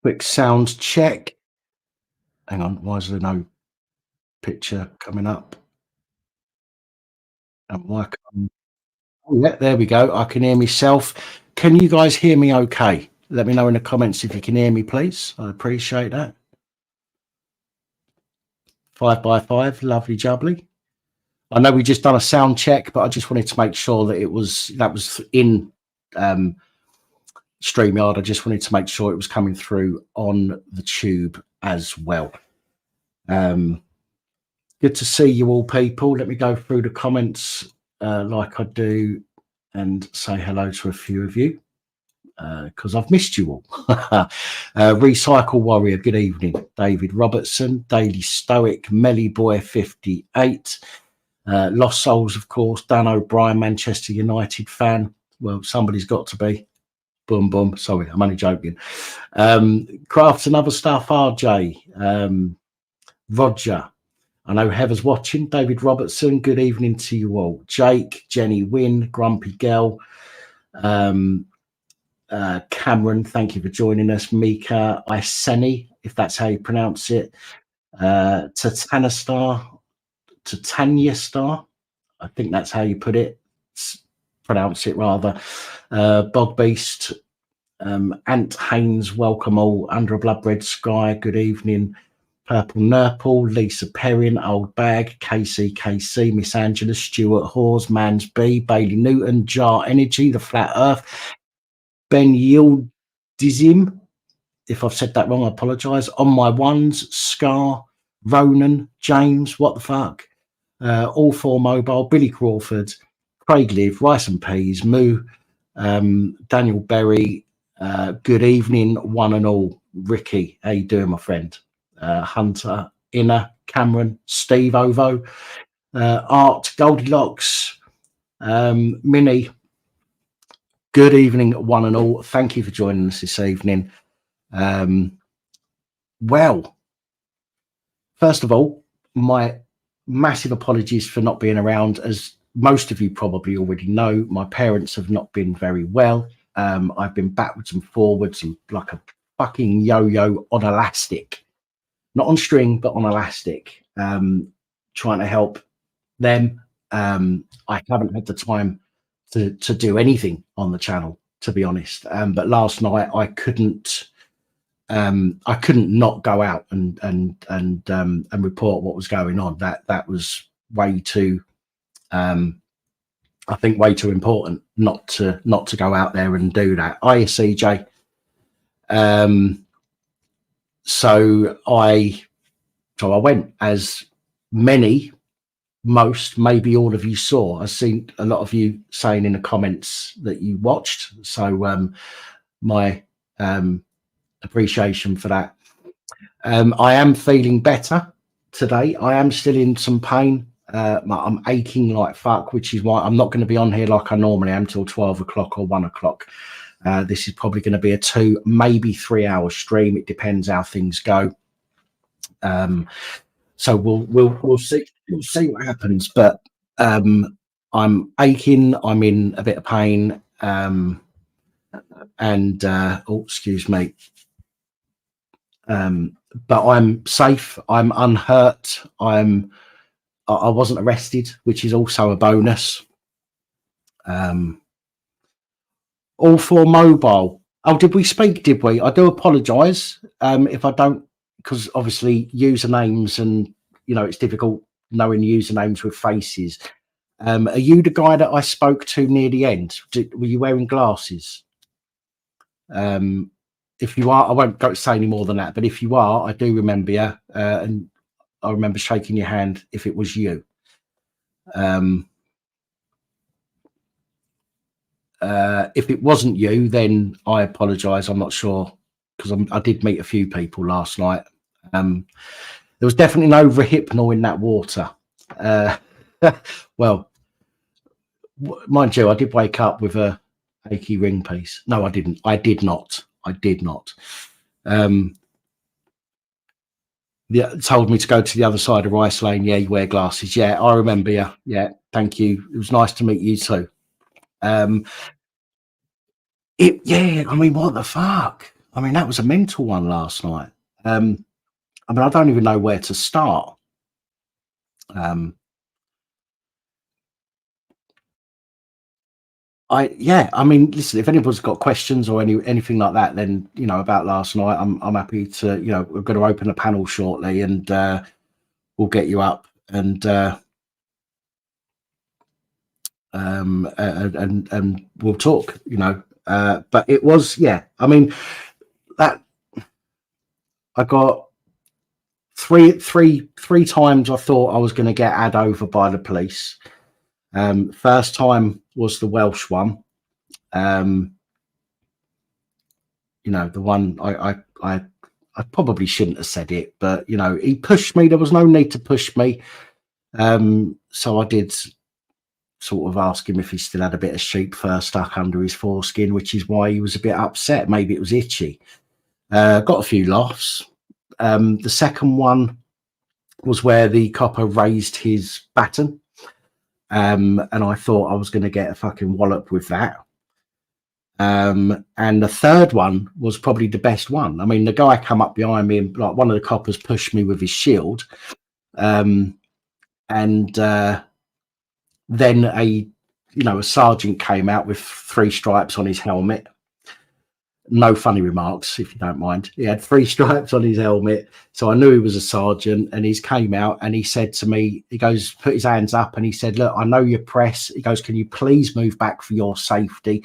Quick sound check. Hang on, why is there no picture coming up? And why can't... Oh, yeah, there we go. I can hear myself. Can you guys hear me okay? Let me know in the comments if you can hear me, please. I appreciate that. 5 by 5, lovely jubbly. I know we just done a sound check, but I just wanted to make sure that that was in StreamYard. I just wanted to make sure it was coming through on the tube as well. Good to see you all, people. Let me go through the comments like I do and say hello to a few of you because I've missed you all. Recycle Warrior, good evening. David Robertson, Daily Stoic, Melly Boy 58, Lost Souls, of course, Dan O'Brien, Manchester United fan. Well, somebody's got to be. Boom, boom. Sorry, I'm only joking. Crafts and other stuff, RJ, Roger. I know Heather's watching. David Robertson, good evening to you all. Jake, Jenny Wynn, Grumpy Girl, Cameron, thank you for joining us. Mika Iseni, if that's how you pronounce it. Titania Star, I think that's how you pronounce it rather. Bog Beast, Ant Haynes, welcome all. Under a Blood Red Sky, good evening. Purple Nurple, Lisa Perrin, Old Bag, KC, Miss Angela, Stuart Hawes, Mans B, Bailey Newton, Jar Energy, The Flat Earth, Ben Yildizim, if I've said that wrong, I apologise. On My Ones, Scar, Ronan, James, what the fuck? All Four Mobile, Billy Crawford, Craig Live, Rice and Peas, Moo, Daniel Berry, good evening, one and all. Ricky, how you doing, my friend? Hunter, Inner, Cameron, Steve Ovo, Art, Goldilocks, Minnie, good evening, one and all. Thank you for joining us this evening. Well, first of all, my massive apologies for not being around. As most of you probably already know, my parents have not been very well. I've been backwards and forwards and like a fucking yo-yo on elastic. Not on string, but on elastic, trying to help them. I haven't had the time to do anything on the channel, to be honest. But last night I couldn't not go out and report what was going on. That was way too, I think, way too important not to go out there and do that. CJ. So I went, as most, maybe all of you saw. I've seen a lot of you saying in the comments that you watched. So my appreciation for that. I am feeling better today. I am still in some pain. I'm aching like fuck, which is why I'm not going to be on here like I normally am till 12 o'clock or 1 o'clock. This is probably going to be a 2, maybe 3 hour stream. It depends how things go. So we'll see what happens. But I'm aching. I'm in a bit of pain. Oh, excuse me. But I'm safe. I'm unhurt. I wasn't arrested, which is also a bonus. All Four Mobile. Oh, did we speak? Did we? I do apologise if I don't, because obviously usernames and it's difficult knowing usernames with faces. Are you the guy that I spoke to near the end? Were you wearing glasses? If you are, I won't go say any more than that. But if you are, I do remember you, and I remember shaking your hand if it was you. If it wasn't you, then I apologise. I'm not sure, because I did meet a few people last night. There was definitely no Rohypnol in that water. Well, mind you, I did wake up with a achy ring piece. No, I didn't. I did not. Yeah, told me to go to the other side of Rice Lane. Yeah, you wear glasses. Yeah, I remember you. Yeah, thank you. It was nice to meet you too. Yeah, I mean, what the fuck? I mean, that was a mental one last night. I mean, I don't even know where to start. I mean, listen, if anyone's got questions or anything like that, then, you know, about last night, I'm happy to, you know, we're going to open a panel shortly, and we'll get you up, and we'll talk, you know. But it was, yeah, I mean, that I got three times I thought I was going to get had over by the police. First time was the Welsh one. You know, the one I probably shouldn't have said it, but, you know, he pushed me. There was no need to push me. So I did sort of ask him if he still had a bit of sheep fur stuck under his foreskin, which is why he was a bit upset. Maybe it was itchy. Got a few laughs. The second one was where the copper raised his baton. And I thought I was going to get a fucking wallop with that. And the third one was probably the best one. I mean, the guy come up behind me, and like one of the coppers pushed me with his shield. And then a sergeant came out with 3 stripes on his helmet. No funny remarks, if you don't mind. He had 3 stripes on his helmet, so I knew he was a sergeant. And he came out and he said to me, he goes, put his hands up, and he said, "Look, I know you're press." He goes, "Can you please move back for your safety?"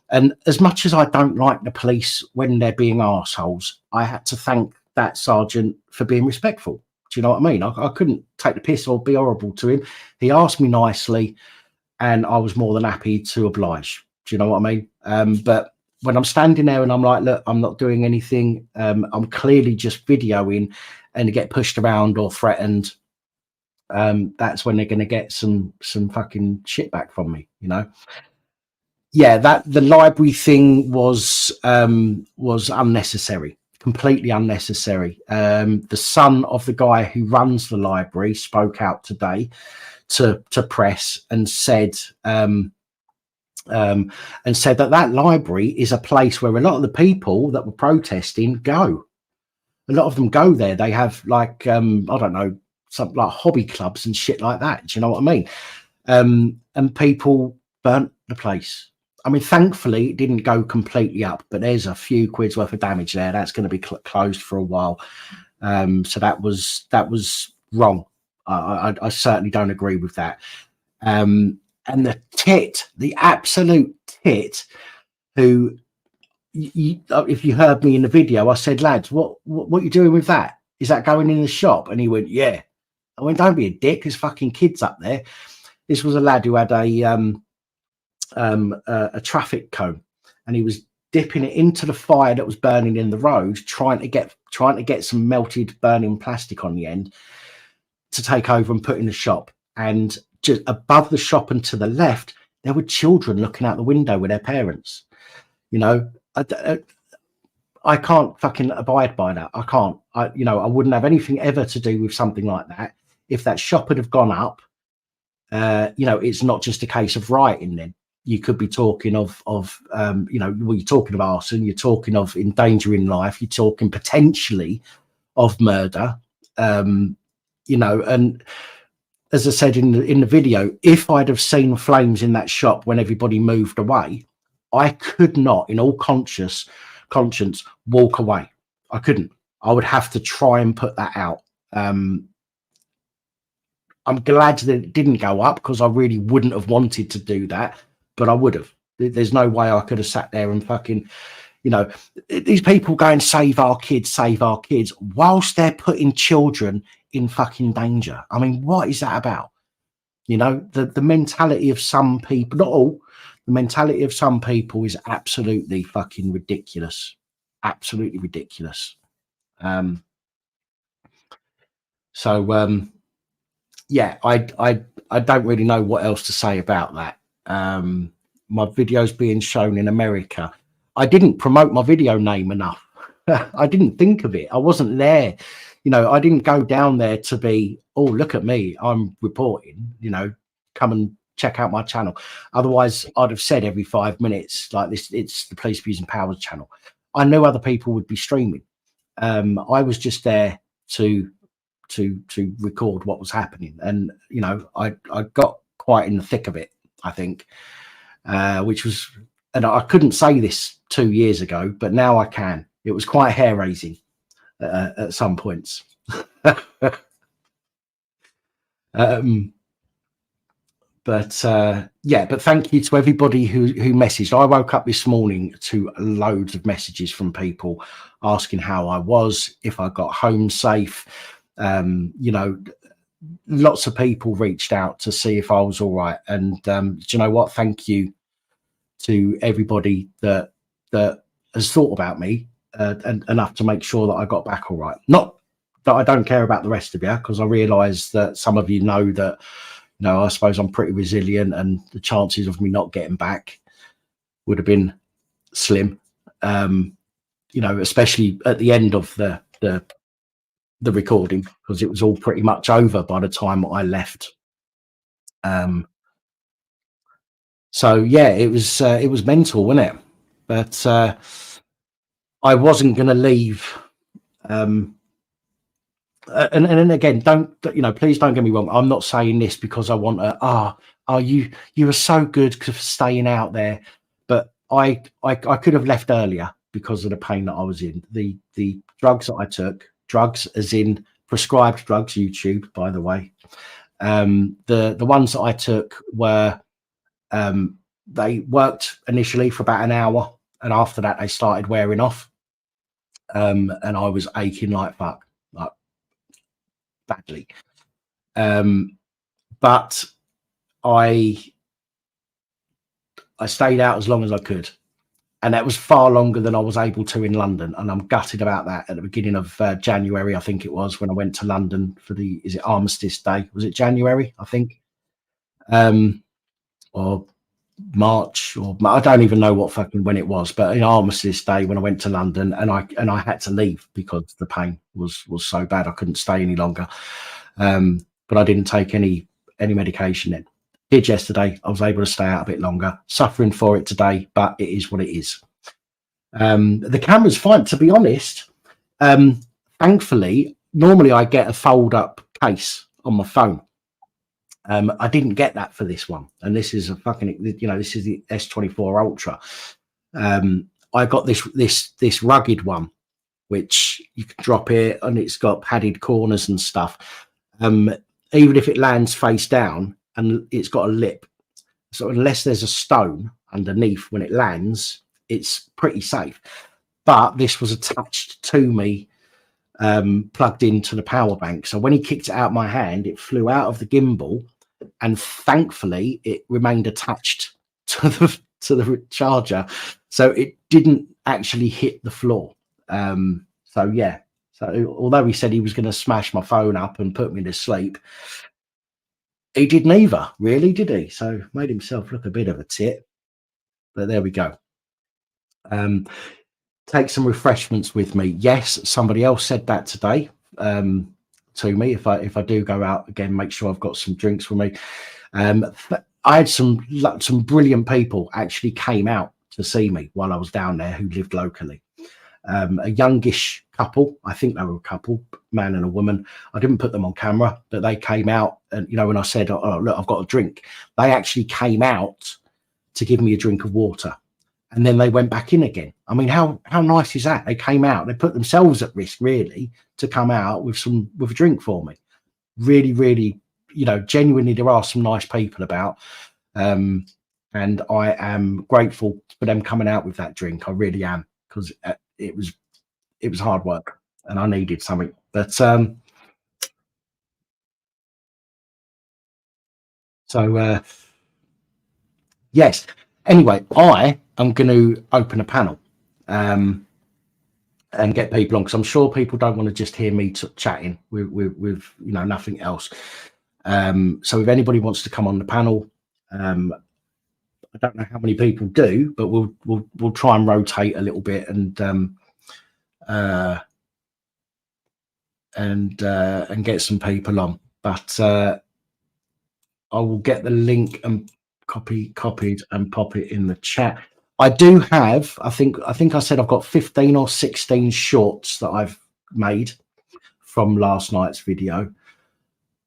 And as much as I don't like the police when they're being arseholes, I had to thank that sergeant for being respectful. Do you know what I mean? I couldn't take the piss or be horrible to him. He asked me nicely, and I was more than happy to oblige. Do you know what I mean? But when I'm standing there and I'm like, look, I'm not doing anything, I'm clearly just videoing, and get pushed around or threatened, that's when they're going to get some fucking shit back from me, you know? Yeah, that the library thing was unnecessary, completely unnecessary. The son of the guy who runs the library spoke out today to press and said that library is a place where a lot of the people that were protesting go. A lot of them go there. They have like I don't know, some like hobby clubs and shit like that. Do you know what I mean? And people burnt the place. I mean, thankfully, it didn't go completely up, but there's a few quid's worth of damage there. That's going to be closed for a while. So that was wrong. I certainly don't agree with that. And the absolute tit, who, if you heard me in the video, I said, "Lads, what are you doing with that? Is that going in the shop?" And he went, "Yeah." I went, "Don't be a dick. There's fucking kids up there." This was a lad who had a traffic cone, and he was dipping it into the fire that was burning in the road, trying to get some melted burning plastic on the end to take over and put in the shop. And just above the shop and to the left, there were children looking out the window with their parents. You know, I can't fucking abide by that. I can't. I wouldn't have anything ever to do with something like that. If that shop had have gone up, it's not just a case of rioting. Then you could be talking of you're talking of arson, you're talking of endangering life, you're talking potentially of murder. And as I said in the video, if I'd have seen flames in that shop when everybody moved away, I could not, in all conscience, walk away. I couldn't. I would have to try and put that out. I'm glad that it didn't go up, because I really wouldn't have wanted to do that, but I would have. There's no way I could have sat there and fucking, these people going, save our kids, whilst they're putting children in fucking danger. I mean, what is that about? The mentality of some people, not all, the mentality of some people is absolutely fucking ridiculous. Absolutely ridiculous. Yeah, I don't really know what else to say about that. My video's being shown in America. I didn't promote my video name enough. I didn't think of it. I wasn't there. I didn't go down there to be, oh, look at me, I'm reporting, come and check out my channel. Otherwise, I'd have said every 5 minutes, like, this, it's the Police Abuse and Powers channel. I knew other people would be streaming. I was just there to record what was happening, and you know, I got quite in the thick of it, I think, which was, and I couldn't say this 2 years ago, but now I can. It was quite hair raising at some points. But yeah, but thank you to everybody who messaged. I woke up this morning to loads of messages from people asking how I was, if I got home safe. You know, lots of people reached out to see if I was all right. And do you know what? Thank you to everybody that has thought about me and enough to make sure that I got back all right. Not that I don't care about the rest of you, because I realise that some of you know that, you know, I suppose I'm pretty resilient, and the chances of me not getting back would have been slim. You know, especially at the end of the recording, because it was all pretty much over by the time I left. So yeah, it was mental, wasn't it? But I wasn't going to leave. And again, don't, you know, please don't get me wrong. I'm not saying this because I want to, you were so good for staying out there. But I could have left earlier because of the pain that I was in. The drugs that I took, drugs as in prescribed drugs, YouTube, by the way. The ones that I took were, they worked initially for about an hour, and after that they started wearing off. And I was aching like fuck, like badly. But I stayed out as long as I could, and that was far longer than I was able to in London. And I'm gutted about that. At the beginning of January, I think it was, when I went to London for the, is it Armistice Day? Was it January? I think, or March, or I don't even know what fucking when it was, but in Armistice Day when I went to London, and I had to leave because the pain was so bad I couldn't stay any longer. But I didn't take any medication then. Did yesterday. I was able to stay out a bit longer. Suffering for it today, but it is what it is. The camera's fine, to be honest. Thankfully, normally I get a fold up case on my phone. I didn't get that for this one, and this is a fucking, you know, this is the S24 Ultra. I got this rugged one, which you can drop it, and it's got padded corners and stuff. Even if it lands face down, and it's got a lip, so unless there's a stone underneath when it lands, it's pretty safe. But this was attached to me, plugged into the power bank, so when he kicked it out my hand, it flew out of the gimbal, and thankfully it remained attached to the charger, so it didn't actually hit the floor. So yeah, so although he said he was going to smash my phone up and put me to sleep, he did neither, really, did he? So made himself look a bit of a tit. But there we go. Take some refreshments with me. Yes, somebody else said that today to me. If I do go out again, make sure I've got some drinks with me. I had some brilliant people actually came out to see me while I was down there, who lived locally. A youngish couple, I think they were a couple, man and a woman. I didn't put them on camera, but they came out, and you know, when I said, "Oh, look, I've got a drink," they actually came out to give me a drink of water, and then they went back in again. I mean, how nice is that? They came out, they put themselves at risk, really, to come out with a drink for me. Really, really, you know, genuinely, there are some nice people about, and I am grateful for them coming out with that drink. I really am, because it was hard work, and I needed something. But so yes. Anyway, I am going to open a panel and get people on, because I'm sure people don't want to just hear me chatting with you know, nothing else. So if anybody wants to come on the panel, I don't know how many people do, but we'll try and rotate a little bit and get some people on. But I will get the link and copied and pop it in the chat. I do have, I think I said I've got 15 or 16 shorts that I've made from last night's video.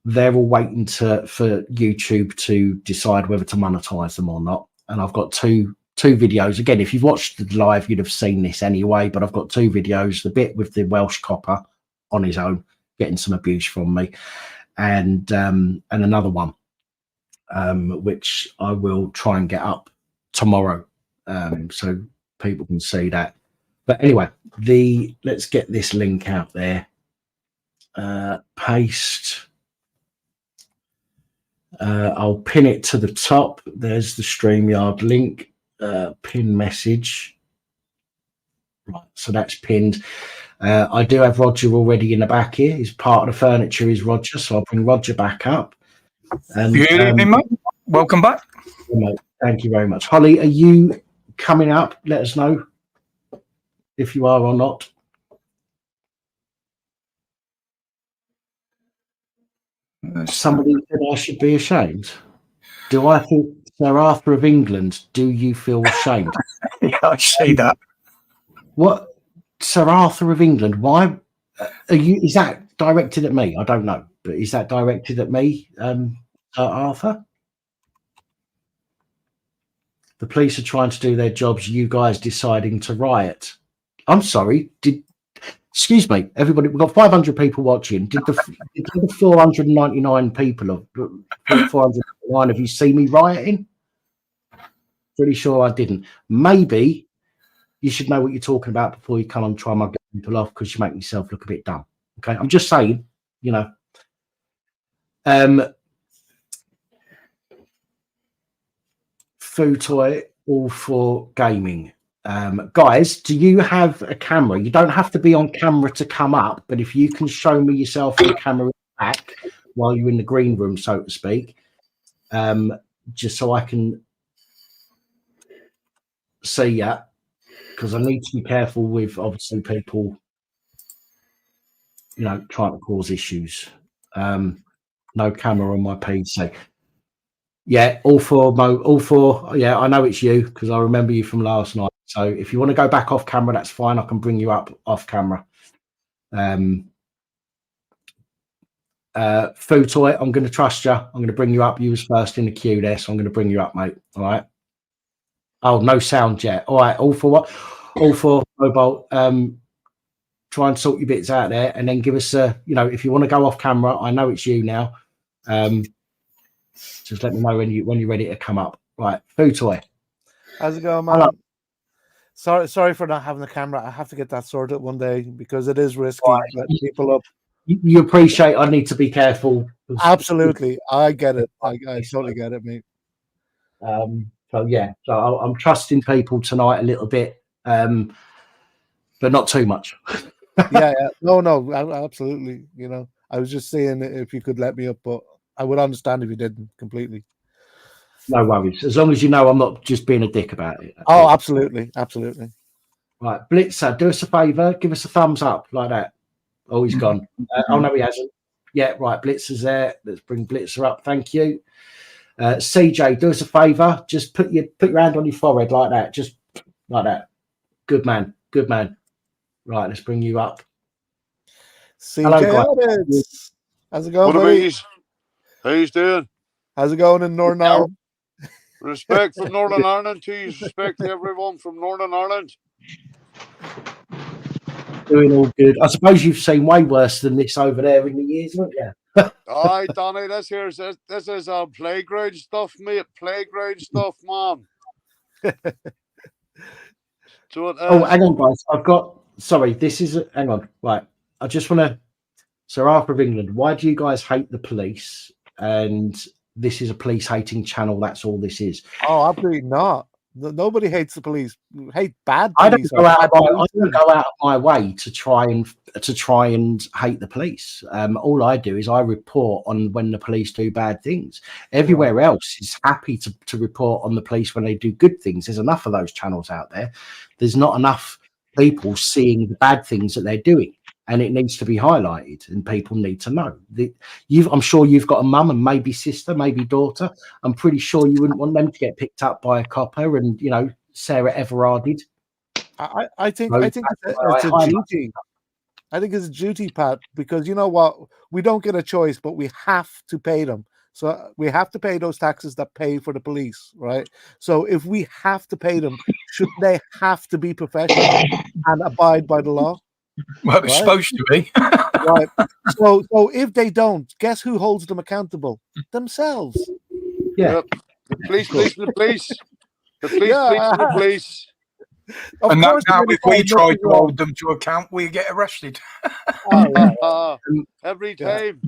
They're all waiting for YouTube to decide whether to monetize them or not. And I've got two videos. Again, if you've watched the live, you'd have seen this anyway, but I've got 2 videos, the bit with the Welsh copper on his own, getting some abuse from me, and another one, which I will try and get up tomorrow. So people can see that. But anyway, let's get this link out there. Paste. I'll pin it to the top. There's the StreamYard link. Pin message. Right, so that's pinned. I do have Roger already in the back here. He's part of the furniture is Roger, so I'll bring Roger back up. And, good evening, mate. Welcome back. Thank you very much. Holly, are you coming up? Let us know if you are or not. Somebody said I should be ashamed. Do I think Sir Arthur of England? Do you feel ashamed? Yeah, I see that. What, Sir Arthur of England? Why are you? Is that directed at me? I don't know, but is that directed at me, Sir Arthur? The police are trying to do their jobs. You guys deciding to riot. I'm sorry. Excuse me, everybody. We've got 500 people watching. Did the 499 people of 499 of you see me rioting? Pretty sure I didn't. Maybe you should know what you're talking about before you come and try my people off, because you make yourself look a bit dumb. Okay, I'm just saying, you know. Food toy, all for gaming. Guys, do you have a camera? You don't have to be on camera to come up, but if you can show me yourself on camera back while you're in the green room, so to speak, just so I can see you, because I need to be careful with obviously people, you know, trying to cause issues. No camera on my PC. Yeah, all four. Yeah, I know it's you because I remember you from last night. So if you want to go back off camera, that's fine. I can bring you up off camera. Food toy, I'm going to trust you. I'm going to bring you up. You was first in the queue there, so I'm going to bring you up, mate. All right. Oh, no sound yet. All right. All for what? All for mobile. Try and sort your bits out there, and then give us a. You know, if you want to go off camera, I know it's you now. Just let me know when you're ready to come up. Right, food toy. How's it going, man? Hello. Sorry for not having the camera. I have to get that sorted one day because it is risky letting people up. You appreciate I need to be careful. Absolutely, I get it. I totally get it, mate. So yeah, so I'm trusting people tonight a little bit, but not too much. yeah. No, absolutely. You know, I was just saying if you could let me up, but I would understand if you didn't completely. No worries. As long as you know I'm not just being a dick about it. Oh, absolutely. Absolutely. Right. Blitzer, do us a favour. Give us a thumbs up like that. Oh, he's gone. Oh, no, he hasn't. Yeah, right. Blitzer's there. Let's bring Blitzer up. Thank you. CJ, do us a favour. Just put your hand on your forehead like that. Just like that. Good man. Good man. Right. Let's bring you up. CJ, hello, how's it going, buddy? How you doing? How's it going in Northern Ireland? Respect from Northern Ireland to you. Respect to everyone from Northern Ireland. Doing all good. I suppose you've seen way worse than this over there in the years, haven't you? Aye, Danny, this is playground stuff, mate. Playground stuff, man. So it is. Oh, hang on, guys. Hang on. Right. I just want to. Sir Arthur of England, why do you guys hate the police? And this is a police hating channel. That's all this is. Oh, absolutely not. Nobody hates the police. We hate bad police. I don't go out of my way to try and hate the police. All I do is I report on when the police do bad things. Everywhere else is happy to report on the police when they do good things. There's enough of those channels out there. There's not enough people seeing the bad things that they're doing. And it needs to be highlighted, and people need to know. I'm sure you've got a mum and maybe sister, maybe daughter. I'm pretty sure you wouldn't want them to get picked up by a copper and, you know, Sarah Everard did. I think No, it's a duty. I think it's a duty, Pat, because you know what? We don't get a choice, but we have to pay them. So we have to pay those taxes that pay for the police, right? So if we have to pay them, should they have to be professional and abide by the law? Well, they're supposed to be. Right. So if they don't, guess who holds them accountable? Themselves. Yeah. Yep. The police, the police. The police, Yeah. the police. Of And course, now they're if gonna we find try nothing to wrong. hold them to account, we get arrested. Oh, yeah. Every Yeah. time.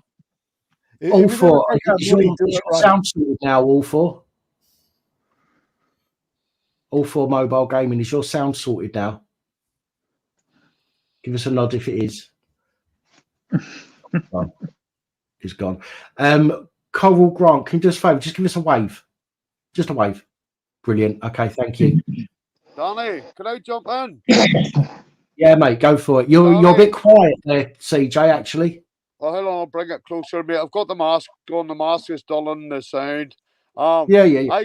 All If you're gonna four. take that Is money, your do it right. sound sorted now, all four? All four mobile gaming. Is your sound sorted now? Give us a nod if it is. Oh, it's gone. Coral Grant, can you just give us a wave? Just a wave. Brilliant. Okay, thank you. Donny, can I jump in? Yeah, mate, go for it. You're a bit quiet there, CJ, actually. Oh, hold on, I'll bring it closer, mate. I've got the mask on. The mask is dulling the sound. Yeah.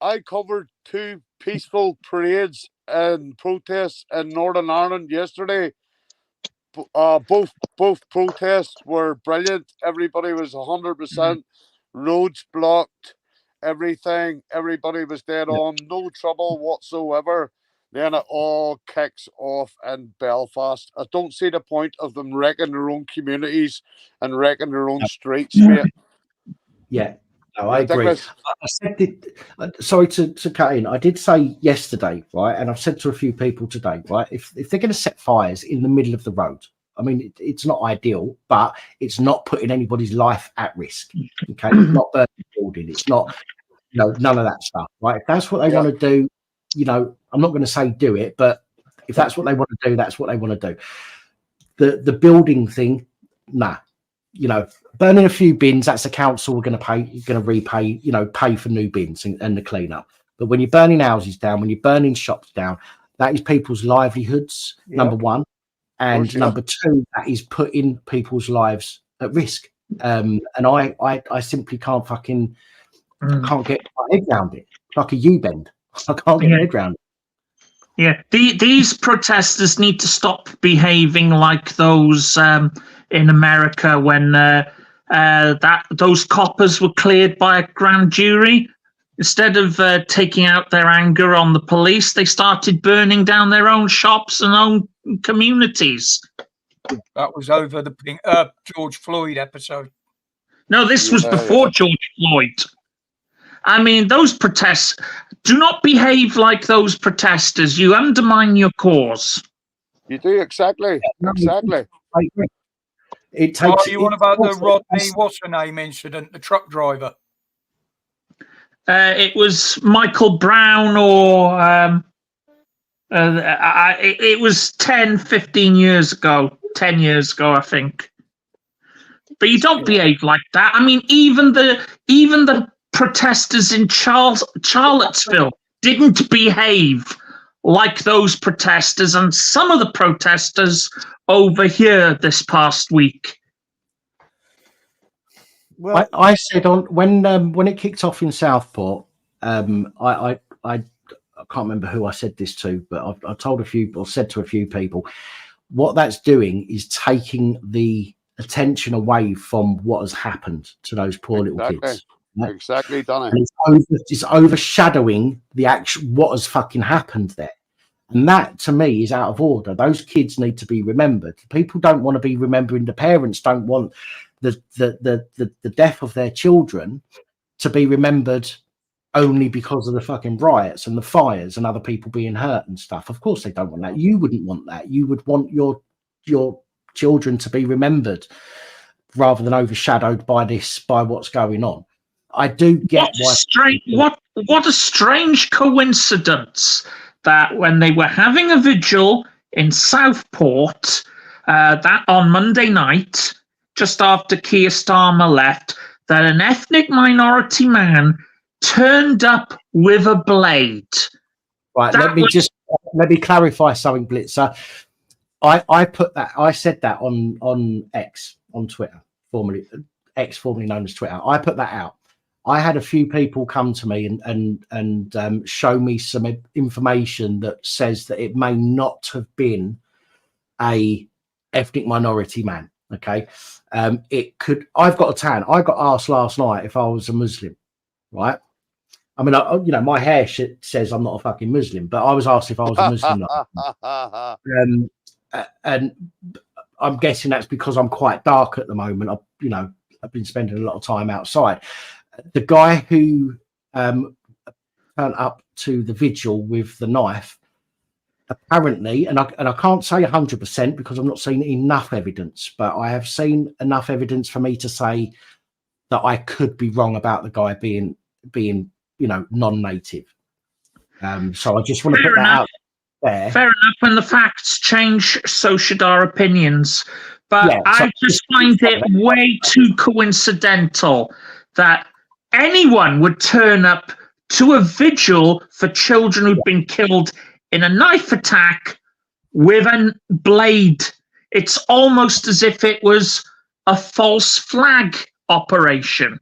I covered 2 peaceful parades and protests in Northern Ireland yesterday. Both protests were brilliant. Everybody was 100%. Roads blocked. Everything. Everybody was dead on. No trouble whatsoever. Then it all kicks off in Belfast. I don't see the point of them wrecking their own communities and wrecking their own streets, mate. Yeah. No, I agree. Ridiculous. I said, sorry to cut in. I did say yesterday, right, and I've said to a few people today, right, if they're going to set fires in the middle of the road, I mean, it's not ideal, but it's not putting anybody's life at risk. Okay, it's not burning the building. It's not, none of that stuff, right? If that's what they want to do, I'm not going to say do it, but if that's what they want to do, that's what they want to do. The building thing, nah. Burning a few bins, that's the council we're going to repay, pay for new bins and the cleanup. But when you're burning houses down, when you're burning shops down, that is people's livelihoods, number one. And number two, that is putting people's lives at risk. And I simply can't can't get my head around it. It's like a U-bend. I can't get my head around it. Yeah, these protesters need to stop behaving like those in America when those coppers were cleared by a grand jury. Instead of taking out their anger on the police, they started burning down their own shops and own communities. That was over the George Floyd episode. No, this was before George Floyd. I mean, those protests, do not behave like those protesters. You undermine your cause. You do, exactly. Exactly. It takes. You on about the Rodney what's-her-name incident, the truck driver? It was Michael Brown or it was 10, 15 years ago, 10 years ago, I think. But you don't behave like that. I mean, even the protesters in Charlottesville didn't behave like those protesters and some of the protesters over here this past week. Well, I said when it kicked off in Southport, I can't remember who I said this to, but I told said to a few people, what that's doing is taking the attention away from what has happened to those poor little kids. Right? Exactly, Donny. It's overshadowing the actual what has fucking happened there. And that, to me, is out of order. Those kids need to be remembered. People don't want to be remembering. The parents don't want the death of their children to be remembered only because of the fucking riots and the fires and other people being hurt and stuff. Of course they don't want that. You wouldn't want that. You would want your children to be remembered rather than overshadowed by what's going on. I do get what a strange coincidence that when they were having a vigil in Southport that on Monday night, just after Keir Starmer left, that an ethnic minority man turned up with a blade. Right, let me clarify something, Blitzer. I said that on X, on Twitter, formerly known as Twitter. I put that out. I had a few people come to me and show me some information that says that it may not have been a ethnic minority man. Okay, it could. I've got a tan. I got asked last night if I was a Muslim, right? I mean, you know, my hair says I'm not a fucking Muslim, but I was asked if I was a Muslim. And I'm guessing that's because I'm quite dark at the moment. I've been spending a lot of time outside. The guy who turned up to the vigil with the knife, apparently, and I can't say 100% because I've not seen enough evidence, but I have seen enough evidence for me to say that I could be wrong about the guy being non-native. So I just want to put that out there. Fair enough. When the facts change, so should our opinions. But yeah, I just find it way too coincidental that anyone would turn up to a vigil for children who've been killed in a knife attack with a blade. It's almost as if it was a false flag operation.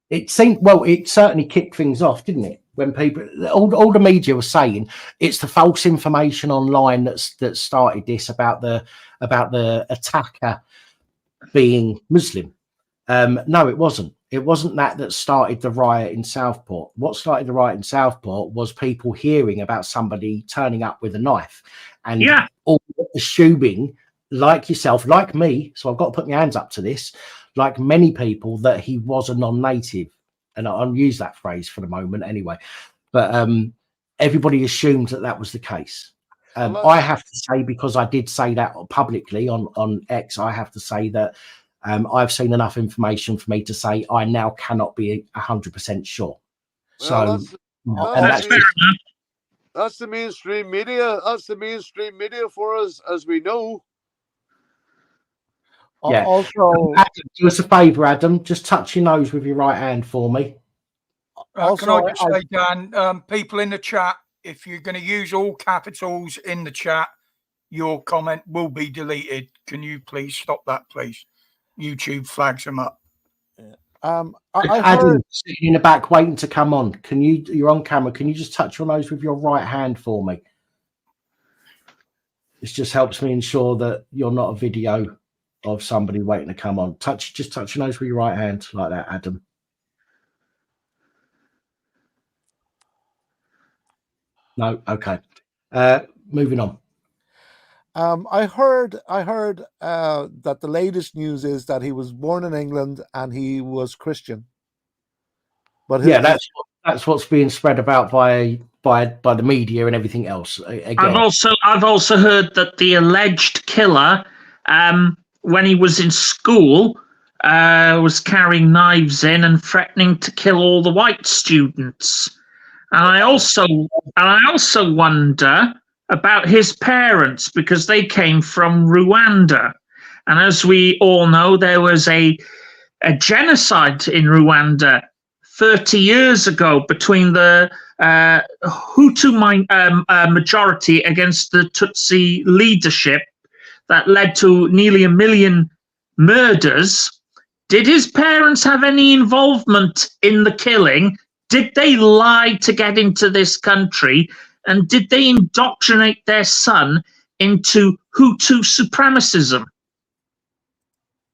It seemed, well, it certainly kicked things off, didn't it? When people, all the media was saying it's the false information online that started this about the attacker being Muslim. No, it wasn't. It wasn't that started the riot in Southport. What started the riot in Southport was people hearing about somebody turning up with a knife and all assuming, like yourself, like me, so I've got to put my hands up to this, like many people, that he was a non-native. And I'll use that phrase for the moment anyway. But everybody assumed that was the case. I have to say, because I did say that publicly on X, I have to say that I've seen enough information for me to say I now cannot be 100% sure. Well, so that's the mainstream media. That's the mainstream media for us, as we know. Yeah. Also, Adam, do us a favour, Adam. Just touch your nose with your right hand for me. Can I just say, Dan, people in the chat, if you're going to use all capitals in the chat, your comment will be deleted. Can you please stop that, please? YouTube flags them up. I Adam, heard sitting in the back waiting to come on. You're on camera. Can you just touch your nose with your right hand for me? This just helps me ensure that you're not a video of somebody waiting to come on. Just touch your nose with your right hand like that, Adam. No, okay. Moving on. I heard that the latest news is that he was born in England and he was Christian. But that's what's being spread about by the media and everything else. Again, I've also heard that the alleged killer, when he was in school, was carrying knives in and threatening to kill all the white students. And I also wonder about his parents, because they came from Rwanda. And as we all know, there was a genocide in Rwanda 30 years ago between the Hutu majority against the Tutsi leadership that led to nearly 1 million murders. Did his parents have any involvement in the killing? Did they lie to get into this country? And did they indoctrinate their son into Hutu supremacism?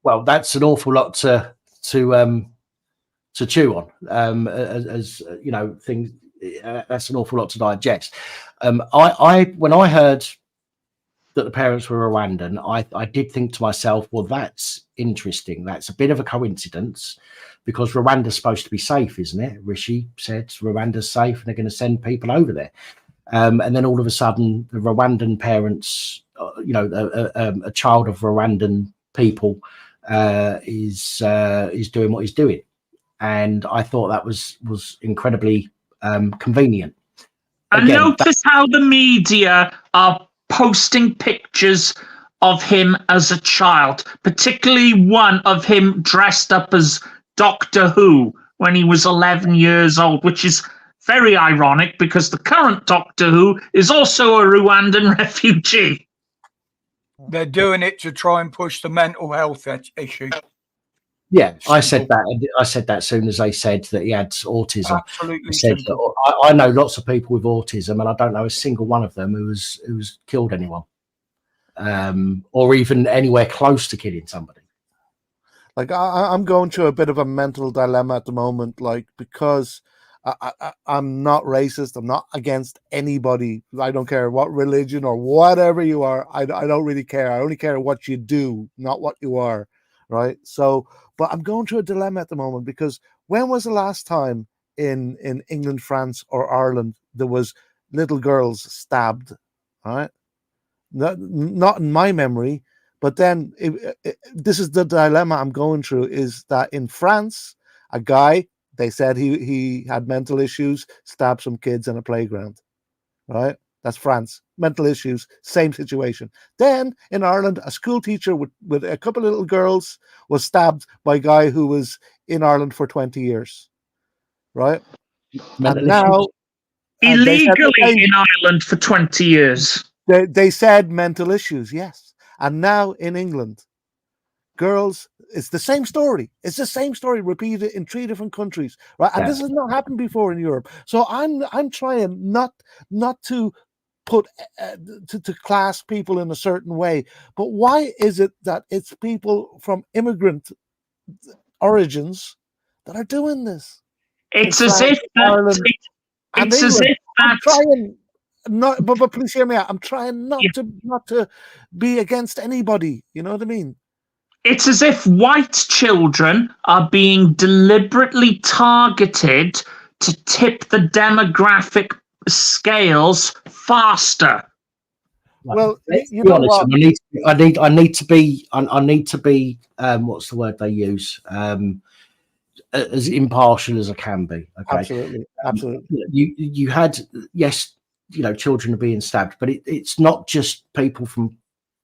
Well, that's an awful lot to chew on. As you know, things. That's an awful lot to digest. When I heard that the parents were Rwandan, I did think to myself, well, that's interesting. That's a bit of a coincidence, because Rwanda's supposed to be safe, isn't it? Rishi said Rwanda's safe and they're going to send people over there. And then all of a sudden, the Rwandan parents, a child of Rwandan people, is doing what he's doing, and I thought that was incredibly convenient. And notice how the media are posting pictures of him as a child, particularly one of him dressed up as Doctor Who when he was 11 years old, which is very ironic because the current Doctor Who is also a Rwandan refugee. They're doing it to try and push the mental health issue. Yeah, I said that. I said that as soon as they said that he had autism. Absolutely I said simple. that I know lots of people with autism, and I don't know a single one of them who's killed anyone, or even anywhere close to killing somebody. Like I'm going through a bit of a mental dilemma at the moment, like because I'm not racist. I'm not against anybody. I don't care what religion or whatever you are. I don't really care. I only care what you do, not what you are, right? So, but I'm going through a dilemma at the moment because when was the last time in England, France, or Ireland there was little girls stabbed, right? Not in my memory. But then this is the dilemma I'm going through, is that in France, a guy, they said he had mental issues, stabbed some kids in a playground, right? That's France. Mental issues, same situation. Then in Ireland, a school teacher with a couple of little girls was stabbed by a guy who was in Ireland for 20 years, right? Mental and now illegally in Ireland for 20 years. They said mental issues, yes. And now in England, girls, it's the same story. It's the same story repeated in 3 different countries, right? And this has not happened before in Europe. So I'm trying not to put to class people in a certain way. But why is it that it's people from immigrant origins that are doing this? It's as if that. It's as if I'm trying. But please hear me out. I'm trying not to be against anybody. You know what I mean? It's as if white children are being deliberately targeted to tip the demographic scales faster. Well, you know what? I need to be. What's the word they use? As impartial as I can be. Okay. Absolutely. You had, yes, children are being stabbed, but it's not just people from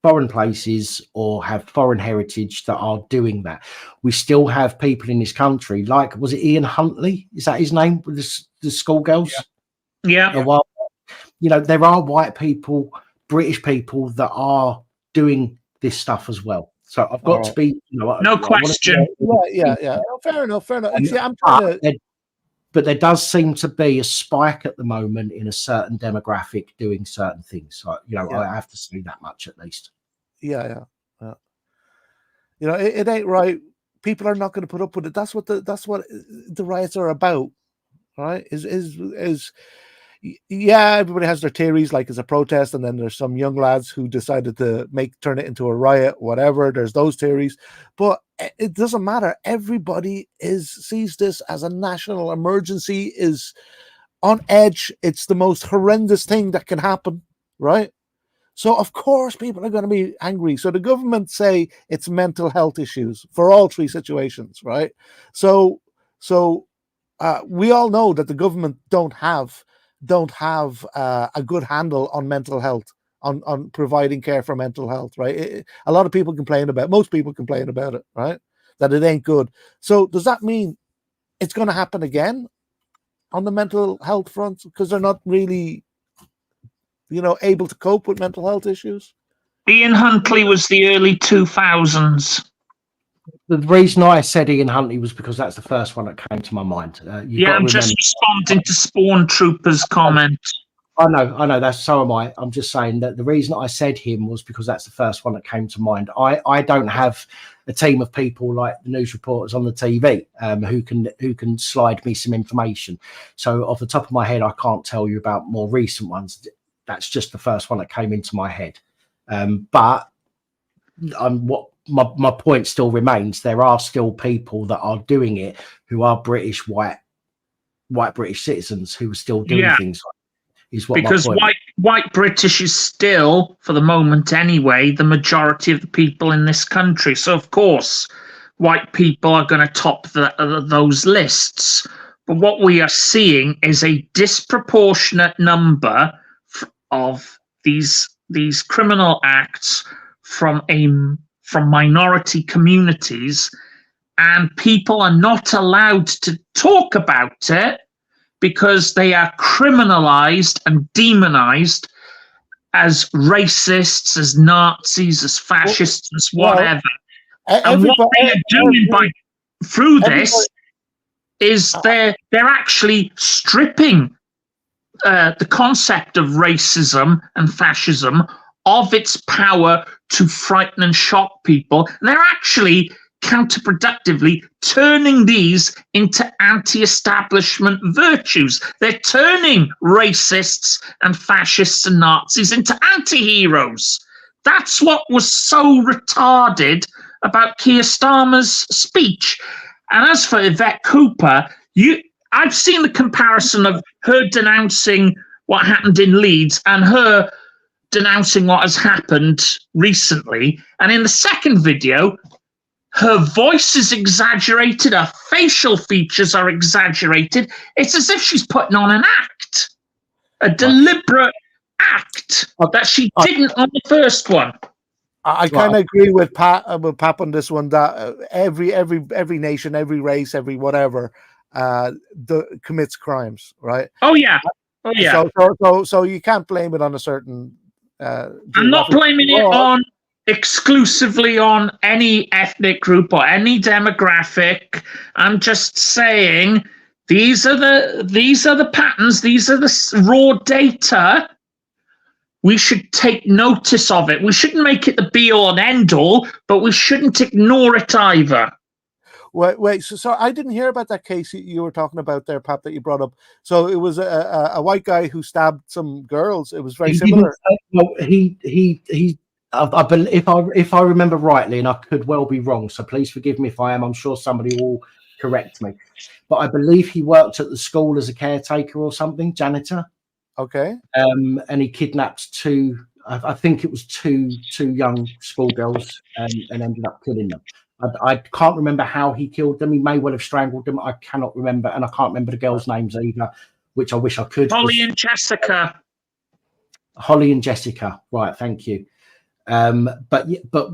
foreign places or have foreign heritage that are doing that. We still have people in this country, like, was it Ian Huntley? Is that his name? With the schoolgirls? Yeah. Well, there are white people, British people that are doing this stuff as well. So I've got to be, no question. Yeah. Fair enough. See, I'm trying to. But there does seem to be a spike at the moment in a certain demographic doing certain things. So, I have to say that much at least. Yeah. It ain't right. People are not going to put up with it. That's what the riots are about, right? Everybody has their theories, like it's a protest, and then there's some young lads who decided to turn it into a riot, whatever. There's those theories, but it doesn't matter. Everybody sees this as a national emergency, is on edge. It's the most horrendous thing that can happen, right? So of course people are going to be angry. So the government say it's mental health issues for all 3 situations, right? So we all know that the government don't have a good handle on mental health, on providing care for mental health, right? A lot of people most people complain about it, right? That it ain't good. So does that mean it's going to happen again on the mental health front because they're not really, able to cope with mental health issues? Ian Huntley was the early 2000s. The reason I said Ian Huntley was because that's the first one that came to my mind. I'm just responding to Spawn Trooper's comment. I know. That's so am I. I'm just saying that the reason I said him was because that's the first one that came to mind. I don't have a team of people like the news reporters on the TV who can slide me some information. So off the top of my head, I can't tell you about more recent ones. That's just the first one that came into my head. But my point still remains. There are still people that are doing it who are British, white British citizens who are still doing things like that, is what because my point white British is still, for the moment anyway, the majority of the people in this country. So of course, white people are going to top those lists. But what we are seeing is a disproportionate number of these criminal acts from minority communities, and people are not allowed to talk about it because they are criminalized and demonized as racists, as Nazis, as fascists, as whatever. And what they are doing through this is they're actually stripping the concept of racism and fascism of its power to frighten and shock people. And they're actually counterproductively turning these into anti-establishment virtues. They're turning racists and fascists and Nazis into anti-heroes. That's what was so retarded about Keir Starmer's speech. And as for Yvette Cooper, I've seen the comparison of her denouncing what happened in Leeds and her denouncing what has happened recently. And in the second video, her voice is exaggerated, her facial features are exaggerated. It's as if she's putting on an act, a deliberate act that she didn't on the first one. I kind of agree with Pat on this one, that every nation, every race, every whatever commits crimes, right? Oh yeah. So you can't blame it on a certain. I'm not blaming it on exclusively on any ethnic group or any demographic. I'm just saying these are the patterns. These are the raw data. We should take notice of it. We shouldn't make it the be all and end all, but we shouldn't ignore it either. Wait. So I didn't hear about that case you were talking about there, Pat, that you brought up. So it was a white guy who stabbed some girls. It was very similar. I believe, if I remember rightly, and I could well be wrong, so please forgive me if I am. I'm sure somebody will correct me. But I believe he worked at the school as a caretaker or something, janitor. Okay. And he kidnapped two. I think it was two young schoolgirls, and ended up killing them. I can't remember how he killed them. He may well have strangled them. I cannot remember, and I can't remember the girls' names either, which I wish I could. Holly and Jessica. Holly and Jessica. Right. Thank you. But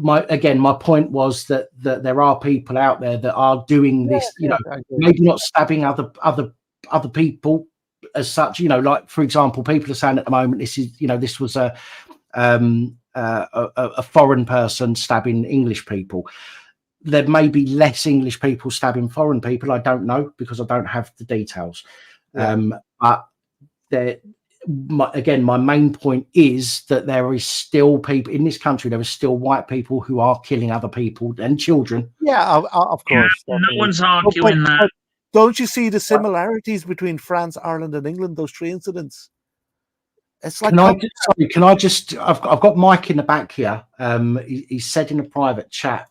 my point was that there are people out there that are doing this. Maybe not stabbing other people as such. Like for example, people are saying at the moment this was a foreign person stabbing English people. There may be less English people stabbing foreign people. I don't know because I don't have the details. But my main point is that there is still people in this country. There are still white people who are killing other people and children. Yeah, of course. Yeah, no one's arguing that. Don't you see the similarities between France, Ireland, and England? Those three incidents. It's like. Can I just? I've got Mike in the back here. He said in a private chat,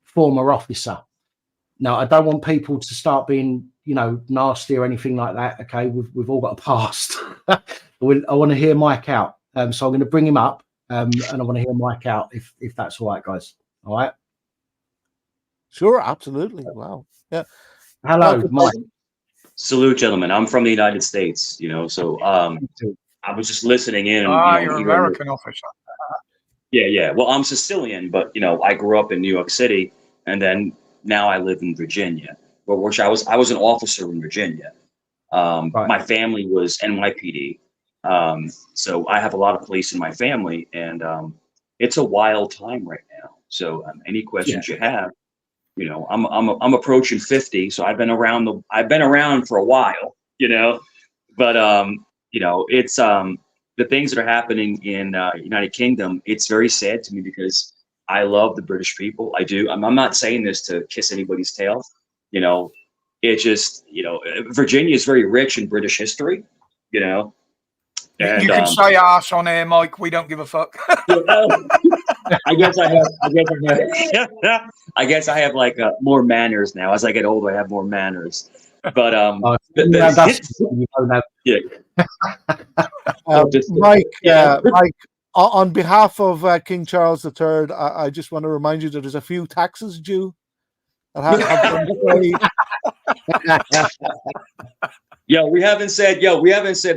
former officer. Now, I don't want people to start being, nasty or anything like that. Okay, we've all got a past. I want to hear Mike out. So I'm going to bring him up, and I want to hear Mike out if that's all right, guys. All right. Sure, absolutely. Wow. Yeah. Hello, Mike. Salute, gentlemen. I'm from the United States. So I was just listening in. You're an American officer. Yeah. Well, I'm Sicilian, but I grew up in New York City, and then now I live in Virginia. Which I was an officer in Virginia. Right. My family was NYPD, so I have a lot of police in my family, and it's a wild time right now. So any questions you have, I'm approaching 50, so I've been around for a while, but it's the things that are happening in United Kingdom. It's very sad to me because I love the British people. I do. I'm not saying this to kiss anybody's tail. It just, Virginia is very rich in British history, And, you can say ass on air, Mike. We don't give a fuck. I guess I have like more manners now. As I get older, I have more manners. But Mike, on behalf of King Charles III, I just want to remind you that there's a few taxes due. We haven't said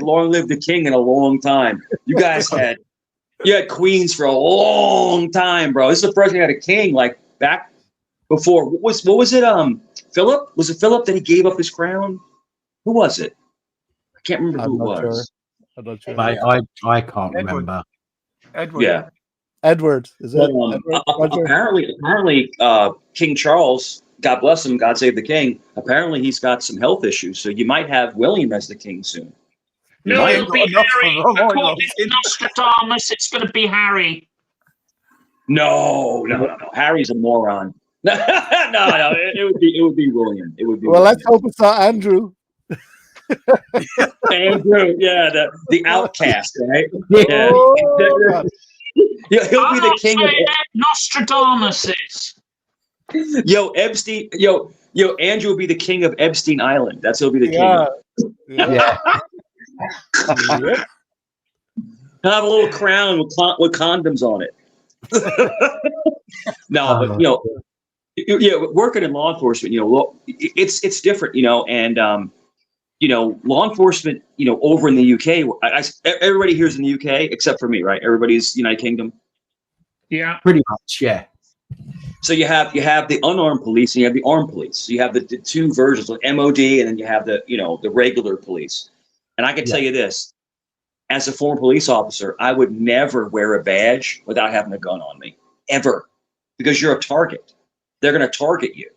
long live the king in a long time. You guys had queens for a long time, bro. This is the first time I had a king like back before. What was it? Philip? Was it Philip that he gave up his crown? Who was it? I can't remember who it was. I'm not sure. I can't remember. Edward. Yeah. Edward. Is it? Apparently, King Charles God bless him, God save the king. Apparently he's got some health issues, so you might have William as the king soon. No, it'll be Harry. According to Nostradamus, it's going to be Harry. No. Harry's a moron. No, it would be William. It would be. Well, William. let's hope it's not Andrew. Andrew, yeah, the outcast, right? Yeah. Oh, he'll be the king of Nostradamus is. Yo, Epstein. Yo, Andrew will be the king of Epstein Island. That's who'll be the king. Yeah. Have a little crown with condoms on it. No, but working in law enforcement, it's different, and law enforcement, over in the UK, everybody here is in the UK except for me, right? Everybody's United Kingdom. Yeah, pretty much, yeah. So you have the unarmed police and you have the armed police. So you have the two versions, like MOD, and then you have the regular police. And I can tell you this, as a former police officer, I would never wear a badge without having a gun on me, ever, because you're a target. They're going to target you.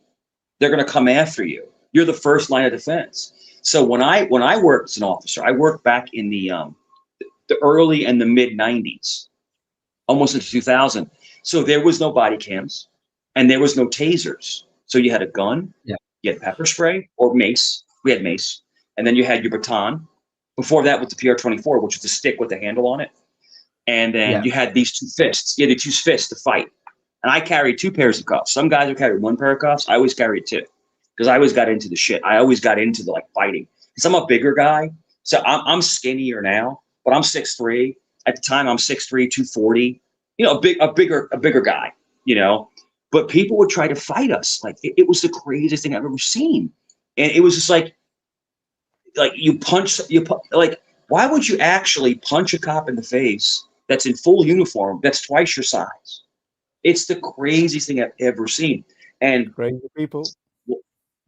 They're going to come after you. You're the first line of defense. So when I worked as an officer, I worked back in the early and the mid 90s, almost into 2000. So there was no body cams. And there was no tasers. So you had a gun, you had pepper spray or mace. We had mace. And then you had your baton. Before that was the PR-24, which was the stick with the handle on it. And then you had these two fists. You had to use fists to fight. And I carried 2 pairs of cuffs. Some guys would carry 1 pair of cuffs. I always carried 2 because I always got into the shit. I always got into the fighting. Because I'm a bigger guy. So I'm skinnier now, but I'm 6'3". At the time, I'm 6'3", 240. A bigger guy, But people would try to fight us. It was the craziest thing I've ever seen. And it was just like why would you actually punch a cop in the face that's in full uniform that's twice your size? It's the craziest thing I've ever seen. And crazy people.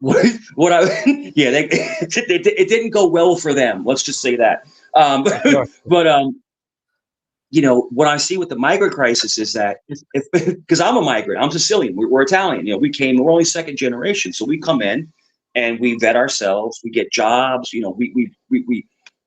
It didn't go well for them. Let's just say that. What I see with the migrant crisis is that because I'm a migrant, I'm Sicilian, we're Italian, we're only second generation. So we come in and we vet ourselves, we get jobs, we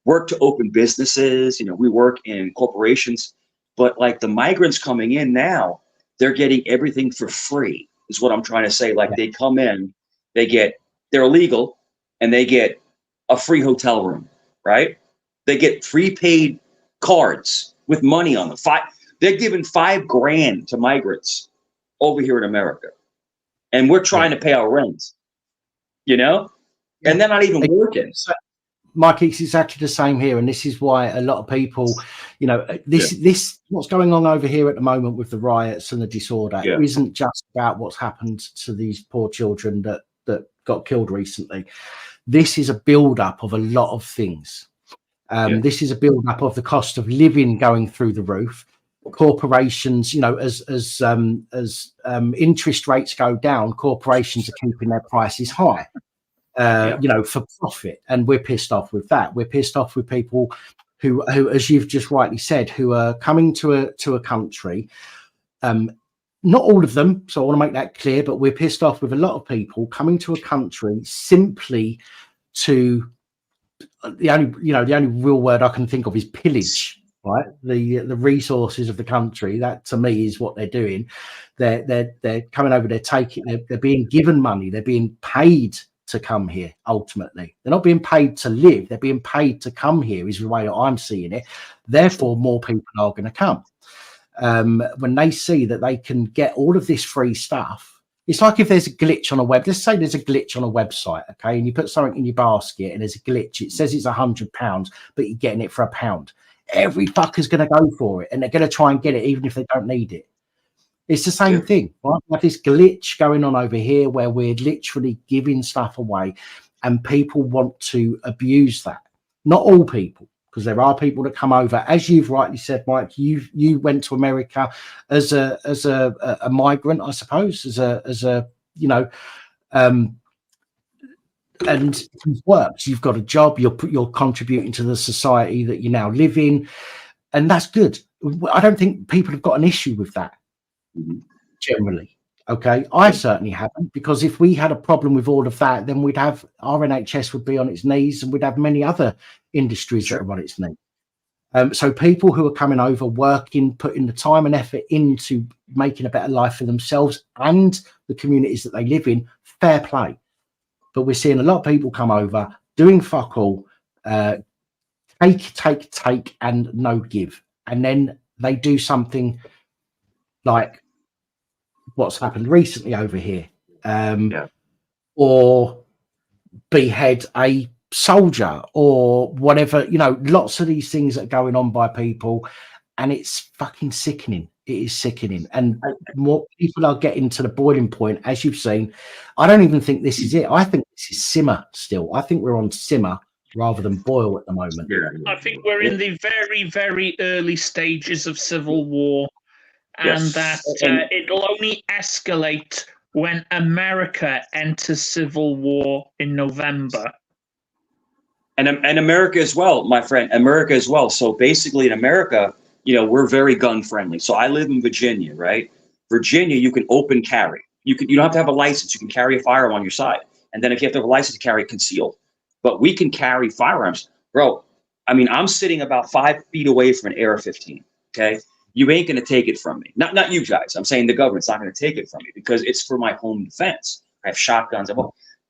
work to open businesses, we work in corporations, but like the migrants coming in now, they're getting everything for free is what I'm trying to say. Like they come in, they're illegal and they get a free hotel room, right? They get prepaid cards with money on them. They're giving $5 grand to migrants over here in America. And we're trying to pay our rent, and they're not even working. So, Mike, it's exactly the same here. And this is why a lot of people, this what's going on over here at the moment with the riots and the disorder isn't just about what's happened to these poor children that got killed recently. This is a build-up of a lot of things. This is a build-up of the cost of living going through the roof. Corporations, as interest rates go down, corporations are keeping their prices high, for profit, and we're pissed off with that. We're pissed off with people who, as you've just rightly said, who are coming to a country. Not all of them, so I want to make that clear. But we're pissed off with a lot of people coming to a country simply to. The only real word I can think of is pillage, right? The resources of the country. That to me is what they're doing. They're coming over. They're being given money. They're being paid to come here. Ultimately, they're not being paid to live. They're being paid to come here. Is the way that I'm seeing it. Therefore, more people are going to come when they see that they can get all of this free stuff. It's like if there's a glitch on a web. Let's say there's a glitch on a website, okay, and you put something in your basket and there's a glitch. It says it's £100, but you're getting it for £1. Every fucker's going to go for it, and they're going to try and get it even if they don't need it. It's the same thing, right? Like this glitch going on over here where we're literally giving stuff away, and people want to abuse that. Not all people, because there are people that come over, as you've rightly said, Mike. You went to America as a migrant, I suppose, and it works. You've got a job. You're contributing to the society that you now live in, and that's good. I don't think people have got an issue with that generally. Okay, I certainly haven't, because if we had a problem with all of that, then we'd have our NHS would be on its knees, and we'd have many other industries that are on its knees. So people who are coming over, working, putting the time and effort into making a better life for themselves and the communities that they live in, fair play. But we're seeing a lot of people come over doing fuck all, take, and no give. And then they do something like what's happened recently over here, or behead a soldier or whatever. You know, lots of these things that are going on by people, and it's fucking sickening. It is sickening, and more people are getting to the boiling point, as you've seen. I don't even think this is it. I think this is simmer still. I think we're on simmer rather than boil at the moment. I think we're in the very, very early stages of civil war, and that it'll only escalate when America enters civil war in November. And America as well, my friend, America as well. So basically in America, you know, we're very gun friendly. So I live in Virginia, right? Virginia, you can open carry. You don't have to have a license. You can carry a firearm on your side. And then if you have to have a license to carry it concealed. But we can carry firearms. Bro, I mean, I'm sitting about 5 feet away from an AR-15, okay? You ain't going to take it from me. Not you guys. I'm saying the government's not going to take it from me because it's for my home defense. I have shotguns.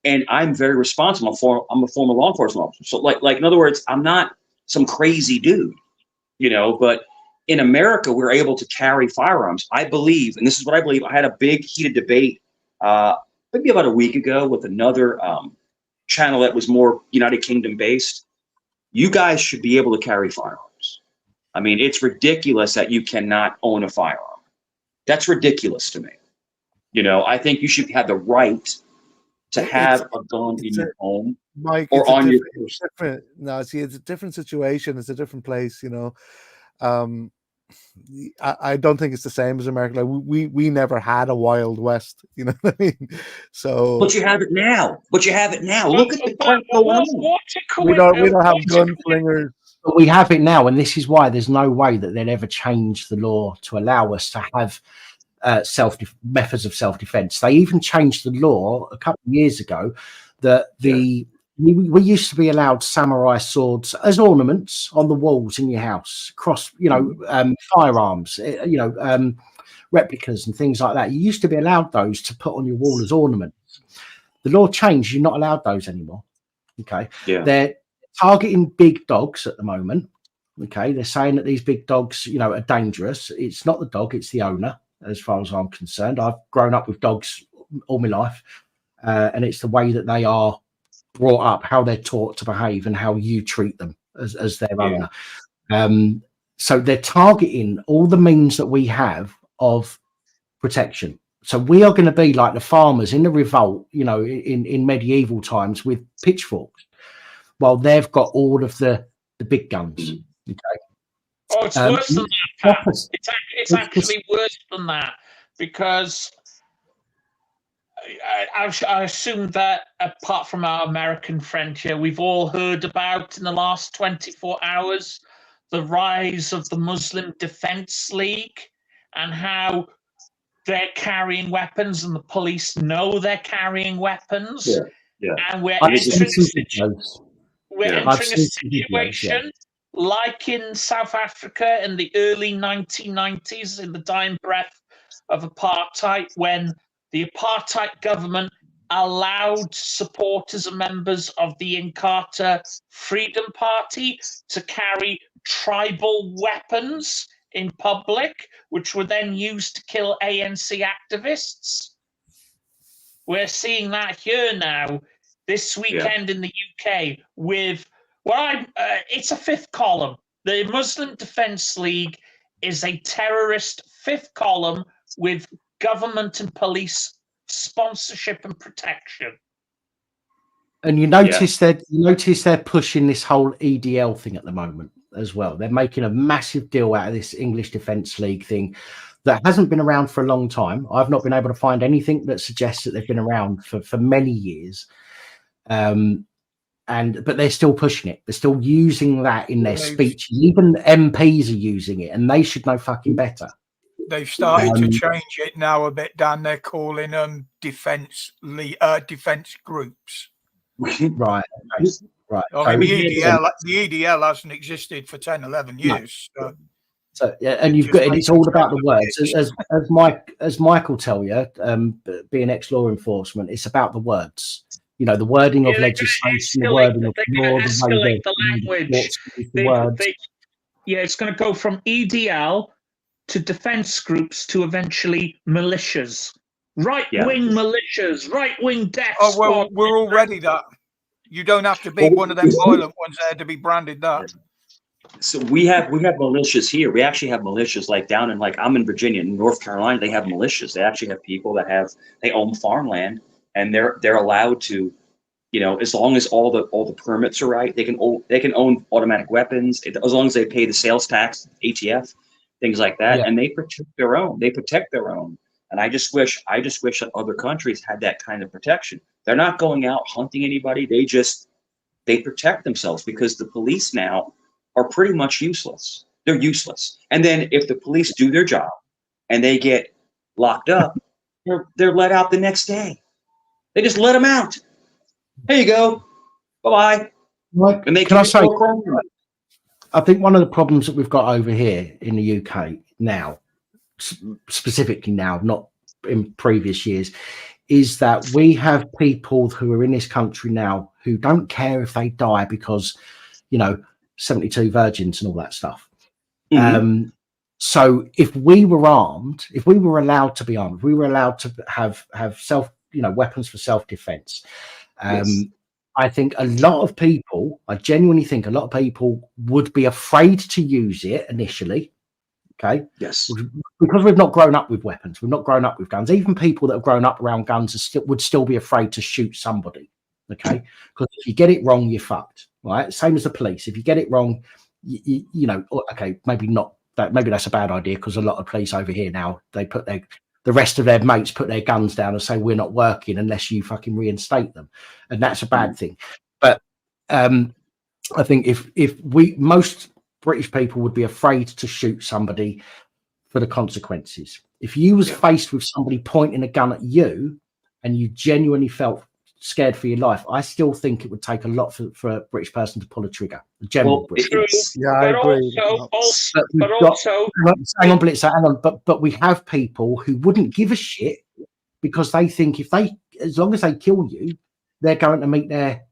And I'm very responsible. I'm a former law enforcement officer. So like in other words, I'm not some crazy dude, you know, but in America, we're able to carry firearms. I believe, and this is what I believe, I had a big heated debate maybe about a week ago with another channel that was more United Kingdom based. You guys should be able to carry firearms. I mean, it's ridiculous that you cannot own a firearm. That's ridiculous to me. You know, I think you should have the right to have a gun in your home, Mike, or on your. No, see, it's a different situation. It's a different place. You know, I don't think it's the same as America. Like we never had a Wild West. You know what I mean? So, but you have it now. Look at the crap going on. We don't have gunslingers. But we have it now, and this is why there's no way that they'll ever change the law to allow us to have methods of self-defense. They even changed the law a couple of years ago that we used to be allowed samurai swords as ornaments on the walls in your house, firearms, replicas and things like that. You used to be allowed those to put on your wall as ornaments. The law changed. You're not allowed those anymore. Okay. Yeah. They're targeting big dogs at the moment. Okay. They're saying that these big dogs, you know, are dangerous. It's not the dog, it's the owner, as far as I'm concerned. I've grown up with dogs all my life. And it's the way that they are brought up, how they're taught to behave, and how you treat them as their owner. So they're targeting all the means that we have of protection. So we are going to be like the farmers in the revolt, you know, in medieval times with pitchforks, while they've got all of the big guns. Okay. Oh, it's worse than that, Pat. It's actually worse than that, because I assume that apart from our American friend here, we've all heard about in the last 24 hours the rise of the Muslim Defense League and how they're carrying weapons and the police know they're carrying weapons. And we're entering a situation like in South Africa in the early 1990s, in the dying breath of apartheid, when the apartheid government allowed supporters and members of the Inkatha Freedom Party to carry tribal weapons in public, which were then used to kill ANC activists. We're seeing that here now, this weekend in the UK, with it's a fifth column. The Muslim Defense League is a terrorist fifth column with government and police sponsorship and protection. And you notice they're pushing this whole EDL thing at the moment as well. They're making a massive deal out of this English Defence League thing that hasn't been around for a long time. I've not been able to find anything that suggests that they've been around for many years. But they're still pushing it. They're still using that in their speech. Even MPs are using it, and they should know fucking better. They've started to change it now a bit, Dan. They're calling them defence groups. Right. Right. I mean, the EDL hasn't existed for 10, 11 years. No. So yeah, and it's all about the words. As Mike will tell you, being ex-law enforcement, it's about the words. You know, the wording of legislation, the wording of law, the language. It's going to go from EDL to defence groups to eventually militias, right-wing militias, right-wing death squad. Well, we're already that. You don't have to be one of them violent ones there to be branded that. So we have militias here. We actually have militias like down in I'm in Virginia, in North Carolina. They have militias. They actually have people that they own farmland, and they're allowed to, as long as all the permits are right, they can own automatic weapons as long as they pay the sales tax, ATF, things like that, and they protect their own. And I just wish that other countries had that kind of protection. They're not going out hunting anybody. They protect themselves, because the police now are pretty much useless. They're useless. And then if the police do their job and they get locked up, they're let out the next day. They just let them out. Here you go. Bye-bye. Right. And can I say, I think one of the problems that we've got over here in the UK now, specifically now, not in previous years, is that we have people who are in this country now who don't care if they die because, 72 virgins and all that stuff. Mm-hmm. So if we were armed, if we were allowed to be armed, if we were allowed to have weapons for self-defense, I think I genuinely think a lot of people would be afraid to use it initially. Okay. Yes. Because we've not grown up with weapons. We've not grown up with guns. Even people that have grown up around guns would still be afraid to shoot somebody. Okay. Because if you get it wrong, you're fucked. Right. Same as the police. If you get it wrong, okay, maybe not that. Maybe that's a bad idea, because a lot of police over here now, they put the rest of their mates put their guns down and say, we're not working unless you fucking reinstate them. And that's a bad thing. But I think if most British people would be afraid to shoot somebody for the consequences. If you was faced with somebody pointing a gun at you and you genuinely felt scared for your life, I still think it would take a lot for a British person to pull a trigger. I agree. Hang on, but we have people who wouldn't give a shit, because they think as long as they kill you, they're going to meet their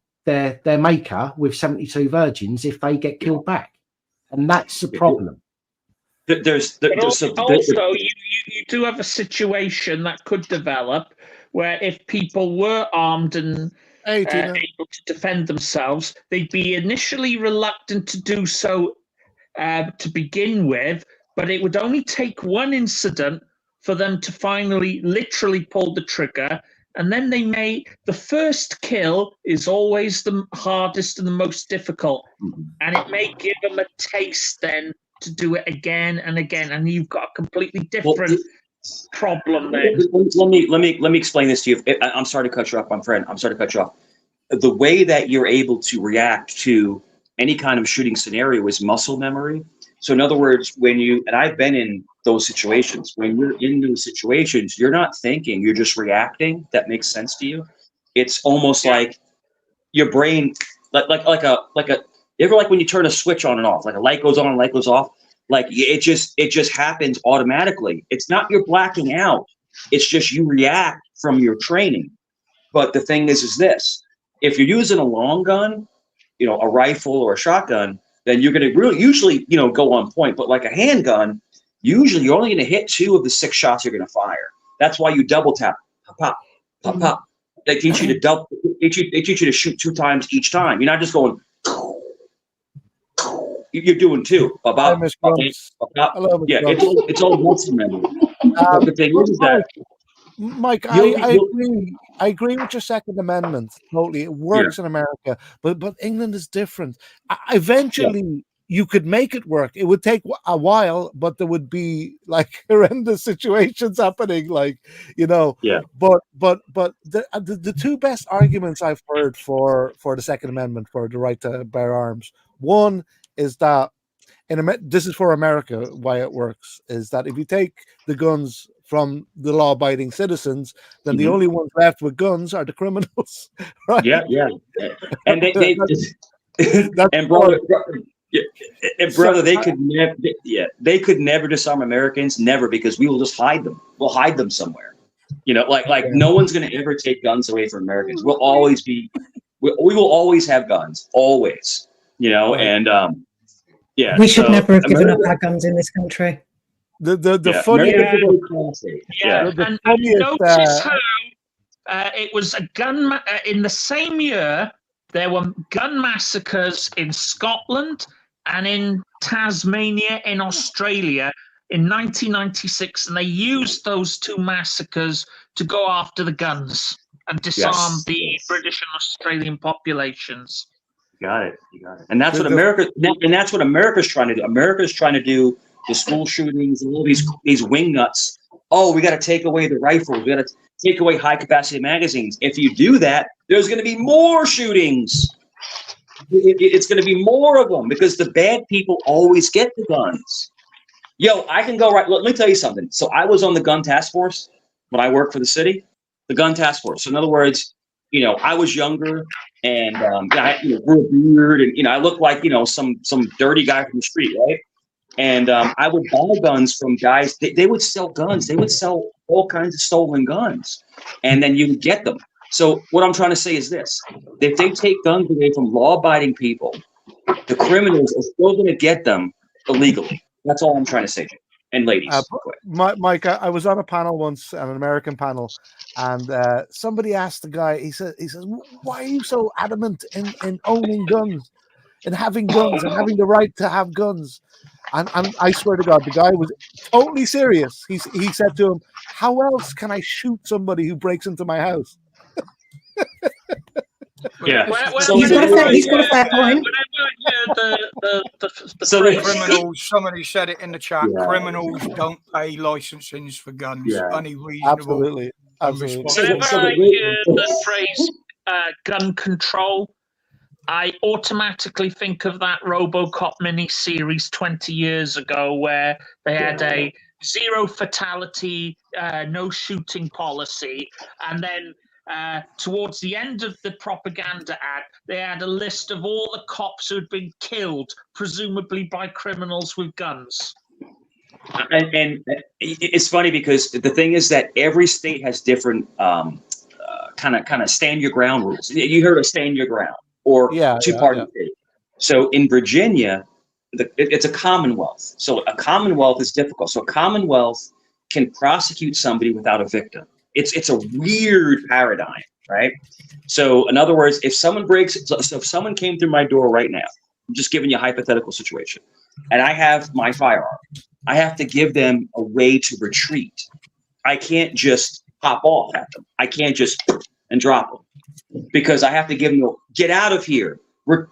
maker with 72 virgins if they get killed back. And that's the problem. You do have a situation that could develop where if people were armed and able to defend themselves, they'd be initially reluctant to do so to begin with, but it would only take one incident for them to finally literally pull the trigger. And then the first kill is always the hardest and the most difficult. And it may give them a taste then to do it again and again. And you've got a completely different problem there. Let me explain this to you. I'm sorry to cut you off, my friend. I'm sorry to cut you off. The way that you're able to react to any kind of shooting scenario is muscle memory. So in other words, and I've been in those situations, when you're in those situations, you're not thinking, you're just reacting. That makes sense to you. It's almost like your brain, like when you turn a switch on and off, like a light goes on and light goes off, like it just happens automatically. It's not you're blacking out. It's just you react from your training. But the thing is this, if you're using a long gun, a rifle or a shotgun, then you're going to usually go on point. But like a handgun, usually you're only going to hit 2 of the 6 shots you're going to fire. That's why you double tap, pop, pop, pop, pop. They teach you to they teach you to shoot 2 times each time. You're not just going. You're doing 2. Pop, pop, pop, pop. Yeah, it's all muscle memory. The thing is that. Mike, I agree with your Second Amendment totally. It works in America, but England is different. Eventually, you could make it work. It would take a while, but there would be like horrendous situations happening, But the 2 best arguments I've heard for the Second Amendment, for the right to bear arms, one is that this is for America, why it works is that if you take the guns from the law-abiding citizens, then the only ones left with guns are the criminals. Right? Yeah. And they and brother, they could never. They could never disarm Americans, never, because we will just hide them. We'll hide them somewhere. Like no one's going to ever take guns away from Americans. We'll always be. We will always have guns, always. Right. And yeah, we should never have given up our guns in this country. The funniest, and notice how it was a gun in the same year. There were gun massacres in Scotland and in Tasmania in Australia in 1996, and they used those two massacres to go after the guns and disarm the British and Australian populations. You got it. And that's what America. And that's what America's trying to do. America's trying to do the school shootings and all these wing nuts. Oh, we got to take away the rifles. We got to take away high capacity magazines. If you do that, there's going to be more shootings. It's going to be more of them because the bad people always get the guns. Yo, I can go right. Let me tell you something. So I was on the gun task force when I worked for the city. The gun task force. So in other words, I was younger and I grew a beard and I looked like some dirty guy from the street, right? And I would buy guns from guys. They would sell guns. They would sell all kinds of stolen guns, and then you would get them. So what I'm trying to say is this: if they take guns away from law-abiding people, the criminals are still going to get them illegally. That's all I'm trying to say. And ladies, Mike, I was on a panel once, an American panel, and somebody asked the guy. He says, "Why are you so adamant in owning guns, and having guns, and having the right to have guns?" And I swear to God, the guy was totally serious. He said to him, "How else can I shoot somebody who breaks into my house?" Yeah, he's got a fair point. So the criminals, somebody said it in the chat, criminals don't pay licensings for guns. Unreasonable. Absolutely. Whenever I hear the phrase gun control, I automatically think of that RoboCop mini-series 20 years ago where they had a zero fatality, no shooting policy, and then towards the end of the propaganda ad, they had a list of all the cops who had been killed, presumably by criminals with guns. And it's funny because the thing is that every state has different kind of stand your ground rules. You heard of stand your ground or two-party state. So in Virginia, it's a commonwealth. So a commonwealth is difficult. So a commonwealth can prosecute somebody without a victim. It's a weird paradigm, right? So in other words, if someone if someone came through my door right now, I'm just giving you a hypothetical situation, and I have my firearm, I have to give them a way to retreat. I can't just pop off at them. I can't just and drop them because I have to give them get out of here.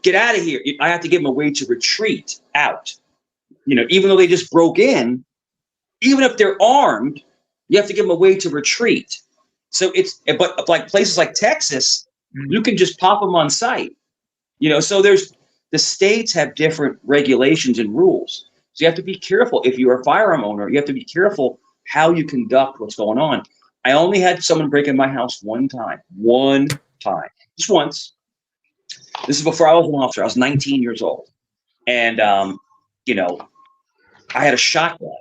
Get out of here. I have to give them a way to retreat out. Even though they just broke in, even if they're armed, you have to give them a way to retreat. So but like places like Texas, you can just pop them on site. So the states have different regulations and rules. So you have to be careful. If you're a firearm owner, you have to be careful how you conduct what's going on. I only had someone break in my house one time, just once. This is before I was an officer. I was 19 years old. And, I had a shotgun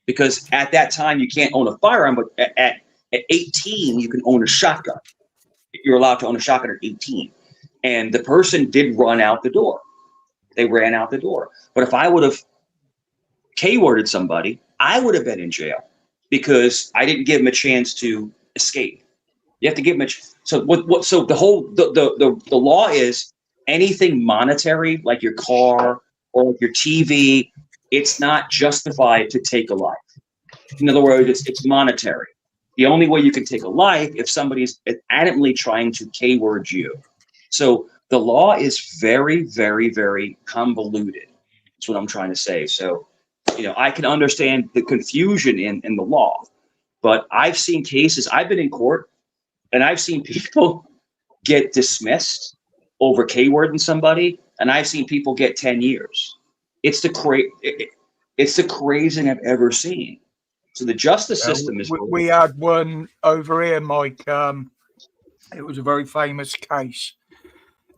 because at that time you can't own a firearm, but at 18, you can own a shotgun. You're allowed to own a shotgun at 18. And the person did run out the door. They ran out the door. But if I would have K-worded somebody, I would have been in jail because I didn't give them a chance to escape. You have to give them so the law is anything monetary, like your car or like your TV, it's not justified to take a life. In other words, it's monetary. The only way you can take a life if somebody's adamantly trying to K-word you. So the law is very, very, very convoluted. That's what I'm trying to say. So, I can understand the confusion in the law, but I've seen cases, I've been in court, and I've seen people get dismissed over K-wording somebody, and I've seen people get 10 years. it's the craziest thing I've ever seen. So the justice system is. We had one over here, Mike. It was a very famous case.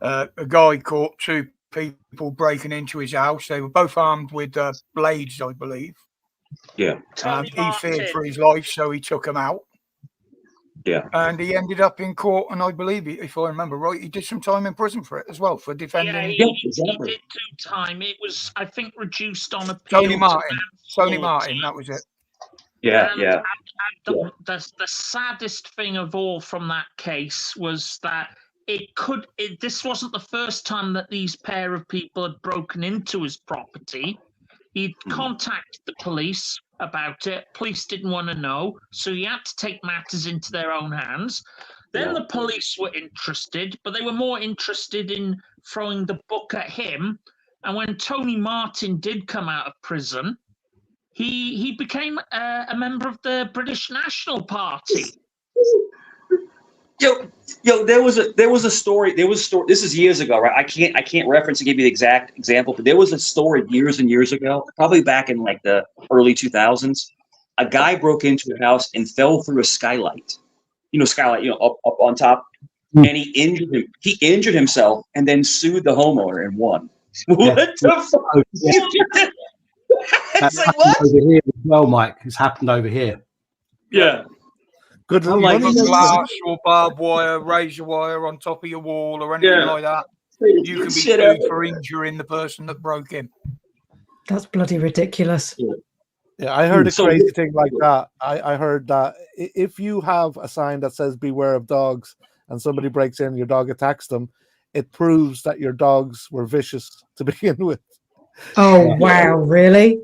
A guy caught two people breaking into his house. They were both armed with blades, I believe. Yeah. He feared for his life, so he took them out. Yeah. And he ended up in court, and I believe, if I remember right, he did some time in prison for it as well, for defending. Yeah, he did 2 time. It was, I think, reduced on appeal. Tony Martin, that was it. Yeah, and the saddest thing of all from that case was that this wasn't the first time that these pair of people had broken into his property. He'd contacted the police about it. Police didn't want to know, so he had to take matters into their own hands. Then the police were interested, but they were more interested in throwing the book at him. And when Tony Martin did come out of prison, he became a member of the British National Party. Yo, there was a story. This is years ago, right? I can't reference to give you the exact example, but there was a story years and years ago, probably back in like the early 2000s. A guy broke into a house and fell through a skylight. Up on top, and he injured himself and then sued the homeowner and won. What the fuck? That's like, happened what? over here as well, Mike. It's happened over here. Yeah. Good. Like glass or barbed wire, razor wire on top of your wall or anything like that. You can be sued for injuring the person that broke in. That's bloody ridiculous. Yeah, I heard a crazy thing like that. I heard that if you have a sign that says "Beware of dogs" and somebody breaks in, your dog attacks them, it proves that your dogs were vicious to begin with. Oh, wow, really?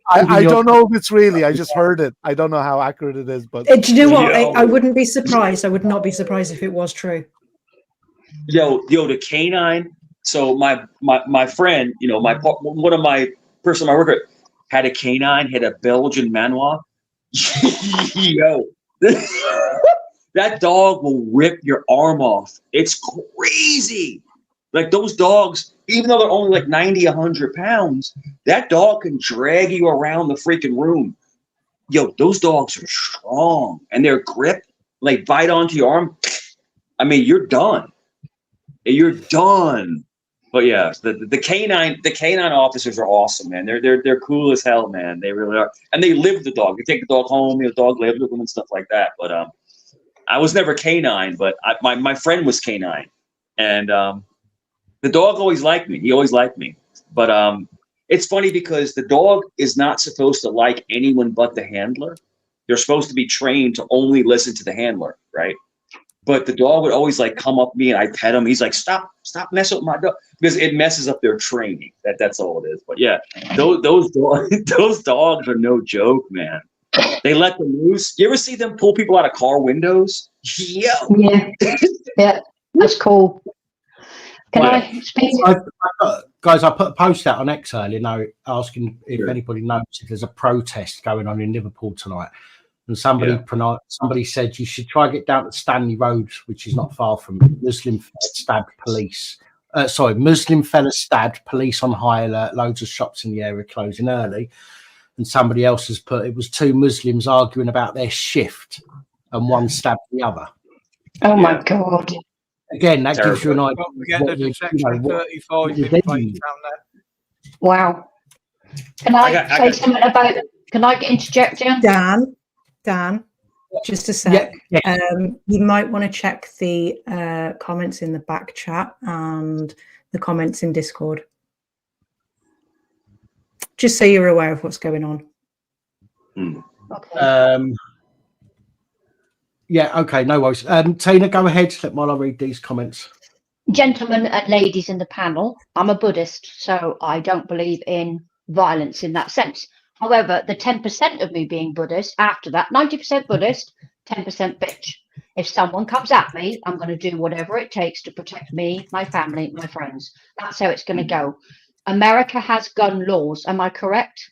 I don't know if it's really. I just heard it. I don't know how accurate it is, but do you know what? I wouldn't be surprised. I would not be surprised if it was true. Yo, the canine. So my friend, one of my person I work with had a canine, had a Belgian Manoir. Yo, that dog will rip your arm off. It's crazy. Like those dogs, even though they're only like 90, 100 pounds, that dog can drag you around the freaking room. Yo, those dogs are strong, and their grip, like bite onto your arm. I mean, you're done. You're done. But yeah, the canine officers are awesome, man. They're cool as hell, man. They really are, and they live with the dog. They take the dog home. The dog lives with them and stuff like that. But I was never canine, but my friend was canine, and the dog always liked me. He always liked me. But it's funny because the dog is not supposed to like anyone but the handler. They're supposed to be trained to only listen to the handler, right? But the dog would always like come up to me and I pet him. He's like, stop messing with my dog, because it messes up their training. That's all it is. But yeah, those dogs are no joke, man. They let them loose. You ever see them pull people out of car windows? Yo. Yeah, that's cool. Can I speak? Guys, I put a post out on X earlier now asking if anybody knows if there's a protest going on in Liverpool tonight. And somebody said you should try to get down to Stanley Road, which is not far from Muslim fella stabbed, police on high alert, loads of shops in the area closing early. And somebody else has put it was 2 Muslims arguing about their shift and one stabbed the other. Oh my God. Again, that gives you an idea. Wow. Can I say something about it? Can I interject, Jan? Dan, just a sec. Yeah. You might want to check the comments in the back chat and the comments in Discord. Just so you're aware of what's going on. Okay. Yeah, okay, no worries. Tina, go ahead while I read these comments. Gentlemen and ladies in the panel, I'm a Buddhist, so I don't believe in violence in that sense. However, the 10% of me being Buddhist, after that, 90% Buddhist, 10% bitch. If someone comes at me, I'm going to do whatever it takes to protect me, my family, my friends. That's how it's going to go. America has gun laws. Am I correct?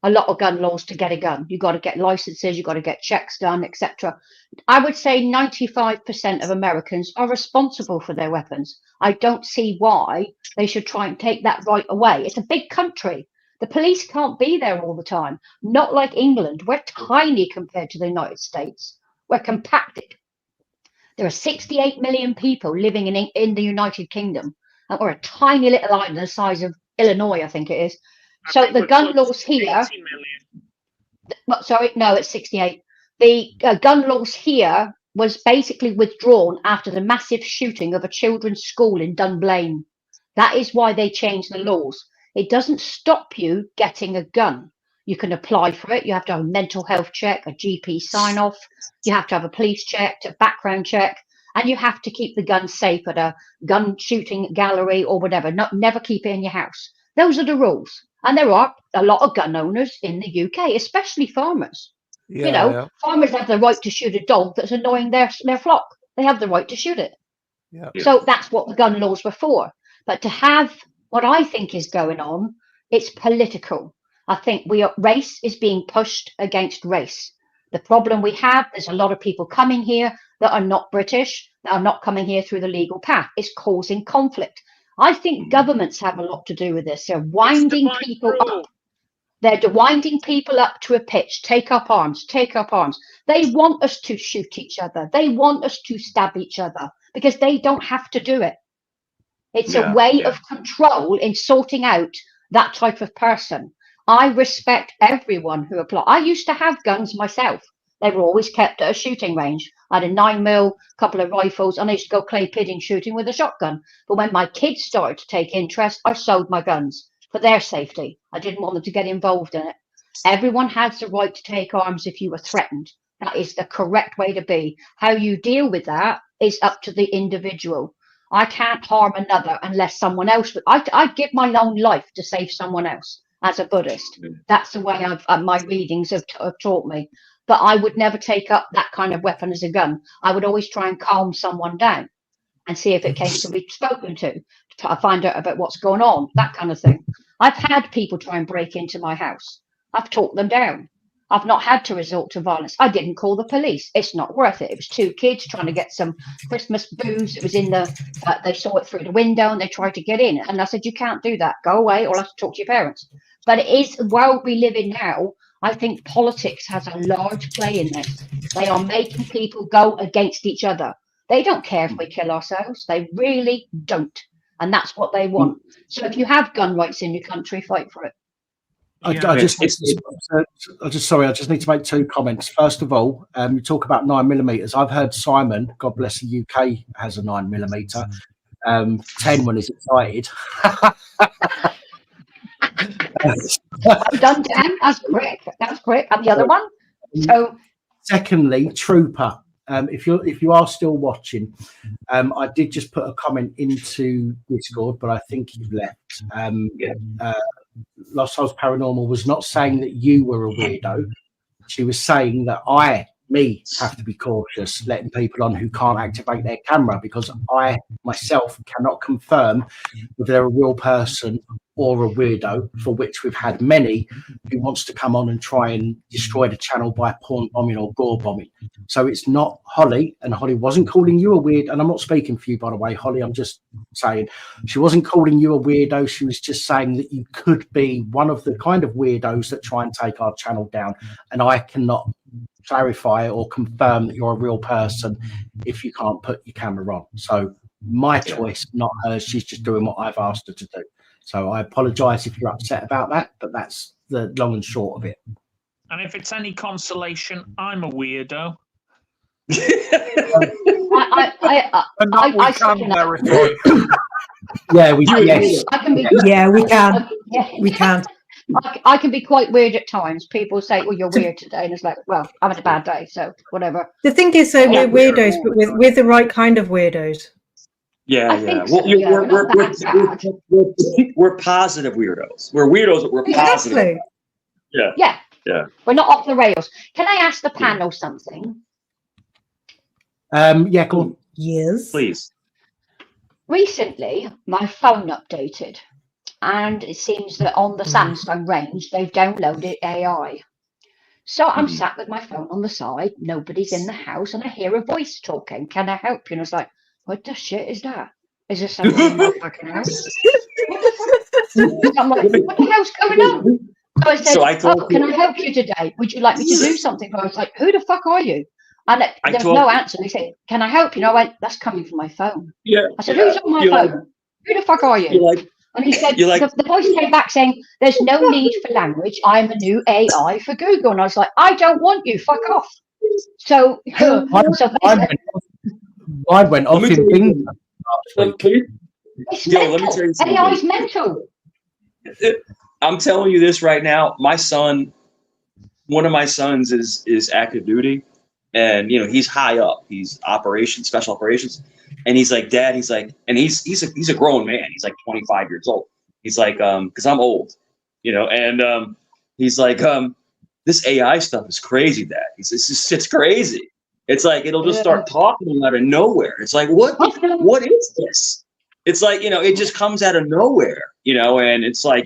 A lot of gun laws to get a gun. You've got to get licenses, you've got to get checks done, etc. I would say 95% of Americans are responsible for their weapons. I don't see why they should try and take that right away. It's a big country. The police can't be there all the time. Not like England. We're tiny compared to the United States. We're compacted. There are 68 million people living in the United Kingdom, and we're a tiny little island the size of Illinois, I think it is. So the gun laws here. Sorry, no, it's 68. The gun laws here was basically withdrawn after the massive shooting of a children's school in Dunblane. That is why they changed the laws. It doesn't stop you getting a gun. You can apply for it. You have to have a mental health check, a GP sign off. You have to have a police check, a background check, and you have to keep the gun safe at a gun shooting gallery or whatever. Never keep it in your house. Those are the rules. And there are a lot of gun owners in the UK, especially farmers. Yeah, farmers have the right to shoot a dog that's annoying their flock. They have the right to shoot it. Yeah. So that's what the gun laws were for. But to have what I think is going on, it's political. I think race is being pushed against race. The problem we have, there's a lot of people coming here that are not British, that are not coming here through the legal path. It's causing conflict. I think governments have a lot to do with this. They're winding people up. They're winding people up to a pitch. Take up arms, take up arms. They want us to shoot each other. They want us to stab each other because they don't have to do it. It's a way of control in sorting out that type of person. I respect everyone who apply. I used to have guns myself. They were always kept at a shooting range. I had a 9mm, couple of rifles, and I used to go clay pigeon shooting with a shotgun. But when my kids started to take interest, I sold my guns for their safety. I didn't want them to get involved in it. Everyone has the right to take arms if you were threatened. That is the correct way to be. How you deal with that is up to the individual. I can't harm another unless someone else. I'd give my own life to save someone else as a Buddhist. That's the way my readings have taught me. But I would never take up that kind of weapon as a gun. I would always try and calm someone down and see if it came to be spoken to find out about what's going on, that kind of thing. I've had people try and break into my house. I've talked them down. I've not had to resort to violence. I didn't call the police. It's not worth it. It was two kids trying to get some Christmas booze. It was in the, they saw it through the window and they tried to get in. And I said, you can't do that. Go away or I'll have to talk to your parents. But it is the world we live in now. I think politics has a large play in this. They are making people go against each other. They don't care if we kill ourselves. They really don't. And that's what they want. So if you have gun rights in your country, fight for it. I just need to make two comments. First of all, you talk about 9mm. I've heard Simon, God bless the UK, has a 9mm. 10 when he's excited. I've done 10. That's quick. That's quick. And the other one. So. Secondly, Trooper. If you are still watching, I did just put a comment into Discord, but I think you've left. Lost Souls Paranormal was not saying that you were a weirdo. She was saying that me have to be cautious letting people on who can't activate their camera, because I myself cannot confirm if they're a real person or a weirdo, for which we've had many who wants to come on and try and destroy the channel by porn bombing or gore bombing. So it's not Holly, and Holly wasn't calling you a weird, and I'm not speaking for you, by the way, Holly, I'm just saying she wasn't calling you a weirdo. She was just saying that you could be one of the kind of weirdos that try and take our channel down, and I cannot clarify or confirm that you're a real person if you can't put your camera on. So my choice, not hers. She's just doing what I've asked her to do. So I apologize if you're upset about that, but that's the long and short of it. And if it's any consolation, I'm a weirdo. We can. We can. I can be quite weird at times. People say, "Well, you're weird today," and it's like, "Well, I'm having a bad day, so whatever." The thing is, though, we're weirdos, but we're the right kind of weirdos. Yeah. Well, we're positive weirdos. We're weirdos, but we're positive. Yeah. We're not off the rails. Can I ask the panel something? Yeah, go on. Yes, please. Recently, my phone updated, and it seems that on the Samsung range, they've downloaded AI. So I'm sat with my phone on the side, nobody's in the house, and I hear a voice talking. Can I help you? And I was like, what the shit is that? Is there something in my fucking house? I'm like, what the hell's going on? So I said, So can I help you today? Would you like me to do something? I was like, who the fuck are you? And there was no answer. They said, can I help you? And I went, that's coming from my phone. Yeah. I said, who's on my phone? Who the fuck are you? And he said, the voice came back saying, there's no need for language. I'm a new AI for Google. And I was like, I don't want you. Fuck off. So I went off in bingo last week. It's mental. AI's mental. I'm telling you this right now. My son, one of my sons is active duty, and he's high up. He's special operations, and he's like, Dad. He's like, and he's a grown man. He's like 25 years old. He's like, because I'm old, and he's like, this AI stuff is crazy, Dad. It's crazy. It's like it'll just start talking out of nowhere. It's like, what is this? It's like, it just comes out of nowhere, and it's like,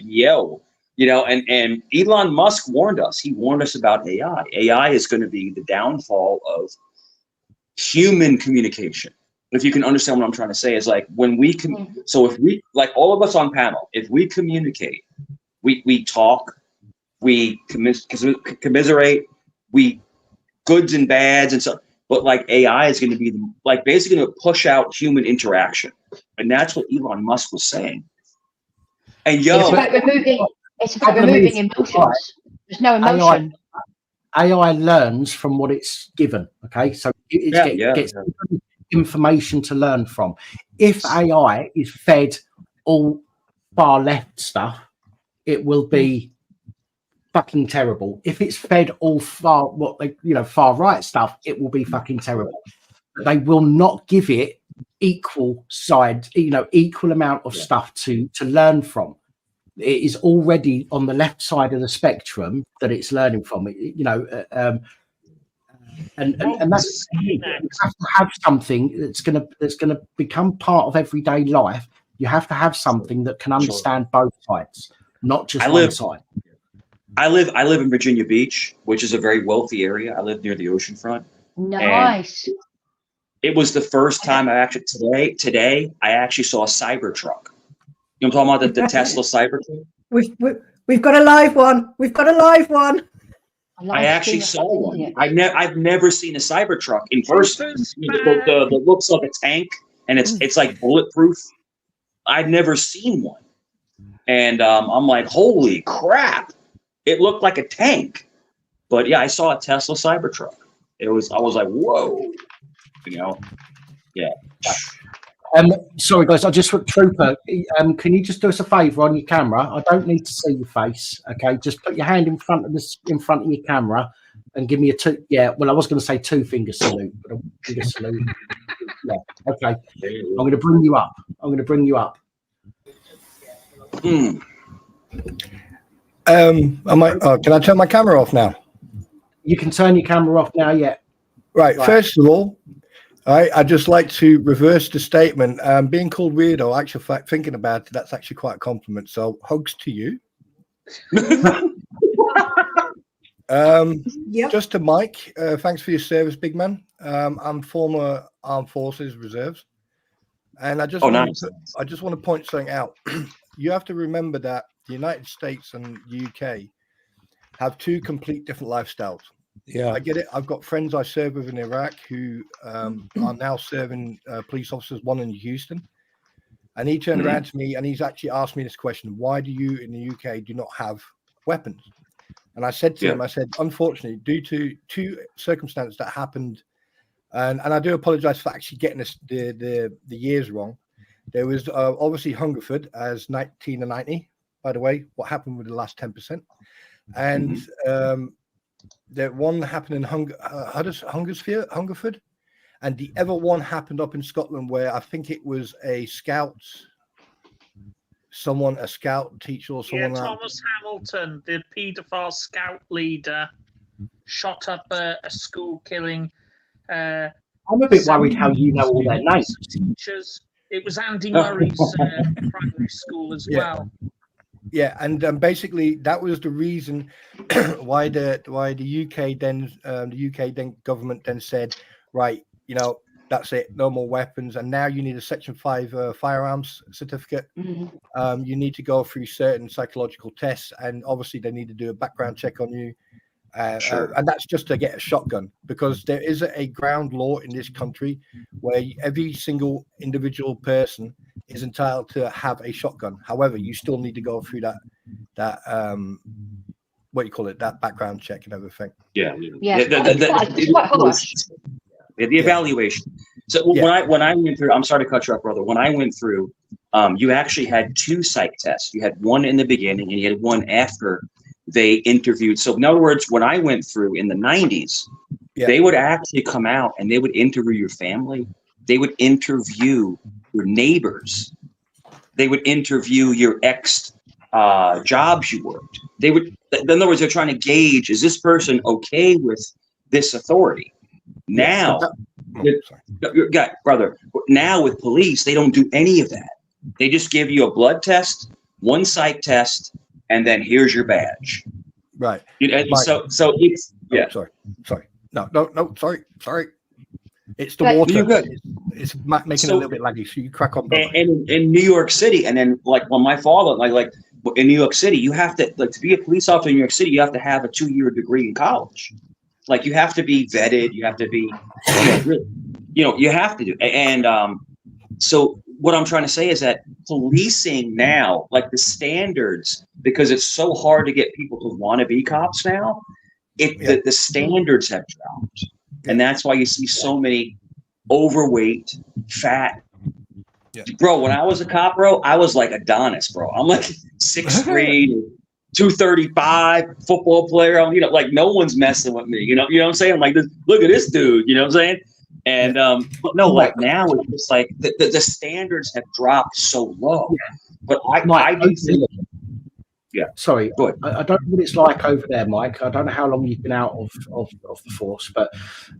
and Elon Musk warned us. He warned us about AI. AI is going to be the downfall of human communication. If you can understand what I'm trying to say, is like when we so if we, like all of us on panel, if we communicate, we talk, we commiserate, we goods and bads and so. But like AI is going to be basically going to push out human interaction, and that's what Elon Musk was saying. And it's about removing emotions. There's no emotion. AI learns from what it's given. Okay, so it gets information to learn from. If AI is fed all far left stuff, it will be fucking terrible. If it's fed all far right stuff, it will be fucking terrible. They will not give it equal amount of stuff to learn from. It is already on the left side of the spectrum that it's learning from. And that's, you have to have something that's gonna become part of everyday life. You have to have something that can understand both sides, not just one side. I live in Virginia Beach, which is a very wealthy area. I live near the oceanfront. Nice. It was the first time I actually saw a cyber truck. You know what I'm talking about? The Tesla cyber truck. We've got a live one. We've got a live one. I actually saw one. I've never seen a cyber truck in person. The looks of a tank, and it's like bulletproof. I've never seen one, and I'm like, holy crap! It looked like a tank, but yeah, I saw a Tesla Cybertruck. I was like, whoa, yeah. Sorry guys, I just Trooper. Can you just do us a favour on your camera? I don't need to see your face. Okay, just put your hand in front of your camera and give me a two. Yeah, well, I was going to say 2-finger salute, but a finger salute. Yeah, okay. I'm going to bring you up. Can I turn my camera off now? You can turn your camera off now, yeah. Right. First of all, I'd just like to reverse the statement. Being called weirdo, actually, thinking about it, that's actually quite a compliment. So, hugs to you. Yep. Just to Mike, thanks for your service, big man. I'm former Armed Forces Reserves, and I just want to point something out. You have to remember that the United States and UK have two complete different lifestyles. Yeah, I get it. I've got friends I served with in Iraq who are now serving police officers, one in Houston. And he turned around to me and he's actually asked me this question: why do you in the UK do not have weapons? And I said to him, I said, unfortunately, due to two circumstances that happened, and I do apologize for actually getting the years wrong. There was obviously Hungerford as 1990, by the way, what happened with the last 10%. And the one happened in Hungerford. And the other one happened up in Scotland where I think it was a scout teacher or someone. Yeah, Thomas Hamilton, the paedophile scout leader, shot up a school, killing. I'm a bit worried how you know all their names. Teachers. It was Andy Murray's primary school as well. Yeah, and basically that was the reason why the UK then government then said, right, That's it. No more weapons. And now you need a Section 5 firearms certificate. You need to go through certain psychological tests, and obviously they need to do a background check on you. And that's just to get a shotgun, because there is a ground law in this country where every single individual person is entitled to have a shotgun. However, you still need to go through that what do you call it, that background check and everything. It's quite harsh. The evaluation. So when I went through, I'm sorry to cut you off, brother. When I went through, you actually had 2 psych tests. You had one in the beginning and you had one after they interviewed. So in other words, when I went through in the 90s, they would actually come out and they would interview your family. They would interview your neighbors. They would interview your ex jobs you worked. They would, in other words, they're trying to gauge, is this person okay with this authority? Now, brother, now with police, they don't do any of that. They just give you a blood test, one psych test, and then here's your badge. Right. So it's sorry. No, sorry. It's the water. You're good. It's making it a little bit laggy, so you crack on. And in New York City, and then like when my father, like in New York City, you have to, like, to be a police officer in New York City, you have to have a 2-year degree in college. Like, you have to be vetted. You have to be, you have to do. And so what I'm trying to say is that policing now, like the standards, because it's so hard to get people to want to be cops now, the standards have dropped. And that's why you see so many overweight, fat. Bro, when I was a cop, bro, I was like Adonis, bro. I'm like 6'3", 235, football player. Like no one's messing with me. You know what I'm saying? I'm like, look at this dude. You know what I'm saying? And but no, like now it's just like the standards have dropped so low. But I do think. Sorry, I don't know what it's like over there, Mike. I don't know how long you've been out of the force, but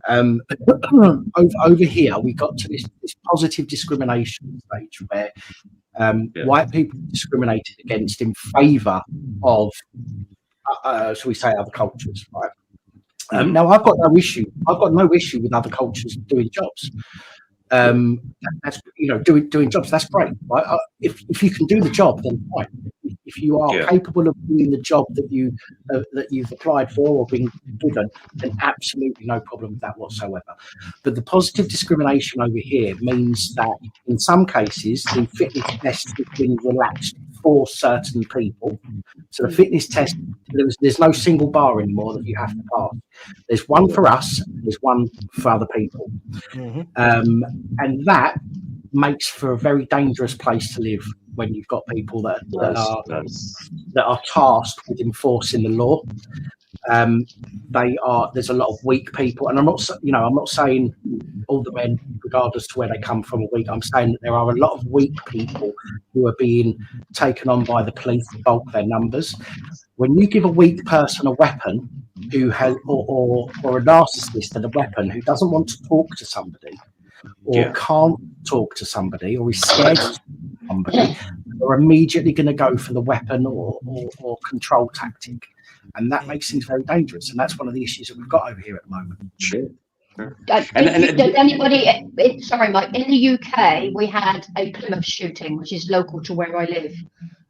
over here we got to this positive discrimination stage where white people are discriminated against in favour of, shall we say, other cultures, right? Now I've got no issue. I've got no issue with other cultures doing jobs. That's doing jobs. That's great. Right? If you can do the job, then fine. If you are capable of doing the job that you've applied for or been given, then absolutely no problem with that whatsoever. But the positive discrimination over here means that in some cases the fitness test has been relaxed for certain people. So the fitness test, there's no single bar anymore that you have to pass. There's one for us, there's one for other people. And that makes for a very dangerous place to live when you've got people that are tasked with enforcing the law. There's a lot of weak people, and I'm not saying all the men, regardless to where they come from, are weak. I'm saying that there are a lot of weak people who are being taken on by the police to bulk their numbers. When you give a weak person a weapon who has, or a narcissist and a weapon who doesn't want to talk to somebody, or can't talk to somebody, or is scared to talk to somebody, they're immediately going to go for the weapon or control tactic. And that makes things very dangerous. And that's one of the issues that we've got over here at the moment. Did anybody, sorry, Mike, in the UK, we had a Plymouth shooting, which is local to where I live.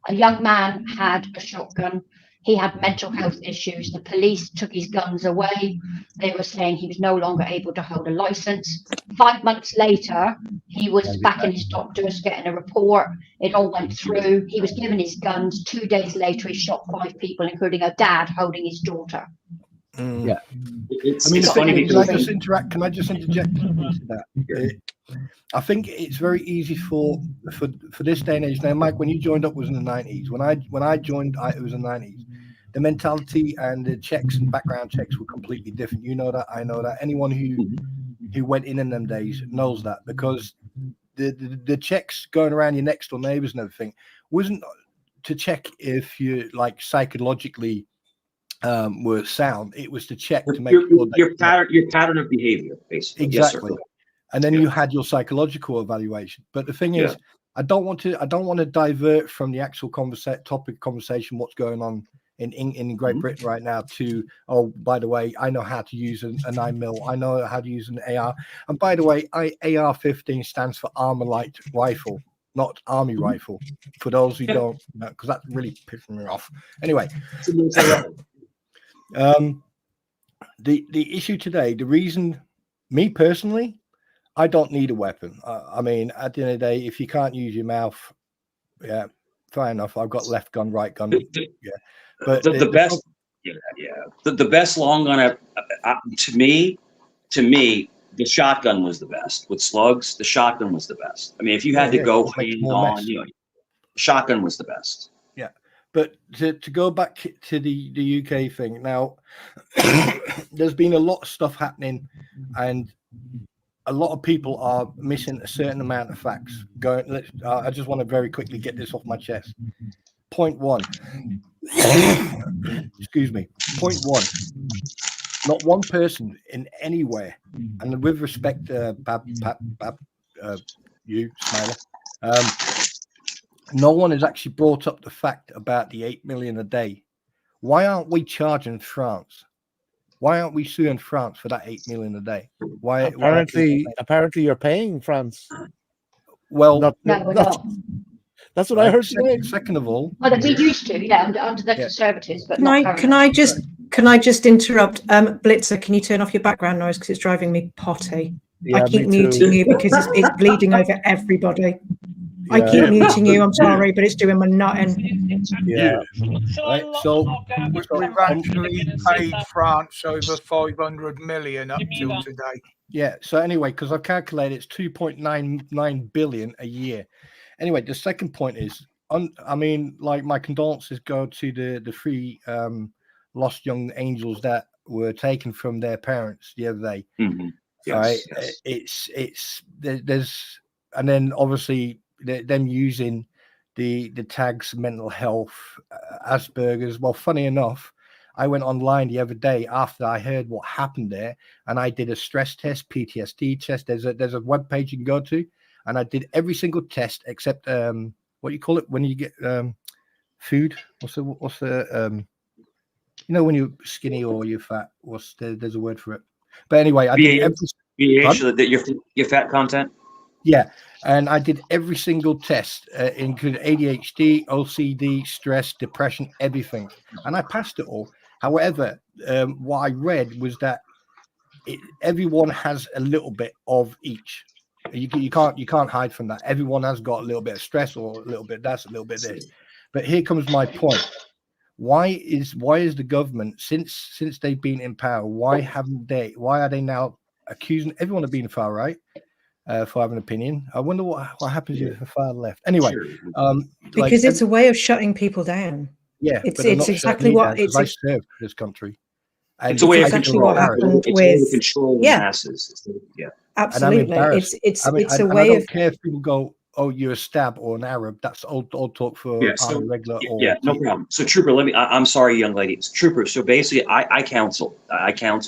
A young man had a shotgun. He had mental health issues. The police took his guns away. They were saying he was no longer able to hold a license. 5 months later, he was back in his doctor's getting a report. It all went through. He was given his guns. 2 days later, he shot 5 people, including a dad holding his daughter. It's funny. Can I just interject into that? I think it's very easy for this day and age. Now, Mike, when you joined up was in the 90s. When I joined, it was in the 90s. The mentality and the checks and background checks were completely different. You know that, I know that. Anyone who went in them days knows that, because the checks going around your next door neighbors and everything wasn't to check if you like psychologically were sound. It was to check to make sure your pattern of behavior, basically. Exactly. Yes, and then you had your psychological evaluation. But the thing is, I don't want to divert from the actual topic conversation, what's going on in Great Britain right now to, oh, by the way, I know how to use a 9mm, I know how to use an AR, and by the way, AR-15 stands for Armor Light Rifle, not Army Rifle, for those who don't know, because that's really pissing me off. Anyway, the issue today, the reason, me personally, I don't need a weapon. I mean, at the end of the day, if you can't use your mouth, yeah, fair enough. I've got left gun, right gun. Yeah, but the best, the best long gun, to me, the shotgun was the best. With slugs, the shotgun was the best. I mean, if you had to go hand on, shotgun was the best. Yeah, but to go back to the UK thing now, there's been a lot of stuff happening, and a lot of people are missing a certain amount of facts. I just want to very quickly get this off my chest. Point one. Excuse me. Point one. Not one person in anywhere, and with respect to you, Smiler, no one has actually brought up the fact about the 8 million a day. Why aren't we charging France? Why aren't we suing France for that 8 million a day? Why? Apparently, you're paying France. Well, no, we're not. That's what I heard today. Second of all, well, we used to, under the Conservatives, but can I just interrupt? Blitzer, can you turn off your background noise because it's driving me potty? Yeah, I keep muting you because it's bleeding over everybody. Yeah. I keep muting you. I'm sorry, but it's doing my nutting. Yeah. Right. So we've actually paid France over 500 million up till today. Yeah. So anyway, because I've calculated it's 2.99 billion a year. Anyway, the second point is, I mean, like, my condolences go to the three lost young angels that were taken from their parents the other day. Mm-hmm. Yes, right? Yes. There's, and then obviously them using the tags mental health, Asperger's. Well, funny enough, I went online the other day after I heard what happened there, and I did a stress test, PTSD test. There's a web page you can go to. And I did every single test except what you call it when you get food. What's the you know, when you're skinny or you're fat? There's a word for it. But anyway, I did your fat content. Yeah, and I did every single test, including ADHD, OCD, stress, depression, everything, and I passed it all. However, what I read was that everyone has a little bit of each. You can't hide from that. Everyone has got a little bit of stress or a little bit of that, a little bit of this. But here comes my point. Why is the government, since they've been in power, why are they now accusing everyone of being far right for having an opinion? I wonder what happens if the far left. Anyway, because it's a way of shutting people down. Yeah, it's exactly what it's. I serve this country. And it's a way of exactly what happened with control masses. Yeah. Absolutely, it's a way of. I don't care if people go, "Oh, you're a stab or an Arab." That's old talk for regular. No problem. So, Trooper, I'm sorry, young lady. Trooper. So basically, I counsel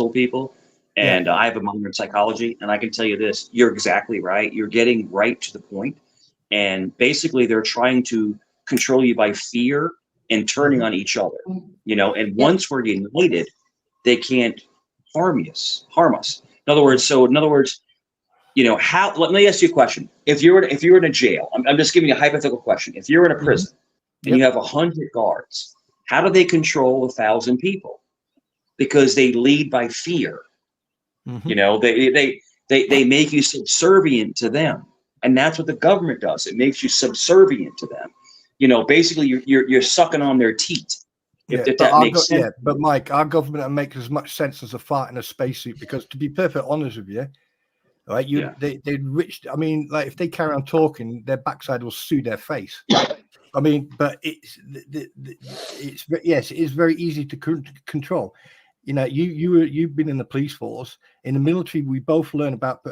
people, and I have a minor in psychology, and I can tell you this: you're exactly right. You're getting right to the point, and basically, they're trying to control you by fear and turning on each other. You know, and once we're united, they can't harm us. In other words, you know, let me ask you a question. If you're in a jail, I'm just giving you a hypothetical question. If you're in a prison and you have 100 guards, how do they control 1,000 people? Because they lead by fear. You know, they make you subservient to them, and that's what the government does. It makes you subservient to them. You know, basically, you're sucking on their teat. If that makes sense. Yeah, but Mike, our government makes as much sense as a fart in a spacesuit. Because to be perfectly honest with you. Right, they rich. I mean, like, if they carry on talking, their backside will sue their face. I mean, but it is very easy to control. You know, you've been in the police force. In the military, we both learn about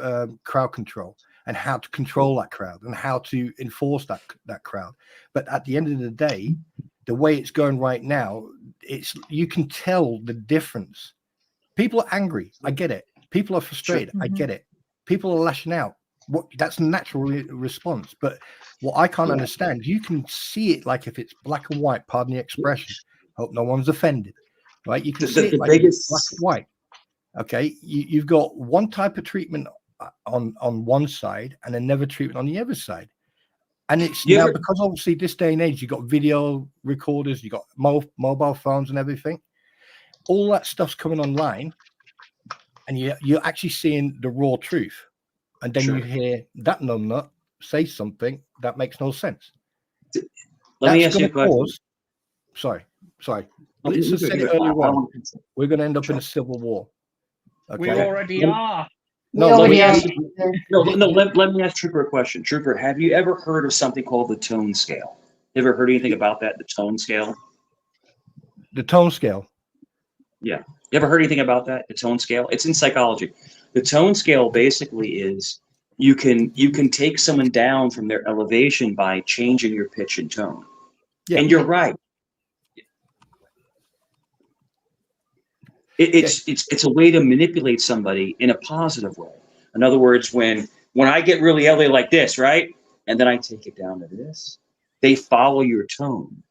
crowd control and how to control that crowd and how to enforce that crowd. But at the end of the day, the way it's going right now, you can tell the difference. People are angry. I get it. People are frustrated. I get it. People are lashing out. That's a natural response. But what I can't understand, you can see it like if it's black and white, pardon the expression. Hope no one's offended, right? You can see the it like biggest black and white. Okay, you've got one type of treatment on one side and another treatment on the other side. And it's now because obviously this day and age, you've got video recorders, you've got mobile phones and everything. All that stuff's coming online, and you're actually seeing the raw truth. And then you hear that numbnut say something that makes no sense. Let me ask you a question. Sorry. Let's just say it earlier on. We're going to end up in a civil war. Okay? We already are. Let me ask Trooper a question. Trooper, have you ever heard of something called the tone scale? You ever heard anything about that, the tone scale? The tone scale? Yeah. You ever heard anything about that, the tone scale? It's in psychology. The tone scale basically is you can take someone down from their elevation by changing your pitch and tone. Yeah. And you're right. It's a way to manipulate somebody in a positive way. In other words, when I get really elevated like this, right, and then I take it down to this, they follow your tone.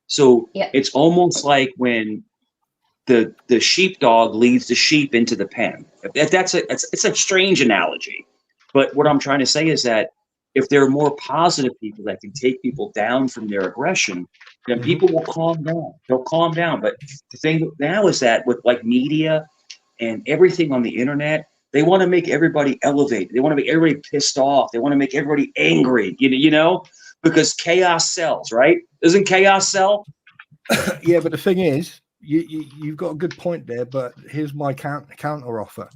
So it's almost like when the sheepdog leads the sheep into the pen. It's a strange analogy, but what I'm trying to say is that if there are more positive people that can take people down from their aggression, then people will calm down. They'll calm down. But the thing now is that with like media and everything on the internet, they want to make everybody elevate. They want to make everybody pissed off. They want to make everybody angry, you know, because chaos sells, right? Doesn't chaos sell? Yeah, but the thing is, you've got a good point there, but here's my counter offer.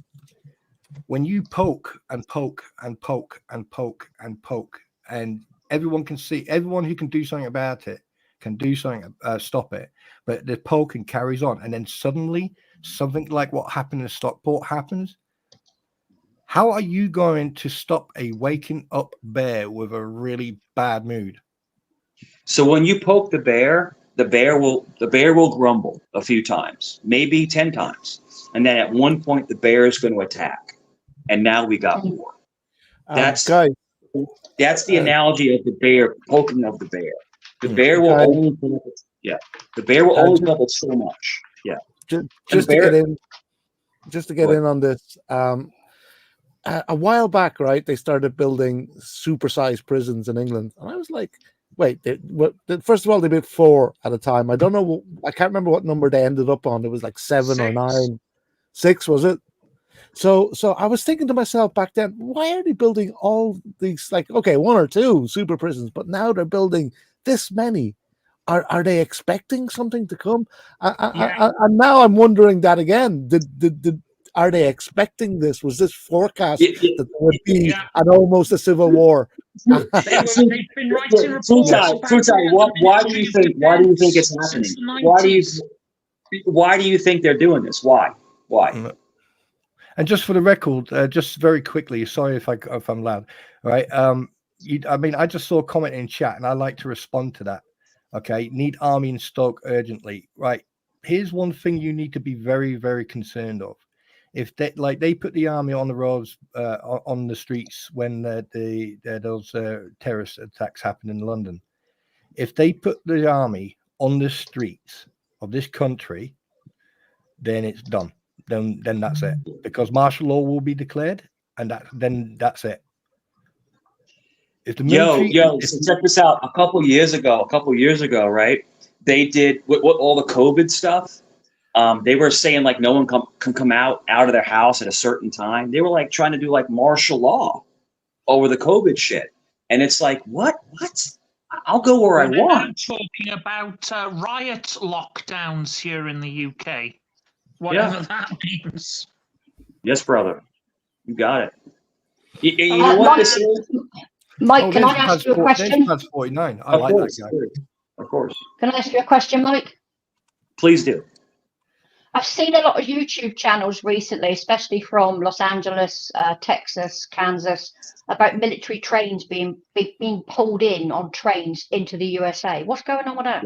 When you poke and poke and poke and poke and poke, and everyone can see, everyone who can do something about it can do something, stop it, but the poking carries on, and then suddenly something like what happened in Stockport happens. How are you going to stop a waking up bear with a really bad mood? So when you poke the bear will grumble a few times, maybe 10 times, and then at one point the bear is going to attack, and now we got war. That's the analogy of the bear, poking of the bear. The bear will only put up, the bear will only put up so much. Yeah. Just to get in on this, a while back, right, they started building supersized prisons in England, and I was like, wait, first of all, they built 4 at a time. I don't know, I can't remember what number they ended up on. It was like 7 or 9. 6, was it? So I was thinking to myself back then, why are they building all these, like, okay, 1 or 2 super prisons, but now they're building this many? Are they expecting something to come? And now I'm wondering that again. Are they expecting this? Was this forecast that there would be an almost a civil war? They've been writing reports. Why do you think it's happening? Why do you think they're doing this? Why? And just for the record, just very quickly, sorry if I'm loud, right? I mean, I just saw a comment in chat, and I like to respond to that. Okay, need army in Stoke urgently, right? Here's one thing you need to be very, very concerned of. If they put the army on the roads, on the streets when those terrorist attacks happened in London, if they put the army on the streets of this country, then it's done. Then that's it, because martial law will be declared, and then that's it. If the military, so check this out. A couple years ago, right? They did with all the COVID stuff. They were saying like no one can come out of their house at a certain time. They were like trying to do like martial law over the COVID shit, and it's like what? I'll go where I want. I'm talking about riot lockdowns here in the UK. Whatever that means. Yes, brother. You got it. You know what this is? Mike, can I ask you a question? That's 49. I like that guy. Of course. Can I ask you a question, Mike? Please do. I've seen a lot of YouTube channels recently, especially from Los Angeles, Texas, Kansas, about military trains being pulled in on trains into the USA. What's going on with that?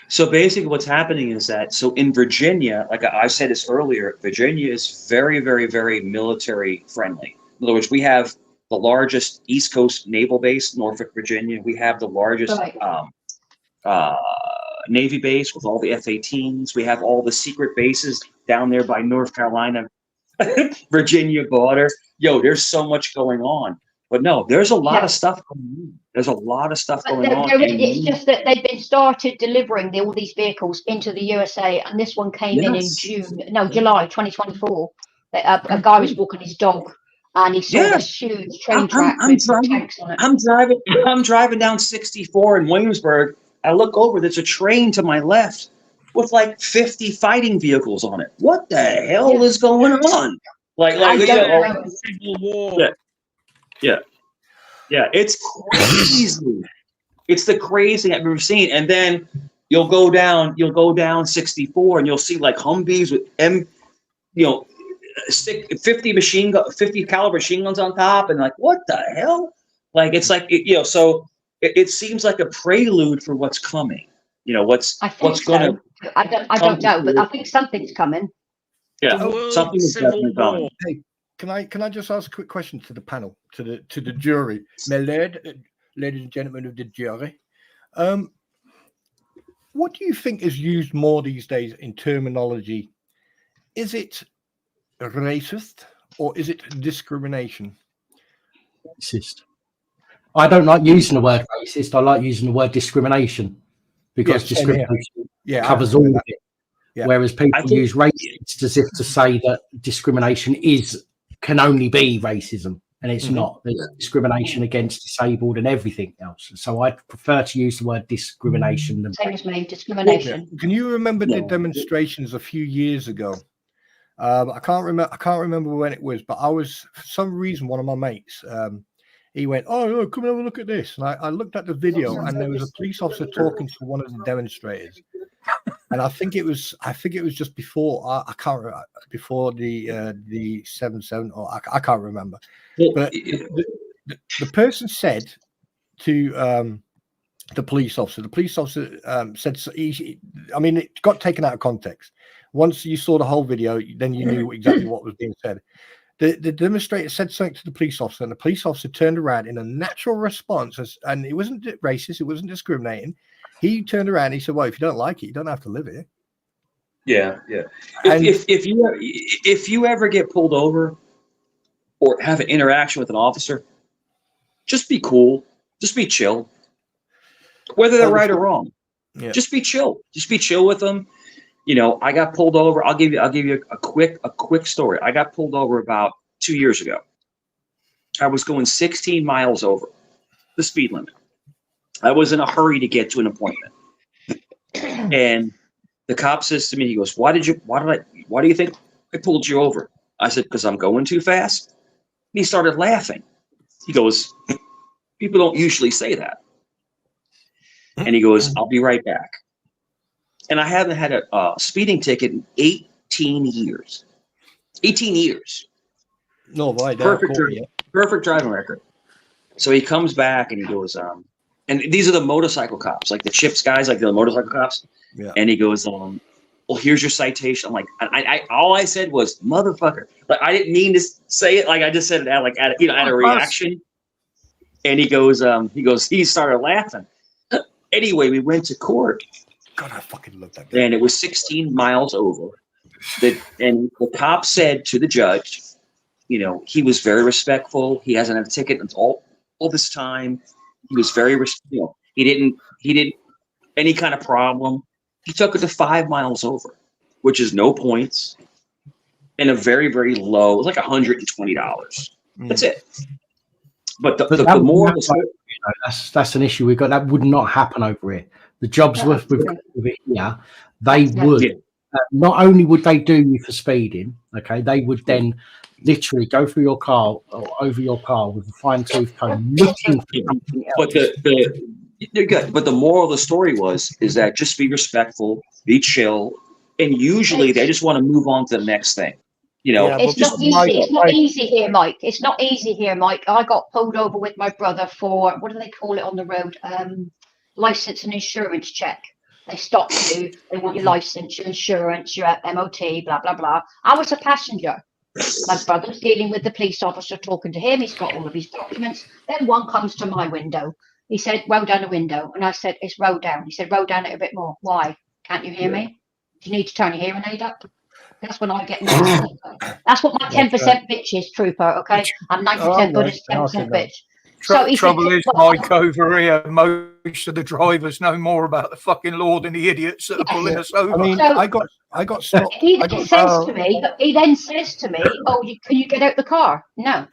So basically what's happening is that, so in Virginia, like I said this earlier, Virginia is very, very, very military friendly. In other words, we have the largest East Coast naval base, Norfolk, Virginia. We have the largest Navy base with all the F-18s. We have all the secret bases down there by North Carolina, Virginia border. Yo, there's so much going on. But no, there's a lot of stuff going on. There's a lot of stuff going on. It's just that they've been started delivering all these vehicles into the USA, and this one came in July 2024. A guy was walking his dog, and he saw this huge train track with tanks on it. I'm driving down 64 in Williamsburg. I look over, there's a train to my left with like 50 fighting vehicles on it. What the hell is going on? Like Civil War. Yeah, it's crazy. It's the craziest thing I've ever seen. And then you'll go down 64 and you'll see like Humvees with 50 caliber machine guns on top, and like, what the hell? Like, it's like, so it seems like a prelude for what's coming. What's going to. I don't know, but I think something's coming. Yeah, something is definitely coming. Hey, can I just ask a quick question to the panel, to the jury, my ladies and gentlemen of the jury? What do you think is used more these days in terminology? Is it racist or is it discrimination? Racist. I don't like using the word racist. I like using the word discrimination, because discrimination covers all of it. Yeah. Whereas people use racist as if to say that discrimination can only be racism, and it's not. There's discrimination against disabled and everything else. So I prefer to use the word discrimination. Same as me, discrimination. Can you remember the demonstrations a few years ago? I can't remember when it was, but for some reason, one of my mates, he went, "Oh, come and have a look at this." And I looked at the video, and there was a police officer talking to one of the demonstrators. And I think it was just before, I can't remember, before the 7/7, or I can't remember. But the person said to the police officer said, it got taken out of context. Once you saw the whole video, then you knew exactly what was being said. The demonstrator said something to the police officer, and the police officer turned around in a natural response, and it wasn't racist, it wasn't discriminating. He turned around and he said, "Well, if you don't like it, you don't have to live here." Yeah. If you ever get pulled over or have an interaction with an officer, just be cool, just be chill, whether they're right or wrong. Yeah. Just be chill. Just be chill with them. I got pulled over. I'll give you a quick story. I got pulled over about 2 years ago. I was going 16 miles over the speed limit. I was in a hurry to get to an appointment. And the cop says to me, he goes, why do you think I pulled you over? I said, "Because I'm going too fast." And he started laughing. He goes, "People don't usually say that." And he goes, "I'll be right back." And I haven't had a speeding ticket in 18 years. 18 years. No, right. Perfect driving record. So he comes back and he goes, and these are the motorcycle cops, like the CHIPS guys, like the motorcycle cops. Yeah. And he goes, "Well, here's your citation." I'm like, I all I said was "motherfucker." Like, I didn't mean to say it. Like, I just said it at a reaction. And he started laughing. Anyway, we went to court. God, I fucking love that guy. And it was 16 miles over. And the cop said to the judge, he was very respectful. He hasn't had a ticket all this time. He was very, he didn't any kind of problem. He took it to 5 miles over, which is no points, and a very, very low. It was like $120. That's it. But the more that's an issue we've got. That would not happen over here. The jobs with here, they would. Yeah. Not only would they do you for speeding, okay, they would then literally go through your car or over your car with a fine-tooth comb looking for something else. But they're good. But the moral of the story is that just be respectful, be chill, and usually they just want to move on to the next thing. It's not easy. It's not easy here, Mike. It's not easy here, Mike. I got pulled over with my brother for, what do they call it on the road? License and insurance check. They stop you. They want your license, your insurance, your MOT, blah, blah, blah. I was a passenger. My brother's dealing with the police officer, talking to him. He's got all of his documents. Then one comes to my window. He said, roll down the window. And I said, it's rolled down. He said, roll down it a bit more. Why? Can't you hear me? Do you need to turn your hearing aid up? That's when I get nervous. That's what my 10% bitch is, trooper, okay? I'm 90% Buddhist, 10% bitch. Trouble is, Mike, over here, most of the drivers know more about the fucking law than the idiots that are pulling us over. I mean, I got stopped. He then says to me, oh, can you get out the car? No.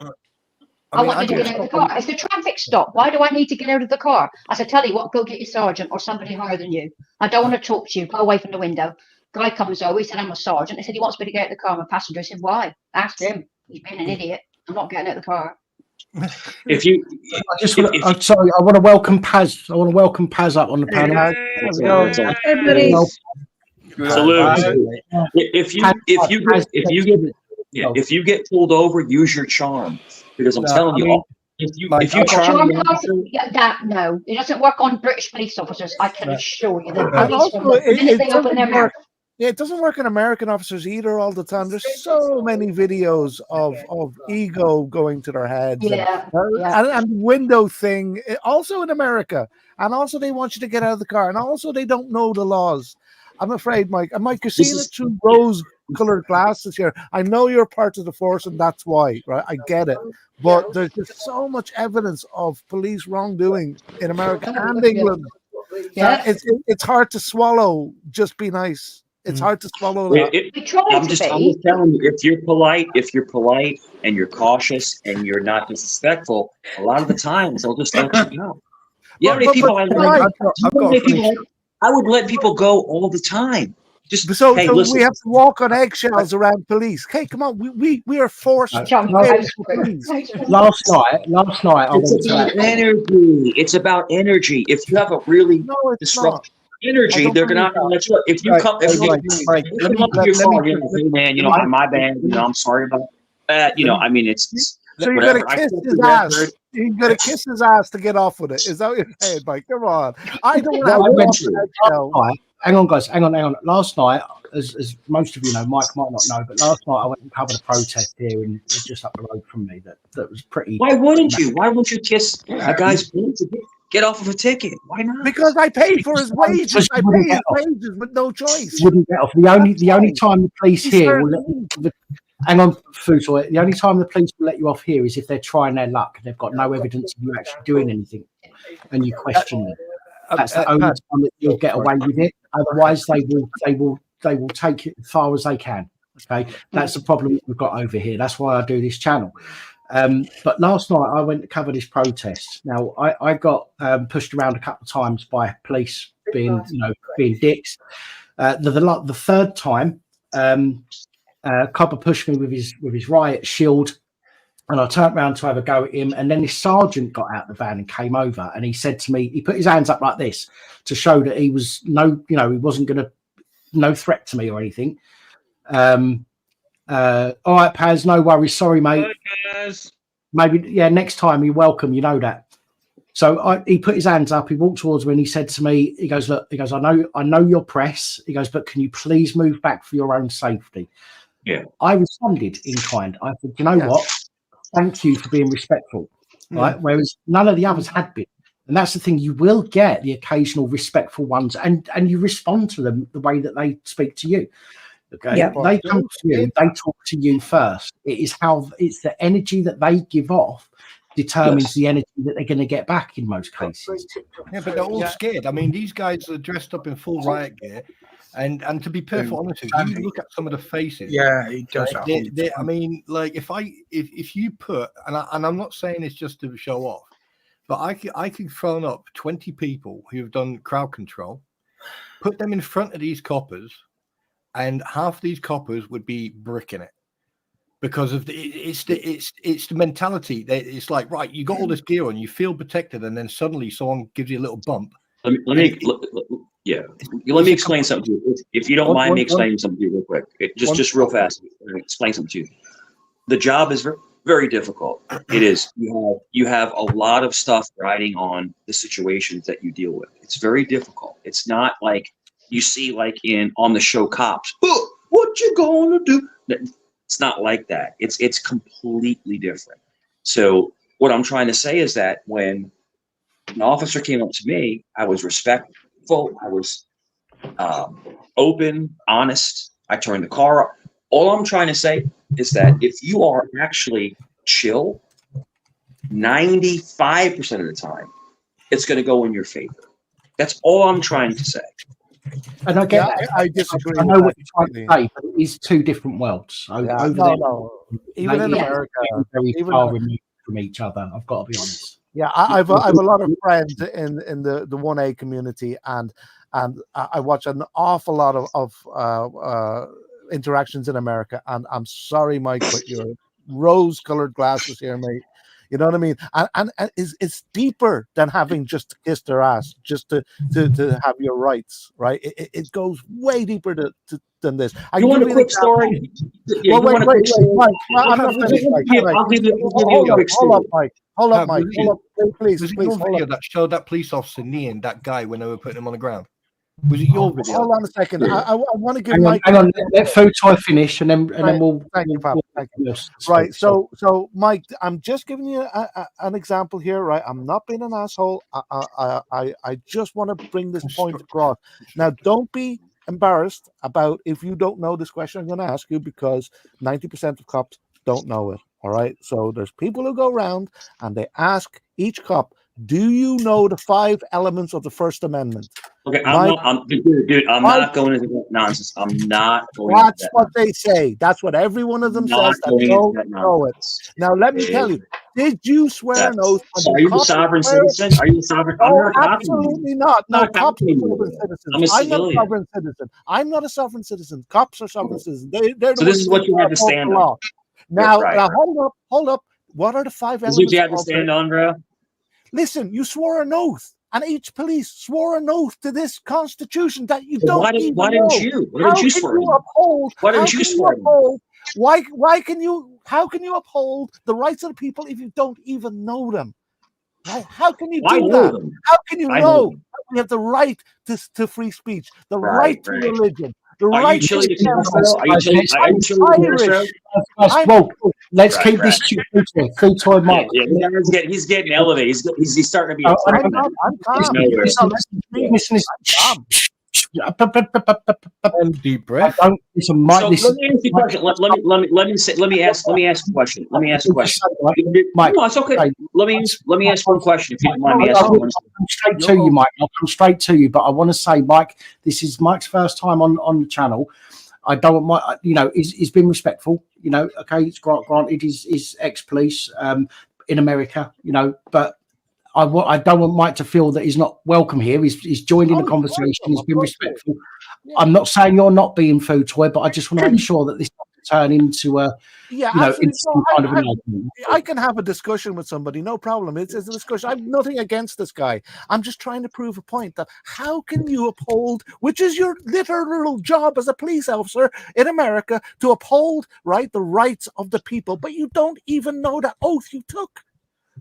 I want you to get out of the car. It's a traffic stop. Why do I need to get out of the car? I said, tell you what, go get your sergeant or somebody higher than you. I don't want to talk to you. Go away from the window. Guy comes over. He said, I'm a sergeant. He said, he wants me to get out of the car. I'm a passenger. I said, why? Asked him. He's being an idiot. I'm not getting out of the car. I'm sorry. I want to welcome Paz. I want to welcome Paz up on the panel. Everybody. Salute. If you get pulled over, use your charm, because I'm telling you, if you charm no, it doesn't work on British police officers. I can assure you that. It doesn't work on American officers either all the time. There's so many videos of ego going to their heads. And window thing, also in America. And also they want you to get out of the car. And also they don't know the laws. I'm afraid, Mike. And Mike, you're seeing it through rose-colored glasses here. I know you're part of the force, and that's why, right? I get it. But there's just so much evidence of police wrongdoing in America and England. It's hard to swallow. Just be nice. It's hard to swallow that. I'm just telling you, if you're polite and you're cautious and you're not disrespectful, a lot of the times they'll just let you go. I would let people go all the time. Just so we have to walk on eggshells around police. Hey, come on, we are forced. Last night, it's about energy. It's about energy. If you have a really disruptive energy, they're not going to let you up. If you come, let me up to your car, hey man, my bad. I'm sorry about that. I mean, it's. So you're gonna kiss his ass. You're gonna kiss his ass to get off with it. Is that what you're saying, Mike? Come on. I don't want to. Hang on, guys. Hang on. Last night, as most of you know, Mike might not know, but last night I went and covered a protest here and just up the road from me. That was pretty. Why wouldn't you? Why wouldn't you kiss a guy's butt to get off of a ticket? Why not? Because I paid for his wages. I pay his wages, but no choice. Wouldn't get off. The only time the police here will let. Hang on, Fuso. The only time the police will let you off here is if they're trying their luck. They've got no evidence of you actually doing anything, and you question them. That's the only time that you'll get away with it. Otherwise, they will take it as far as they can. Okay, that's the problem we've got over here. That's why I do this channel. But last night I went to cover this protest. Now I got pushed around a couple of times by police being dicks. The third time. Copper pushed me with his riot shield, and I turned around to have a go at him. And then this sergeant got out of the van and came over, and he said to me, he put his hands up like this to show that he was he wasn't no threat to me or anything. All right, Paz, no worries, sorry, mate. Maybe next time you're welcome. You know that. So he put his hands up. He walked towards me and he said to me, he goes, look, I know your press. He goes, but can you please move back for your own safety? Yeah. I responded in kind. I said, you know what? Thank you for being respectful. Right. Whereas none of the others had been. And that's the thing. You will get the occasional respectful ones and you respond to them the way that they speak to you. Okay. Yeah. They come to you, they talk to you first. It's the energy that they give off determines the energy that they're going to get back in most cases. Yeah, but they're all scared. I mean, these guys are dressed up in full riot gear. And to be perfectly honest with you, look at some of the faces. Yeah, it does. I mean, like if you put, and I'm not saying it's just to show off, but I could phone up 20 people who have done crowd control, put them in front of these coppers, and half these coppers would be bricking it because of it's the mentality. It's like, right, you got all this gear on, you feel protected, and then suddenly someone gives you a little bump. Let me explain something to you. If you don't mind me explaining something to you real quick, just real fast, explain something to you. The job is very, very difficult. It is. You have a lot of stuff riding on the situations that you deal with. It's very difficult. It's not like you see like on the show Cops. Oh, what you gonna do? It's not like that. It's completely different. So what I'm trying to say is that when An officer came up to me. I was respectful. I was open, honest. I turned the car up. All I'm trying to say is that if you are actually chill, 95% of the time, it's going to go in your favor. That's all I'm trying to say. And I get that. I disagree. I know what you're trying to say, but it is two different worlds. Over there, even in America, very far removed from each other. I've got to be honest. Yeah, I've a lot of friends in the 1A community, and I watch an awful lot of interactions in America. And I'm sorry, Mike, but your rose-colored glasses here, mate. You know what I mean? And it's deeper than having just to kiss their ass, just to have your rights, right? It goes way deeper than this. You want a quick story? Yeah, wait, Mike. I'm not finished, Mike. Hold up, Mike. Hold up, please. Was it your video that showed that police officer kneeing that guy when they were putting him on the ground? Was it your video? Hold on a second. I want to give Mike. Hang on. Let Fotoy finish, and then we'll. Thank you, Pap. Thank you. Right. So, Mike, I'm just giving you an example here, right? I'm not being an asshole. I just want to bring this point across. Now, don't be embarrassed about if you don't know this question I'm going to ask you, because 90% of cops don't know it. All right. So there's people who go around and they ask each cop, do you know the 5 elements of the First Amendment? Okay, I'm not going into that nonsense. I'm not going That's into that what nonsense. They say. That's what every one of them says. That don't know it. Now, let me tell you, did you swear an oath? So are you a sovereign citizen? Are you a sovereign? No, absolutely not. No, cops are sovereign citizens. I'm a civilian. I'm not a sovereign citizen. I'm not a sovereign citizen. Cops are sovereign citizens. They're so this is what you have to stand on. Now, hold up. What are the 5 elements? This is what you have to stand on, bro. Listen, you swore an oath, and each police swore an oath to this Constitution that you don't Why didn't you? Why didn't you swear? Why didn't you swear? Why can you? How can you uphold the rights of the people if you don't even know them? Right? How can you do that? How can you know we have the right to free speech, the right to religion? Are you chilly to Well, let's keep this Fotoy Mike. Yeah, he's getting elevated. He's starting to be. I'm calm. Deep breath. Let me ask a question. Mike, no, it's okay. Let me ask one question. If you don't mind me asking one. I'll come straight to you, Mike. I'll come straight to you. But I want to say, Mike, this is Mike's first time on the channel. I don't want he's been respectful. Okay, it's granted he's ex-police in America. But I don't want Mike to feel that he's not welcome here. He's joined in the conversation. He's been respectful. Yeah. I'm not saying you're not being Fotoy, but I just want to make sure that this doesn't turn into a I can have a discussion with somebody, no problem. It's a discussion. I have nothing against this guy. I'm just trying to prove a point that how can you uphold, which is your literal job as a police officer in America, to uphold the rights of the people, but you don't even know that oath you took.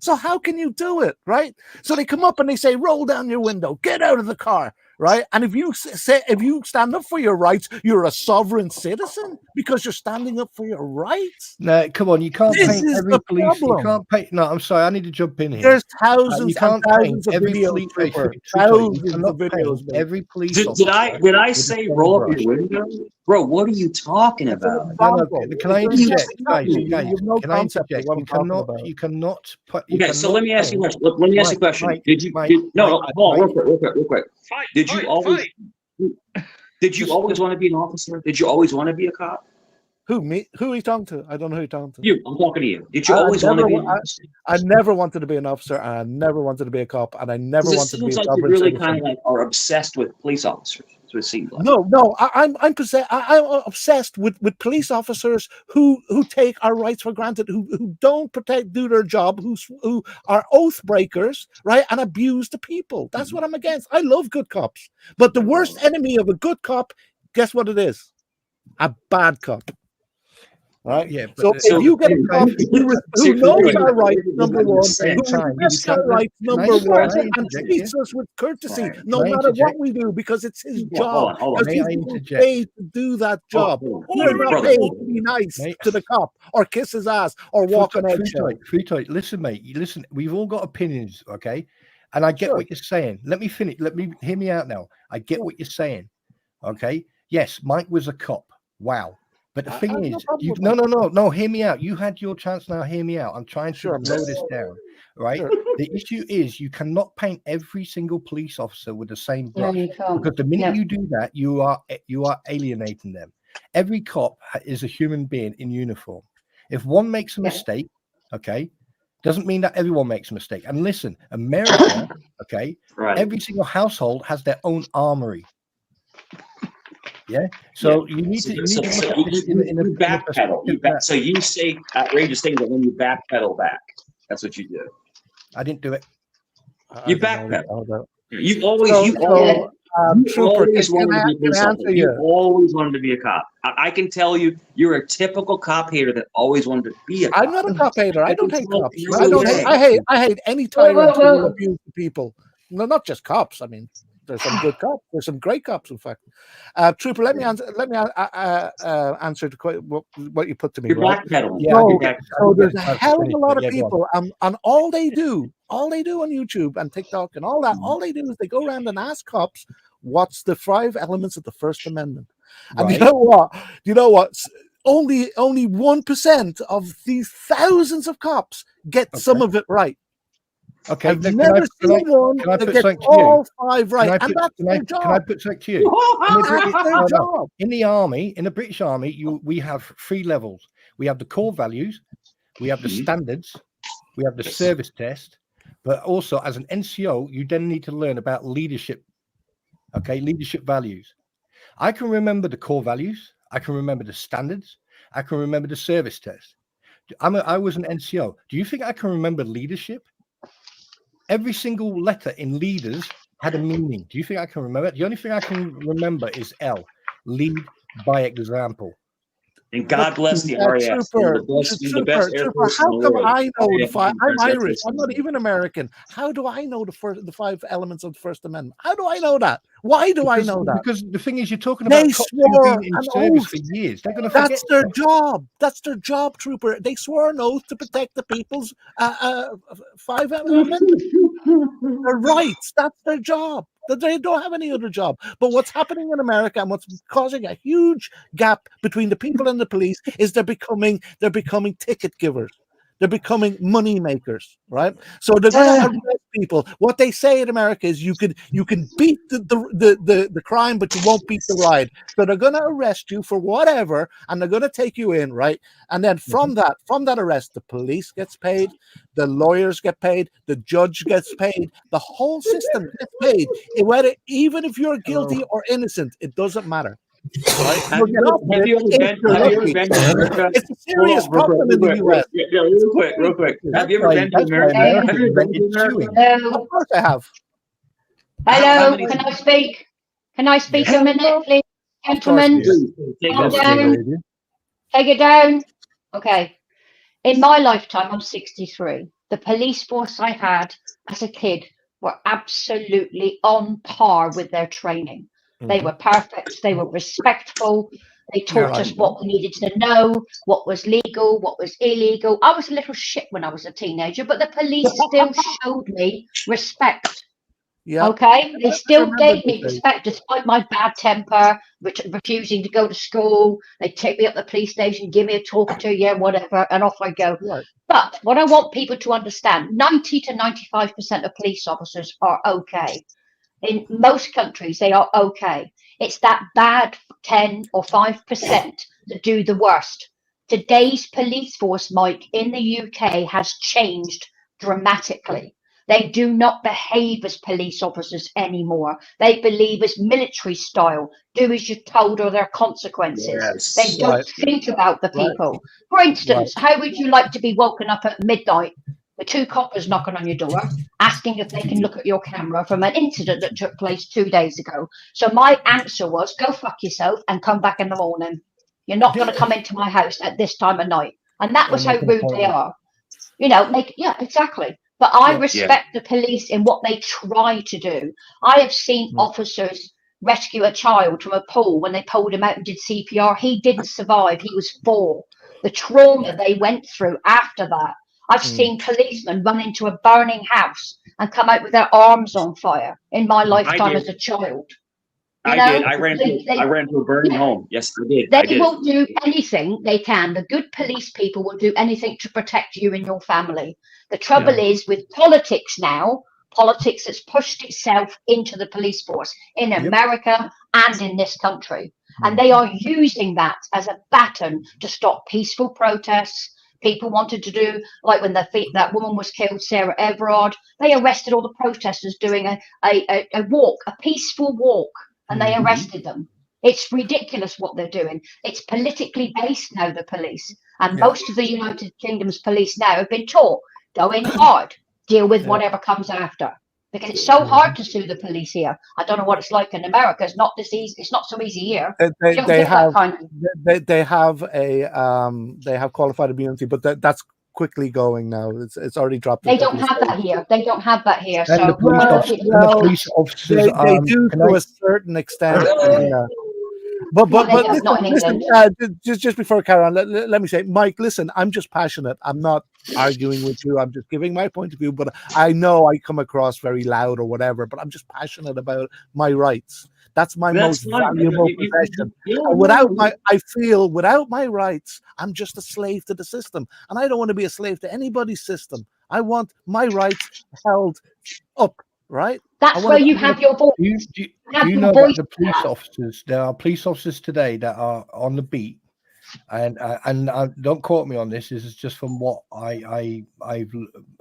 So how can you do it, right? So they come up and they say, roll down your window, get out of the car, right? And if you stand up for your rights, you're a sovereign citizen because you're standing up for your rights. No, come on, you can't paint every police. You can't paint. No, I'm sorry, I need to jump in here. There's thousands and thousands of videos. Thousands of videos. Every police. Did I say roll up your window? Bro, what are you talking about? Can I interject? Can I interject? You cannot put. Okay, so let me ask you a question. Let me ask you a question. Real quick. Did you always want to be an officer? Did you always want to be a cop? Who, me? Who are you talking to? I don't know who you're talking to. You. I'm talking to you. Did you always want to be an officer? I never wanted to be an officer, and I never wanted to be a cop, and I never wanted to be a sovereign citizen. You really kind of are obsessed with police officers. That's what it seems like. No. I'm obsessed with police officers who take our rights for granted, who don't do their job, who are oath breakers, right, and abuse the people. That's what I'm against. I love good cops, but the worst enemy of a good cop, guess what it is? A bad cop. Right. Yeah. So if you get a cop who knows our rights, number one, who respects our rights, number one, and treats us with courtesy, no matter what we do, because it's his job. Because he's paid to do that job. We're not paid to be nice to the cop or kiss his ass or walk on eggshell. Fotoy, listen, mate. Listen, we've all got opinions, okay? And I get what you're saying. Let me finish. Hear me out now. I get what you're saying. Okay. Yes, Mike was a cop. Wow. But the thing is, no, hear me out. You had your chance now. Hear me out. I'm trying to slow this down. Right. The issue is you cannot paint every single police officer with the same brush. Because the minute you do that, you are alienating them. Every cop is a human being in uniform. If one makes a mistake, okay, doesn't mean that everyone makes a mistake. And listen, America, okay, every single household has their own armory. Yeah. So you need to look at this in a backpedal. So you say outrageous things, but when you backpedal back, that's what you do. I didn't do it. You backpedal. You always wanted to be a cop. I can tell you, you're a typical cop hater that always wanted to be a cop. I'm not a cop hater. I don't hate cops. I hate any tyrant who will abuse the people. No, not just cops. I mean, there's some good cops. There's some great cops, in fact. Trooper, let me answer what you put to me. You're backpedaling. So there's a hell of a lot of people, and all they do on YouTube and TikTok and all that, all they do is they go around and ask cops, what's the 5 elements of the First Amendment? And you know what? Only 1% of these thousands of cops get some of it right. Okay, I've never seen one that gets all 5 right, and that's their job. Can I put something to you? That's their job. In the army, in the British Army, we have 3 levels. We have the core values, we have the standards, we have the service test, but also as an NCO, you then need to learn about leadership. Okay, leadership values. I can remember the core values. I can remember the standards. I can remember the service test. I was an NCO. Do you think I can remember leadership? Every single letter in leaders had a meaning. Do you think I can remember it? The only thing I can remember is L, lead by example. And God bless the RAF. The best Air Force how come I know the 5? I'm Irish. I'm not even American. How do I know the 5 elements of the First Amendment? How do I know that? Why do I know that? Because the thing is, you're talking about cops who've been in service for years. They're going to forget. That's their job. That's their job, Trooper. They swore an oath to protect the people's 5 elements. Their rights. That's their job. They don't have any other job. But what's happening in America and what's causing a huge gap between the people and the police is they're becoming ticket givers. They're becoming money makers, right? So they're going to arrest people. What they say in America is you can beat the crime, but you won't beat the ride. So they're going to arrest you for whatever, and they're going to take you in, right? And then from that arrest, the police gets paid, the lawyers get paid, the judge gets paid, the whole system gets paid. Even if you're guilty or innocent, it doesn't matter. Right? Have you ever been to it's a serious problem in the US. Real quick. Have you ever been to America? Of course I have. Hello, can I speak? Can I speak a minute, please, gentlemen? Take it down. Okay. In my lifetime, I'm 63. The police force I had as a kid were absolutely on par with their training. They were perfect. They were respectful. They taught us what we needed to know, what was legal, what was illegal. I was a little shit when I was a teenager, but the police still showed me respect. Yeah. Okay. They still gave me respect despite my bad temper, refusing to go to school. They take me up the police station, give me a talking to, yeah, whatever, and off I go. Right. But what I want people to understand, 90 to 95% of police officers are okay. In most countries, they are okay. It's that bad 10 or 5% that do the worst. Today's police force, Mike, in the UK has changed dramatically. They do not behave as police officers anymore. They believe as military style. Do as you're told or there are consequences. Yes. They don't think about the people. For instance, how would you like to be woken up at midnight with 2 coppers knocking on your door, asking if they can look at your camera from an incident that took place 2 days ago? So my answer was, go fuck yourself and come back in the morning. You're not going to come into my house at this time of night. And that was how rude they are. You know, exactly. But I respect the police in what they try to do. I have seen officers rescue a child from a pool when they pulled him out and did CPR. He didn't survive. He was 4. The trauma they went through after that. I've seen policemen run into a burning house and come out with their arms on fire in my lifetime as a child. I did. I ran to a burning home. Yes, I did. They will do anything they can. The good police people will do anything to protect you and your family. The trouble is with politics now, politics has pushed itself into the police force in America and in this country. And they are using that as a baton to stop peaceful protests. People wanted to do, like when that woman was killed, Sarah Everard, they arrested all the protesters doing a walk, a peaceful walk, and they arrested them. It's ridiculous what they're doing. It's politically based now, the police. And most of the United Kingdom's police now have been taught, go in hard, deal with whatever comes after. Because it's so hard to sue the police here. I don't know what it's like in America. It's not this easy. It's not so easy here. They have qualified immunity, but that's quickly going now. It's already dropped. They don't have that here. They don't have that here. And so the police officers, they do to a certain extent. But listen, just before Karen, let me say, Mike, listen, I'm just passionate. I'm not arguing with you. I'm just giving my point of view. But I know I come across very loud or whatever. But I'm just passionate about my rights. That's my most valuable possession. Without my rights, I'm just a slave to the system, and I don't want to be a slave to anybody's system. I want my rights held up. Right. That's where you have your voice. Do you know that the police officers? There are police officers today that are on the beat, and don't quote me on this. This is just from what I've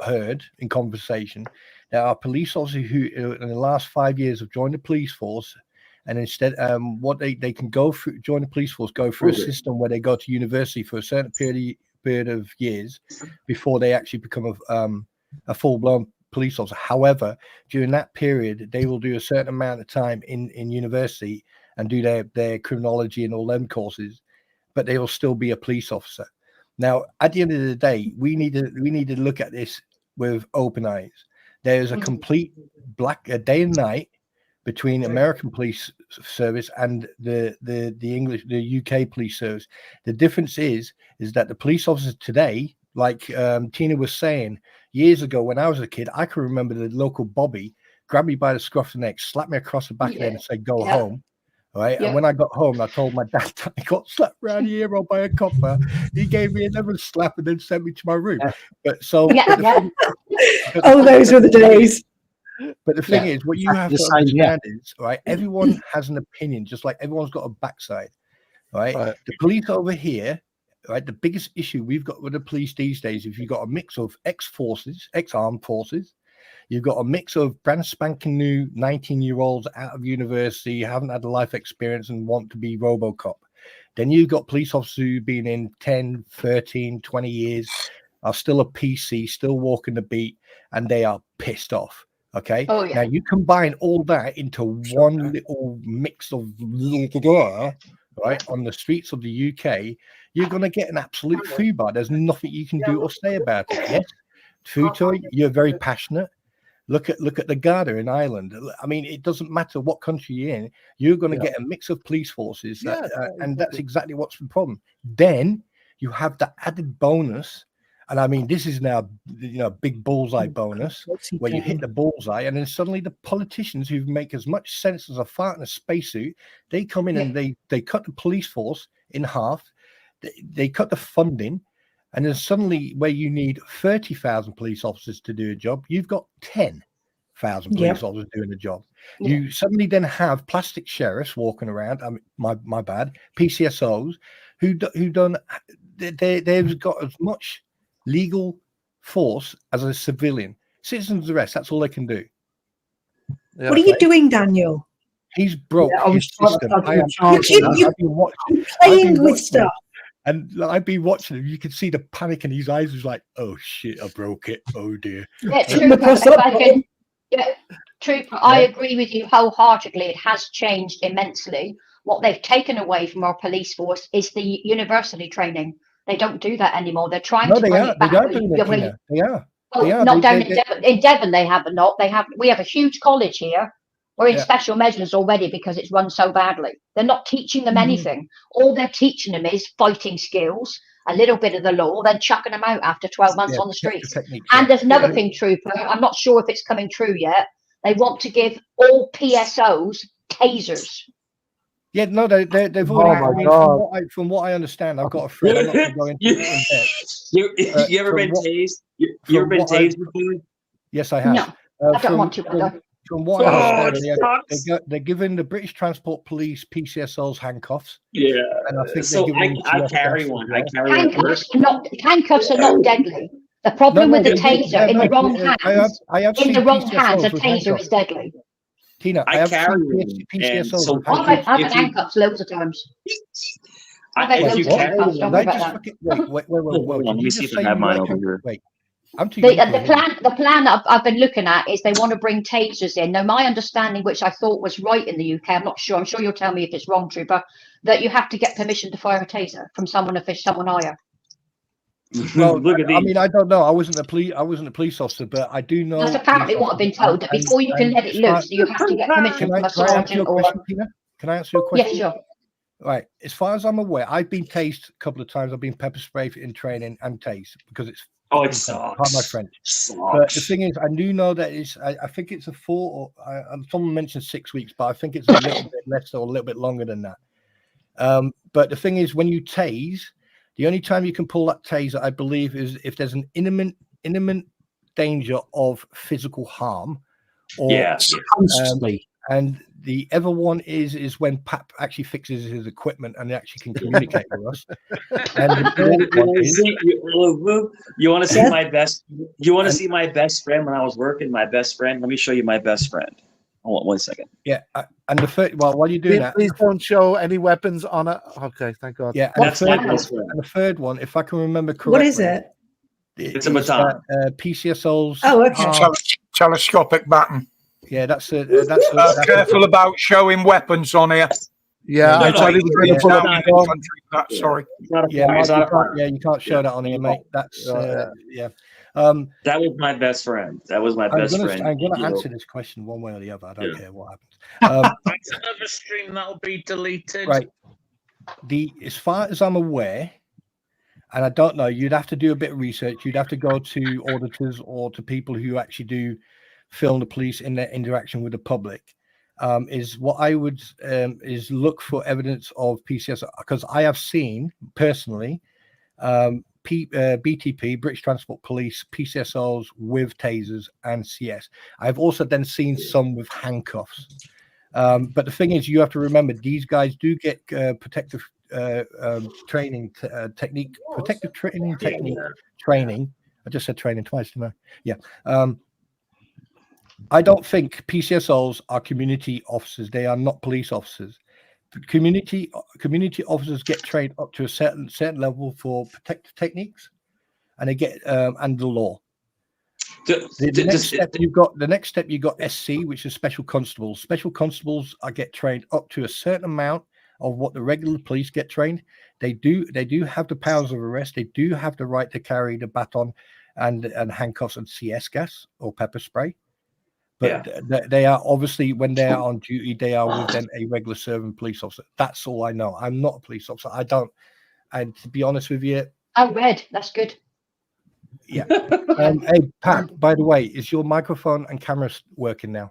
heard in conversation. There are police officers who, in the last 5 years, have joined the police force, and instead, what they can go through, join the police force, go through a system where they go to university for a certain period of years before they actually become a full-blown police officer. However, during that period, they will do a certain amount of time in university and do their criminology and all them courses, but they will still be a police officer. Now, at the end of the day, we need to look at this with open eyes. There is a complete day and night between American police service and the UK police service. The difference is that the police officers today, like Tina was saying, years ago when I was a kid, I can remember the local Bobby grabbed me by the scruff of the neck, slapped me across the back of the head and said, go home. Right. And when I got home, I told my dad that I got slapped around the ear by a copper. He gave me another slap and then sent me to my room. But so those were the days. But the thing is, what you have to understand is, right, everyone has an opinion, just like everyone's got a backside. Right. The police over here, right, the biggest issue we've got with the police these days is you've got a mix of ex-armed forces. You've got a mix of brand spanking new 19-year-olds out of university, haven't had a life experience and want to be RoboCop. Then you've got police officers who've been in 10, 13, 20 years, are still a PC, still walking the beat, and they are pissed off. Okay. Now you combine all that into one little mix of right on the streets of the UK, you're going to get an absolute foobar. There's nothing you can do or say about it. Yes, Futo, you're very passionate. Look at the Garda in Ireland. I mean, it doesn't matter what country you're in. You're going to get a mix of police forces, and that's exactly what's the problem. Then you have the added bonus. And I mean, this is now, big bullseye bonus where you hit the bullseye, and then suddenly the politicians who make as much sense as a fart in a spacesuit, they come in and they cut the police force in half. They cut the funding, and then suddenly where you need 30,000 police officers to do a job, you've got 10,000 police officers doing a job. You suddenly then have plastic sheriffs walking around. I mean, my bad, PCSOs they've got as much legal force as a civilian. Citizens arrest, that's all they can do. What are you doing, Daniel? He's broke his system. I'm playing with stuff. And I've been watching him. You can see the panic in his eyes. He's like, "Oh shit, I broke it. Oh dear." Trooper, I agree with you wholeheartedly. It has changed immensely. What they've taken away from our police force is the university training. They don't do that anymore. They're trying to bring it back. They are. Not down in Devon. In Devon, they have not. We have a huge college here. We're in special measures already because it's run so badly. They're not teaching them anything. All they're teaching them is fighting skills a little bit of the law, then chucking them out after 12 months on the streets. And there's another thing, Trooper, I'm not sure if it's coming true yet. They want to give all PSOs tasers. Yeah, no, they've already. From what I understand, I've got a friend. I'm not going to go into it. You ever been tased? You ever been tased before? Yes, I have. No, I don't want to. From what I understand, they're giving the British Transport Police PCSOs handcuffs. Yeah, and I think so I carry one. I carry handcuffs are not deadly. The problem with the taser in the wrong hands. In the wrong hands, a taser is deadly. Tina, I carry PCSOs. I've had handcuffs loads of times. If you carry one, wait. Let me see if I have mine over here. Wait. The plan I've been looking at is they want to bring tasers in. Now, my understanding, which I thought was right in the UK, I'm not sure. I'm sure you'll tell me if it's wrong, Trooper. That you have to get permission to fire a taser from someone higher. Well, look at these. I mean, I don't know. I wasn't a police officer, but I do know. That's apparently what I've been told. That before you can let it loose, you have to get permission from a sergeant or. Can I answer your question? Yeah, sure. Right. As far as I'm aware, I've been tased a couple of times. I've been pepper sprayed in training and tased because it's. Oh, it sucks. Pardon my French. But the thing is, I do know that it's. I think it's a 4 or someone mentioned 6 weeks, but I think it's a little bit less or a little bit longer than that. But the thing is, when you tase, the only time you can pull that taser, I believe, is if there's an imminent danger of physical harm. Or, and the other one is when Pap actually fixes his equipment and actually can communicate with us. And you want to see my best? You want to see my best friend when I was working? My best friend. Let me show you my best friend. Hold on 1 second. Yeah, and the third. Well, while you're doing that, please don't show any weapons on it. Okay, thank God. Yeah, and the third one, if I can remember correctly, what is it? It's a baton. PCSOs. Oh, okay. Telescopic baton. Yeah, that's careful about showing weapons on here. Yeah, sorry. Yeah, you can't show that on here, mate. That's yeah. That was my best friend. That was my best friend. I'm going to answer this question one way or the other. I don't care what happens. That's another stream that'll be deleted. Right. As far as I'm aware, and I don't know, you'd have to do a bit of research. You'd have to go to auditors or to people who actually do film the police in their interaction with the public. Is what I would is look for evidence of PCS, because I have seen personally BTP, British Transport Police, PCSOs with tasers and CS. I've also then seen some with handcuffs. But the thing is, you have to remember, these guys do get protective training technique. I just said training twice, didn't I? Yeah. I don't think PCSOs are community officers. They are not police officers. The community officers get trained up to a certain level for protective techniques, and they get and the law. The next step you got SC, which is special constables. Special constables get trained up to a certain amount of what the regular police get trained. They do have the powers of arrest. They do have the right to carry the baton and handcuffs and CS gas or pepper spray. But they are obviously, when they are on duty, they are with them a regular serving police officer. That's all I know. I'm not a police officer. I don't. And to be honest with you, I read. That's good. Yeah. Hey, Pat, by the way, is your microphone and camera working now?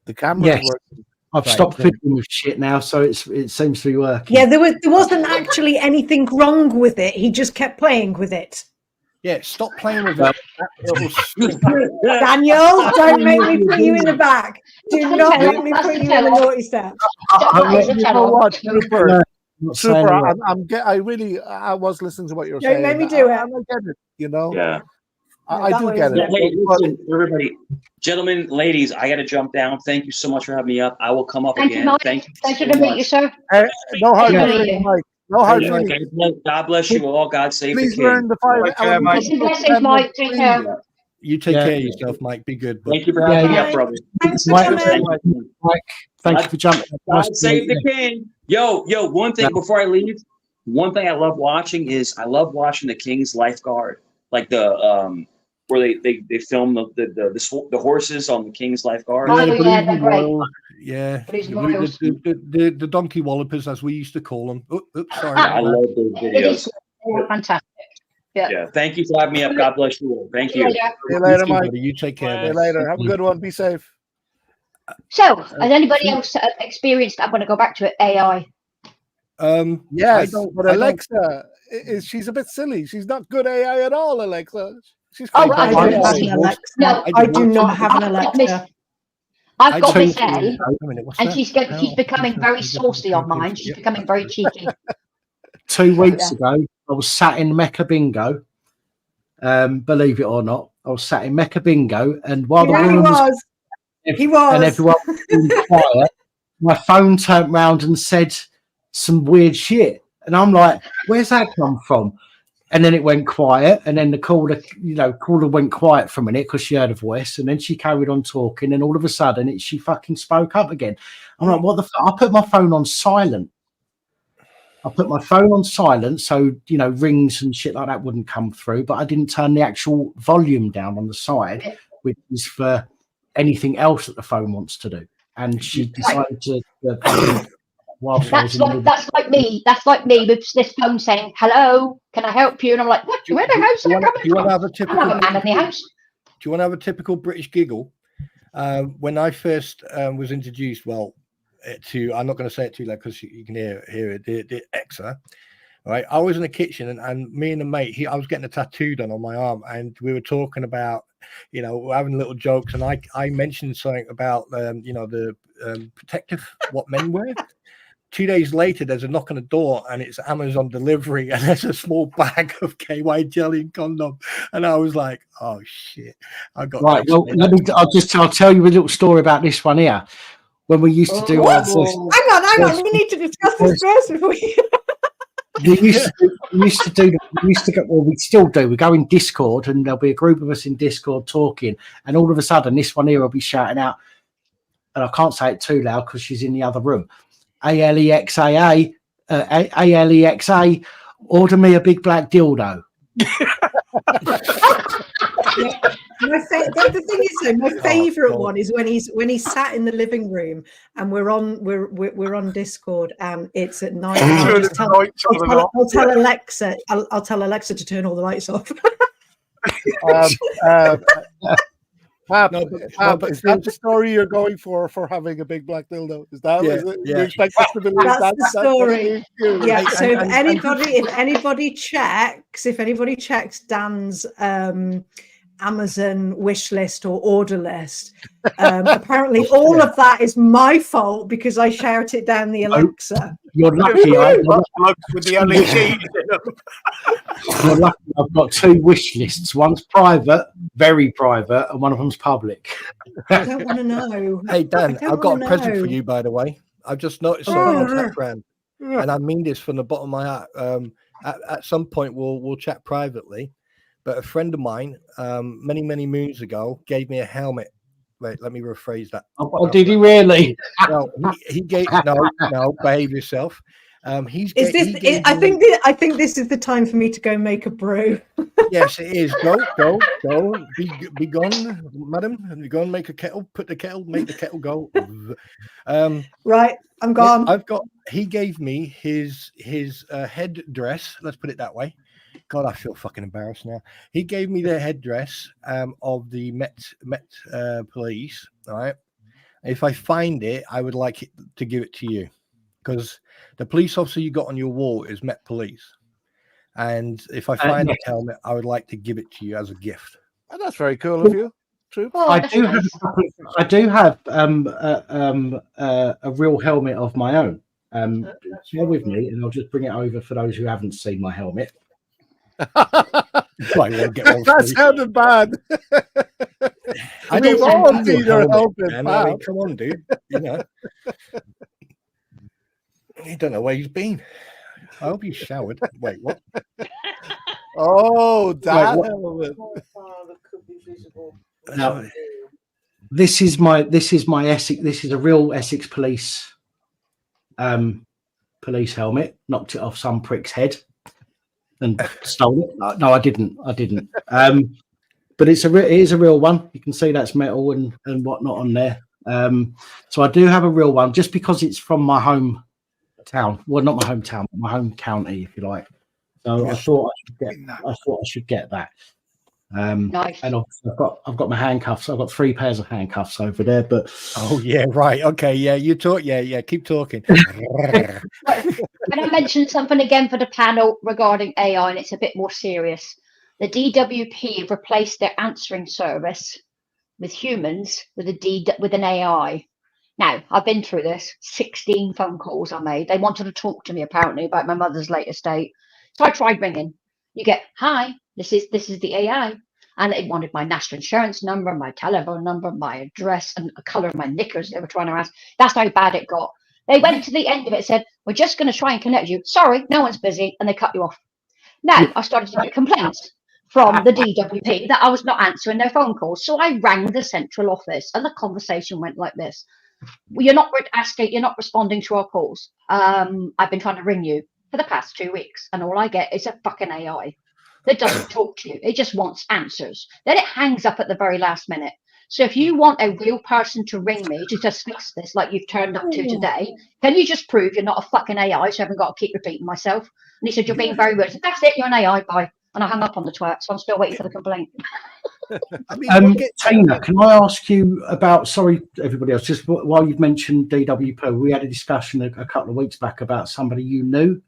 The camera is working. I've stopped fiddling with shit now, so it seems to be working. Yeah, there wasn't actually anything wrong with it. He just kept playing with it. Yeah, stop playing with it. Daniel, don't make me put you in the back. Do not make me put you in the naughty step. You know what, Super? I was listening to what you were saying. Don't make me do it. I get it, you know? Yeah. I do get it. Hey, listen, everybody, gentlemen, ladies, I got to jump down. Thank you so much for having me up. I will come up again. Thank you. Pleasure to meet you, sir. No hard feelings, Mike. No hard feelings. God bless you all. God save Please the king. learn the fire. Blessings, Mike. Take care. You take care of yourself, Mike. Be good. Thank you for having me up, brother. Mike, thank you for jumping. God save the king. Yo, one thing before I leave. One thing I love watching is the King's Lifeguard, like the where they film the horses on the King's Lifeguard. Oh, yeah, they're great. Yeah, the donkey wallopers, as we used to call them. Sorry. I love those videos. Fantastic. Yeah. Thank you for having me up. God bless you all. Thank you. See you later, Mike. You take care. See you later. Have a good one. Be safe. So, has anybody else experienced? I'm going to go back to it. AI. Yes, but Alexa, she's a bit silly. She's not good AI at all, Alexa. She's I don't have an Alexa. No, I do not have an Alexa. I've got Miss A, and she's becoming very saucy on mine. She's becoming very cheeky. 2 weeks ago, I was sat in Mecca Bingo. Believe it or not, I was sat in Mecca Bingo, and while the woman was, and everyone was being quiet, my phone turned round and said some weird shit, and I'm like, "Where's that come from?" And then it went quiet, and then the caller went quiet for a minute because she heard a voice, and then she carried on talking, and all of a sudden she fucking spoke up again. I'm like, what the fuck? I put my phone on silent. So, rings and shit like that wouldn't come through, but I didn't turn the actual volume down on the side, which is for anything else that the phone wants to do. And she decided to that's like me. That's like me with this phone saying, "Hello, can I help you?" And I'm like, "What? Where the hell's that coming from?" Do you want to have a typical British giggle? When I first was introduced, I'm not going to say it too loud because you can hear it. The Exa, right? I was in the kitchen and me and the mate, I was getting a tattoo done on my arm, and we were talking about, having little jokes, and I mentioned something about the protective what men wear. 2 days later, there's a knock on the door, and it's Amazon delivery, and there's a small bag of KY jelly and condom, and I was like, "Oh shit!" I got right. Well, I'll tell you a little story about this one here. When we used to do hang on, we need to discuss this first before we still do. We go in Discord, and there'll be a group of us in Discord talking, and all of a sudden, this one here will be shouting out, and I can't say it too loud because she's in the other room. ALEXA, order me a big black dildo. The thing is, though, my favourite one is when he's sat in the living room and we're on Discord and it's at night. I'll tell Alexa to turn all the lights off. Pap, is that the story you're going for having a big black dildo? Is that? You expect us to believe that's the story? Yeah. So if anybody checks Dan's Amazon wish list or order list, apparently all of that is my fault because I shout it down the Alexa. You're lucky. With the LED. You're lucky. I've got 2 wish lists. One's private, very private, and one of them's public. I don't want to know. Hey Dan, I've got a present for you, by the way. I've just noticed something on Instagram, and I mean this from the bottom of my heart. At some point, we'll chat privately. But a friend of mine, many moons ago, gave me a helmet. Wait, let me rephrase that. Oh, did he really? No, he gave no. Behave yourself. I think this is the time for me to go make a brew. Yes, it is. Go. Be gone, madam. Be gone. Make a kettle. Put the kettle. Make the kettle go. Right, I'm gone. He gave me his headdress. Let's put it that way. God, I feel fucking embarrassed now. He gave me the headdress of the Met police. All right. If I find it, I would like to give it to you because the police officer you got on your wall is Met Police. And if I find the helmet, I would like to give it to you as a gift. Oh, that's very cool of you. True. I do have a real helmet of my own. Share with me, and I'll just bring it over for those who haven't seen my helmet. That sounded bad. We've all seen your helmet. Come on, dude. You don't know where he's been. I hope he showered. Wait, what? Oh, that helmet. Now, this is my Essex. This is a real Essex police helmet. Knocked it off some prick's head and stole it. No, I didn't. But it is a real one. You can see that's metal and whatnot on there. So I do have a real one, just because it's from my home town. Well, not my hometown, but my home county, if you like. So I thought I should get that. Nice. And obviously I've got my handcuffs. I've got 3 pairs of handcuffs over there. But oh yeah, right, okay, yeah, you talk, yeah, keep talking. Can I mention something again for the panel regarding AI, and it's a bit more serious? The DWP have replaced their answering service with humans with an AI. Now, I've been through this. 16 phone calls I made. They wanted to talk to me apparently about my mother's late estate. So I tried ringing. You get, hi, this is the AI. And it wanted my national insurance number, my telephone number, my address, and the colour of my knickers they were trying to ask. That's how bad it got. They went to the end of it, said, we're just going to try and connect you. Sorry, no one's busy. And they cut you off. Now, I started to get complaints from the DWP that I was not answering their phone calls. So I rang the central office, and the conversation went like this. Well, you're not responding to our calls. I've been trying to ring you for the past 2 weeks, and all I get is a fucking AI that doesn't talk to you. It just wants answers. Then it hangs up at the very last minute. So if you want a real person to ring me to discuss this like you've turned up to today, can you just prove you're not a fucking AI so I haven't got to keep repeating myself? And he said, you're being very rude. I said, that's it, you're an AI, bye. And I hung up on the twat, so I'm still waiting for the complaint. Tina, can I ask you about, sorry, everybody else, just while you've mentioned DWP, we had a discussion a couple of weeks back about somebody you knew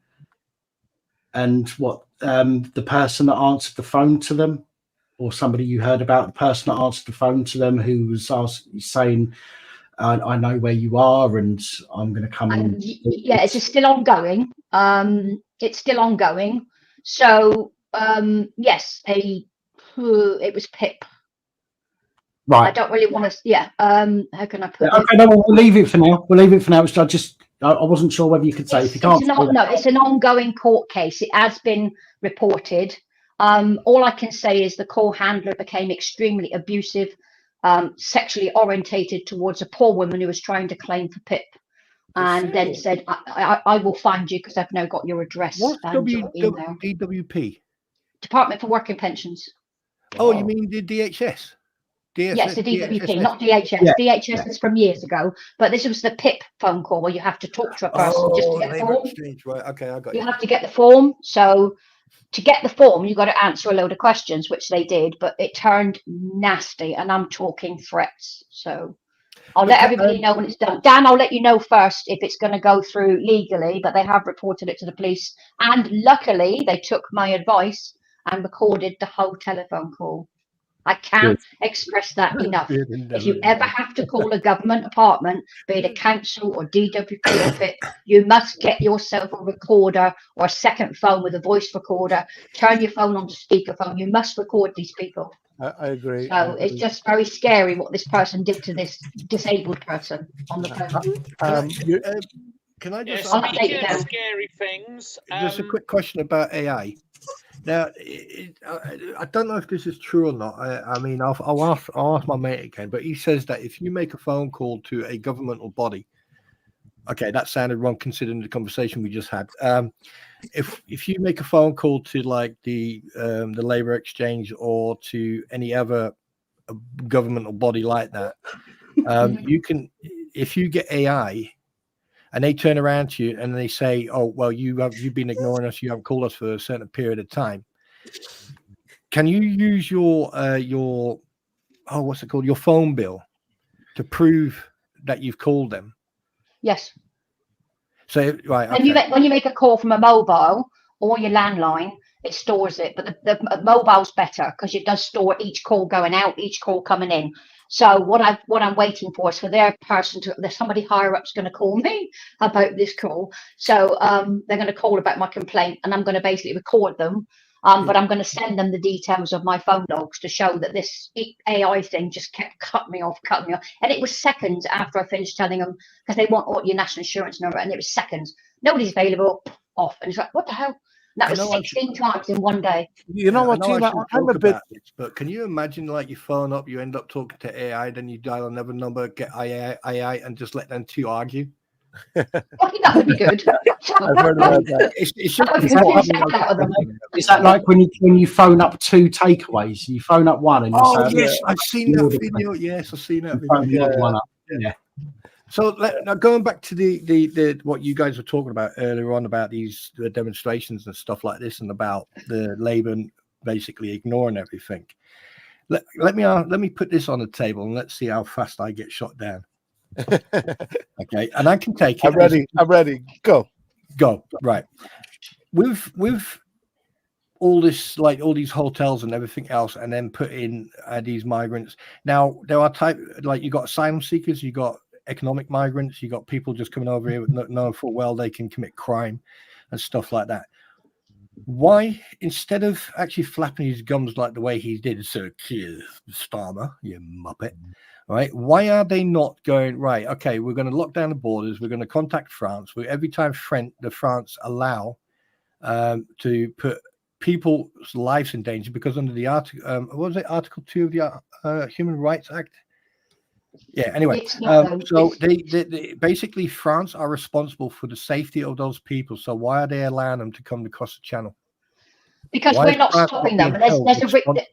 and what the person that answered the phone to them, or somebody you heard about, the person that answered the phone to them who was saying, I know where you are and I'm going to come in. Yeah, it's still ongoing. It's still ongoing. So, yes, it was Pip. Right. I don't really want to. Yeah. How can I put it? Okay, no, we'll leave it for now. I wasn't sure whether you could say if you can't. It's an ongoing court case. It has been reported. All I can say is the call handler became extremely abusive, sexually orientated towards a poor woman who was trying to claim for Pip, and then said, "I will find you because I've now got your address." What's and your email. DWP? Department for Work and Pensions. Oh, you mean the DHS? Yes, the DWP, not DHS. Yeah. DHS is from years ago, but this was the PIP phone call where you have to talk to a person just to get the form. Right, okay, I got you. You have to get the form. So to get the form, you got to answer a load of questions, which they did, but it turned nasty, and I'm talking threats. So I'll let everybody know when it's done. Dan, I'll let you know first if it's going to go through legally, but they have reported it to the police. And luckily, they took my advice and recorded the whole telephone call. I can't express that enough. If you ever have to call a government department, be it a council or DWP or PIP, you must get yourself a recorder or a second phone with a voice recorder. Turn your phone on to speakerphone. You must record these people. I agree. So it's just very scary what this person did to this disabled person on the phone. Can I just speaking of scary things? Just a quick question about AI. Now, I don't know if this is true or not. I mean, I'll ask my mate again, but he says that if you make a phone call to a governmental body, okay, that sounded wrong considering the conversation we just had. If you make a phone call to like the Labour Exchange or to any other governmental body like that, you can, if you get AI. And they turn around to you and they say, "Oh, well, you've been ignoring us. You haven't called us for a certain period of time." Can you use your what's it called, your phone bill, to prove that you've called them? Yes. So right. And when you make a call from a mobile or your landline, it stores it. But the mobile's better because it does store each call going out, each call coming in. So what I'm waiting for is for their person there's somebody higher up's going to call me about this call. So they're going to call about my complaint, and I'm going to basically record them. But I'm going to send them the details of my phone logs to show that this AI thing just kept cutting me off. And it was seconds after I finished telling them, because they want your national insurance number, and it was seconds. Nobody's available, off. And it's like, what the hell? That was 16 times in one day. You know what, Tina? I'm a bit. But can you imagine, like, you phone up, you end up talking to AI, then you dial another number, get AI, and just let them two argue? I think that would be good. I've heard about that. Is that like when you phone up 2 takeaways? You phone up one and you say, yes, I've seen that video. Yes, I've seen that video. One up. Yeah. So now going back to the what you guys were talking about earlier on about these demonstrations and stuff like this, and about the Labour basically ignoring everything. Let me put this on the table and let's see how fast I get shot down. Okay, and I can take it. I'm ready. Go. Right. With all this, like all these hotels and everything else, and then put in these migrants. Now there are like you got asylum seekers, you got economic migrants, you got people just coming over here with knowing full well they can commit crime and stuff like that. Why, instead of actually flapping his gums like the way he did, Sir Keir Starmer, you muppet, right? Why are they not going, right, okay, we're going to lock down the borders, we're going to contact France. Every time the France allow to put people's lives in danger, because under the Article 2 of the Human Rights Act? Yeah, anyway, so they basically, France are responsible for the safety of those people. So why are they allowing them to come across the channel? Because we're not stopping them.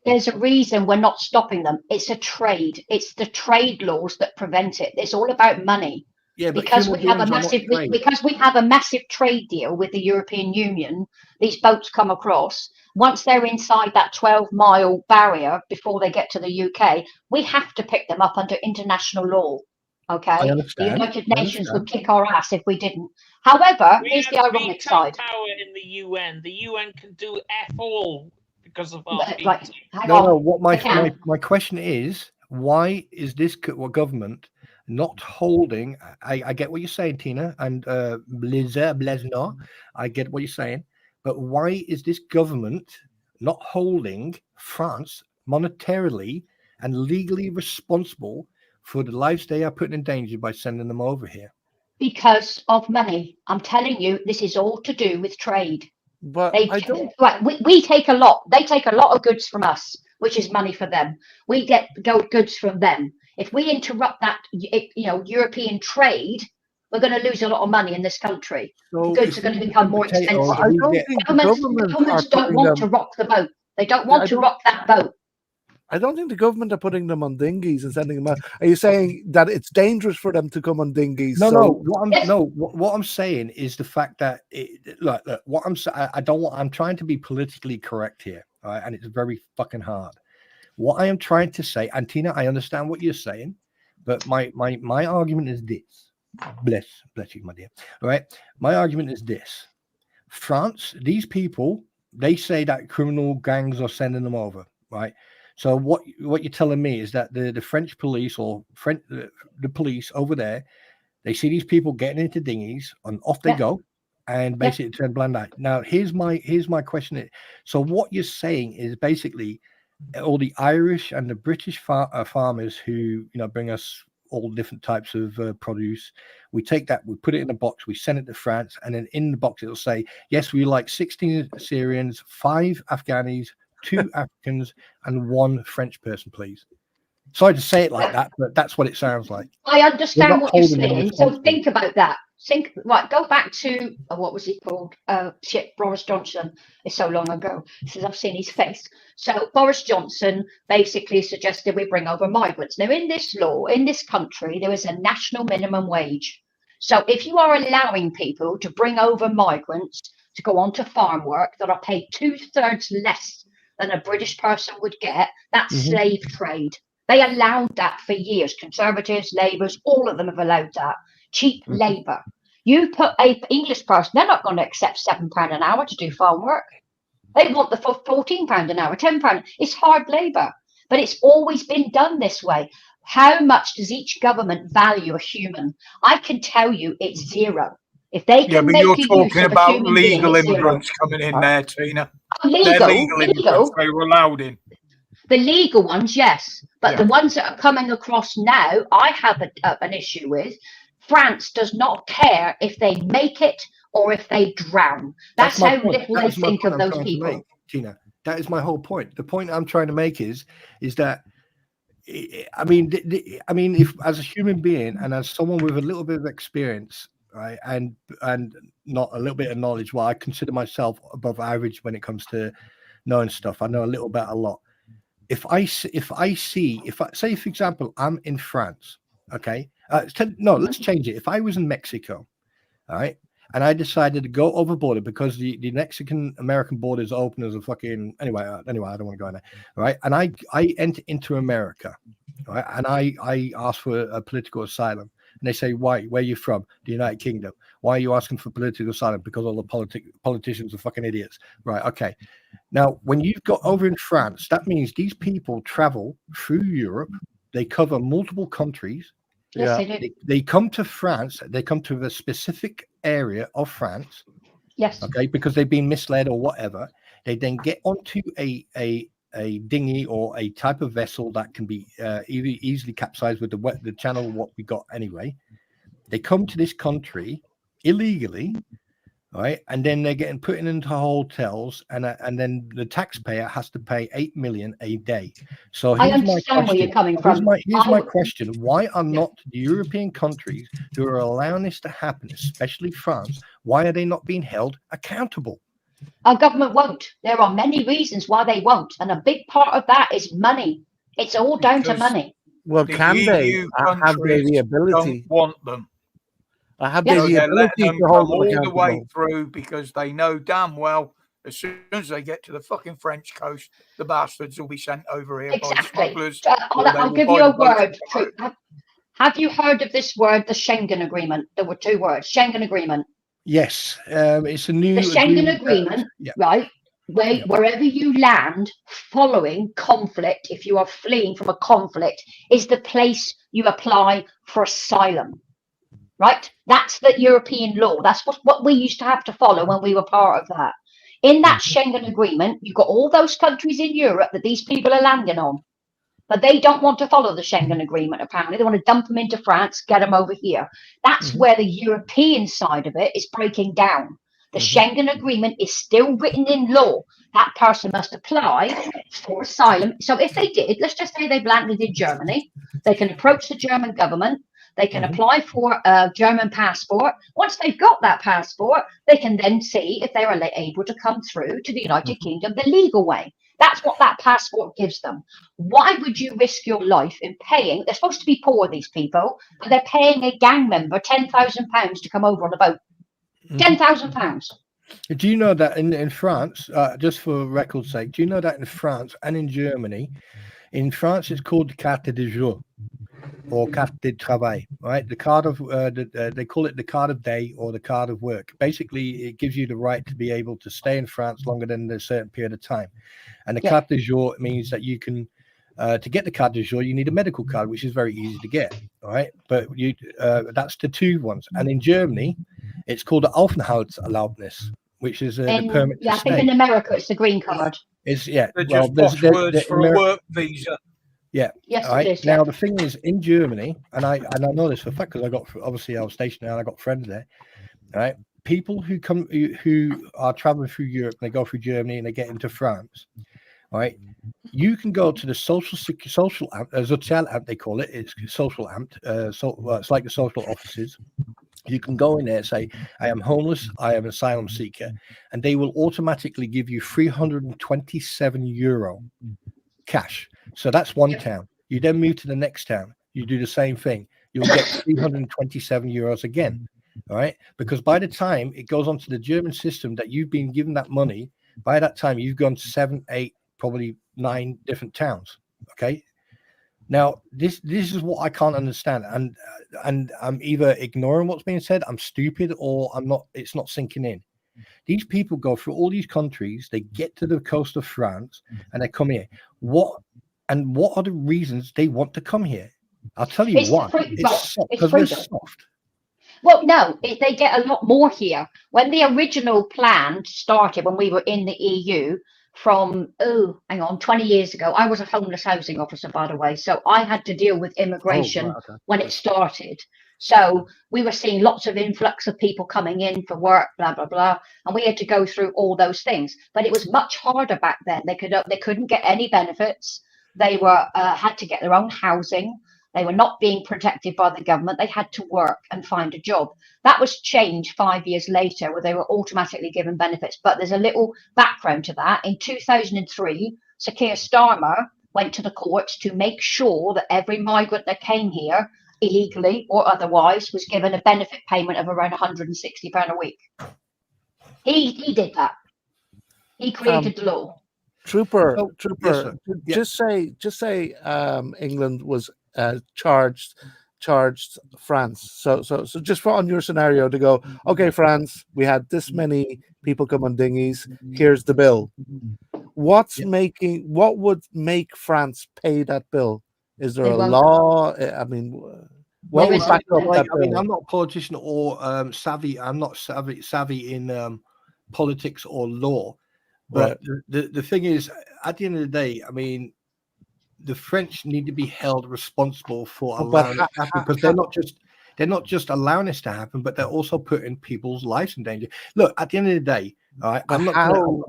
There's a reason we're not stopping them. It's a trade. It's the trade laws that prevent it. It's all about money. Yeah, because we have a massive trade deal with the European Union. These boats come across. Once they're inside that 12-mile barrier before they get to the UK, we have to pick them up under international law. Okay, the United Nations would kick our ass if we didn't. However, here's the ironic side. Power in the UN. The UN can do F all because of our right. No. What my question is, why is this government not holding? I get what you're saying, Tina, and Blesno. I get what you're saying, but why is this government not holding France monetarily and legally responsible for the lives they are putting in danger by sending them over here? Because of money. I'm telling you, this is all to do with trade. But we take a lot. They take a lot of goods from us, which is money for them. We get goods from them. If we interrupt that, European trade, we're going to lose a lot of money in this country. So goods are going to become more expensive. Governments don't want to rock the boat. They don't want to rock that boat. I don't think the government are putting them on dinghies and sending them out. Are you saying that it's dangerous for them to come on dinghies? No. What I'm saying is the fact that look. What I'm saying, I'm trying to be politically correct here, right? And it's very fucking hard. What I am trying to say, and Tina, I understand what you're saying, but my argument is this. Bless you, my dear. All right, my argument is this: France, these people, they say that criminal gangs are sending them over, right? So what you're telling me is that the French police or the police over there, they see these people getting into dinghies and off they go, and basically turn blind eye. Now here's my question. So what you're saying is basically all the Irish and the British farmers who bring us all different types of produce, we take that, we put it in a box, we send it to France, and then in the box it'll say, yes, we like 16 Syrians, 5 Afghanis, 2 Africans, and 1 French person, please. Sorry to say it like that, but that's what it sounds like. I understand what you're saying. So think about that. Go back to what was he called? Boris Johnson. It's so long ago since I've seen his face. So Boris Johnson basically suggested we bring over migrants. Now, in this law, in this country, there is a national minimum wage. So if you are allowing people to bring over migrants to go on to farm work that are paid 2/3 less than a British person would get, that's slave trade. They allowed that for years. Conservatives, Labours, all of them have allowed that. Cheap labour. You put an English person, they're not going to accept £7 an hour to do farm work. They want the £14 an hour, £10. It's hard labour, but it's always been done this way. How much does each government value a human? I can tell you it's zero. If they can but you're talking about legal immigrants coming in there, Tina. They're legal immigrants. They were allowed in. The legal ones, yes, but the ones that are coming across now, I have an issue with. France does not care if they make it or if they drown. That's how little they think of those people. Tina, that is my whole point. The point I'm trying to make is that, I mean, if as a human being and as someone with a little bit of experience, right, and not a little bit of knowledge, well, I consider myself above average when it comes to knowing stuff. I know a little about a lot. If I say, for example, I'm in France, okay, No, let's change it. If I was in Mexico, all right, and I decided to go over border because the Mexican-American border is open as a fucking anyway, I don't want to go in there, all right? And I enter into America, all right, and I ask for a political asylum, and they say, why? Where are you from? The United Kingdom. Why are you asking for political asylum? Because all the politicians are fucking idiots, right? Okay. Now, when you've got over in France, that means these people travel through Europe. They cover multiple countries. Yes, Yeah. They come to France. They come to a specific area of France. Yes. Okay, because they've been misled or whatever. They then get onto a dinghy or a type of vessel that can be easily capsized with the channel what we got anyway. They come to this country illegally. Right, and then they're getting put into hotels, and then the taxpayer has to pay $8 million a day. So I understand where you're coming from. Here's my question: why are not the European countries who are allowing this to happen, especially France, why are they not being held accountable? Our government won't. There are many reasons why they won't, and a big part of that is money. It's all down to money. Well, can they have the ability? Don't want them. I have the ability them to hold come them all the way accountable. through because they know damn well as soon as they get to the fucking French coast, the bastards will be sent over here by smugglers. I'll give you a word. Have you heard of this word, the Schengen Agreement? There were two words, Schengen Agreement. Yes, it's a new Schengen Agreement, right? Wherever you land following conflict, if you are fleeing from a conflict, is the place you apply for asylum. Right? That's the European law. That's what we used to have to follow when we were part of that. In that Schengen Agreement, you've got all those countries in Europe that these people are landing on. But they don't want to follow the Schengen Agreement, apparently. They want to dump them into France, get them over here. That's where the European side of it is breaking down. The Schengen Agreement is still written in law. That person must apply for asylum. So if they did, let's just say they've landed in Germany, they can approach the German government. They can apply for a German passport. Once they've got that passport, they can then see if they are able to come through to the United Kingdom the legal way. That's what that passport gives them. Why would you risk your life in paying? They're supposed to be poor, these people, but they're paying a gang member £10,000 to come over on a boat. £10,000. Do you know that in France, just for record's sake, do you know that in France and in Germany, in France it's called carte de jour or carte de travail, right? The card of they call it the card of day or the card of work. Basically, it gives you the right to be able to stay in France longer than a certain period of time. And the carte de jour means that you can to get the carte de jour, you need a medical card, which is very easy to get, all right? But you that's the two ones. And in Germany, it's called the Aufenthaltserlaubnis, which is the permit to I think stay. in America it's the green card. It's They're just posh words for a work visa. Yeah. Yes, right. it is. Now the thing is, in Germany, and I know this for a fact because I was stationed there and I got friends there. Right. People who come who are traveling through Europe and they go through Germany and they get into France. Right. You can go to the social amt, Sozialamt, they call it. It's social amt. It's like the social offices. You can go in there and say, I am homeless, I am an asylum seeker, and they will automatically give you €327 cash. So that's one town. You then move to the next town. You do the same thing. You'll get €327 again. All right. Because by the time it goes onto the German system that you've been given that money, by that time you've gone to 7, 8, probably 9 different towns. Okay. Now, this is what I can't understand, and I'm either ignoring what's being said, I'm stupid, or I'm not. It's not sinking in. These people go through all these countries, they get to the coast of France, and they come here. What are the reasons they want to come here? I'll tell you why. It's because we're soft. Well, no, they get a lot more here. When the original plan started, when we were in the EU, from 20 years ago, I was a homeless housing officer, by the way, so I had to deal with immigration when it started. So we were seeing lots of influx of people coming in for work, blah blah blah, and we had to go through all those things. But it was much harder back then. They couldn't get any benefits. They were had to get their own housing. They were not being protected by the government. They had to work and find a job. That was changed 5 years later, where they were automatically given benefits. But there's a little background to that. In 2003, Sir Keir Starmer went to the courts to make sure that every migrant that came here illegally or otherwise, was given a benefit payment of around £160 a week. He did that. He created the law. Trooper, Yes, just say England was charged France. So just for on your scenario to go, okay, France, we had this many people come on dinghies. Here's the bill. What would make France pay that bill? Is there a law? I mean, what would back up that bill? I mean, I'm not a politician or savvy. I'm not savvy in politics or law. But the thing is, at the end of the day, I mean, the French need to be held responsible for allowing it to happen, because they're not just allowing this to happen, but they're also putting people's lives in danger. Look, at the end of the day, all right,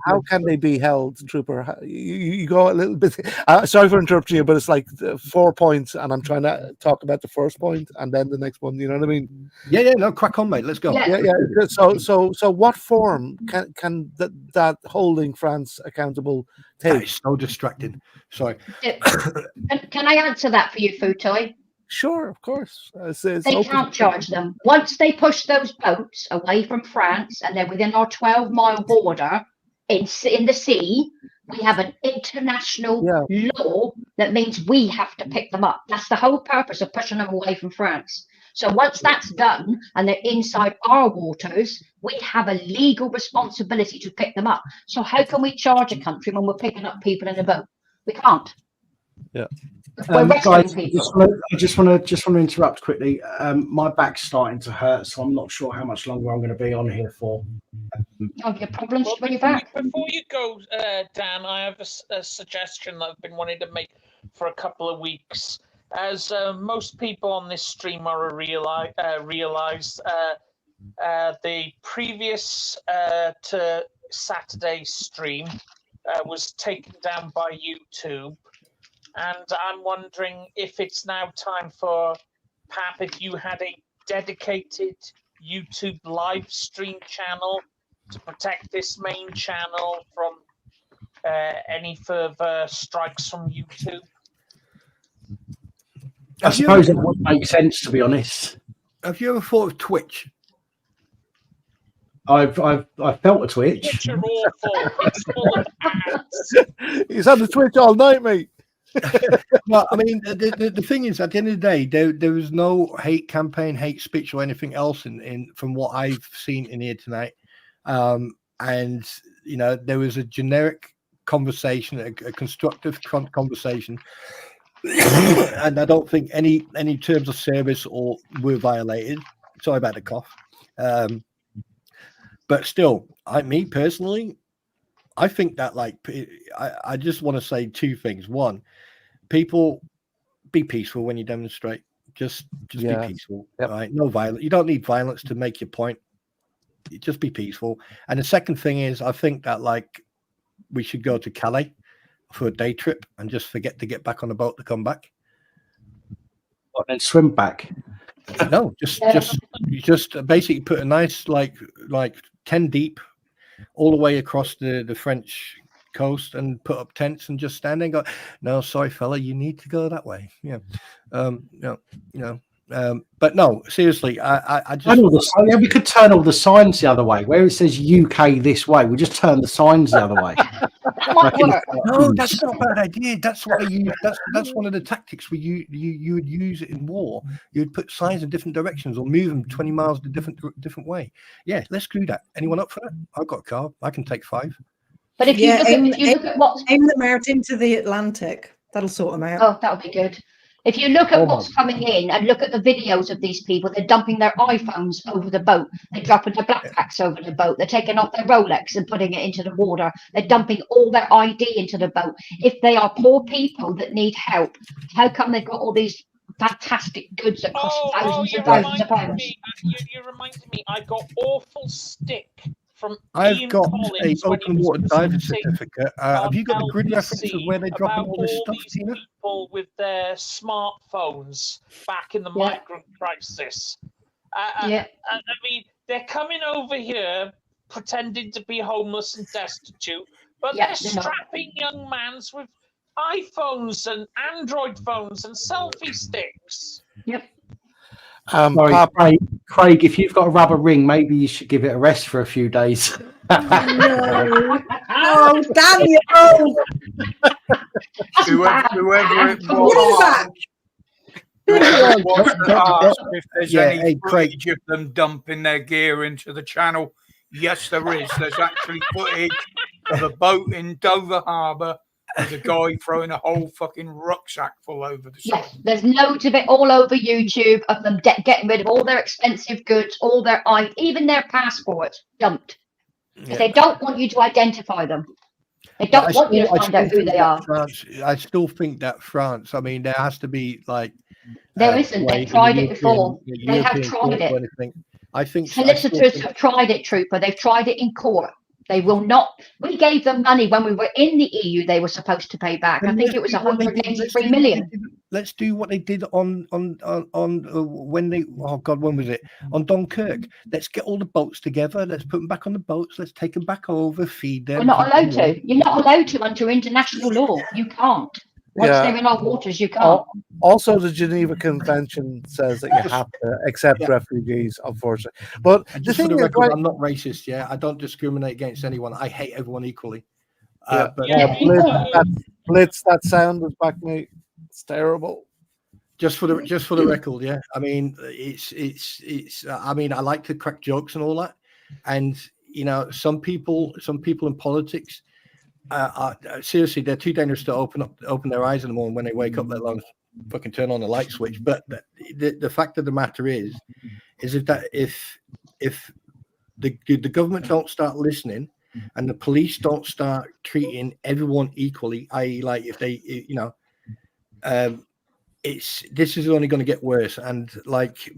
how can they be held, Trooper? You go a little bit. Sorry for interrupting you, but it's like 4 points, and I'm trying to talk about the first point and then the next one. You know what I mean? Yeah. No, crack on, mate. Let's go. Yeah. So what form can that holding France accountable take? That is so distracting. Sorry. Can I answer that for you, Futoy? Sure, of course. They can't charge them. Once they push those boats away from France and they're within our 12-mile border in the sea, we have an international law that means we have to pick them up. That's the whole purpose of pushing them away from France. So once that's done and they're inside our waters, we have a legal responsibility to pick them up. So how can we charge a country when we're picking up people in a boat? We can't. Yeah. Guys, I just want to interrupt quickly. My back's starting to hurt, so I'm not sure how much longer I'm going to be on here for. Your problems when you're back. Before you go, Dan, I have a suggestion that I've been wanting to make for a couple of weeks. As most people on this stream are realize the previous to Saturday stream was taken down by YouTube. And I'm wondering if it's now time for, Pap, if you had a dedicated YouTube live stream channel to protect this main channel from any further strikes from YouTube. I suppose it would make sense, to be honest. Have you ever thought of Twitch? I've felt a twitch. Twitch are awful. It's full of ads. He's had the Twitch all night, mate. Well, I mean, the thing is, at the end of the day, there was no hate campaign, hate speech, or anything else in from what I've seen in here tonight. And you know, there was a generic conversation, a constructive conversation, and I don't think any terms of service or were violated. Sorry about the cough. But still, me personally, I think that, like, I just want to say two things. One, people, be peaceful when you demonstrate. Just be peaceful. Yep. Right? No violence. You don't need violence to make your point. Just be peaceful. And the second thing is, I think that, like, we should go to Calais for a day trip and just forget to get back on the boat to come back. And swim back. No, just basically put a nice like 10 deep all the way across the French coast and put up tents and just stand there and go, no, sorry, fella, you need to go that way. Yeah. But no, seriously, I just we could turn all the signs the other way. Where it says UK this way, we just turn the signs the other way. No, that's not a bad idea. That's what I use. That's one of the tactics where you would use it in war. You would put signs in different directions or move them 20 miles a different way. Yeah, let's do that. Anyone up for that? I've got a car. I can take 5. But if you look at what's aim them out into the Atlantic, that'll sort them out. Oh, that would be good. If you look at what's coming in and look at the videos of these people, they're dumping their iPhones over the boat. They're dropping their backpacks over the boat. They're taking off their Rolex and putting it into the water. They're dumping all their ID into the boat. If they are poor people that need help, how come they've got all these fantastic goods that cost thousands and thousands of pounds? You reminded me, I got awful stick from I've Ian got Collins a open water diving certificate. Have you got the grid reference of where they're dropping all this stuff, Tina? People with their smartphones back in the migrant crisis. I mean, they're coming over here pretending to be homeless and destitute, but they're strapping young mans with iPhones and Android phones and selfie sticks. Yep. Sorry, Craig, if you've got a rubber ring, maybe you should give it a rest for a few days. No. Oh, damn you! Whoever it Put it back. was that asked if there's any Craig. footage of them dumping their gear into the channel. Yes, there is. There's actually footage of a boat in Dover Harbour with a guy throwing a whole fucking rucksack full over the side. Yes, there's loads of it all over YouTube of them getting rid of all their expensive goods, all their even their passports dumped. Because they don't want you to identify them. They don't want you to find out who they are. I still think that France, I mean, there has to be like... There isn't. They've tried it before. They have tried it. I think solicitors have tried it, Trooper. They've tried it in court. They will not. We gave them money when we were in the EU. They were supposed to pay back. I think it was 183 million. Let's do what they did on when they. Oh God, when was it? On Dunkirk. Let's get all the boats together. Let's put them back on the boats. Let's take them back over. Feed them. We're not allowed to. You're not allowed to under international law. You can't. Once they're in our waters, you can't. Also, the Geneva Convention says that you have to accept refugees, unfortunately. But the thing is, I'm not racist. Yeah, I don't discriminate against anyone. I hate everyone equally. Blitz, that sound was back, mate. It's terrible. Just for the record, yeah. I mean, it's. I mean, I like to crack jokes and all that, and you know, some people in politics. Seriously, they're too dangerous to open their eyes in the morning when they wake up, let alone fucking turn on the light switch. But the fact of the matter is if the government don't start listening and the police don't start treating everyone equally, i.e., like if they, you know, this is only going to get worse. And like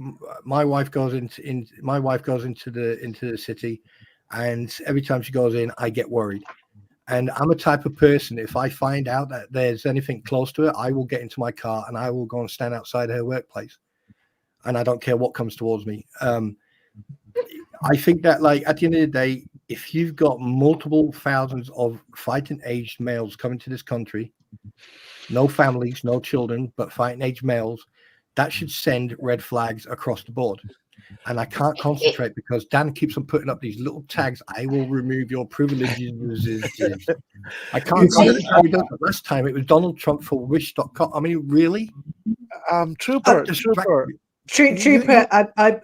my wife goes into the city, and every time she goes in, I get worried. And I'm a type of person, if I find out that there's anything close to it, I will get into my car and I will go and stand outside her workplace. And I don't care what comes towards me. I think that, like, at the end of the day, if you've got multiple thousands of fighting-aged males coming to this country, no families, no children, but fighting-aged males, that should send red flags across the board. And I can't concentrate because Dan keeps on putting up these little tags. I will remove your privileges. I can't concentrate how he does it. Last time it was Donald Trump for wish.com. I mean, really? Trooper.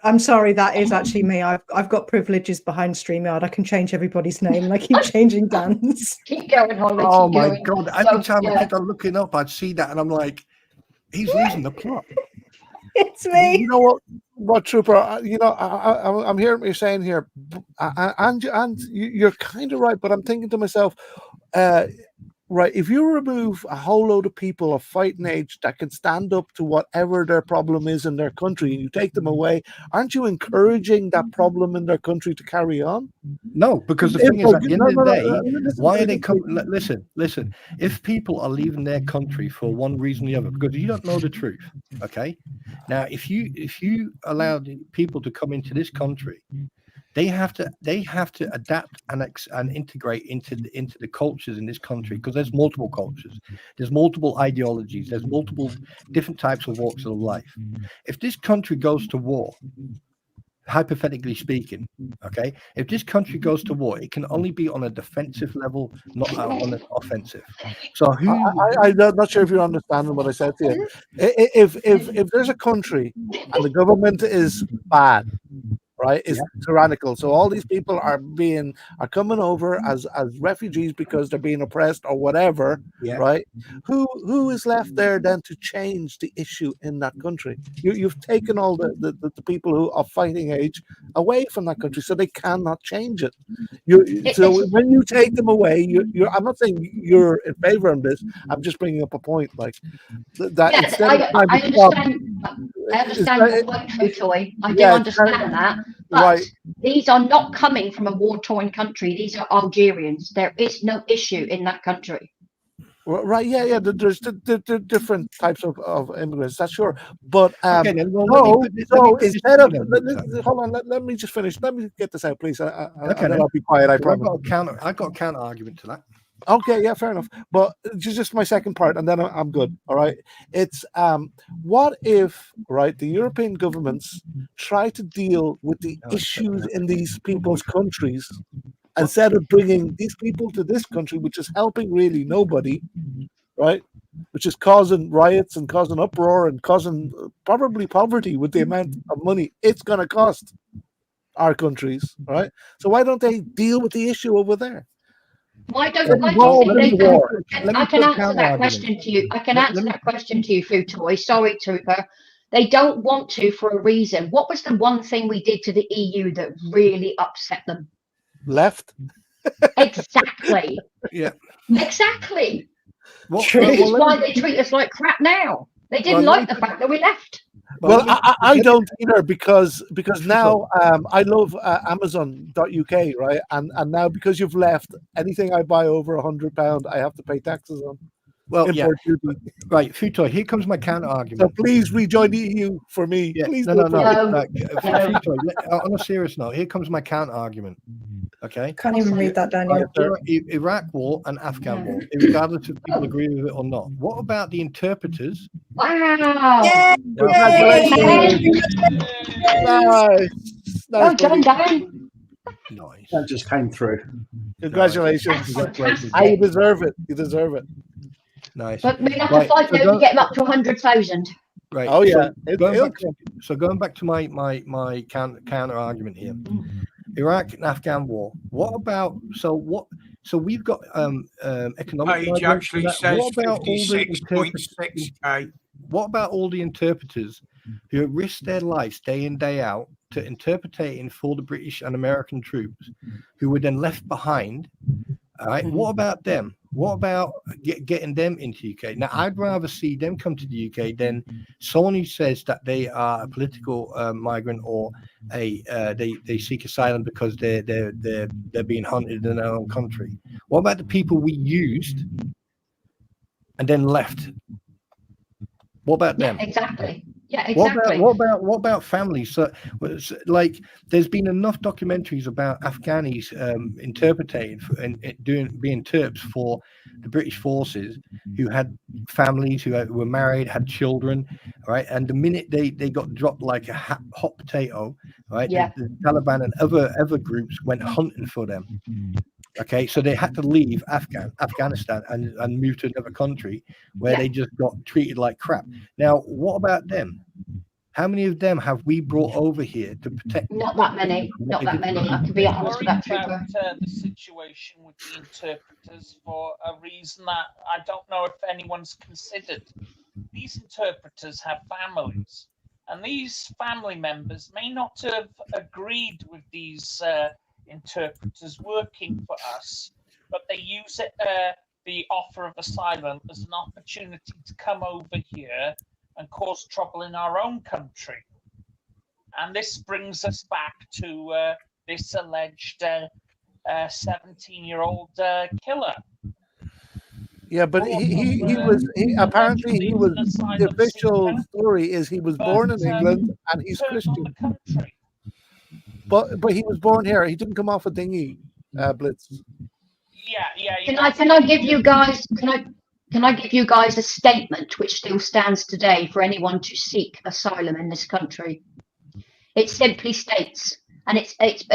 I'm sorry, that is actually me. I've got privileges behind StreamYard. I can change everybody's name and I keep changing Dan's. Keep going, Holly. Oh my God. Every time I keep on looking up, I'd see that and I'm like, he's losing the plot. It's me. You know what, Trooper? You know, I'm hearing what you're saying here, and you're kind of right. But I'm thinking to myself, right? If you remove a whole load of people of fighting age that can stand up to whatever their problem is in their country, and you take them away, aren't you encouraging that problem in their country to carry on? No, because the thing is, at the end of the day, why are they coming? Listen. If people are leaving their country for one reason or the other, because you don't know the truth, okay? Now, if you allow the people to come into this country, they have to adapt and integrate into the cultures in this country, because there's multiple cultures, there's multiple ideologies, there's multiple different types of walks of life. If this country goes to war, hypothetically speaking, okay, if this country goes to war, it can only be on a defensive level, not on an offensive. So I'm not sure if you're understanding what I said to you. If there's a country and the government is bad, right, is tyrannical, so all these people are coming over as refugees because they're being oppressed or whatever, right? Who is left there then to change the issue in that country? You've taken all the people who are fighting age away from that country, so they cannot change it. So when you take them away, I'm not saying you're in favor of this. I'm just bringing up a point like that. Yes, I understand your point, True Toy. I do understand that. But these are not coming from a war-torn country. These are Algerians. There is no issue in that country. Right, yeah. There's different types of immigrants, that's sure. But hold on, let me just finish. Let me get this out, please. And then I'll be quiet, I promise. I've got a counter argument to that. Okay, yeah, fair enough. But just my second part, and then I'm good. All right. It's what if, right, the European governments try to deal with the issues in these people's countries instead of bringing these people to this country, which is helping really nobody, right? Which is causing riots and causing uproar and causing probably poverty with the amount of money it's going to cost our countries, right? So why don't they deal with the issue over there? Why don't they? I can answer that question to you. I can answer that question to you, Futoy. Sorry, Trooper. They don't want to for a reason. What was the one thing we did to the EU that really upset them? Left. Exactly. Yeah. Exactly. This is why they treat us like crap now. They didn't like the fact that we left. Well, I don't either because now I love Amazon.uk, right? And now because you've left, anything I buy over £100, I have to pay taxes on. Well, import duty. Right, Futoy, here comes my counter argument. So please rejoin the EU for me. Yeah. Please No. Futoy, on a serious note, here comes my counter argument. Okay. Can't even read that, Daniel. Iraq war and Afghan war, regardless if people agree with it or not. What about the interpreters? Wow! Yay! Nice. Well done, Dan. Nice. That just came through. Congratulations. Fantastic. You deserve it. You deserve it. Nice. But we have to fight to get them up to 100,000. Right. Oh yeah. Going back to my counter argument here. Iraq and Afghan war. What about so we've got economic page actually says what about 56.6K. What about all the interpreters who risk their lives day in, day out to interpreting for the British and American troops who were then left behind? All right. What about them? What about getting them into UK? Now, I'd rather see them come to the UK than someone who says that they are a political migrant or they seek asylum because they're being hunted in their own country. What about the people we used and then left? What about them? Yeah, exactly. Yeah, exactly. What about families? So, like, there's been enough documentaries about Afghanis interpreting and being Terps for the British forces who had families, who were married, had children, right? And the minute they got dropped like a hot potato, right? Yeah. The Taliban and other groups went hunting for them. Okay, so they had to leave Afghanistan and move to another country where they just got treated like crap. Now, what about them? How many of them have we brought over here to protect? Not that many. Not that many. I have to be honest with that, Trooper. The situation with the interpreters for a reason that I don't know if anyone's considered. These interpreters have families, and these family members may not have agreed with these interpreters working for us, but they use it, the offer of asylum as an opportunity to come over here and cause trouble in our own country. And this brings us back to this alleged 17-year-old killer. Yeah, but the official story is he was born in England and he's Christian. But he was born here. He didn't come off a dinghy, Blitz. Yeah. Can I give you guys? Can I give you guys a statement which still stands today for anyone to seek asylum in this country? It simply states, and it's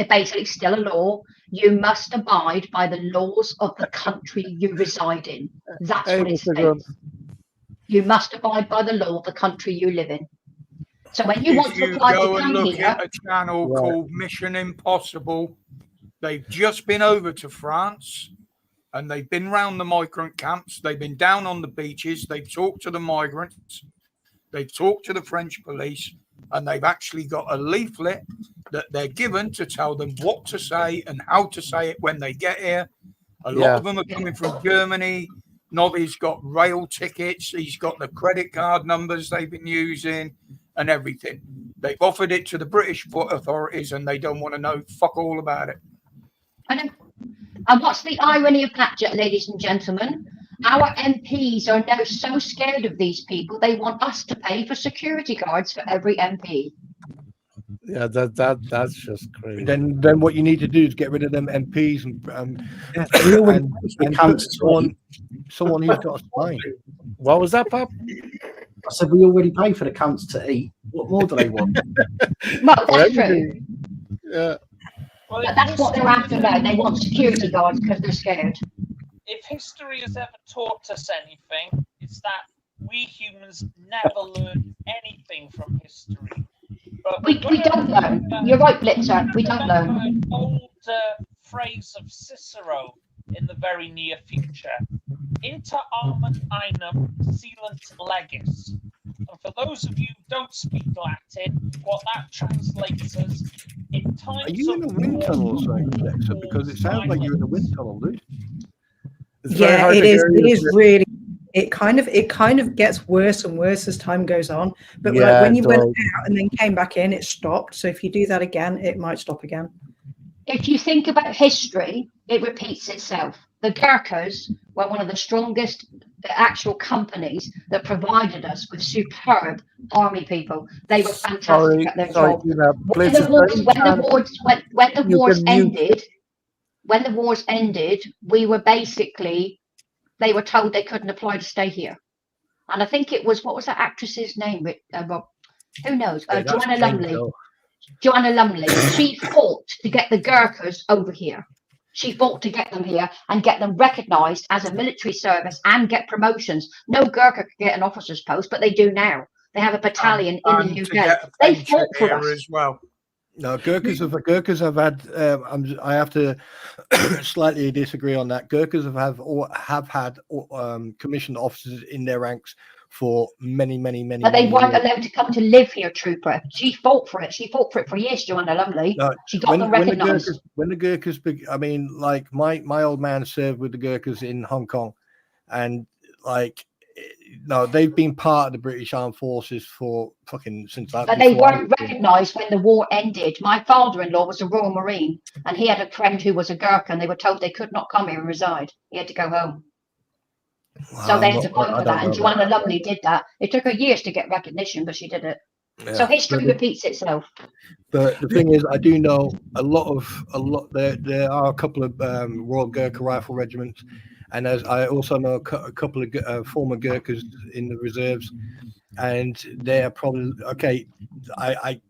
basically still a law. You must abide by the laws of the country you reside in. That's what it states. You must abide by the law of the country you live in. So when you want to apply to come look here, at a channel called Mission Impossible, they've just been over to France and they've been round the migrant camps. They've been down on the beaches. They've talked to the migrants. They've talked to the French police, and they've actually got a leaflet that they're given to tell them what to say and how to say it when they get here. A lot of them are coming from Germany. Nobby's got rail tickets. He's got the credit card numbers they've been using and everything. They've offered it to the British authorities and they don't want to know fuck all about it. I know. And what's the irony of that, ladies and gentlemen? Our MPs are now so scared of these people, they want us to pay for security guards for every MP. Yeah, that's just crazy. Then what you need to do is get rid of them MPs and put someone who's got a spine. What was that, Pop? I said we already pay for the cunts to eat. What more do they want? Well, that's true. Yeah. Well, But that's what they're after now. They want security guards because they're scared. If history has ever taught us anything, it's that we humans never learn anything from history. But We don't learn. You're right, Blitzer. We don't learn. An old phrase of Cicero in the very near future: "Inter armam einem silent legis." And for those of you who don't speak Latin, what that translates as, in times Are you in a wind tunnel or something, Alexa? Because it sounds like you're in a wind tunnel, dude. Yeah, it is. It is really. It kind of gets worse and worse as time goes on. But like when you went out and then came back in, it stopped. So if you do that again, it might stop again. If you think about history, it repeats itself. The Gurkhas were one of the strongest actual companies that provided us with superb army people. They were fantastic at their job. When the wars ended, we were basically, they were told they couldn't apply to stay here. And I think it was, what was that actress's name, Rob? Who knows? Joanna Lumley. Joanna Lumley. She fought to get the Gurkhas over here. She fought to get them here and get them recognised as a military service and get promotions. No Gurkha could get an officer's post, but they do now. They have a battalion in the UK. They fought for us as well. No, Gurkhas have had. I have to slightly disagree on that. Gurkhas have had commissioned officers in their ranks for many. But they weren't allowed to come to live here, Trooper. She fought for it. She fought for it for years, Joanna Lumley. No, she got them recognised. When the Gurkhas, I mean, like my old man served with the Gurkhas in Hong Kong, and like, no, they've been part of the British Armed Forces for fucking since that. But they weren't recognised when the war ended. My father-in-law was a Royal Marine, and he had a friend who was a Gurkha, and they were told they could not come here and reside. He had to go home. Wow, so they had to fight for that, and Joanna Lumley did that. It took her years to get recognition, but she did it. Yeah, so history repeats itself. But the thing is, I do know a lot. There are a couple of Royal Gurkha Rifle regiments, and as I also know a couple of former Gurkhas in the reserves, and they are probably okay.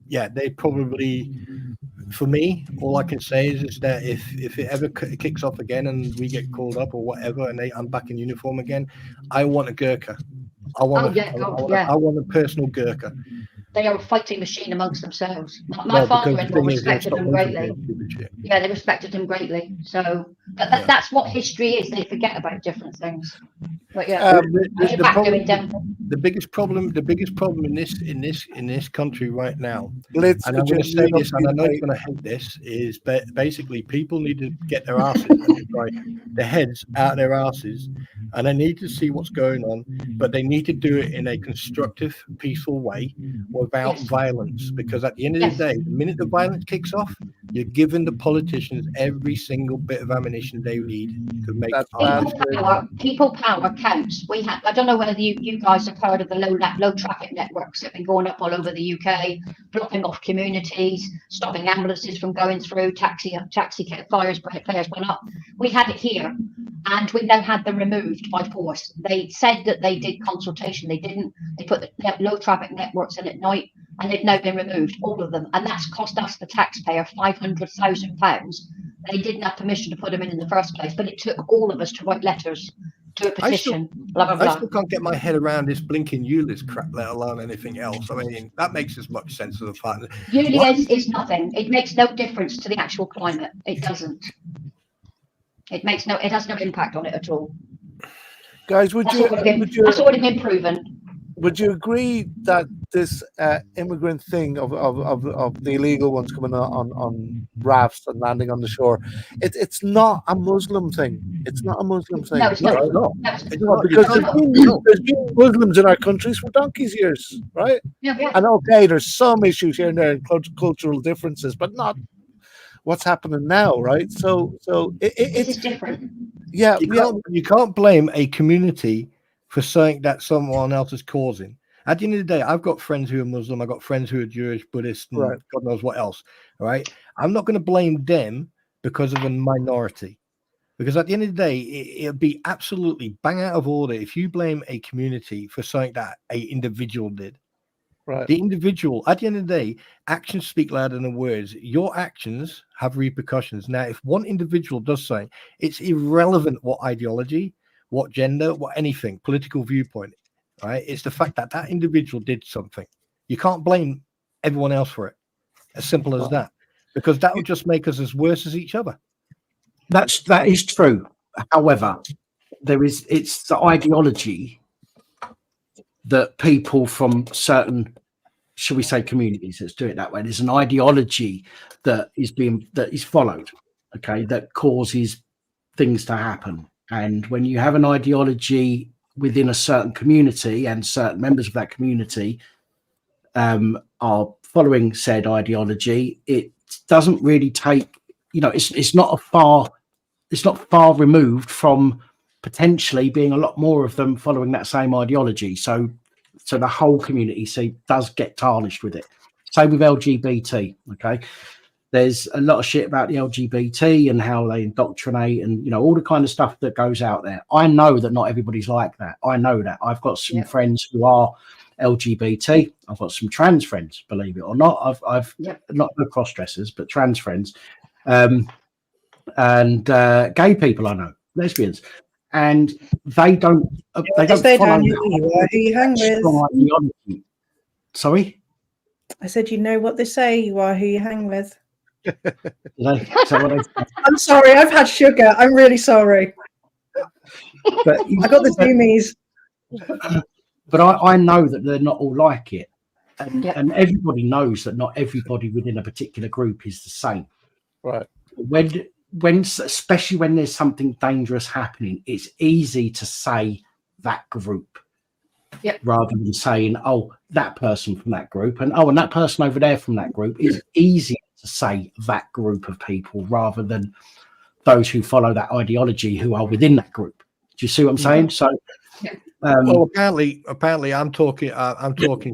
They probably. For me, all I can say is that if it ever kicks off again and we get called up or whatever, and I'm back in uniform again, I want a Gurkha. I want a personal Gurkha. They are a fighting machine amongst themselves. My father-in-law respected them greatly. Yeah, they respected him greatly. So, but that's what history is. They forget about different things. But yeah, the biggest problem in this country right now, and I'm going to say this, and I know you're going to hate this, is basically people need to get their their heads out of their asses, and they need to see what's going on, but they need to do it in a constructive, peaceful way without violence. Because at the end of the day, the minute the violence kicks off, you're giving the politicians every single bit of ammunition they need to make people power counts. We have, I don't know whether you guys have heard of the low traffic networks that have been going up all over the UK, blocking off communities, stopping ambulances from going through, taxi fires went up. We had it here, and we've now had them removed by force. They said that they did consultation. They didn't. They put the low traffic networks in at night, and they've now been removed, all of them. And that's cost us, the taxpayer, £500,000. They didn't have permission to put them in the first place, but it took all of us to write letters to a petition. I still can't get my head around this blinking ULIS crap, let alone anything else. I mean, that makes as much sense as the fact that ULIS is nothing. It makes no difference to the actual climate. It doesn't. It has no impact on it at all. Guys, that's already been proven. Would you agree that this immigrant thing of the illegal ones coming on rafts and landing on the shore, it's not a Muslim thing. It's not a Muslim thing. No, it's not. It's not, because there's been Muslims in our countries for donkey's years, right? Yeah. And okay, there's some issues here and there and cultural differences, but not what's happening now, right? So it's different. Yeah, you can't blame a community for something that someone else is causing. At the end of the day, I've got friends who are Muslim, I've got friends who are Jewish, Buddhist, and God knows what else. All right. I'm not going to blame them because of a minority. Because at the end of the day, it'll be absolutely bang out of order if you blame a community for something that an individual did. Right. The individual, at the end of the day, actions speak louder than words. Your actions have repercussions. Now, if one individual does something, it's irrelevant what ideology, what gender, what anything, political viewpoint, right? It's the fact that that individual did something. You can't blame everyone else for it. As simple as that. Because that will just make us as worse as each other. That is true. However, it's the ideology that people from certain, shall we say, communities, let's do it that way. There's an ideology that is followed, okay, that causes things to happen. And when you have an ideology within a certain community and certain members of that community are following said ideology, it doesn't really take, it's not far removed from potentially being a lot more of them following that same ideology. So the whole community does get tarnished with it. Same with LGBT. Okay, there's a lot of shit about the LGBT and how they indoctrinate and all the kind of stuff that goes out there. I know that not everybody's like that. I know that. I've got some friends who are LGBT. I've got some trans friends, believe it or not. I've not the cross dressers, but trans friends. And gay people I know, lesbians, and they don't follow who you hang with. Sorry, I said, what they say, you are who you hang with. I'm sorry, I've had sugar. I'm really sorry. But I got the zoomies. But I know that they're not all like it, and everybody knows that not everybody within a particular group is the same. Right. When especially when there's something dangerous happening, it's easy to say that group rather than saying, oh, that person from that group and that person over there from that group. It's easier to say that group of people rather than those who follow that ideology who are within that group. Do you see what I'm saying? So well, apparently I'm talking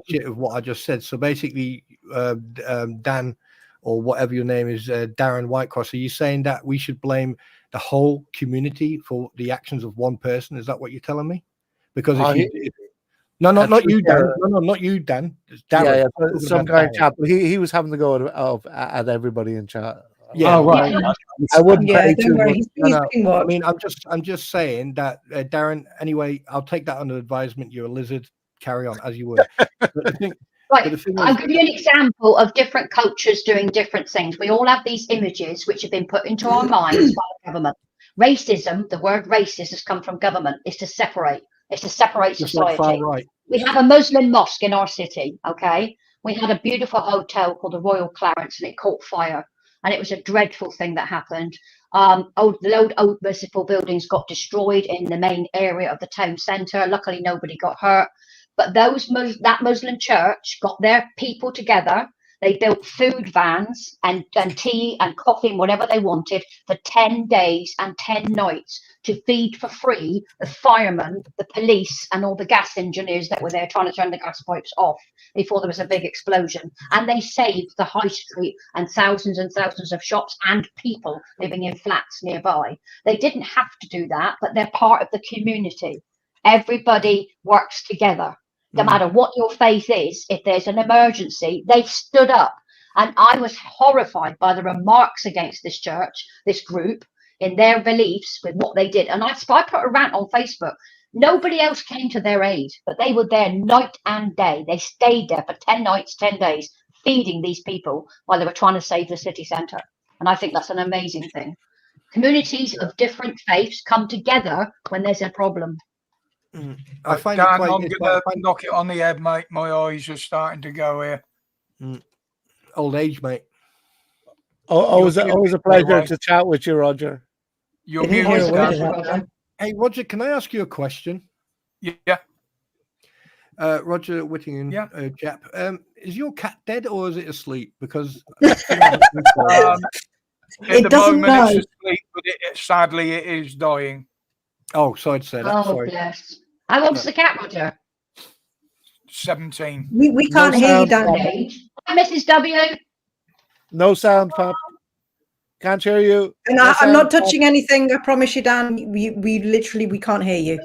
shit of what I just said. So basically Dan, or whatever your name is, Darren Whitecross, are you saying that we should blame the whole community for the actions of one person? Is that what you're telling me? Because not you, Dan. No, not you, Dan. It's Darren. Yeah. Some guy in chat, but he was having to go at everybody in chat. Yeah, right. I wouldn't pay too much. I mean, I'm just saying that, Darren. Anyway, I'll take that under advisement. You're a lizard. Carry on as you would. Right, I'll give you an example of different cultures doing different things. We all have these images which have been put into our minds by the government. Racism, the word racist has come from government. It's to separate. It's to separate society. Like right. We have a Muslim mosque in our city, okay? We had a beautiful hotel called the Royal Clarence and it caught fire. And it was a dreadful thing that happened. Old municipal buildings got destroyed in the main area of the town centre. Luckily, nobody got hurt. But that Muslim church got their people together. They built food vans and tea and coffee and whatever they wanted for 10 days and 10 nights to feed for free the firemen, the police, and all the gas engineers that were there trying to turn the gas pipes off before there was a big explosion. And they saved the high street and thousands of shops and people living in flats nearby. They didn't have to do that, but they're part of the community. Everybody works together. No matter what your faith is, if there's an emergency, they've stood up. And I was horrified by the remarks against this church, this group, in their beliefs with what they did. And I put a rant on Facebook. Nobody else came to their aid, but they were there night and day. They stayed there for 10 nights, 10 days, feeding these people while they were trying to save the city centre. And I think that's an amazing thing. Communities of different faiths come together when there's a problem. I find Dan, I'm going to knock it on the head, mate. My eyes are starting to go here. Old age, mate. Always a pleasure to chat with you, Roger. You're muted, Dan. Hey, Roger, can I ask you a question? Yeah. Roger Whittingham, Jap. Is your cat dead or is it asleep? Because at the moment it's asleep, but sadly it is dying. Oh, sorry to say that. Oh, bless. How old's the cat, Roger? 17. We can't hear you, Dan. Hi, Mrs. W. No sound, Pap. Can't hear you. And No I'm not sound, touching anything. I promise you, Dan. We literally can't hear you.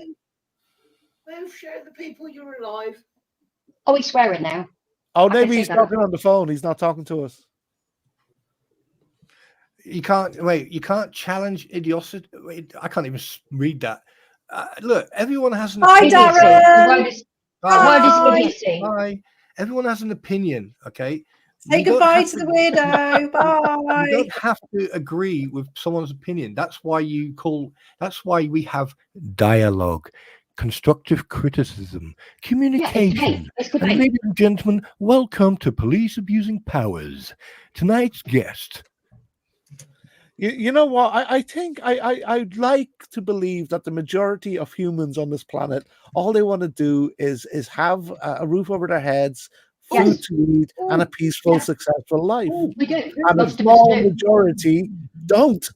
We'll show the people you're alive. Oh, he's swearing now. Oh, maybe he's talking on the phone. He's not talking to us. You can't wait. You can't challenge idiocy. Wait, I can't even read that. Look, everyone has an Hi, opinion. Darren. Hi. Everyone has an opinion. Okay. Say goodbye to the weirdo. Bye. You don't have to agree with someone's opinion. That's why we have dialogue, constructive criticism, communication. And ladies and gentlemen, welcome to Police Abusing Powers. Tonight's guest. You know what? I think I'd like to believe that the majority of humans on this planet, all they want to do is have a roof over their heads, food to eat, and a peaceful, successful life. We do. And a small majority don't.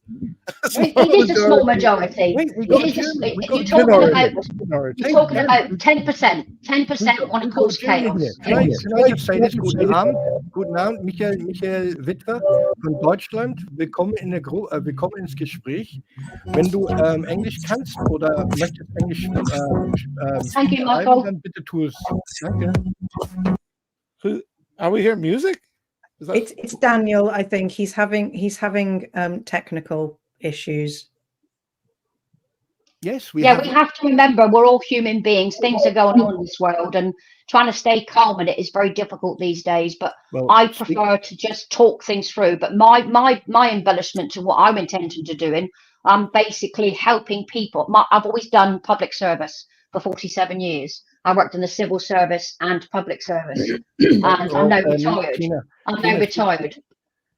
It is a small majority. You're talking about 10%. 10% want to cause chaos. Can I just say this? Guten Abend, Michael Witwer von Deutschland. Willkommen ins Gespräch. Wenn du Englisch kannst oder möchtest Englisch schreiben, dann bitte tu es. Danke. Are we hearing music? It's Daniel. I think he's having technical issues. Yes, we have to remember we're all human beings. Things are going on in this world, and trying to stay calm in it is very difficult these days. But I prefer to just talk things through. But my embellishment to what I'm intending to doing, I'm basically helping people. I've always done public service for 47 years. I worked in the civil service and public service, and I'm now retired. I'm now retired.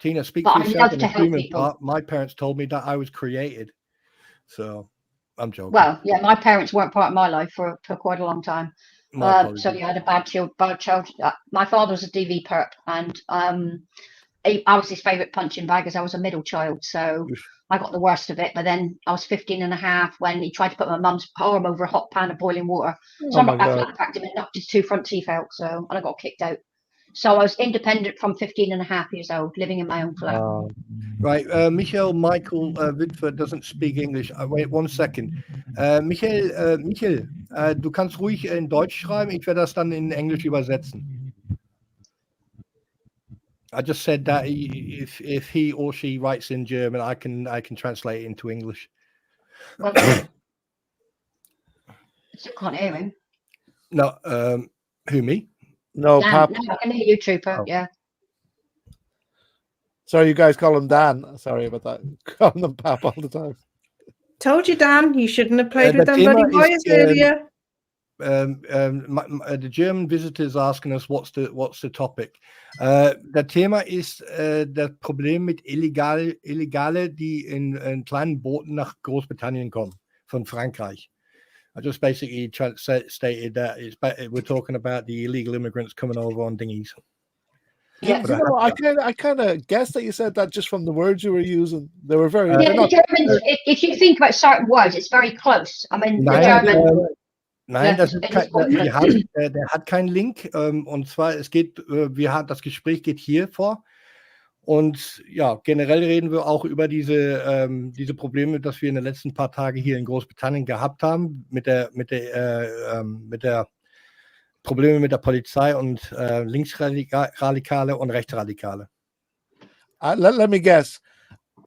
Tina, speak for yourself in the human part. My parents told me that I was created, so I'm joking. Well, yeah, my parents weren't part of my life for quite a long time. So you had a bad child. My father was a DV perp, and I was his favourite punching bag as I was a middle child. So I got the worst of it. But then I was 15 and a half when he tried to put my mum's arm over a hot pan of boiling water. So I flat-packed him and knocked his 2 front teeth out. And I got kicked out. So I was independent from 15 and a half years old, living in my own flat. Right. Michael Witwer doesn't speak English. Wait 1 second. Michael, du kannst ruhig in Deutsch schreiben. Ich werde das dann in Englisch übersetzen. I just said that if he or she writes in German, I can translate it into English. Well, I can't hear him. No, who, me? No, Dan, Pap. no, I can hear you, Trooper. Yeah. Sorry, you guys call him Dan. Sorry about that. Calling them Pap all the time. Told you, Dan. You shouldn't have played with them bloody boys earlier. The German visitor is asking us what's the topic. Der Thema ist das Problem mit Illegale, die in kleinen Booten nach Großbritannien kommen von Frankreich. I just basically stated that we're talking about the illegal immigrants coming over on dinghies. Yeah, I kind of guessed that you said that just from the words you were using. They were very. The Germans, if you think about certain words, it's very close. I mean, the German. Nein, der hat keinen Link. Und zwar, das Gespräch geht hier vor. Und ja, generell reden wir auch über diese Probleme, dass wir in den letzten paar Tagen hier in Großbritannien gehabt haben, mit der Probleme mit der Polizei und Linksradikale und Rechtsradikale. Let me guess.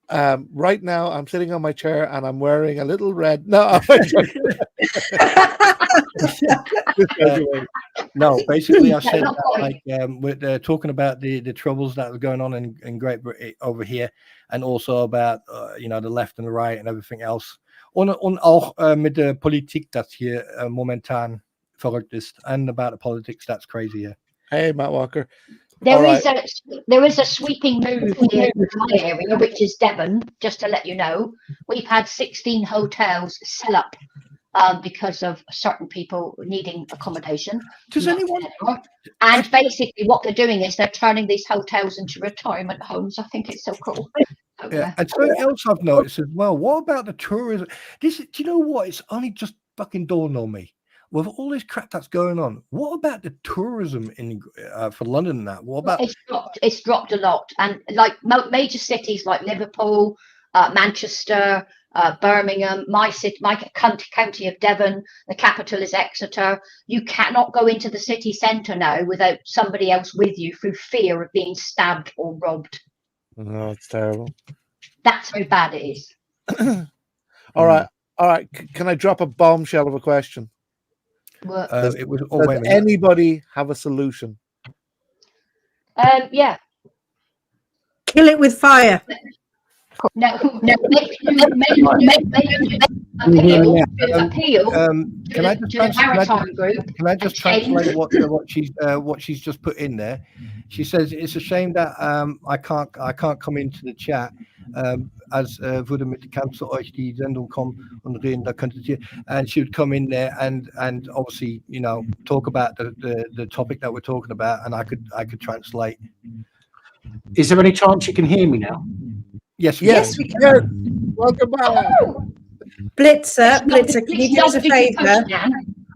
Right now, I'm sitting on my chair and I'm wearing a little red. No, no. Basically, I said that, we're talking about the troubles that are going on in Great Britain over here, and also about the left and the right and everything else. Und auch mit der Politik, das hier momentan verrückt ist, and about the politics that's crazy here. Hey, Matt Walker. There is a sweeping move here in my area, which is Devon, just to let you know. We've had 16 hotels sell up because of certain people needing accommodation. And basically what they're doing is they're turning these hotels into retirement homes. I think it's so cool. Yeah, and something else I've noticed as well. What about the tourism? Do you know what? It's only just fucking dawned on me. with all this crap that's going on, what about the tourism in for London and that? What about it's dropped a lot, and like major cities like Liverpool, Manchester, Birmingham, my county of Devon, the capital is Exeter. You cannot go into the city centre now without somebody else with you through fear of being stabbed or robbed. No, it's terrible. That's how bad it is. All right. Can I drop a bombshell of a question? Does anybody have a solution? Yeah. Kill it with fire. No. Appeal. Can I just translate what she's just put in there? She says it's a shame that I can't come into the chat. As würde mit Kanzler euch die Sendung kommen und reden, da könntet ihr, and she would come in there and obviously, you know, talk about the topic that we're talking about, and I could translate. Is there any chance you can hear me now? Yes, we can. Welcome back. Blitzer, can you do us a favor?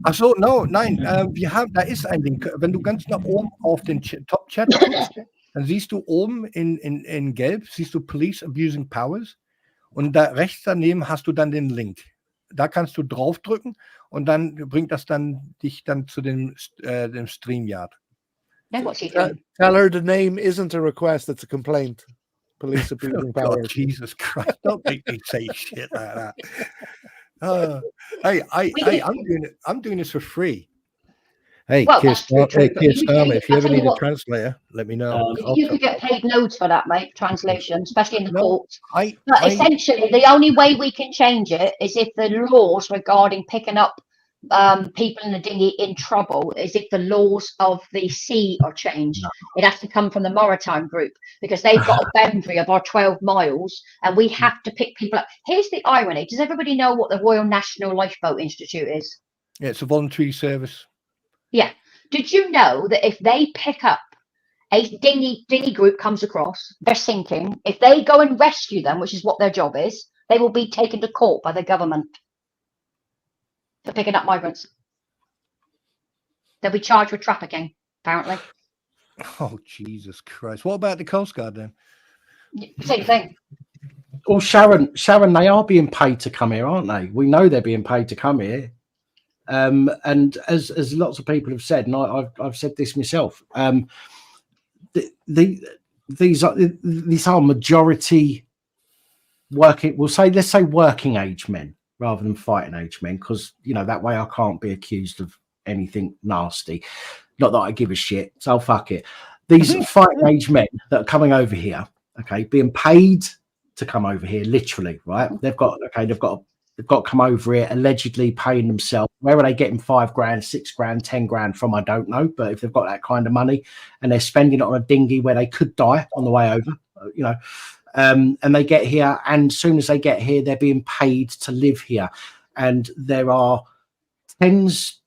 Achso, nein, wir haben, da ist ein Link. Wenn du ganz nach oben auf den Top-Chat guckst, dann siehst du oben in Gelb, siehst du Police Abusing Powers, und da rechts daneben hast du dann den Link. Da kannst du draufdrücken und dann bringt das dich zu dem StreamYard. Tell her the name isn't a request, it's a complaint. Police Abusing Powers. God, Jesus Christ, don't make me say shit like that. Hey, I'm doing this for free. Hey, Keir Starmer, if you ever need a translator, let me know. You could get paid loads for that, mate, translation, especially in the courts. But essentially, the only way we can change it is if the laws regarding picking up people in a dinghy in trouble, is if the laws of the sea are changed. It has to come from the maritime group, because they've got a boundary of our 12 miles, and we have to pick people up. Here's the irony. Does everybody know what the Royal National Lifeboat Institute is? Yeah, it's a voluntary service. Yeah. Did you know that if they pick up a dinghy group comes across, they're sinking, if they go and rescue them, which is what their job is, they will be taken to court by the government for picking up migrants. They'll be charged with trafficking, apparently. Oh, Jesus Christ. What about the Coast Guard then? Same thing. Well, Sharon, they are being paid to come here, aren't they? We know they're being paid to come here. And as lots of people have said, and I've said this myself, these are majority working. Let's say working age men rather than fighting age men, because you know that way I can't be accused of anything nasty. Not that I give a shit, so fuck it. These fighting age men that are coming over here, okay, being paid to come over here, literally, right? They've got to come over here, allegedly paying themselves. Where are they getting 5 grand, 6 grand, 10 grand from? I don't know. But if they've got that kind of money and they're spending it on a dinghy where they could die on the way over, you know, and they get here, and as soon as they get here, they're being paid to live here. And there are tens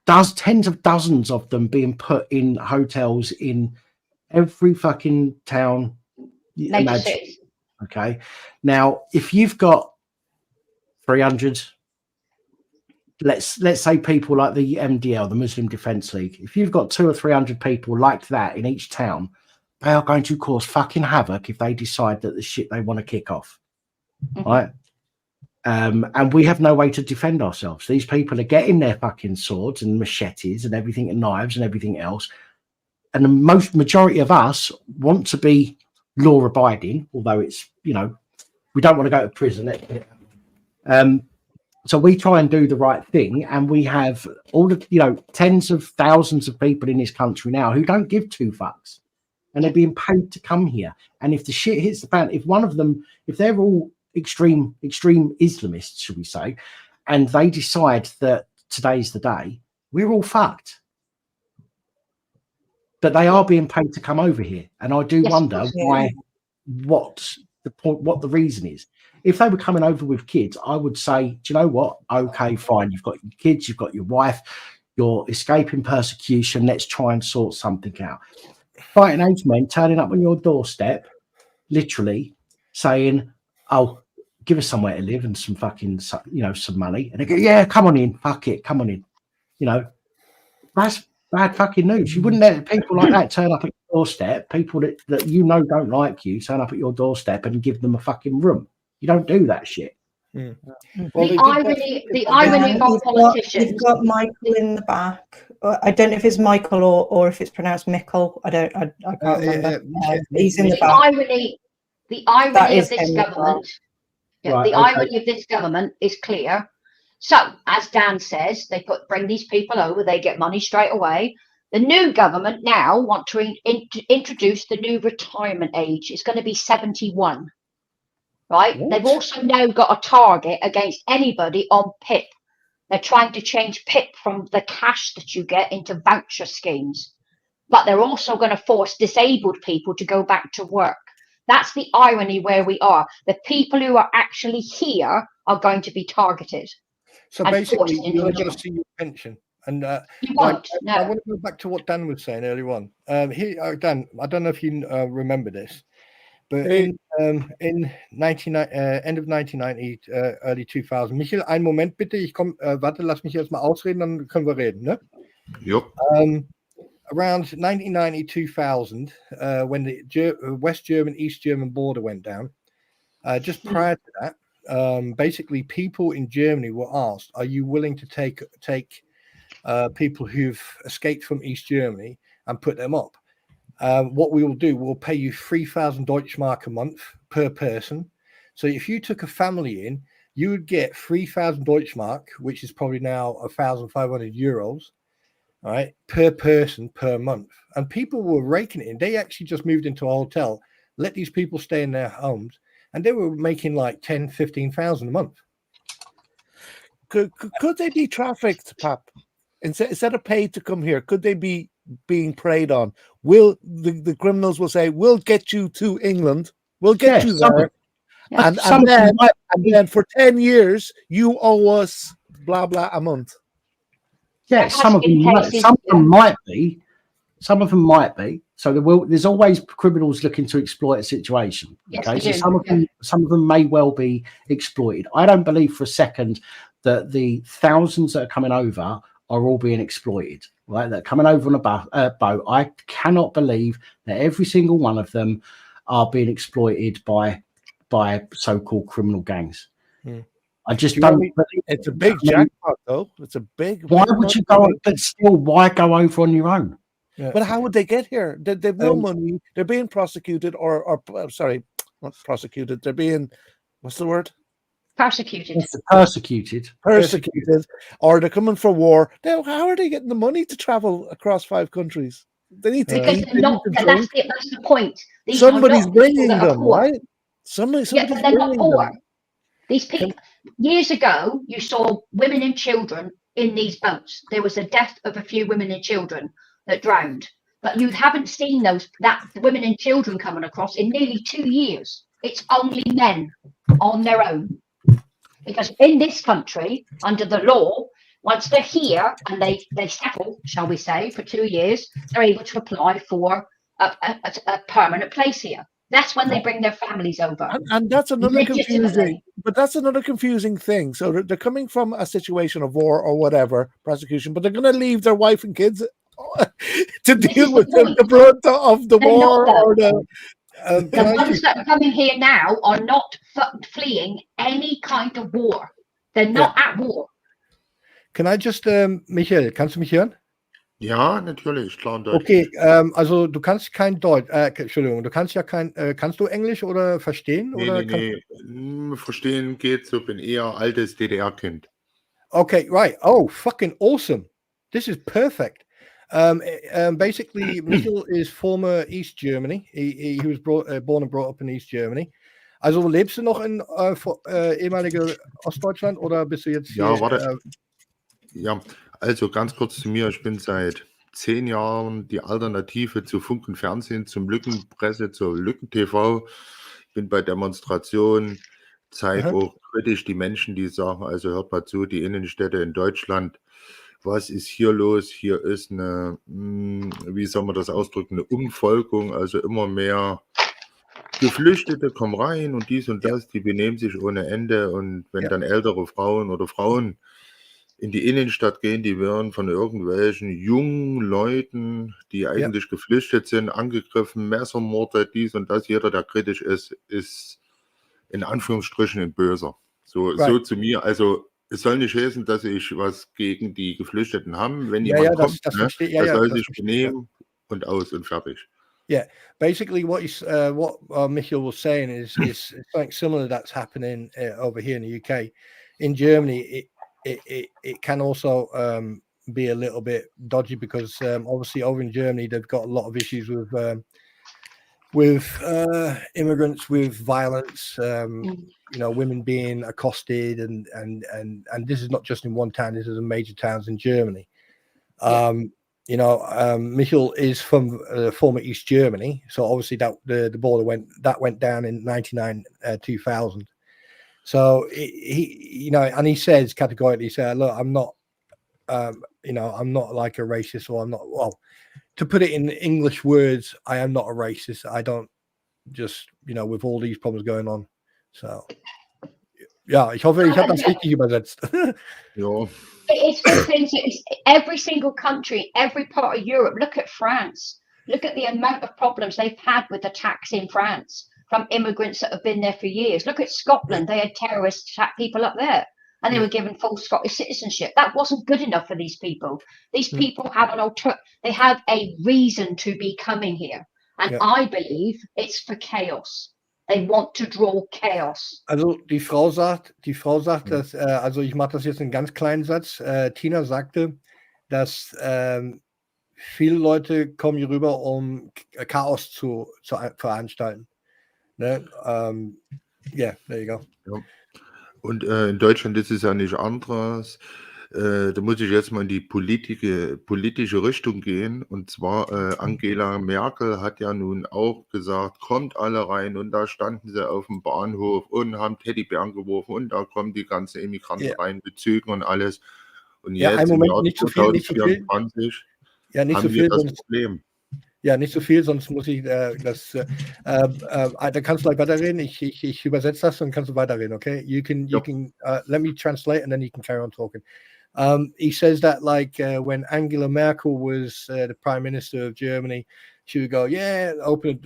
of dozens of them being put in hotels in every fucking town you imagine. Okay. Now, if you've got 300, let's say people like the MDL, the Muslim Defence League, if you've got 200 or 300 people like that in each town, they are going to cause fucking havoc if they decide that the shit they want to kick off, right? And we have no way to defend ourselves. These people are getting their fucking swords and machetes and everything, and knives and everything else, and the majority of us want to be law abiding, although it's, you know, we don't want to go to prison. So we try and do the right thing, and we have all the, you know, tens of thousands of people in this country now who don't give 2 fucks, and they're being paid to come here. And if the shit hits the fan, if one of them, if they're all extreme Islamists, should we say, and they decide that today's the day, we're all fucked. But they are being paid to come over here, and I do wonder why, what the reason is. If they were coming over with kids, I would say, do you know what? Okay, fine. You've got your kids, you've got your wife, you're escaping persecution. Let's try and sort something out. Fighting age men turning up on your doorstep, literally saying, "Oh, give us somewhere to live and some fucking, you know, some money." And they go, "Yeah, come on in. Fuck it. Come on in." You know, that's bad fucking news. You wouldn't let people like that turn up at your doorstep, people that you know don't like you, turn up at your doorstep and give them a fucking room. You don't do that shit. Well, the irony of politicians. You've got Michael in the back. I don't know if it's Michael or if it's pronounced Michael. I can't remember. He's in the back. The irony of this government. Yeah, the irony of this government is clear. So, as Dan says, they bring these people over, they get money straight away. The new government now want to introduce the new retirement age. It's going to be 71. Right? What? They've also now got a target against anybody on PIP. They're trying to change PIP from the cash that you get into voucher schemes. But they're also going to force disabled people to go back to work. That's the irony where we are. The people who are actually here are going to be targeted. So basically, you're not going to see your pension. And you won't, no. I want to go back to what Dan was saying earlier on. Dan, I don't know if you remember this. But in end of 1990, early 2000. Michael, einen Moment bitte. Ich komme, warte, lass mich jetzt mal ausreden, dann können wir reden, ne? Yep. Around 1990, 2000, when the West German, East German border went down, just prior to that, basically people in Germany were asked, are you willing to take people who've escaped from East Germany and put them up? What we will do, we'll pay you 3,000 Deutschmark a month per person. So if you took a family in, you would get 3,000 Deutschmark, which is probably now 1,500 euros, all right, per person per month. And people were raking it in. They actually just moved into a hotel, let these people stay in their homes, and they were making like 10, 15,000 a month. Could they be trafficked, Pap? Instead of paid to come here, could they be being preyed on? Will the criminals will say, we'll get you to England, we'll get you there, and then for 10 years you owe us blah blah a month. Yeah, some of them might be. Some of them might be. So there's always criminals looking to exploit a situation. Okay, yes, so some of them may well be exploited. I don't believe for a second that the thousands that are coming over are all being exploited. Right, they're coming over on a boat. I cannot believe that every single one of them are being exploited by so-called criminal gangs. I just don't. It's a big jackpot, though. It's a big. Why would you go? But still, why go over on your own? Yeah. But how would they get here? They've no money. They're being prosecuted, or sorry, not prosecuted. They're being, what's the word? Persecuted, or they're coming for war. Now, how are they getting the money to travel across 5 countries? They need to eat. That's the point. Somebody's bringing them, right? Somebody's they're not poor. These people. Years ago, you saw women and children in these boats. There was a death of a few women and children that drowned, but you haven't seen that women and children coming across in nearly 2 years. It's only men on their own. Because in this country, under the law, once they're here and they settle, shall we say, for 2 years, they're able to apply for a permanent place here. That's when they bring their families over. And that's another confusing. But that's another confusing thing. So they're coming from a situation of war or whatever, persecution, but they're going to leave their wife and kids to deal with the brunt of the war or the. The ones that are coming here now are not fleeing any kind of war. They're not at war. Can I just, Michael, kannst du mich hören? Ja, natürlich, klar und deutlich. Okay, also du kannst kein Deutsch, Entschuldigung, du kannst ja kannst du Englisch oder verstehen? Nee. Verstehen geht, so bin eher altes DDR-Kind. Okay, right. Oh, fucking awesome. This is perfect. Basically, Michael is former East Germany. He was born and brought up in East Germany. Also lebst du noch in ehemaliger Ostdeutschland oder bist du jetzt hier? Ja, warte. Ja, also ganz kurz zu mir. Ich bin seit 10 Jahren die Alternative zu Funk und Fernsehen, zum Lückenpresse, zur Lücken-TV. Bin bei Demonstrationen, zeige auch kritisch die Menschen, die sagen, also hört mal zu, die Innenstädte in Deutschland, was ist hier los? Hier ist eine, wie soll man das ausdrücken, eine Umvolkung, also immer mehr Geflüchtete kommen rein und dies und das, die benehmen sich ohne Ende und wenn dann ältere Frauen oder Frauen in die Innenstadt gehen, die werden von irgendwelchen jungen Leuten, die eigentlich geflüchtet sind, angegriffen, Messermorde, dies und das. Jeder, der kritisch ist, ist in Anführungsstrichen ein Böser. So zu mir. Also es soll nicht heißen, dass ich was gegen die Geflüchteten habe. Wenn jemand kommt, das ne, verstehe, der soll sich benehmen und aus und fertig. Yeah, basically what Michael was saying is something similar that's happening over here in the UK. In Germany, it can also be a little bit dodgy because obviously over in Germany they've got a lot of issues with immigrants, with violence, women being accosted, and this is not just in one town. This is in major towns in Germany. Michael is from former East Germany, so obviously that the border went down in 2000. So he and he says categorically, look, I'm not, I'm not like a racist, or I'm not. Well, to put it in English words, I am not a racist. I don't just, with all these problems going on. So, ja, ich hoffe, ich habe das richtig übersetzt. Ja. It's every single country, every part of Europe. Look at France. Look at the amount of problems they've had with attacks in France from immigrants that have been there for years. Look at Scotland. They had terrorists attack people up there, and they were given full Scottish citizenship. That wasn't good enough for these people. These people have they have a reason to be coming here, and I believe it's for chaos. They want to draw chaos. Also die Frau sagt, dass, also ich mache das jetzt in einen ganz kleinen Satz. Tina sagte, dass viele Leute kommen hier rüber, um Chaos zu veranstalten. Ne? Yeah, there you go. Ja. Und in Deutschland ist es ja nicht anders. Da muss ich jetzt mal in die politische Richtung gehen. Und zwar Angela Merkel hat ja nun auch gesagt, kommt alle rein. Und da standen sie auf dem Bahnhof und haben Teddybären geworfen. Und da kommen die ganzen Immigranten rein, Bezügen und alles. Und jetzt im Jahr 2024 haben wir das Problem. Ja, nicht so viel, sonst muss ich da kannst du gleich weiterreden. Ich übersetze das und kannst du weiterreden, okay? You can let me translate and then you can carry on talking. He says that when Angela Merkel was the Prime Minister of Germany, she would go, open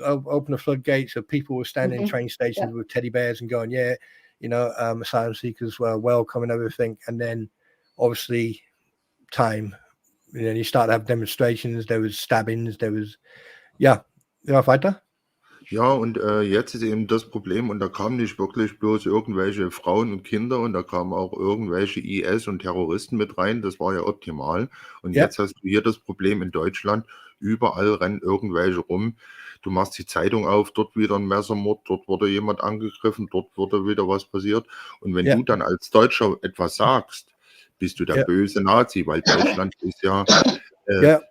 the floodgates. So people were standing in train stations with teddy bears and going, asylum seekers were welcome and everything. And then obviously time, you start to have demonstrations, there was stabbings, there was, weiter. Ja, und jetzt ist eben das Problem, und da kamen nicht wirklich bloß irgendwelche Frauen und Kinder, und da kamen auch irgendwelche IS und Terroristen mit rein, das war ja optimal. Und jetzt hast du hier das Problem in Deutschland, überall rennen irgendwelche rum. Du machst die Zeitung auf, dort wieder ein Messermord, dort wurde jemand angegriffen, dort wurde wieder was passiert. Und wenn du dann als Deutscher etwas sagst, bist du der böse Nazi, weil Deutschland ist ja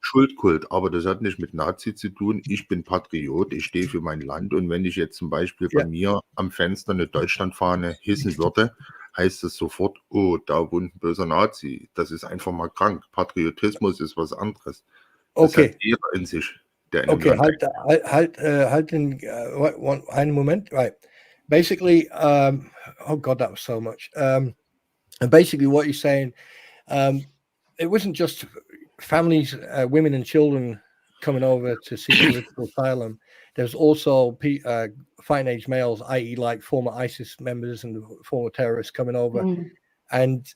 Schuldkult, aber das hat nicht mit Nazi zu tun. Ich bin Patriot, ich stehe für mein Land, und wenn ich jetzt zum Beispiel bei mir am Fenster eine Deutschlandfahne hissen würde, heißt es sofort, oh, da wohnt ein böser Nazi. Das ist einfach mal krank. Patriotismus ist was anderes. Das hat jeder in sich, der in einem Land halt einen Moment. Right. Basically, oh God, that was so much. And basically what he's saying, it wasn't just families, women and children coming over to seek political asylum. There's also fine age males, i.e. like former ISIS members and former terrorists coming over. And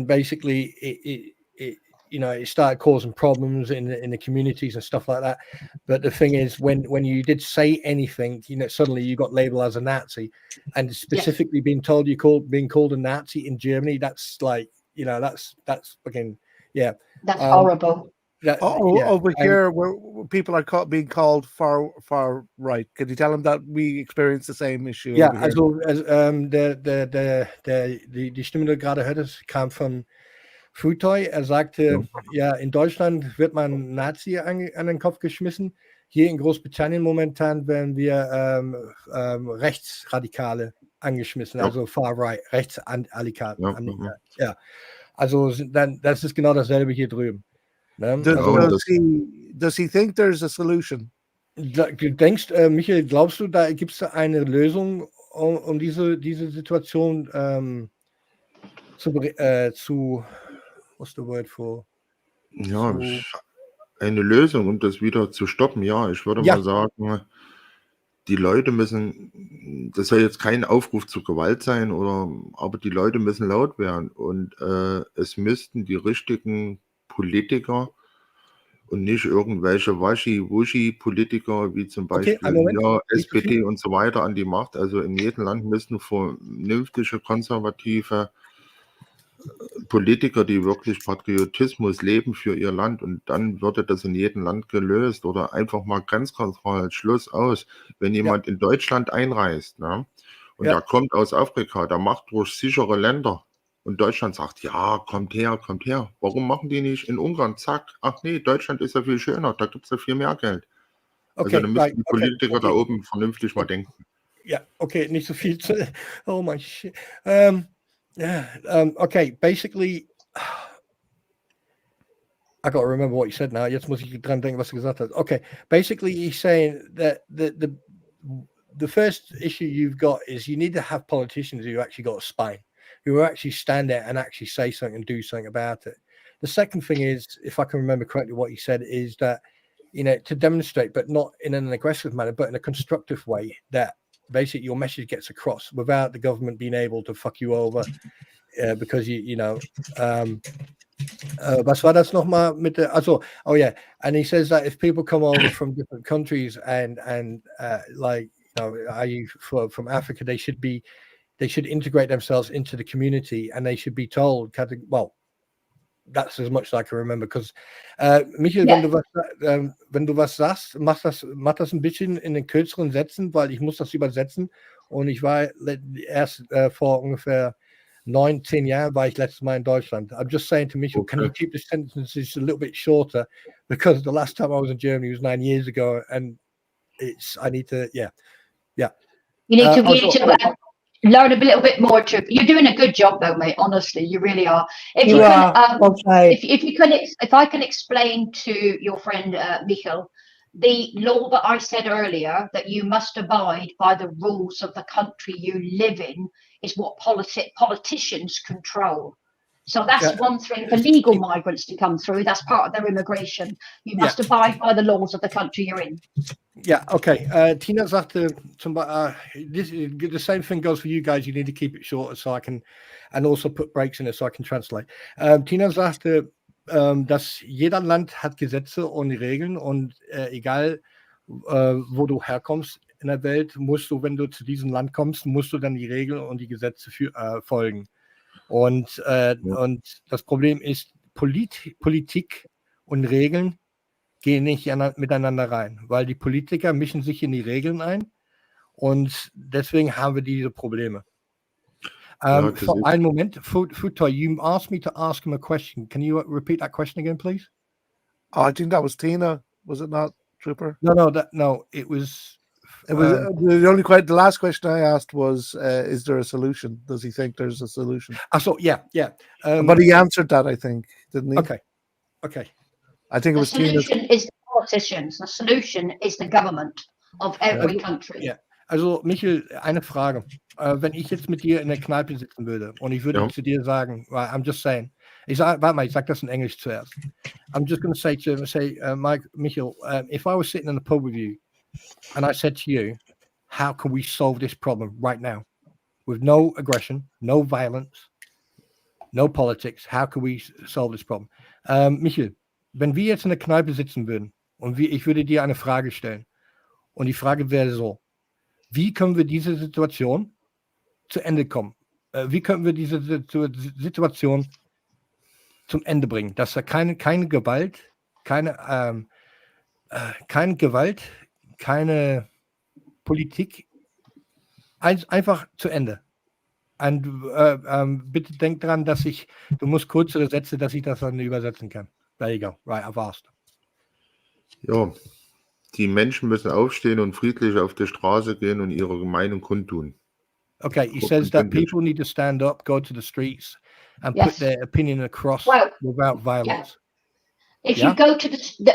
basically it started causing problems in the communities and stuff like that. But the thing is, when you did say anything, suddenly you got labeled as a Nazi, and specifically being told being called a Nazi in Germany. That's like, that's fucking That's horrible. Over here, where people are being called far right. Can you tell them that we experience the same issue? Ja, also die Stimme, die du gerade hörtest, kam von Frutoy. Er sagte, in Deutschland wird man Nazi an den Kopf geschmissen. Hier in Großbritannien momentan werden wir Rechtsradikale angeschmissen, also far right, Rechtsradikale. Also das ist genau dasselbe hier drüben. Ne? Does he think there's a solution? Du denkst, Michael, glaubst du, da gibt es eine Lösung, um diese Situation zu what's the word for? Ja, So, eine Lösung, um das wieder zu stoppen. Ja, ich würde mal sagen, die Leute müssen, das soll jetzt kein Aufruf zur Gewalt sein, aber die Leute müssen laut werden und es müssten die richtigen Politiker und nicht irgendwelche Waschi-Wuschi-Politiker wie zum Beispiel SPD und so weiter an die Macht. Also in jedem Land müssten vernünftige, konservative Politiker, die wirklich Patriotismus leben für ihr Land, und dann würde das in jedem Land gelöst oder einfach mal Grenzkontrolle, Schluss aus. Wenn jemand in Deutschland einreist, ne, und der kommt aus Afrika, der macht durch sichere Länder und Deutschland sagt, ja, kommt her. Warum machen die nicht in Ungarn? Zack. Ach nee, Deutschland ist ja viel schöner, da gibt es ja viel mehr Geld. Also dann müssen die Politiker da oben vernünftig mal denken. Ja, okay, nicht so viel zu... Oh my shit. Okay, basically, I got to remember what you said now. Jetzt muss ich dran denken, was du gesagt hast. Okay, basically, he's saying that the first issue you've got is you need to have politicians who actually got a spine, who actually stand there and actually say something and do something about it. The second thing is, if I can remember correctly, what he said is that, you know, to demonstrate, but not in an aggressive manner, but in a constructive way, that basically your message gets across without the government being able to fuck you over because you know was war das nochmal mit der, also, oh yeah, and he says that if people come over from different countries and like, you know, are you from Africa, they should integrate themselves into the community and they should be told, well, that's as much as I can remember, because Michael, wenn du was sagst, mach das ein bisschen in den kürzeren Sätzen, weil ich muss das übersetzen und ich war erst vor ungefähr 9-10 Jahren war ich letztes Mal in Deutschland. I'm just saying to Michael, can you keep the sentences a little bit shorter, because the last time I was in Germany was 9 years ago and I need to, yeah. You need to learn a little bit more. You're doing a good job, though, mate. Honestly, you really are. If I can explain to your friend Michael, the law that I said earlier, that you must abide by the rules of the country you live in, is what politicians control. So that's one thing for legal migrants to come through. That's part of their immigration. You must abide by the laws of the country you're in. Yeah, okay. Tina sagte, the same thing goes for you guys. You need to keep it shorter so I can, and also put breaks in it so I can translate. Tina sagte, dass jeder Land hat Gesetze und Regeln und egal, wo du herkommst in der Welt, musst du, wenn du zu diesem Land kommst, musst du dann die Regeln und die Gesetze folgen. Und das Problem ist, Politik und Regeln gehen nicht miteinander rein, weil die Politiker mischen sich in die Regeln ein und deswegen haben wir diese Probleme. For einen Moment, Futoy, you asked me to ask him a question. Can you repeat that question again, please? Oh, I think that was Tina, was it not, Trooper? No, it was... the last question I asked was, is there a solution? Does he think there's a solution? So yeah. But he answered that, I think, didn't he? Okay. I think it was Tina. The solution is the politicians. The solution is the government of every country. Yeah. Also, Michael, eine Frage. Wenn ich jetzt mit dir in der Kneipe sitzen würde und ich würde zu dir sagen, I'm just saying, warte mal, ich sag das in Englisch zuerst. I'm just going to say to him, Michael, if I was sitting in a pub with you and I said to you, how can we solve this problem right now? With no aggression, no violence, no politics, how can we solve this problem? Michael, wenn wir jetzt in der Kneipe sitzen würden und ich würde dir eine Frage stellen und die Frage wäre so, wie können wir diese Situation zu Ende kommen? Wie können wir diese Situation zum Ende bringen? Dass da keine Gewalt, keine Gewalt, keine Politik, einfach zu Ende. Und bitte denk dran, du musst kürzere Sätze, dass ich das dann übersetzen kann. There you go. Right, I've asked. Ja, die Menschen müssen aufstehen und friedlich auf die Straße gehen und ihre Meinung kundtun. Okay, he says that people need to stand up, go to the streets, and put their opinion across without violence. If you go to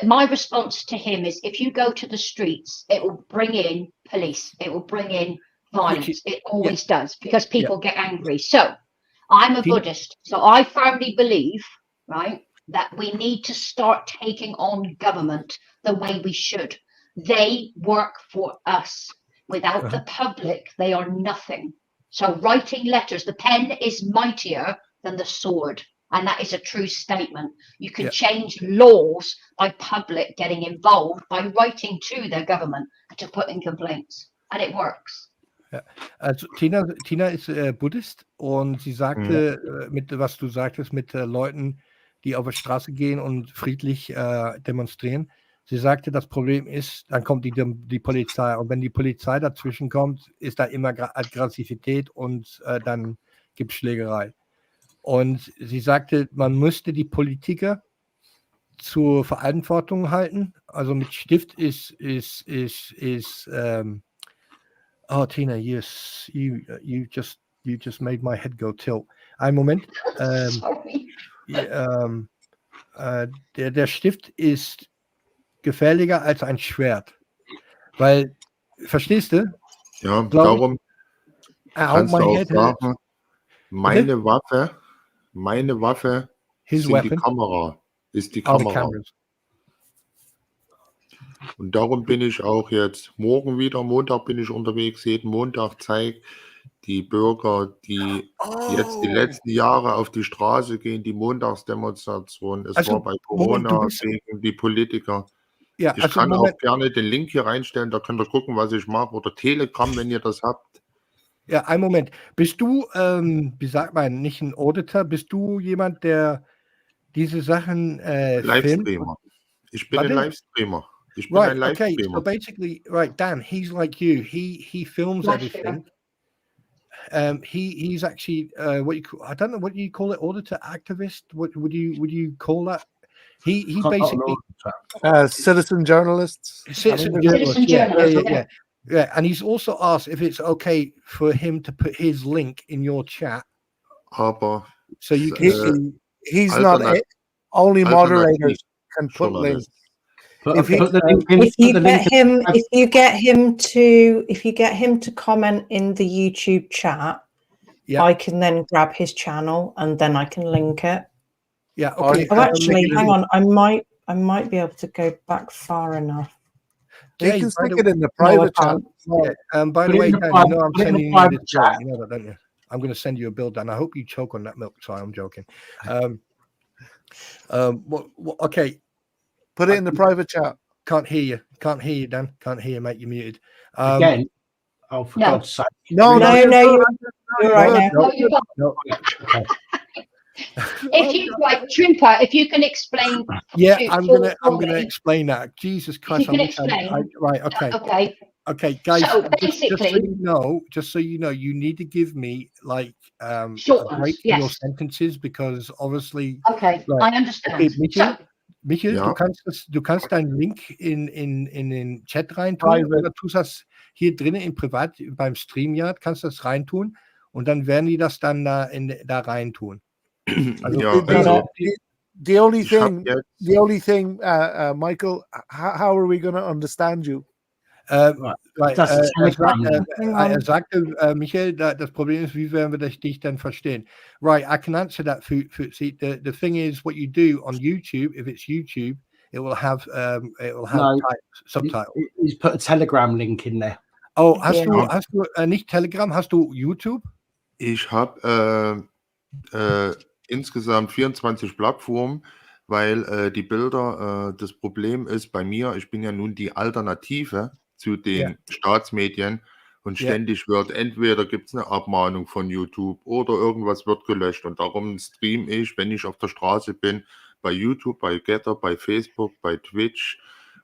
my response to him is, if you go to the streets, it will bring in police. It will bring in violence. It always does, because people get angry. So I'm a Buddhist. So I firmly believe right? That we need to start taking on government the way we should. They work for us. Without the public, they are nothing. So writing letters, the pen is mightier than the sword. And that is a true statement. You can change laws by public getting involved by writing to their government to put in complaints. And it works. Ja. Also Tina ist Buddhist und sie sagte, mit was du sagtest, mit Leuten, die auf die Straße gehen und friedlich demonstrieren. Sie sagte, das Problem ist, dann kommt die Polizei und wenn die Polizei dazwischen kommt, ist da immer Aggressivität und dann gibt es Schlägerei. Und sie sagte, man müsste die Politiker zur Verantwortung halten. Also mit Stift ist oh, Tina, yes, you just made my head go tilt. Einen Moment. Der Stift ist gefährlicher als ein Schwert. Weil, verstehst du? Ja, darum kannst du auch sagen, meine Waffe His sind weapon. die Kamera, ist die Kamera. Und darum bin ich auch jetzt morgen wieder, Montag bin ich unterwegs, jeden Montag zeige die Bürger, die jetzt die letzten Jahre auf die Straße gehen, die Montagsdemonstration. Es war bei Corona gegen die Politiker. Ja, ich kann auch gerne den Link hier reinstellen, da könnt ihr gucken, was ich mache. Oder Telegram, wenn ihr das habt. Ja, einen Moment. Bist du, wie sagt man, nicht ein Auditor? Bist du jemand, der diese Sachen Livestreamer. Ich bin ein Livestreamer. Ich bin ein Livestreamer. Okay, so basically, right, Dan, he's like you. He films everything. He's actually what you call, I don't know what you call it, auditor, activist. What would you call that? He basically citizen journalists. Citizen journalist, yeah. And he's also asked if it's okay for him to put his link in your chat. Aber so you can see he's not it. Only moderators can put links. If you get him to comment in the YouTube chat, I can then grab his channel and then I can link it. Yeah. Okay. Oh, actually, hang on. I might be able to go back far enough. You can stick it in the private chat. By the way, Dan, you know I'm sending you this bill. You know that, don't you? I'm going to send you a bill, Dan. I hope you choke on that milk. Sorry, I'm joking. Okay. Put it in the private chat. Can't hear you. Can't hear you, Dan. Can't hear you, mate. You're muted. Again? Oh, for God's sake. No. You're right now. No. If you like, Trooper, if you can explain. Yeah, I'm gonna explain that. Jesus Christ! You can explain. Right. Okay. Okay, guys. So basically, just so you know, you need to give me like a break in your sentences because obviously. Okay, I understand. Okay, Michael, du kannst deinen Link in den Chat reintun oder tust das hier drinnen in Privat beim StreamYard, kannst das reintun und dann werden die das dann da reintun. Also, the only thing, Michael, how are we going to understand you? Er sagte, Michael, das Problem ist, wie werden wir dich dann verstehen? Right, I can answer that. See, the thing is, what you do on YouTube, if it's YouTube, it will have subtitles. He's put a Telegram link in there. Oh, hast du nicht Telegram? Hast du YouTube? Ich habe insgesamt 24 Plattformen, weil die Bilder, das Problem ist bei mir, ich bin ja nun die Alternative zu den Staatsmedien und ständig wird, entweder gibt es eine Abmahnung von YouTube oder irgendwas wird gelöscht und darum streame ich, wenn ich auf der Straße bin, bei YouTube, bei Getter, bei Facebook, bei Twitch.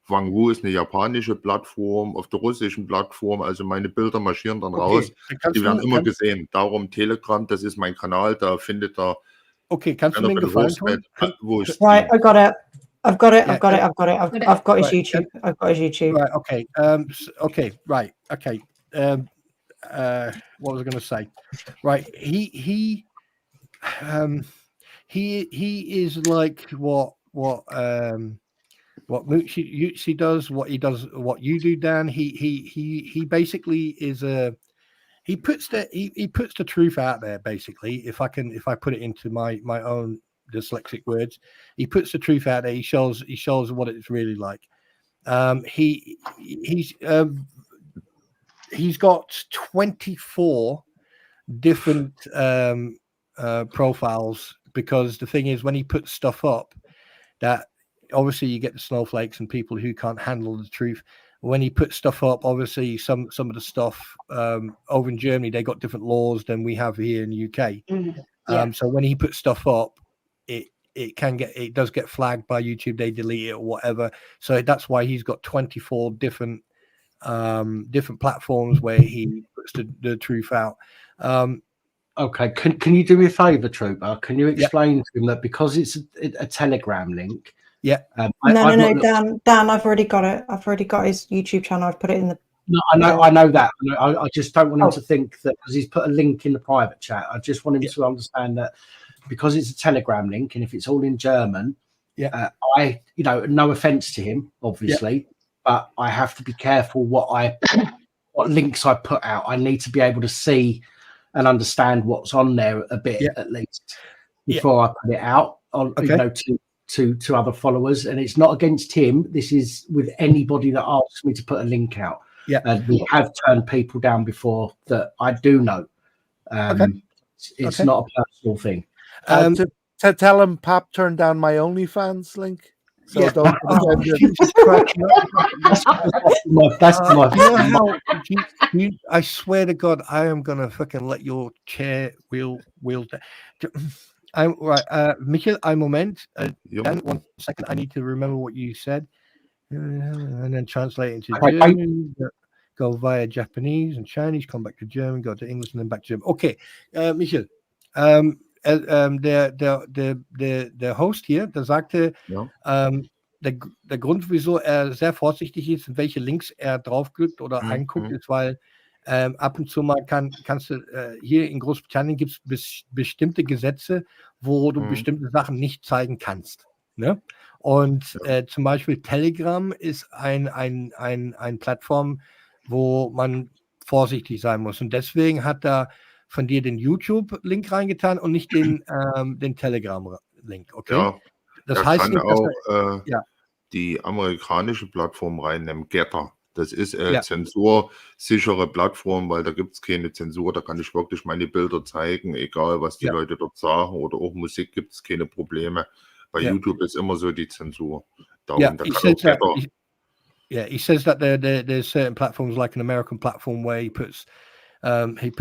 Wangwu ist eine japanische Plattform, auf der russischen Plattform, also meine Bilder marschieren dann raus, die werden immer gesehen. Darum Telegram, das ist mein Kanal, da findet er. Okay, kannst du mir einen Gefallen tun? Right, I got it. I've got his YouTube. I've got his YouTube. Right, okay. Right, okay. What was I going to say? Right, he is like what Moochie does, what he does, what you do, Dan. He basically is he puts the truth out there. Basically, if I put it into my own dyslexic words. He puts the truth out there. He shows what it's really like. He's got 24 different profiles, because the thing is, when he puts stuff up, that obviously you get the snowflakes and people who can't handle the truth. When he puts stuff up, obviously some of the stuff over in Germany, they got different laws than we have here in the UK. So when he puts stuff up, it does get flagged by YouTube. They delete it or whatever. So that's why he's got 24 different platforms where he puts the truth out. Okay, can you do me a favor, Trooper? Can you explain to him that because it's a Telegram link? Yeah. No, Dan, I've already got it. I've already got his YouTube channel. I've put it in the. No, I know that. I just don't want him to think that because he's put a link in the private chat. I just want him to understand that because it's a Telegram link, and if it's all in German, no offense to him, obviously, but I have to be careful what links I put out. I need to be able to see and understand what's on there a bit at least before I put it out on to other followers. And it's not against him. This is with anybody that asks me to put a link out. And we have turned people down before that I do know. It's not a personal thing. To tell him Pap turned down my OnlyFans link. So don't. I swear to God, I am gonna fucking let your chair wheel. I'm right, Michael. I'm moment. Dan, 1 second. I need to remember what you said, and then translate into German. Go via Japanese and Chinese. Come back to German. Go to English and then back to German. Okay, Michael. Der Host hier, der sagte, der Grund, wieso er sehr vorsichtig ist, in welche Links er draufklickt oder anguckt, ist, weil ab und zu mal kannst du, hier in Großbritannien gibt es bestimmte Gesetze, wo du bestimmte Sachen nicht zeigen kannst. Ne? Und zum Beispiel Telegram ist ein Plattform, wo man vorsichtig sein muss. Und deswegen hat er von dir den YouTube-Link reingetan und nicht den Telegram-Link, okay? Ja, das heißt kann nicht, auch die amerikanische Plattform reinnehmen, Getter. Das ist zensursichere Plattform, weil da gibt es keine Zensur, da kann ich wirklich meine Bilder zeigen, egal was die Leute dort sagen, oder auch Musik gibt es keine Probleme. Bei YouTube ist immer so die Zensur. Darum, he says that there's certain platforms like an American platform where he puts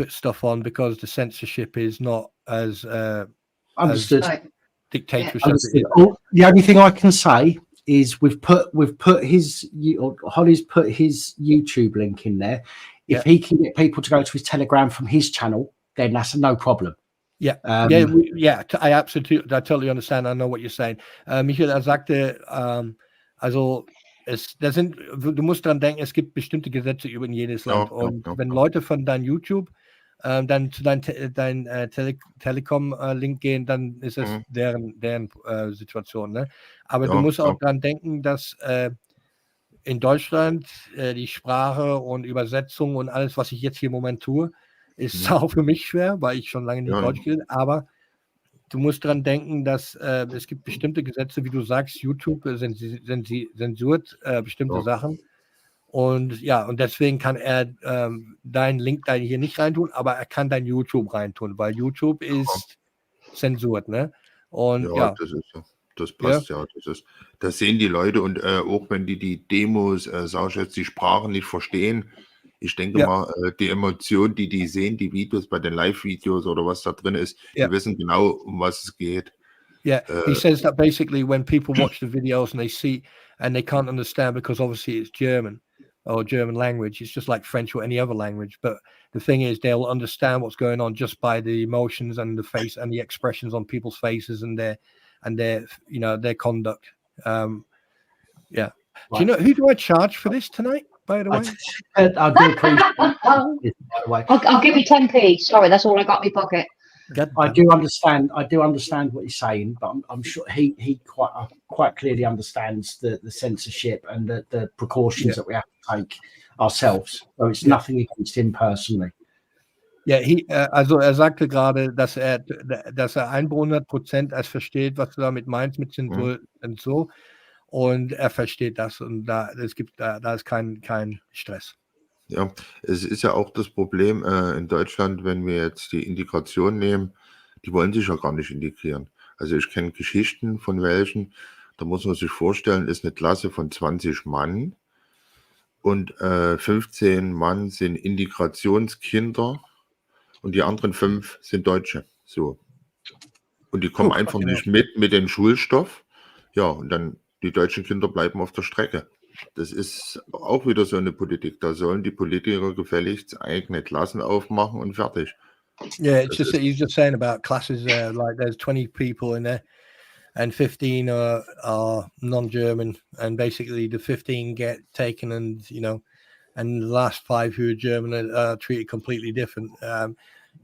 stuff on because the censorship is not as understood. As dictatorship. The only thing I can say is we've put Holly's put his YouTube link in there. If he can get people to go to his Telegram from his channel, then that's no problem. I totally understand. I know what you're saying. Michael, sagte, also du musst dran denken, es gibt bestimmte Gesetze über jedes Land. Und wenn Leute von deinem YouTube dann zu deinem Telekom-Link gehen, dann ist es deren Situation. Ne? Aber du musst auch dran denken, dass in Deutschland die Sprache und Übersetzung und alles, was ich jetzt hier im Moment tue, ist auch für mich schwer, weil ich schon lange nicht Deutsch rede. Aber du musst dran denken, dass es gibt bestimmte Gesetze, wie du sagst, YouTube zensuriert bestimmte Sachen. Und und deswegen kann er deinen Link da hier nicht reintun, aber er kann dein YouTube reintun, weil YouTube ist zensuriert, ne? Und das passt das sehen die Leute und auch wenn die Demos, sag ich jetzt, die Sprache nicht verstehen, ich denke mal, die Emotionen, die sehen, die Videos bei den Live-Videos oder was da drin ist, die wissen genau, um was es geht. He says that basically when people watch the videos and they see and they can't understand because obviously it's German or German language, it's just like French or any other language. But the thing is, they'll understand what's going on just by the emotions and the face and the expressions on people's faces and their conduct. Do you know who do I charge for this tonight? By the way, I do appreciate it, by the way. I'll give you 10p. Sorry, that's all I got in my pocket. I do understand what he's saying, but I'm sure he quite clearly understands the censorship and the precautions that we have to take ourselves. So it's nothing against him personally. Ja, also er sagte gerade, dass er 100% es versteht, was du damit meinst mit Zensur und so. Und er versteht das und da ist kein Stress. Ja, es ist ja auch das Problem in Deutschland, wenn wir jetzt die Integration nehmen, die wollen sich ja gar nicht integrieren. Also ich kenne Geschichten von welchen, da muss man sich vorstellen, ist eine Klasse von 20 Mann und 15 Mann sind Integrationskinder und die anderen 5 sind Deutsche. So. Und die kommen einfach nicht mit dem Schulstoff. Ja, und dann die deutschen Kinder bleiben auf der Strecke. Das ist auch wieder so eine Politik. Da sollen die Politiker gefälligst eigene Klassen aufmachen und fertig. Yeah, it's just he's just saying about classes like there's 20 people in there and 15 are non-German, and basically the 15 get taken and and the last 5 who are German are treated completely different.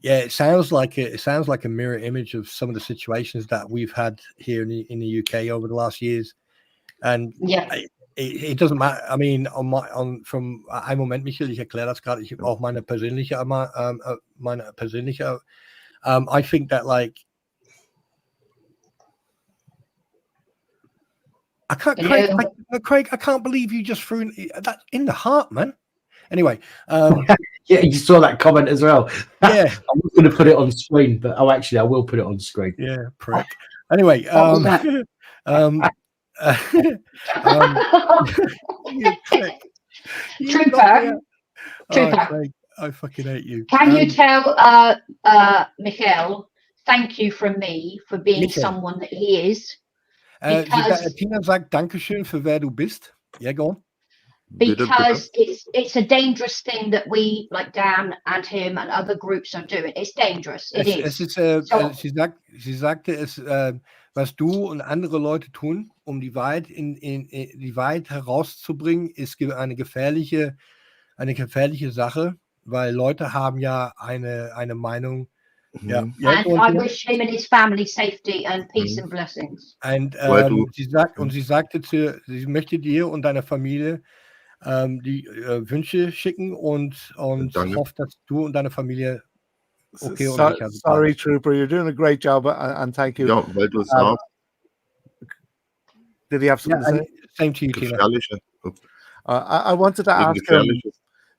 Yeah, it sounds like a mirror image of some of the situations that we've had here in the UK over the last years. And it doesn't matter. I mean, from einen Moment, Michael, ich erkläre das gerade. Ich auch meine persönliche. I think that Craig, I can't believe you just threw that in the heart, man. Anyway, yeah, you saw that comment as well. Yeah, I was going to put it on screen, but actually, I will put it on screen. Yeah, prick. Anyway, you prick. Trooper. Craig, I fucking hate you. Can you tell Michael, thank you from me for being someone that he is? Tina sagt Dankeschön für wer du bist. Yeah, go on. Because it's a dangerous thing that we, like Dan and him and other groups are doing. It's dangerous. It is. Sie sagte es, was du und andere Leute tun, um die Wahrheit die Wahrheit herauszubringen, ist eine gefährliche Sache, weil Leute haben ja eine Meinung. Yeah. And I wish him and his family safety and peace and blessings. Und sie sagte sie möchte dir und deiner Familie die Wünsche schicken und hofft, dass du und deine Familie okay und sicher sind. Sorry, Trooper, you're doing a great job and thank you. Ja, weil du sagst. Did he have something to say? Same to you, Tina. I wanted to ask him,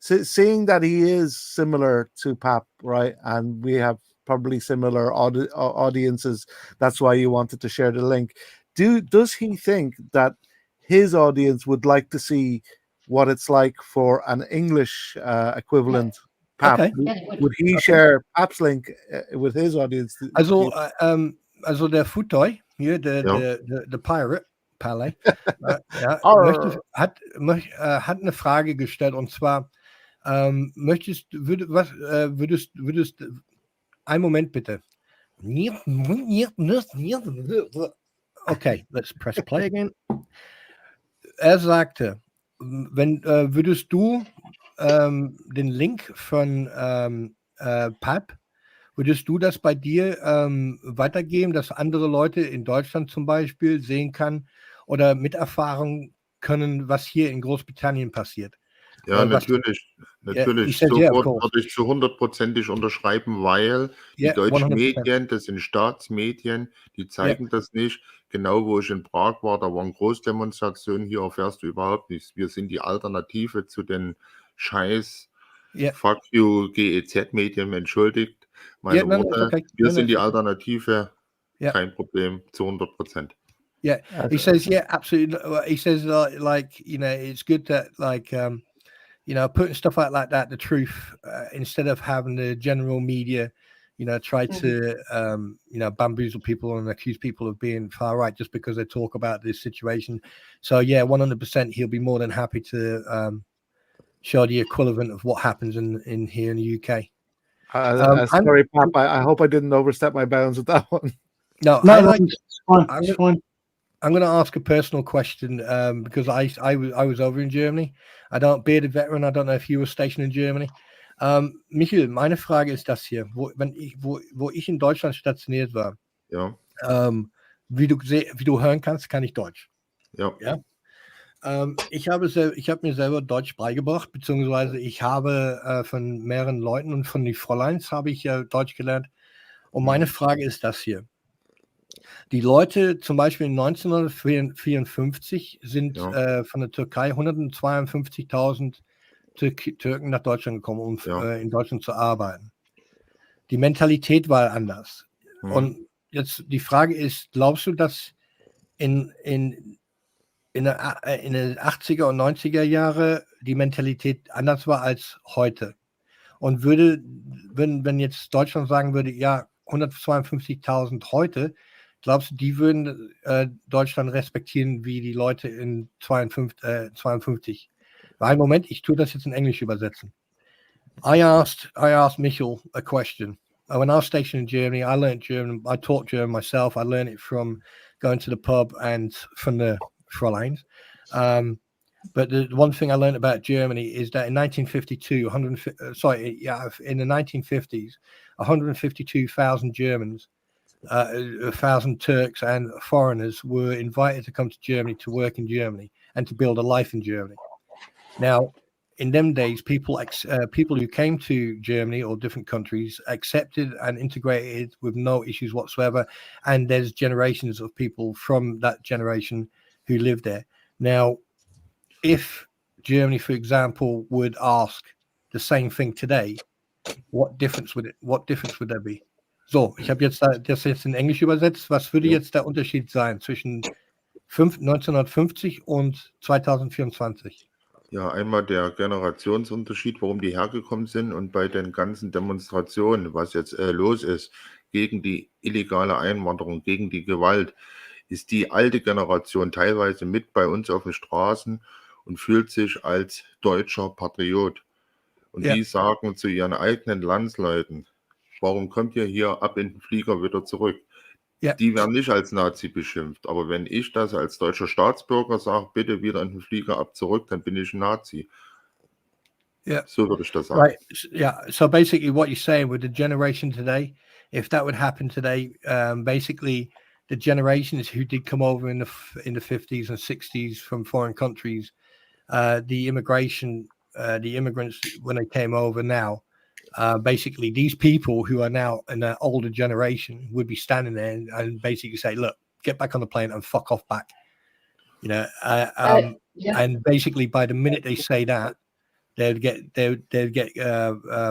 seeing that he is similar to Pap, right, and we have probably similar audiences, that's why you wanted to share the link. Does he think that his audience would like to see what it's like for an English equivalent Pap? Okay. Would he share Pap's link with his audience? Also der Futoy hier, der Pirate Palais, hat eine Frage gestellt, und zwar würdest einen Moment bitte. Okay, let's press play again. Er sagte, würdest du den Link von Pap, würdest du das bei dir weitergeben, dass andere Leute in Deutschland zum Beispiel sehen kann oder miterfahren können, was hier in Großbritannien passiert? Ja, natürlich. Sofort würde ich zu 100%ig unterschreiben, weil die deutschen 100%. Medien, das sind Staatsmedien, die zeigen das nicht. Genau, wo ich in Prag war, da waren Großdemonstrationen, hier erfährst du überhaupt nichts. Wir sind die Alternative zu den Scheiß Fuck you GEZ-Medien, entschuldigt meine Worte. Okay. Wir sind die Alternative, kein Problem, zu 100%. Yeah, he says, absolutely. He says, it's good that, putting stuff out like that, the truth, instead of having the general media, try to, bamboozle people and accuse people of being far right just because they talk about this situation. So, 100%, he'll be more than happy to show the equivalent of what happens in here in the UK. Sorry, Pap, I hope I didn't overstep my bounds with that one. No, it's fine. I'm going to ask a personal question because I was over in Germany. I don't be a veteran. I don't know if you were stationed in Germany. Michael, meine Frage ist das hier. Wo ich in Deutschland stationiert war, wie du hören kannst, kann ich Deutsch. Ja. Ich habe mir selber Deutsch beigebracht, beziehungsweise ich habe von mehreren Leuten und von den Fräuleins habe ich Deutsch gelernt. Und meine Frage ist das hier. Die Leute, zum Beispiel 1954 sind von der Türkei 152.000 Türken nach Deutschland gekommen, um in Deutschland zu arbeiten. Die Mentalität war anders. Und jetzt die Frage ist, glaubst du, dass in den 80er und 90er Jahre die Mentalität anders war als heute? Und wenn jetzt Deutschland sagen würde, ja, 152.000 heute, glaubst du, die würden Deutschland respektieren wie die Leute in 52? Weil, Moment, ich tue das jetzt in Englisch übersetzen. I asked Michael a question. When I was stationed in Germany, I learned German. I taught German myself. I learned it from going to the pub and from the Fräuleins. But the one thing I learned about Germany is that in 1952, in the 1950s, 152,000 Germans, 1,000 Turks and foreigners were invited to come to Germany to work in Germany and to build a life in Germany. Now, in them days, people who came to Germany or different countries accepted and integrated with no issues whatsoever. And there's generations of people from that generation who lived there. Now, if Germany, for example, would ask the same thing today, what difference would there be? So, ich habe das jetzt in Englisch übersetzt. Was würde jetzt der Unterschied sein zwischen 1950 und 2024? Ja, einmal der Generationsunterschied, warum die hergekommen sind, und bei den ganzen Demonstrationen, was jetzt los ist, gegen die illegale Einwanderung, gegen die Gewalt, ist die alte Generation teilweise mit bei uns auf den Straßen und fühlt sich als deutscher Patriot. Und die sagen zu ihren eigenen Landsleuten, warum kommt ihr hier ab in den Flieger wieder zurück? Ja. Die werden nicht als Nazi beschimpft. Aber wenn ich das als deutscher Staatsbürger sage, bitte wieder in den Flieger ab zurück, dann bin ich ein Nazi. Yeah. So würde ich das sagen. Right. Yeah. So basically what you're saying with the generation today, if that would happen today, basically the generations who did come over in the 50s and 60s from foreign countries, the immigrants, when they came over now, basically these people who are now in an older generation would be standing there and basically say, look, get back on the plane and fuck off back. You know, and basically by the minute they say that, they'd get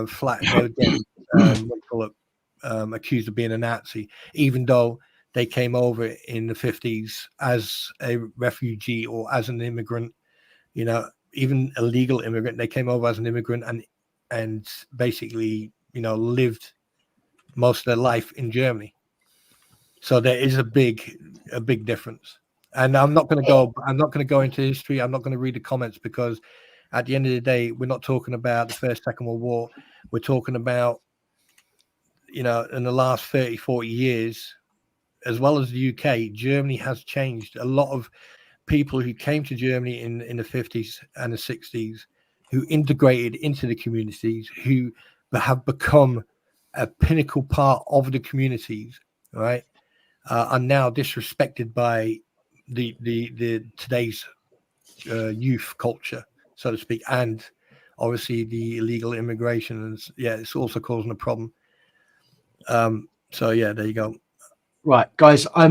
flat, they would get accused of being a Nazi, even though they came over in the 50s as a refugee or as an immigrant, you know, even a legal immigrant. They came over as an immigrant and basically, you know, lived most of their life in Germany. So there is a big difference. And I'm not going to go into history. I'm not going to read the comments, because at the end of the day, we're not talking about the First, Second World War. We're talking about, you know, in the last 30, 40 years, as well as the UK, Germany has changed. A lot of people who came to Germany in the 50s and the 60s, who integrated into the communities, who have become a pinnacle part of the communities, right, are now disrespected by the today's youth culture, so to speak, and obviously the illegal immigration, and it's also causing a problem. So yeah, there you go. Right, guys, I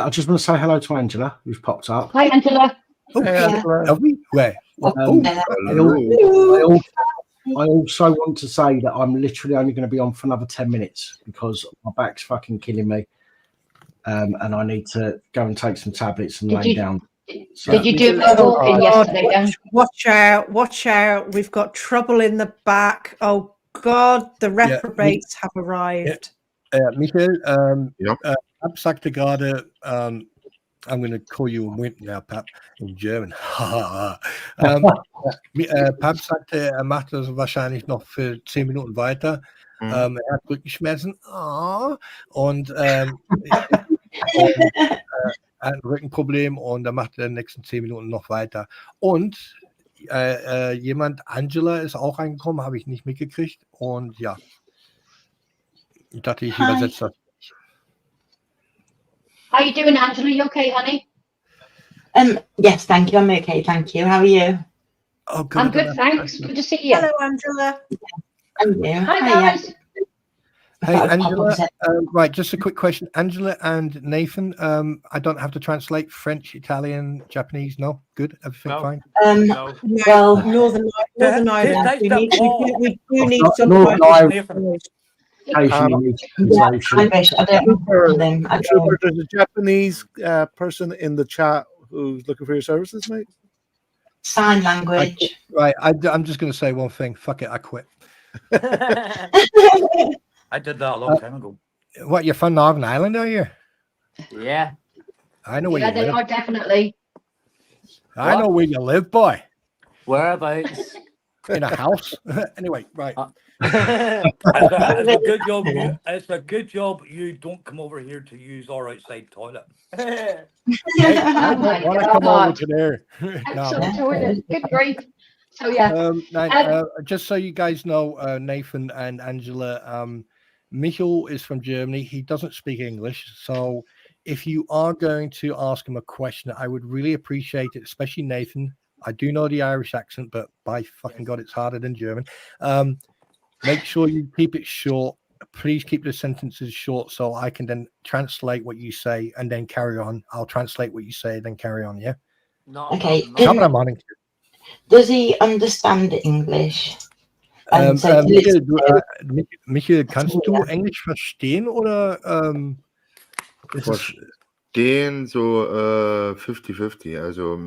just want to say hello to Angela, who's popped up. Hi, Angela. Oh, have we? Where? I also want to say that I'm literally only going to be on for another 10 minutes because my back's fucking killing me, and I need to go and take some tablets and lay down. So, did you do a walking yesterday? Watch out! We've got trouble in the back. Oh God, the reprobates have arrived. Michael, Pap sagte gerade, I'm going to call you a wimp now, Pap, in German. Pap sagte, macht das wahrscheinlich noch für 10 Minuten weiter. Er hat Rückenschmerzen. Und er hat ein Rückenproblem und er macht in den nächsten 10 Minuten noch weiter. Und Angela ist auch reingekommen, habe ich nicht mitgekriegt. Und ja, ich dachte, ich übersetze das. How you doing, Angela? You okay, honey? Yes, thank you. I'm okay, thank you. How are you? Oh, good. I'm good, thanks. Good to see you. Hello, Angela. Thank you. Hi, guys. Hey, Angela. Right, just a quick question. Angela and Nathan, I don't have to translate French, Italian, Japanese. No? Good? Everything fine? No. Well, Northern Ireland. We do need some Northern Irish. occasionally There's a Japanese person in the chat who's looking for your services, mate. Sign language. I'm just going to say one thing. Fuck it, I quit. I did that a long time ago. What, you're from Northern Ireland, are you? Yeah. I know where Yeah, you they live. are definitely. I know where you live, boy. Whereabouts? In a house. Anyway, right. It's a good job. It's a good job you don't come over here to use our outside toilet. I don't want to come over to there. Excellent toilet. Good grief. So yeah. Just so you guys know, Nathan and Angela, Michael is from Germany. He doesn't speak English, so if you are going to ask him a question, I would really appreciate it, especially Nathan. I do know the Irish accent, but by fucking God, it's harder than German. Make sure you keep it short. Please keep the sentences short so I can then translate what you say and then carry on. I'll translate what you say, then carry on, yeah? Okay. Does he understand English? Michael, kannst du Englisch verstehen oder Verstehen so 50-50. Also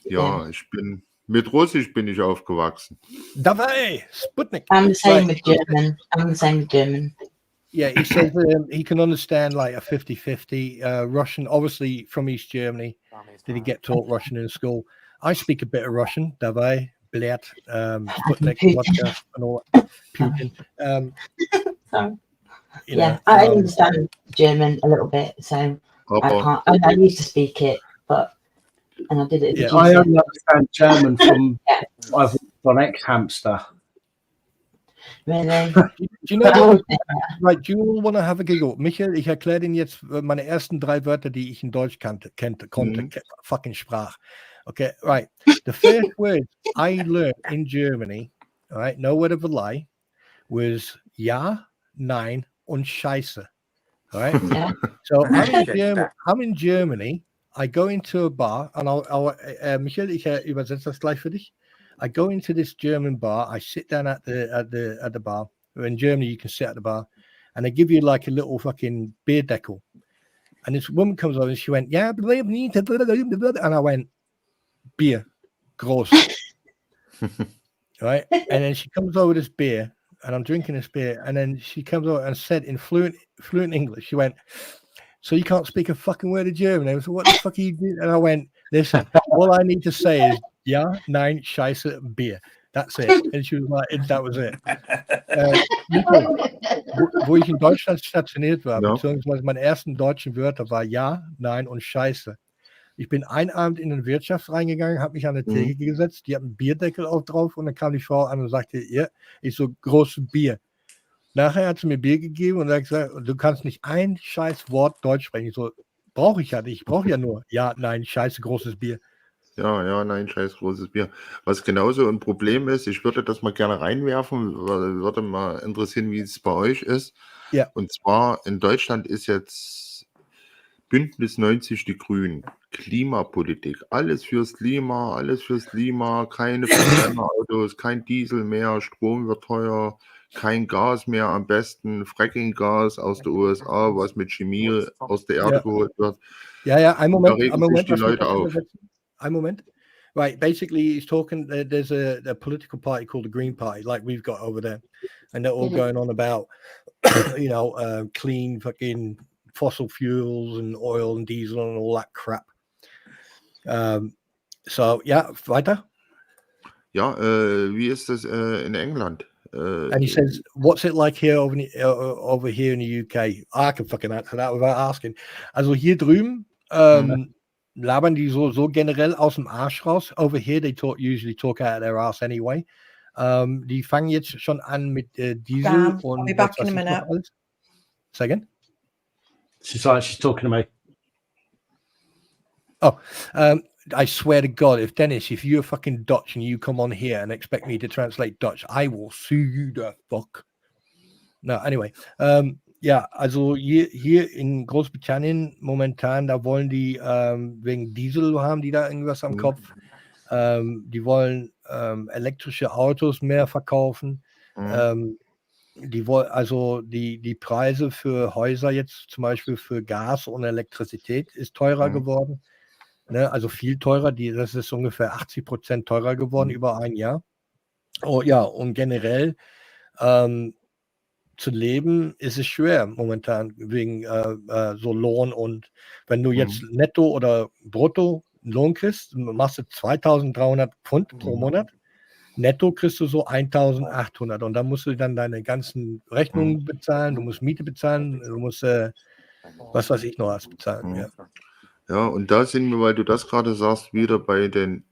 ja, mit Russisch bin ich aufgewachsen. Davai, Sputnik. I'm the same with German. Yeah, he says he can understand like a 50-50 Russian, obviously from East Germany. Did he get taught Russian in school? I speak a bit of Russian. Davai, Bled, Sputnik, vodka, and all that. Putin. I understand German a little bit, so I can't. I used to speak it, and I did it. Yeah, I only understand German from I've on X-Hamster. Really? Do you know right, do you want to have a giggle? Michael, ich erkläre Ihnen jetzt meine ersten 3 Wörter, die ich in Deutsch konnte, fucking sprach. Okay, right. The first word I learned in Germany, all right, no word of a lie, was ja, nein und scheiße. All right. So I'm in Germany. I go into a bar, and Michael, ich übersetze das gleich für dich. I go into this German bar. I sit down at the bar. In Germany, you can sit at the bar, and they give you like a little fucking beer deckel. And this woman comes over and she went, "Yeah, believe me," and I went, "Beer, gross." Right, and then she comes over with this beer, and I'm drinking this beer, and then she comes over and said in fluent English, she went, "So you can't speak a fucking word of German?" I was like, "What the fuck are you doing?" And I went, "Listen, all I need to say is ja, nein, scheiße, beer. That's it." And she was like, that was it. Wo ich in Deutschland stationiert war, beziehungsweise meine ersten deutschen Wörter war ja, nein und scheiße. Ich bin einen Abend in eine Wirtschaft reingegangen, habe mich an eine Theke gesetzt, die hat einen Bierdeckel auch drauf und dann kam die Frau an und sagte, ja, ich so, großes Bier. Nachher hat sie mir Bier gegeben und hat gesagt, du kannst nicht ein scheiß Wort Deutsch sprechen. Ich so, brauche ich ja nicht, ich brauche ja nur, ja, nein, scheiße, großes Bier. Ja, nein, scheiß großes Bier. Was genauso ein Problem ist, ich würde das mal gerne reinwerfen, würde mal interessieren, wie es bei euch ist. Ja. Und zwar in Deutschland ist jetzt Bündnis 90 die Grünen. Klimapolitik, alles fürs Klima, keine Verbrennerautos, kein Diesel mehr, Strom wird teuer, kein Gas mehr, am besten Fracking-Gas aus den USA, was mit Chemie aus der Erde geholt wird. Ja, ein Moment. Da regen sich die Leute auf. Ein Moment. Right, basically he's talking, there's a political party called the Green Party, like we've got over there, and they're all going on about, clean fucking fossil fuels and oil and diesel and all that crap. So, yeah, weiter. Ja, wie ist das in England? And he says, what's it like here over here in the UK? I can fucking answer that without asking. Also hier drüben labern die so generell aus dem Arsch raus. Over here, they usually talk out of their ass anyway. Die fangen jetzt schon an mit Diesel und I'll be back in a minute. Say again? She's talking to me. Oh, I swear to God, if Dennis, if you're fucking Dutch and you come on here and expect me to translate Dutch, I will sue you the fuck. No, anyway. Ja, also hier in Großbritannien momentan, da wollen die wegen Diesel haben die da irgendwas am Kopf. Die wollen elektrische Autos mehr verkaufen. Die wollen also die Preise für Häuser jetzt zum Beispiel für Gas und Elektrizität ist teurer geworden. Ne? Also viel teurer. Das ist ungefähr 80% teurer geworden über ein Jahr. Oh ja, und generell zu leben ist es schwer momentan wegen so Lohn, und wenn du jetzt netto oder brutto Lohn kriegst, machst du 2300 Pfund pro Monat, netto kriegst du so 1800 und dann musst du dann deine ganzen Rechnungen bezahlen, du musst Miete bezahlen, du musst was weiß ich noch was bezahlen. Ja. Ja, und da sind wir, weil du das gerade sagst, wieder bei den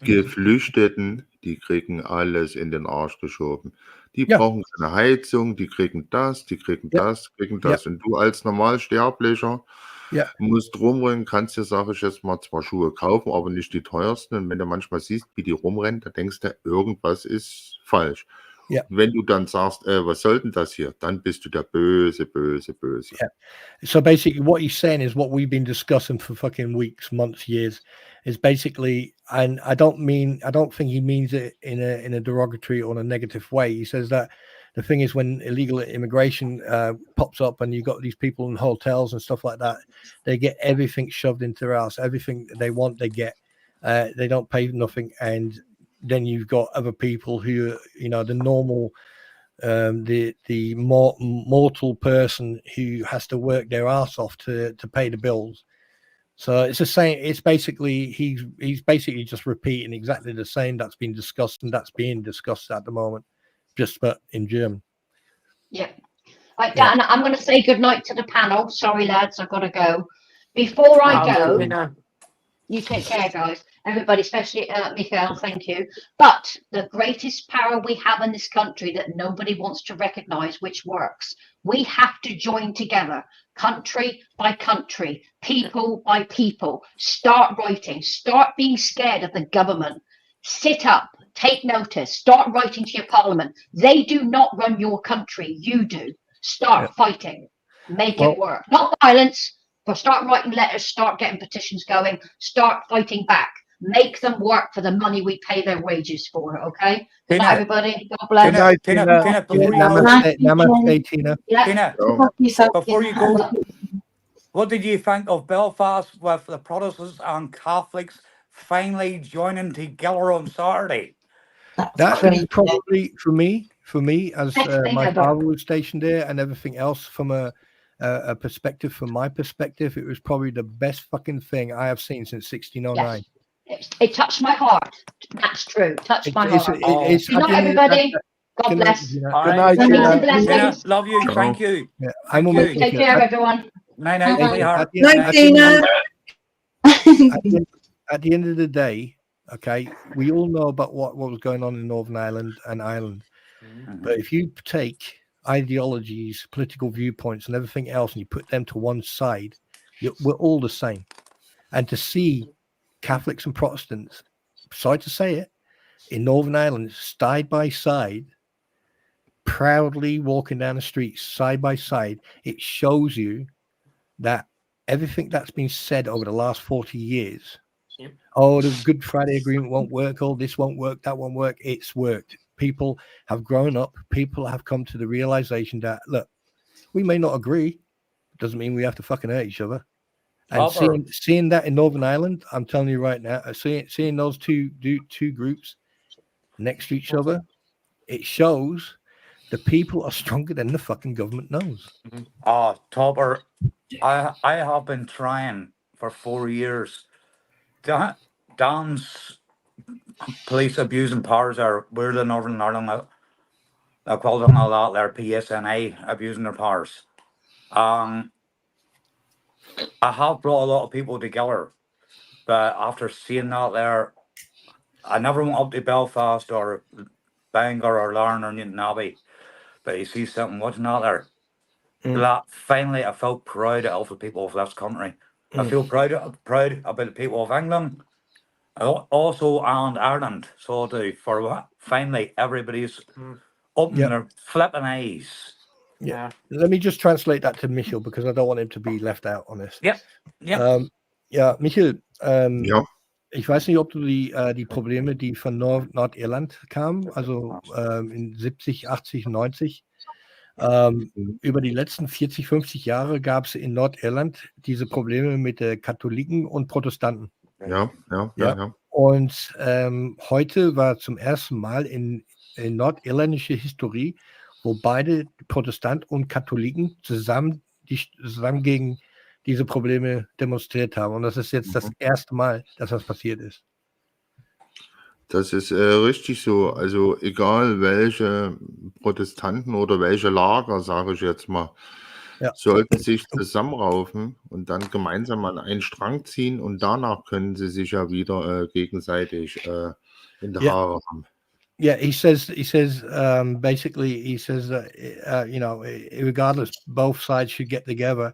Geflüchteten, die kriegen alles in den Arsch geschoben. Die brauchen keine Heizung, die kriegen das, die kriegen das, kriegen das. Und du als Normalsterblicher musst rumrennen, kannst dir, sage ich jetzt mal, zwar Schuhe kaufen, aber nicht die teuersten. Und wenn du manchmal siehst, wie die rumrennen, da denkst du, irgendwas ist falsch. Ja. Wenn du dann sagst, was soll denn das hier, dann bist du der böse, böse, böse. Yeah. So basically what he's saying is what we've been discussing for fucking weeks, months, years, is basically, and I don't think he means it in a derogatory or a negative way. He says that the thing is, when illegal immigration pops up and you've got these people in hotels and stuff like that, they get everything shoved into their ass. Everything they want, they get. They don't pay nothing, and then you've got other people who, you know, the normal, the mortal person who has to work their ass off to pay the bills. So it's the same. It's basically he's basically just repeating exactly the same that's been discussed and that's being discussed at the moment, just but in German. Yeah. Right, Dan, I'm going to say goodnight to the panel. Sorry, lads, I've got to go. Before I go, you take care, guys. Everybody, especially Michael, thank you. But the greatest power we have in this country that nobody wants to recognize, which works, we have to join together, country by country, people by people. Start writing. Start being scared of the government. Sit up. Take notice. Start writing to your parliament. They do not run your country. You do. Start fighting. Make it work. Not violence. But start writing letters, start getting petitions going, start fighting back. Make them work for the money we pay their wages for, okay? Good night, everybody. God bless. Tina, before you go, what did you think of Belfast with the Protestants and Catholics finally joining together on Saturday? That's probably, for me, as my father was stationed there and everything else, from a perspective, from my perspective, it was probably the best fucking thing I have seen since 1609. Yes. It touched my heart. That's true. Touched my heart. Good night, everybody. God bless. Good night. Tina, love you. Thank you. Yeah, take care, everyone. Night, Tina. At the end of the day, okay, we all know about what was going on in Northern Ireland and Ireland. But if you take ideologies, political viewpoints, and everything else, and you put them to one side, we're all the same. And to see Catholics and Protestants, sorry to say it, in Northern Ireland, side by side, proudly walking down the streets, side by side, it shows you that everything that's been said over the last 40 years, oh, the Good Friday Agreement won't work, oh, this won't work, that won't work, it's worked. People have grown up. People have come to the realization that, look, we may not agree. Doesn't mean we have to fucking hurt each other. And seeing that in Northern Ireland, I'm telling you right now, seeing those two groups next to each other, it shows the people are stronger than the fucking government knows. Topper, I have been trying for 4 years. Dan's police abusing powers are, we're the Northern Ireland equivalent of that, their PSNA abusing their powers. I have brought a lot of people together, but after seeing that there, I never went up to Belfast or Bangor or Larne or Newton Abbey, but you see something watching that there. That finally I felt proud of the people of this country. I feel proud about the people of England, also and Ireland. So I do. For what? Finally, everybody's opening their flipping eyes. Yeah. Let me just translate that to Michiel because I don't want him to be left out on this. Yep. Yep. Ja, Michiel, Ja. ich weiß nicht, ob du die Probleme, die von Nordirland kamen, also in 70, 80, 90, über die letzten 40, 50 Jahre gab es in Nordirland diese Probleme mit Katholiken und Protestanten. Ja. Und heute war zum ersten Mal in nordirländischer Historie, wo beide Protestant und Katholiken zusammen gegen diese Probleme demonstriert haben. Und das ist jetzt das erste Mal, dass das passiert ist. Das ist richtig so. Also egal welche Protestanten oder welche Lager, sage ich jetzt mal, sollten sich zusammenraufen und dann gemeinsam an einen Strang ziehen und danach können sie sich ja wieder gegenseitig in die Haare haben. Yeah, he says basically, he says you know, regardless, both sides should get together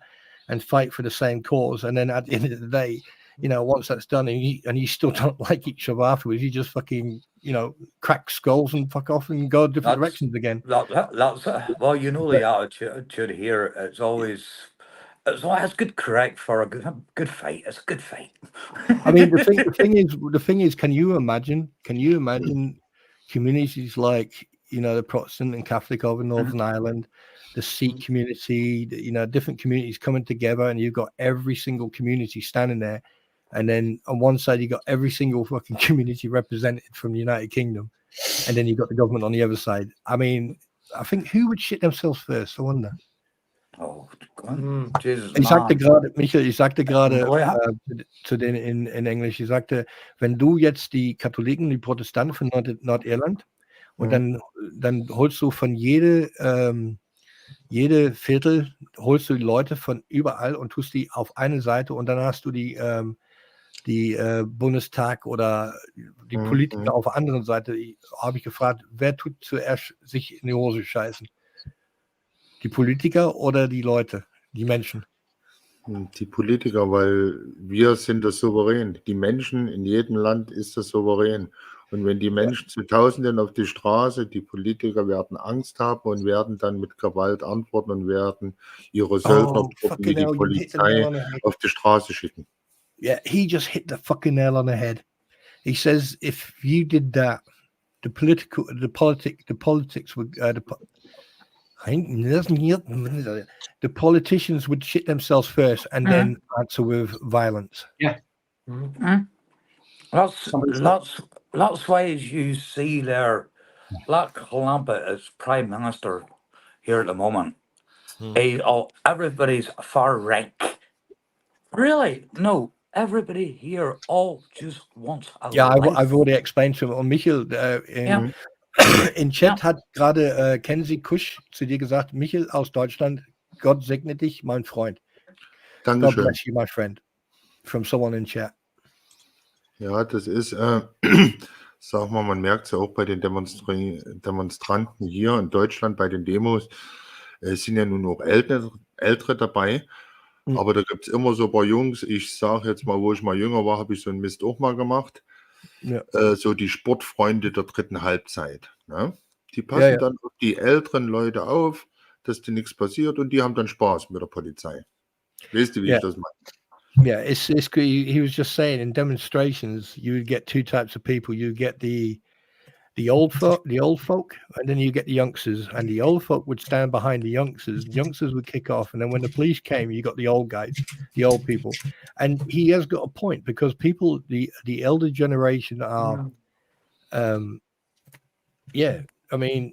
and fight for the same cause. And then at the end of the day, you know, once that's done and you still don't like each other afterwards, you just fucking, you know, crack skulls and fuck off and go different directions again. That's well, you know, the attitude here, it's always good correct for a good fight. It's a good fight. I mean, the thing is, can you imagine communities like, you know, the Protestant and Catholic over Northern Ireland, the Sikh community, you know, different communities coming together, and you've got every single community standing there, and then on one side you got every single fucking community represented from the United Kingdom, and then you've got the government on the other side. I mean, I think who would shit themselves first? I wonder. Oh, Jesus, ich sagte gerade, Michael, zu denen in Englisch, ich sagte, wenn du jetzt die Katholiken, die Protestanten von Nordirland und dann holst du von jede Viertel, holst du die Leute von überall und tust die auf eine Seite und dann hast du die Bundestag oder die Politiker auf der anderen Seite. Habe ich gefragt, wer tut zuerst sich in die Hose scheißen? Die Politiker oder die Leute, die Menschen? Die Politiker, weil wir sind das Souverän. Die Menschen in jedem Land ist das Souverän. Und wenn die Menschen zu Tausenden auf die Straße, die Politiker werden Angst haben und werden dann mit Gewalt antworten und werden ihre Söldnertruppen wie die Polizei auf die Straße schicken. Yeah, he just hit the fucking nail on the head. He says if you did that, the politicians would shit themselves first and then answer with violence. Yeah. Lots ways you see there. Like Clampett as Prime Minister here at the moment. Everybody's far right. Really? No. Everybody here all just wants a life. I've already explained to him. Und Michiel, in Chat hat gerade Kenzie Kusch zu dir gesagt, Michiel aus Deutschland, Gott segne dich, mein Freund. Dankeschön. God bless you, my friend. From someone in Chat. Ja, das ist, sag mal, man merkt es ja auch bei den Demonstranten hier in Deutschland, bei den Demos, es sind ja nun auch Ältere dabei. Aber da gibt es immer so ein paar Jungs, ich sage jetzt mal, wo ich mal jünger war, habe ich so einen Mist auch mal gemacht. Ja. So die Sportfreunde der dritten Halbzeit. Ne? Die passen dann auf die älteren Leute auf, dass dir nichts passiert und die haben dann Spaß mit der Polizei. Weißt du, wie ich das meine? Yeah, he was just saying in demonstrations you would get two types of people. You get the old folk, and then you get the youngsters, and the old folk would stand behind the youngsters. The youngsters would kick off, and then when the police came, you got the old guys, the old people. And he has got a point, because people, the elder generation are, I mean,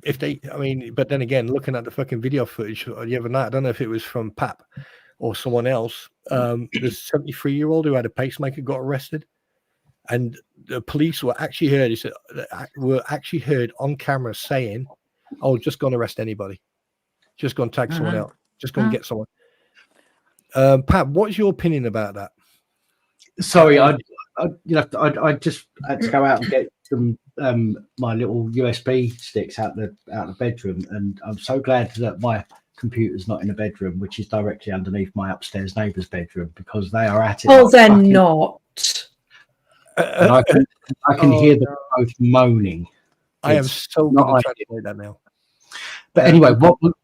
but then again, looking at the fucking video footage the other night, I don't know if it was from Pap or someone else. This 73-year-old who had a pacemaker got arrested. And the police were actually heard on camera saying, "Oh, just go and arrest anybody. Just go and tag someone else. Just go and get someone." Pat, what's your opinion about that? Sorry, I just had to go out and get some my little USB sticks out the bedroom, and I'm so glad that my computers not in the bedroom, which is directly underneath my upstairs neighbour's bedroom, because they are at it. Oh, they're not. And I can hear them both moaning. I am so going to translate that now. But anyway,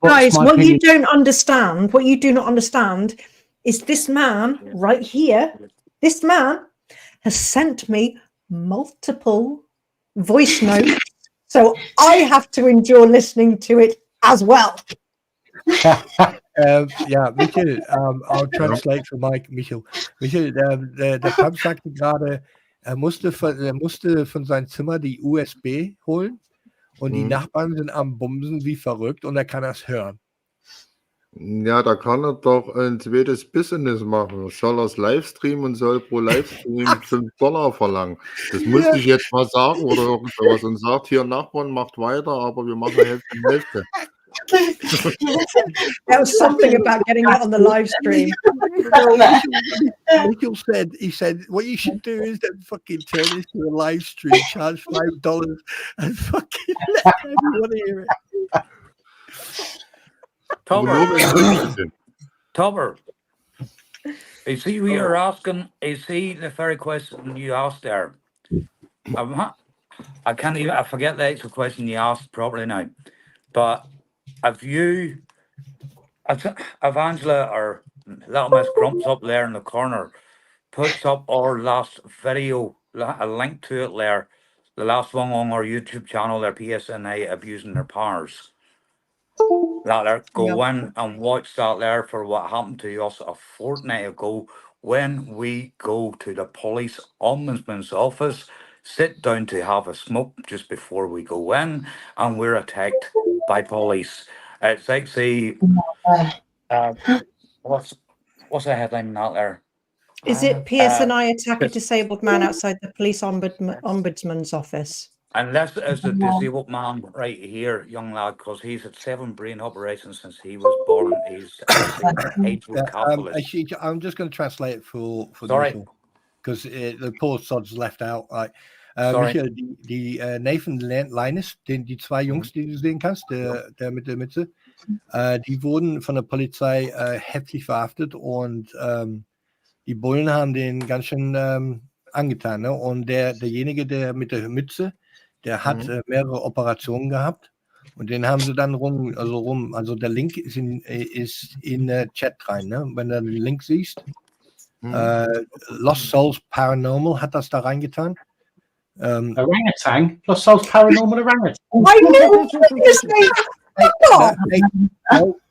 guys, what you don't understand, what you do not understand, is this man right here. This man has sent me multiple voice notes, so I have to endure listening to it as well. Ja, Michael, I'll translate für Mike. Michael, der Pam sagte gerade, er musste von seinem Zimmer die USB holen und die Nachbarn sind am Bumsen wie verrückt und er kann das hören. Ja, da kann er doch ein zweites Business machen. Soll er es Livestreamen und soll pro Livestream $5 verlangen. Das musste ich jetzt mal sagen oder irgendwas und sagt, hier Nachbarn macht weiter, aber wir machen Hälfte. There was something about getting it on the live stream. Michael said, he said, what you should do is then fucking turn this to a live stream, charge $5 and fucking let everyone hear it. Tomer, is he we are asking, is he the very question you asked there? I can't even, I forget the actual question you asked properly now, but have you, if Angela or Little Miss Grumps up there in the corner puts up our last video, a link to it there, the last one on our YouTube channel, their PSNA abusing their powers. That there, go in and watch that there for what happened to us a fortnight ago when we go to the police ombudsman's office, sit down to have a smoke just before we go in, and we're attacked by police. It's actually what's the headline out there? Is it PSNI attack a disabled man outside the police ombudsman's office? And this is the disabled man right here, young lad, because he's had 7 brain operations since he was born. He's actually, I'm just going to translate it for Sorry, because the poor sod's left out. Like, Sorry. Michael, die Nathan Linus, die 2 Jungs, die du sehen kannst, der mit der Mütze, die wurden von der Polizei heftig verhaftet und die Bullen haben den ganz schön angetan. Ne? Und derjenige, der mit der Mütze, der hat mehrere Operationen gehabt und den haben sie dann also der Link ist in der Chat rein, ne? Wenn du den Link siehst, Lost Souls Paranormal hat das da reingetan. Orangutan? Lost Souls Paranormal Orangutan? I knew this name.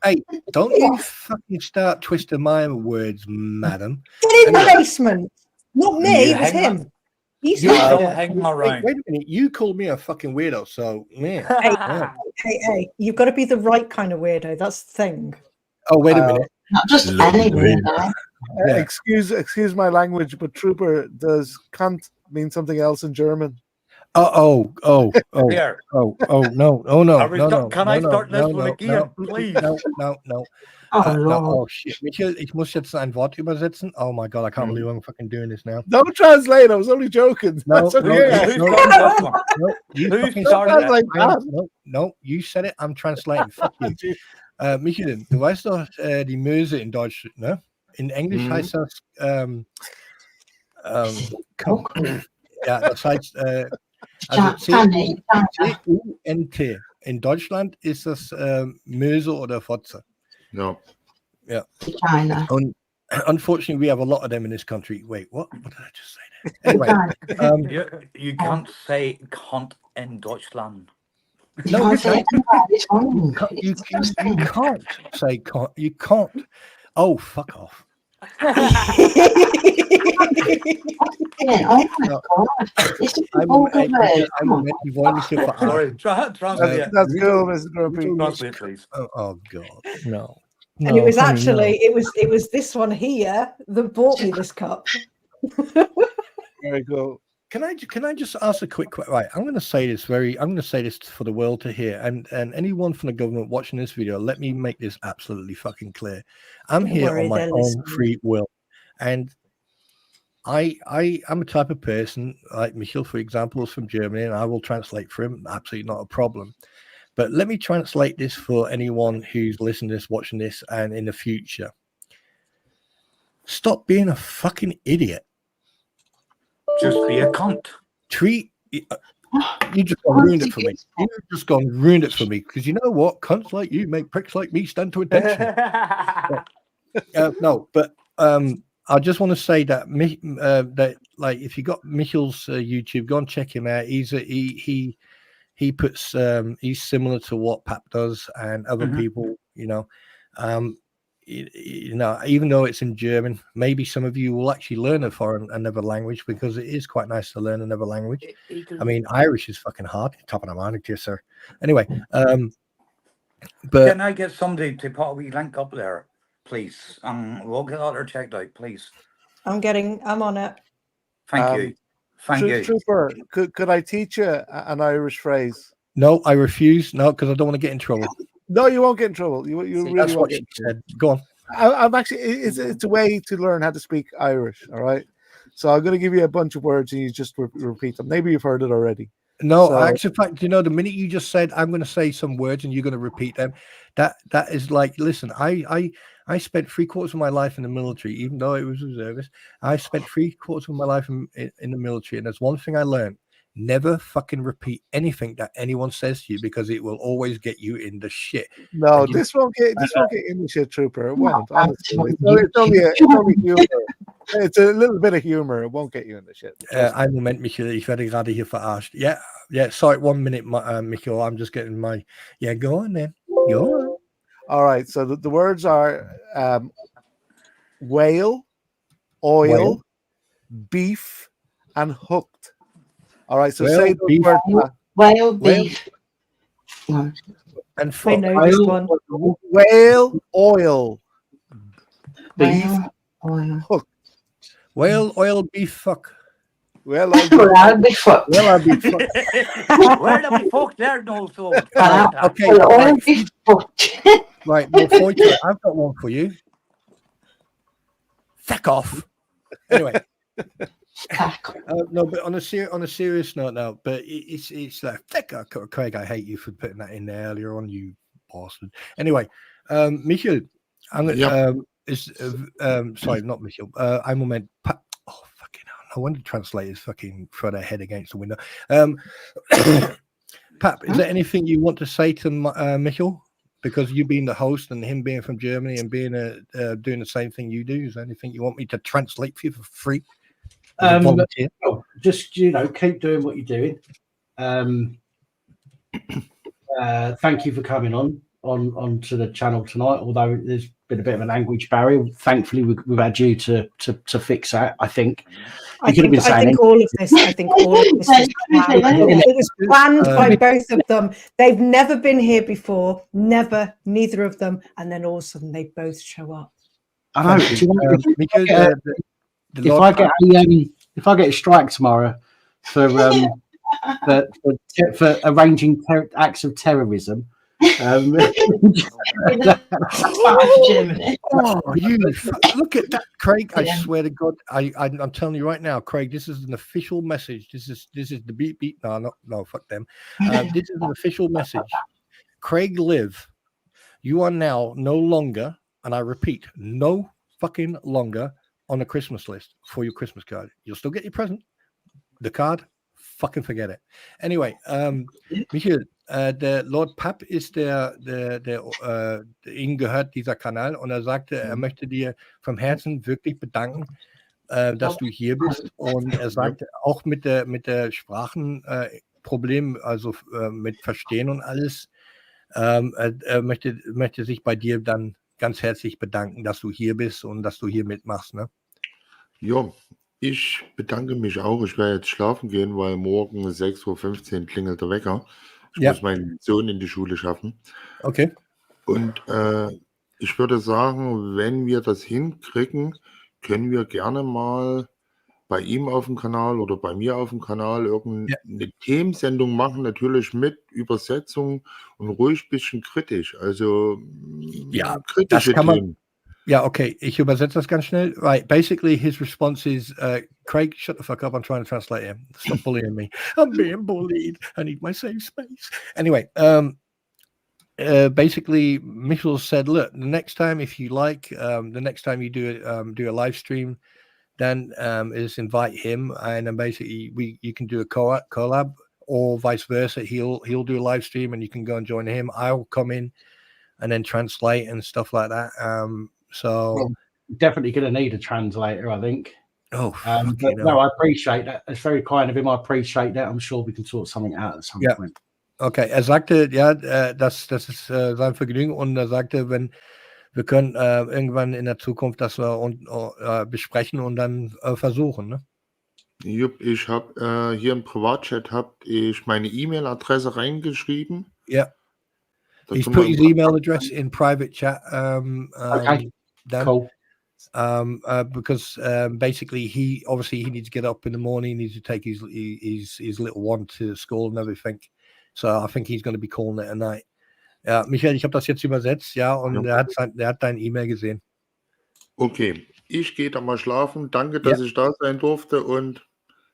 Hey, don't you fucking start twisting my words, madam. Get in the basement. Not me, it was him. He's hang around. Wait a minute, you called me a fucking weirdo, so man. Hey, you've got to be the right kind of weirdo. That's the thing. Oh, wait a minute. Not just any weirdo. Excuse my language, but Trooper, does cunt mean something else in German? Here. No. Can I start this one again, please? No. Oh shit, Michael, ich muss jetzt ein Wort übersetzen. Oh my god, I can't believe I'm fucking doing this now. Don't translate, I was only joking. No, you said it, I'm translating. Fuck you. Michael, du weißt doch die Möse in Deutsch, ne? In Englisch heißt das ja, das heißt also C-U-N-T. In Deutschland ist das Möse oder Fotze. No. Yeah. And unfortunately, we have a lot of them in this country. Wait, what? What did I just say there? Anyway, you can't say cunt in Deutschland. No, you can't. You can't say cunt. You can't. Oh, fuck off. Oh Sorry, translate. That's cool, Mr. Grumpy. Translate, please. Oh God, no. And it was actually it was this one here that bought me this cup. Very cool. Can I just ask a quick question? Right, I'm going to say this for the world to hear, and anyone from the government watching this video, let me make this absolutely fucking clear. I'm here on my own free will, and I'm a type of person like Michael, for example, is from Germany, and I will translate for him. Absolutely not a problem. But let me translate this for anyone who's listening to this, watching this, and in the future. Stop being a fucking idiot. Just be a cunt. You just gone ruined it for me. You just gone ruined it for me because you know what? Cunts like you make pricks like me stand to attention. No, but I just want to say that that like if you got Michel's YouTube, go and check him out. He puts he's similar to what Pap does and other people. You know, even though it's in German, maybe some of you will actually learn another language because it is quite nice to learn another language. I mean, Irish is fucking hard. Top of the morning to you, sir. Anyway, but can I get somebody to put a wee link up there, please? We'll get that checked out, please. I'm on it. Thank you. Thank you. Trooper, could I teach you an Irish phrase? No, I refuse. No, because I don't want to get in trouble. No, you won't get in trouble. You really that's won't what get she said. Go on. I'm actually, it's a way to learn how to speak Irish. All right. So I'm going to give you a bunch of words and you just repeat them. Maybe you've heard it already. No, so, actually, in fact, you know, the minute you just said, I'm going to say some words and you're going to repeat them, that is like, listen, I spent 3/4 of my life in the military, even though it was reservist. I spent 3/4 of my life in the military. And there's one thing I learned. Never fucking repeat anything that anyone says to you because it will always get you in the shit. No, this won't get you in the shit, Trooper. It won't. Honestly, it's only humor. It's a little bit of humor. It won't get you in the shit. Einen Moment, Michael. Ich werde gerade hier verarscht. Yeah. Sorry, 1 minute, Michael. I'm just getting my. Yeah, go on then. Go on. All right. So the words are whale, oil, beef, and hooked. All right, so say the word whale, beef, and I know this one. Whale, oil, beef, oil, hook. Whale, oil, beef, fuck. Well, I'll be fucked. Well, I'll be fucked. Where do we fuck there, no so? Okay, oil, beef, fucked. Right, well, I've got one for you. Fuck off. Anyway. No, but on a serious note now, but it's like Craig, I hate you for putting that in there earlier on, you bastard. Anyway, Michael, sorry, not Michael. I meant oh fucking hell, no wonder translators fucking throw their head against the window. Pap, is there anything you want to say to Michael? Because you being the host and him being from Germany and being doing the same thing you do, is there anything you want me to translate for you for free? Just keep doing what you're doing. Thank you for coming on to the channel tonight. Although there's been a bit of a language barrier, thankfully we've had you to fix that. I think I think all of this was planned. It was planned by both of them. They've never been here before, neither of them, and then all of a sudden they both show up. I know. If I get a strike tomorrow for arranging acts of terrorism, you look at that, Craig. I swear to God, I'm telling you right now, Craig. This is an official message. This is the beat. No, fuck them. This is an official message. Craig Live, you are now no longer, and I repeat, no fucking longer on a Christmas list for your Christmas card. You'll still get your present. The card, fucking forget it. Anyway, Michael, der Lord Pap ist der ihm gehört dieser Kanal und er sagte, er möchte dir vom Herzen wirklich bedanken, dass du hier bist und er sagte auch mit der Sprachenproblem, also mit Verstehen und alles, er möchte sich bei dir dann ganz herzlich bedanken, dass du hier bist und dass du hier mitmachst, ne? Ja, ich bedanke mich auch. Ich werde jetzt schlafen gehen, weil morgen 6:15 Uhr klingelt der Wecker. Ich muss meinen Sohn in die Schule schaffen. Okay. Und ich würde sagen, wenn wir das hinkriegen, können wir gerne mal bei ihm auf dem Kanal oder bei mir auf dem Kanal irgendeine Themensendung machen, natürlich mit Übersetzung und ruhig ein bisschen kritisch. Also kritische Themen. Yeah, okay. Ich übersetze das ganz schnell. Right. Basically, his response is, Craig, shut the fuck up. I'm trying to translate him. Stop bullying me. I'm being bullied. I need my safe space. Anyway, basically, Michel said, look, the next time, if you like, the next time you do a live stream, then is invite him, and then basically you can do a collab, or vice versa. He'll do a live stream, and you can go and join him. I'll come in and then translate and stuff like that. So well, definitely going to need a translator, I think. Oh, but no, I appreciate that. It's very kind of him. I appreciate that. I'm sure we can sort something out at some point. Okay, sagte, ja, das ist sein Vergnügen, und sagte, wenn wir können irgendwann in der Zukunft das besprechen und dann versuchen, ne? Jupp, ich habe hier im Privatchat ich meine E-Mail-Adresse reingeschrieben. Yeah. He's put his email address in private chat. Okay. Dan. Cool. Because basically he needs to get up in the morning, he needs to take his little one to school and everything. So I think he's going to be calling it a night. Ja, Michael, ich habe das jetzt übersetzt, ja, und er hat dein E-Mail gesehen. Okay, ich gehe da mal schlafen. Danke, dass ich da sein durfte, und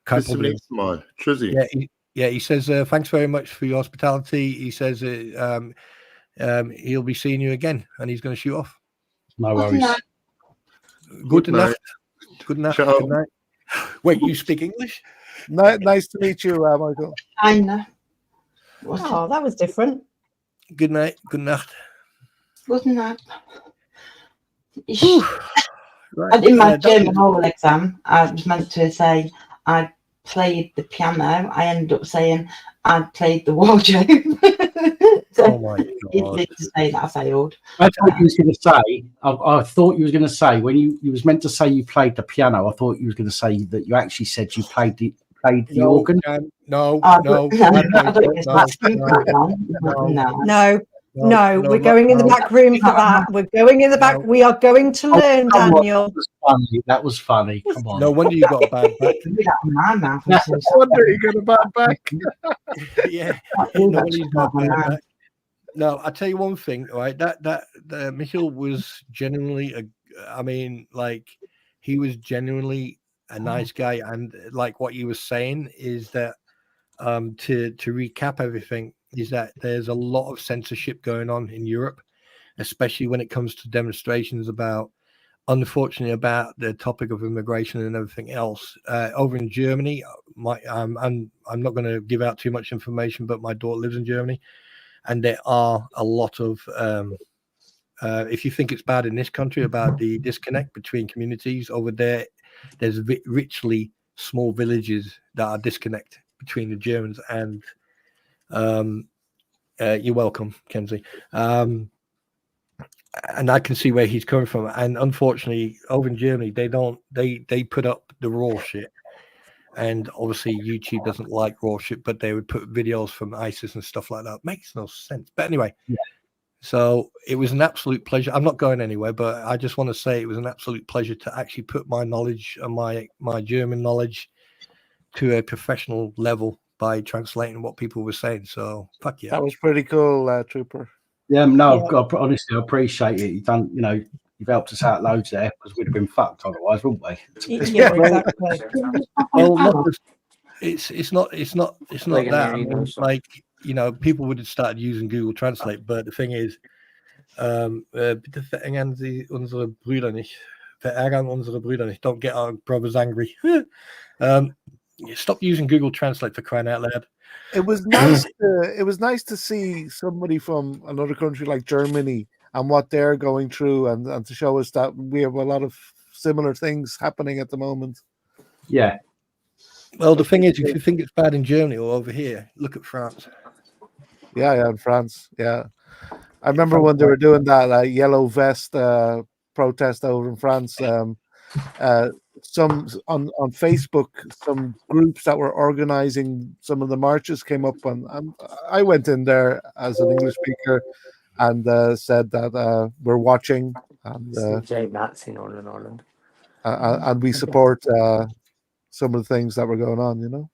bis zum nächsten Mal. Tschüssi. He says thanks very much for your hospitality. He says he'll be seeing you again, and he's going to shoot off. No worries. Good night. Good night. Ciao. Good night. Wait, you speak English? Nice to meet you, Michael. I know. Oh, that was different. Good night. Good night. Good night. I did my German oral exam. I was meant to say I played the piano. I ended up saying I played the wardrobe. So oh my God. to say that I failed. I thought you was going to say. I thought you was going to say when you was meant to say you played the piano. I thought you was going to say that you actually said you played the organ. No. No, we're going in the back room for that. We're going in the back. We are going to learn, Daniel. That was funny. Come on. No wonder you got a bad back. No wonder you got a bad back. Yeah. No wonder you got a bad back. No, I'll tell you one thing, right? That Michael was genuinely he was genuinely a nice guy, and like what you were saying is that to recap everything is that there's a lot of censorship going on in Europe, especially when it comes to demonstrations unfortunately about the topic of immigration and everything else. Over in Germany, I'm not going to give out too much information, but my daughter lives in Germany, and there are a lot of if you think it's bad in this country about the disconnect between communities, over there's richly small villages that are disconnected between the Germans and you're welcome, Kenzie. And I can see where he's coming from. And unfortunately, over in Germany, they put up the raw shit. And obviously YouTube doesn't like raw shit, but they would put videos from ISIS and stuff like that. Makes no sense. But anyway, so it was an absolute pleasure. I'm not going anywhere, but I just want to say it was an absolute pleasure to actually put my knowledge and my German knowledge to a professional level by translating what people were saying. So fuck yeah. That was pretty cool, Trooper. Yeah, no, yeah. Honestly, I appreciate it. You've done, you've helped us out loads there, because we'd have been fucked otherwise, wouldn't we? Yeah, exactly. Well, it's not that. I mean, people would have started using Google Translate, but the thing is, bitte verärgern Sie unsere Brüder nicht. Verärgern unsere Brüder nicht. Don't get our brothers angry. Stop using Google Translate, for crying out loud. It was nice. It was nice to see somebody from another country like Germany and what they're going through, and to show us that we have a lot of similar things happening at the moment. Yeah. Well, the thing is, if you think it's bad in Germany or over here, look at France. Yeah, in France. Yeah, I remember when they were doing that yellow vest protest over in France. Some on Facebook, some groups that were organizing some of the marches came up, and I went in there as an English speaker and said that we're watching, and that's in Northern Ireland, and we support some of the things that were going on, and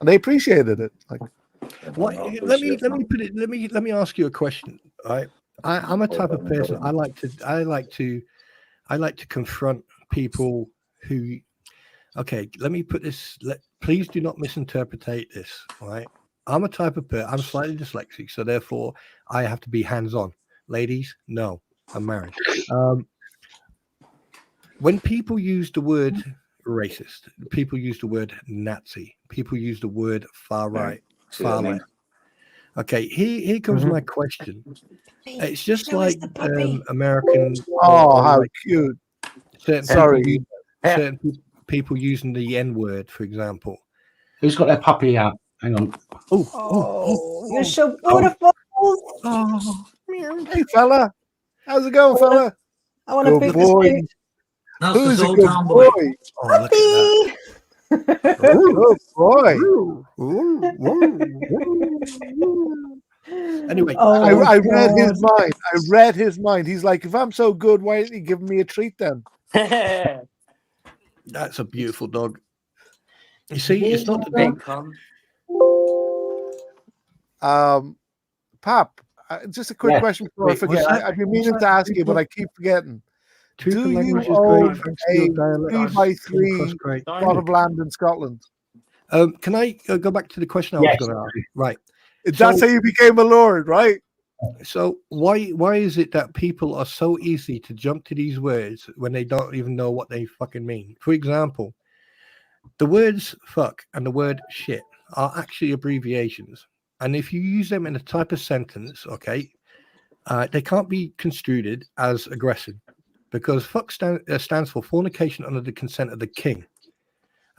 they appreciated it. Like, let me ask you a question. Right, I'm a type of person. I like to confront people who. Okay, let me put this. Please do not misinterpret this. Right, I'm a type of person. I'm slightly dyslexic, so therefore I have to be hands-on. Ladies, no, I'm married. When people use the word racist, people use the word Nazi, people use the word far right, far left. Okay, here comes my question. It's just like American. Oh, how like cute! Certain people using the N word, for example. Who's got their puppy out? Hang on. Oh, you're so beautiful. Hey, fella. How's it going, fella? I want to good big boy. suit. Who's a good boy? Oh, look at that. Good boy. Anyway, I read his mind. I read his mind. He's like, if I'm so good, why aren't you giving me a treat then? That's a beautiful dog. You see, it's not the dog. Pap, just a quick question before I forget. I've been meaning to ask you, but I keep forgetting. Do you own a 3x3 plot of land in Scotland? Can I go back to the question I was going to ask? Right. That's how you became a lord, right? So why is it that people are so easy to jump to these words when they don't even know what they fucking mean? For example, the words fuck and the word shit are actually abbreviations. And if you use them in a type of sentence, okay, they can't be construed as aggressive, because fuck stands for fornication under the consent of the king.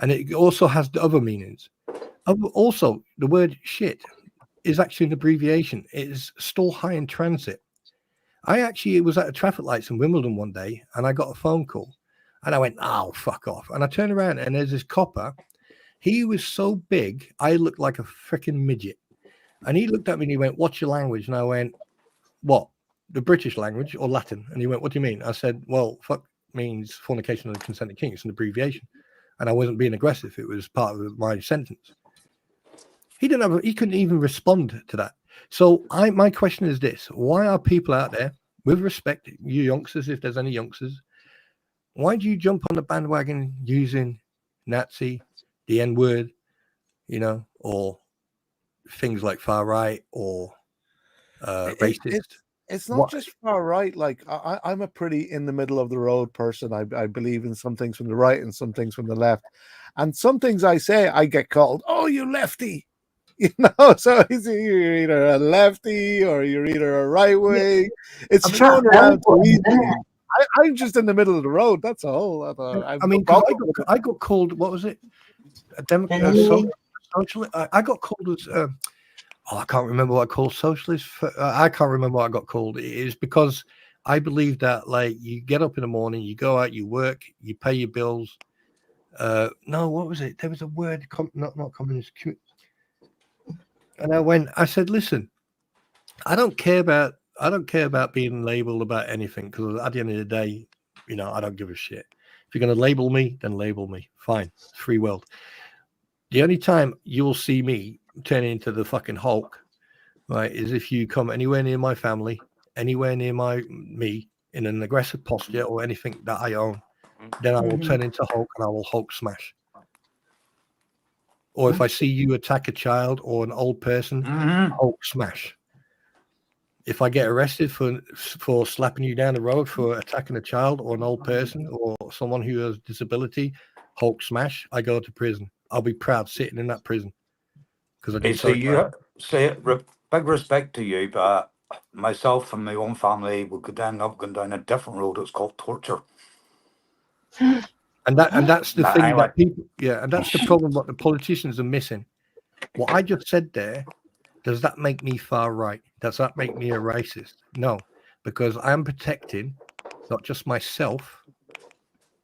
And it also has the other meanings. Also, the word shit is actually an abbreviation. It is store high in transit. I actually was at a traffic lights in Wimbledon one day, and I got a phone call, and I went, oh, fuck off. And I turned around, and there's this copper. He was so big, I looked like a freaking midget. And he looked at me and he went, what's your language? And I went, what? The British language or Latin? And he went, what do you mean? I said, well, fuck means fornication under the consent of the king. It's an abbreviation. And I wasn't being aggressive. It was part of my sentence. He couldn't even respond to that. So my question is this: why are people out there, with respect, you youngsters, if there's any youngsters, why do you jump on the bandwagon using Nazi, the N word, or things like far right or racist? It's not just far right. Like I'm a pretty in the middle of the road person. I believe in some things from the right and some things from the left, and some things I say I get called, "Oh, you lefty." So you're either a lefty or you're either a right wing. It's thrown around too easy. I'm just in the middle of the road. That's all. I got called. What was it? A Democrat? Socialist? I got called as. I can't remember what I called socialist. I can't remember what I got called. It is because I believe that, like, you get up in the morning, you go out, you work, you pay your bills. No, what was it? There was a word, not communist. And I said, listen, I don't care about being labeled about anything, because at the end of the day, I don't give a shit. If you're going to label me, then label me. Fine. It's free world. The only time you will see me turning into the fucking Hulk, right, is if you come anywhere near my family, anywhere near me in an aggressive posture or anything that I own, then I will turn into Hulk and I will Hulk smash. Or if I see you attack a child or an old person, Hulk smash. If I get arrested for slapping you down the road for attacking a child or an old person or someone who has disability, Hulk smash, I go to prison. I'll be proud sitting in that prison. Because I did big respect to you, but myself and my own family will go down a different road. It's called torture. And that's the thing that people, and that's the problem what the politicians are missing. What I just said there, does that make me far right? Does that make me a racist? No, because I'm protecting not just myself,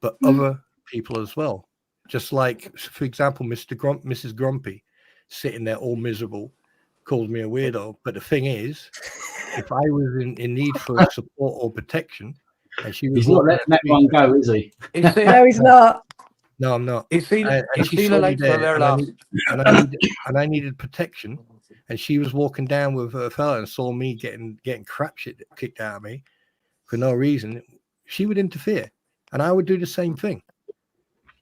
but other people as well. Just like, for example, Mrs. Grumpy, sitting there all miserable, calls me a weirdo. But the thing is, if I was in need for support or protection, and she was, he's not letting that one go, is he? No, he's not. No, I'm not. He's seen there, and I needed protection, and she was walking down with a fella and saw me getting crap shit kicked out of me for no reason. She would interfere, and I would do the same thing.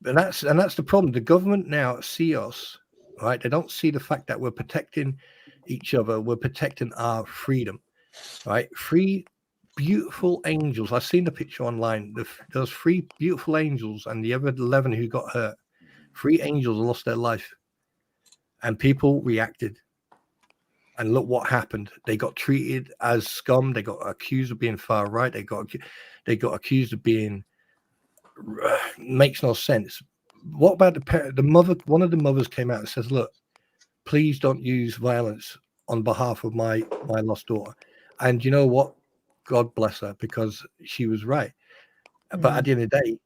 And that's the problem. The government now see us, right? They don't see the fact that we're protecting each other. We're protecting our freedom, right? Three beautiful angels. I've seen the picture online. Those three beautiful angels and the other 11 who got hurt. 3 angels lost their life, and people reacted. And look what happened. They got treated as scum. They got accused of being far right. They got accused of being makes no sense. What about the mother? One of the mothers came out and says, "Look, please don't use violence on behalf of my lost daughter." And you know what? God bless her, because she was right. But at the end of the day,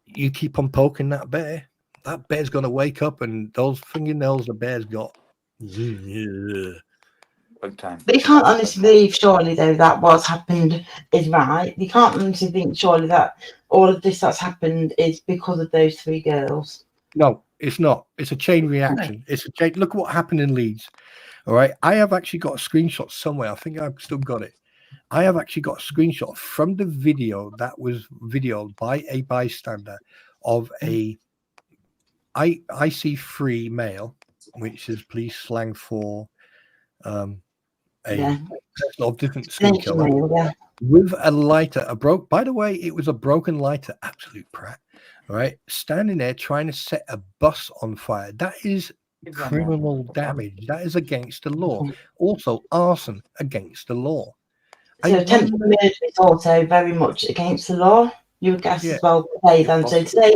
you keep on poking that bear bear's going to wake up, and those fingernails the bear's got. Time. But you can't honestly believe, surely, though, that what's happened is right. You can't honestly think, surely, that all of this that's happened is because of those 3 girls. No, it's not. It's a chain reaction. It's a chain. Look what happened in Leeds. All right. I have actually got a screenshot somewhere. I think I've still got it. I have actually got a screenshot from the video that was videoed by a bystander of a IC3 male, which is police slang for a person of different skin color, with a lighter, by the way, it was a broken lighter, absolute prat, right? Standing there trying to set a bus on fire. That is criminal damage. That is against the law. Also, arson against the law. So attempted murder is also very much against the law. You would guess as well today then. So today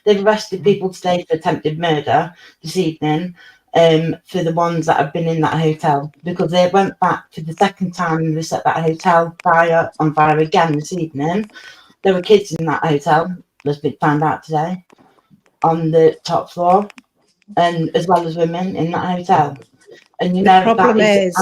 they've arrested people today for attempted murder this evening. For the ones that have been in that hotel, because they went back for the second time and they set that hotel on fire again this evening. There were kids in that hotel, that's been found out today, on the top floor, and as well as women in that hotel. And you know, the problem is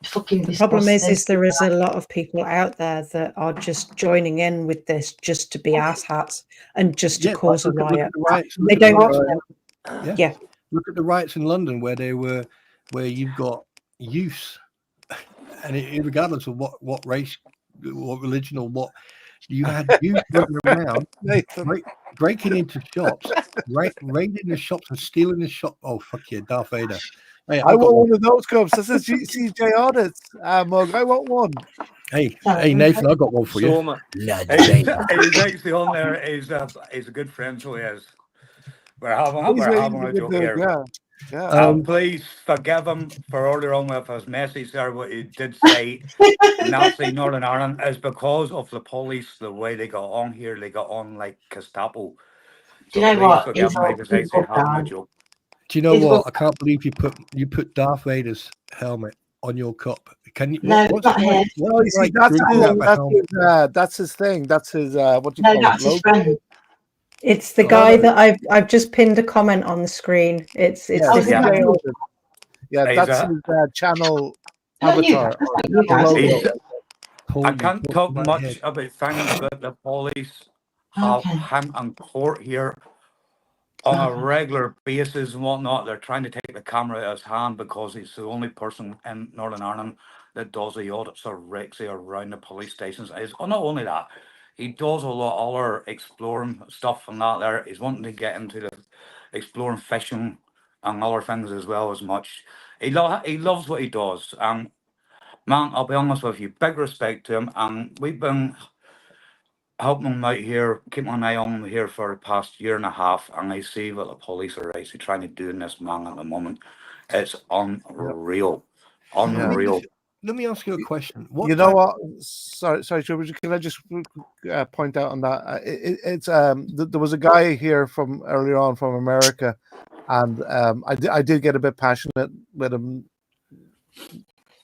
fucking the problem is there is a lot of people out there that are just joining in with this just to be asshats and just to cause a riot. They don't. Yeah. Look at the riots in London where you've got youths, and regardless of what race, what religion, or what, you had youth running around breaking into shops, raiding the shops and stealing the shop. Oh fuck yeah, Darth Vader! Hey, I want one of those cups. This is CJ Audits mug. I want one. Hey Nathan, I got one for you. He's actually on there. He's a good friend, so he is. We're having a joke here. Yeah. Please forgive him for earlier on with his message there. What he did say, Nazi Northern Ireland is because of the police. The way they got on here, they got on like Gestapo. Do you know what? Do you know what? I can't believe you put Darth Vader's helmet on your cup. Can you? No, what's not that's his thing. That's his what do you call it? That's his friend. It's the guy that I've just pinned a comment on the screen. It's that's his channel avatar. I can't talk much about things, but the police have him in court here on a regular basis and whatnot. They're trying to take the camera out of his hand because he's the only person in Northern Ireland that does the audits or Rexy around the police stations. Not only that, he does a lot of other exploring stuff and that there. He's wanting to get into the exploring fishing and other things as well as much. He loves what he does. Man, I'll be honest with you, big respect to him. And we've been helping him out here, keeping an eye on him here for the past year and a half. And I see what the police are actually trying to do in this man at the moment. It's unreal. Unreal. Let me ask you a question. What? Sorry, George. Can I just point out on that? It's there was a guy here from earlier on from America, and I did get a bit passionate with him.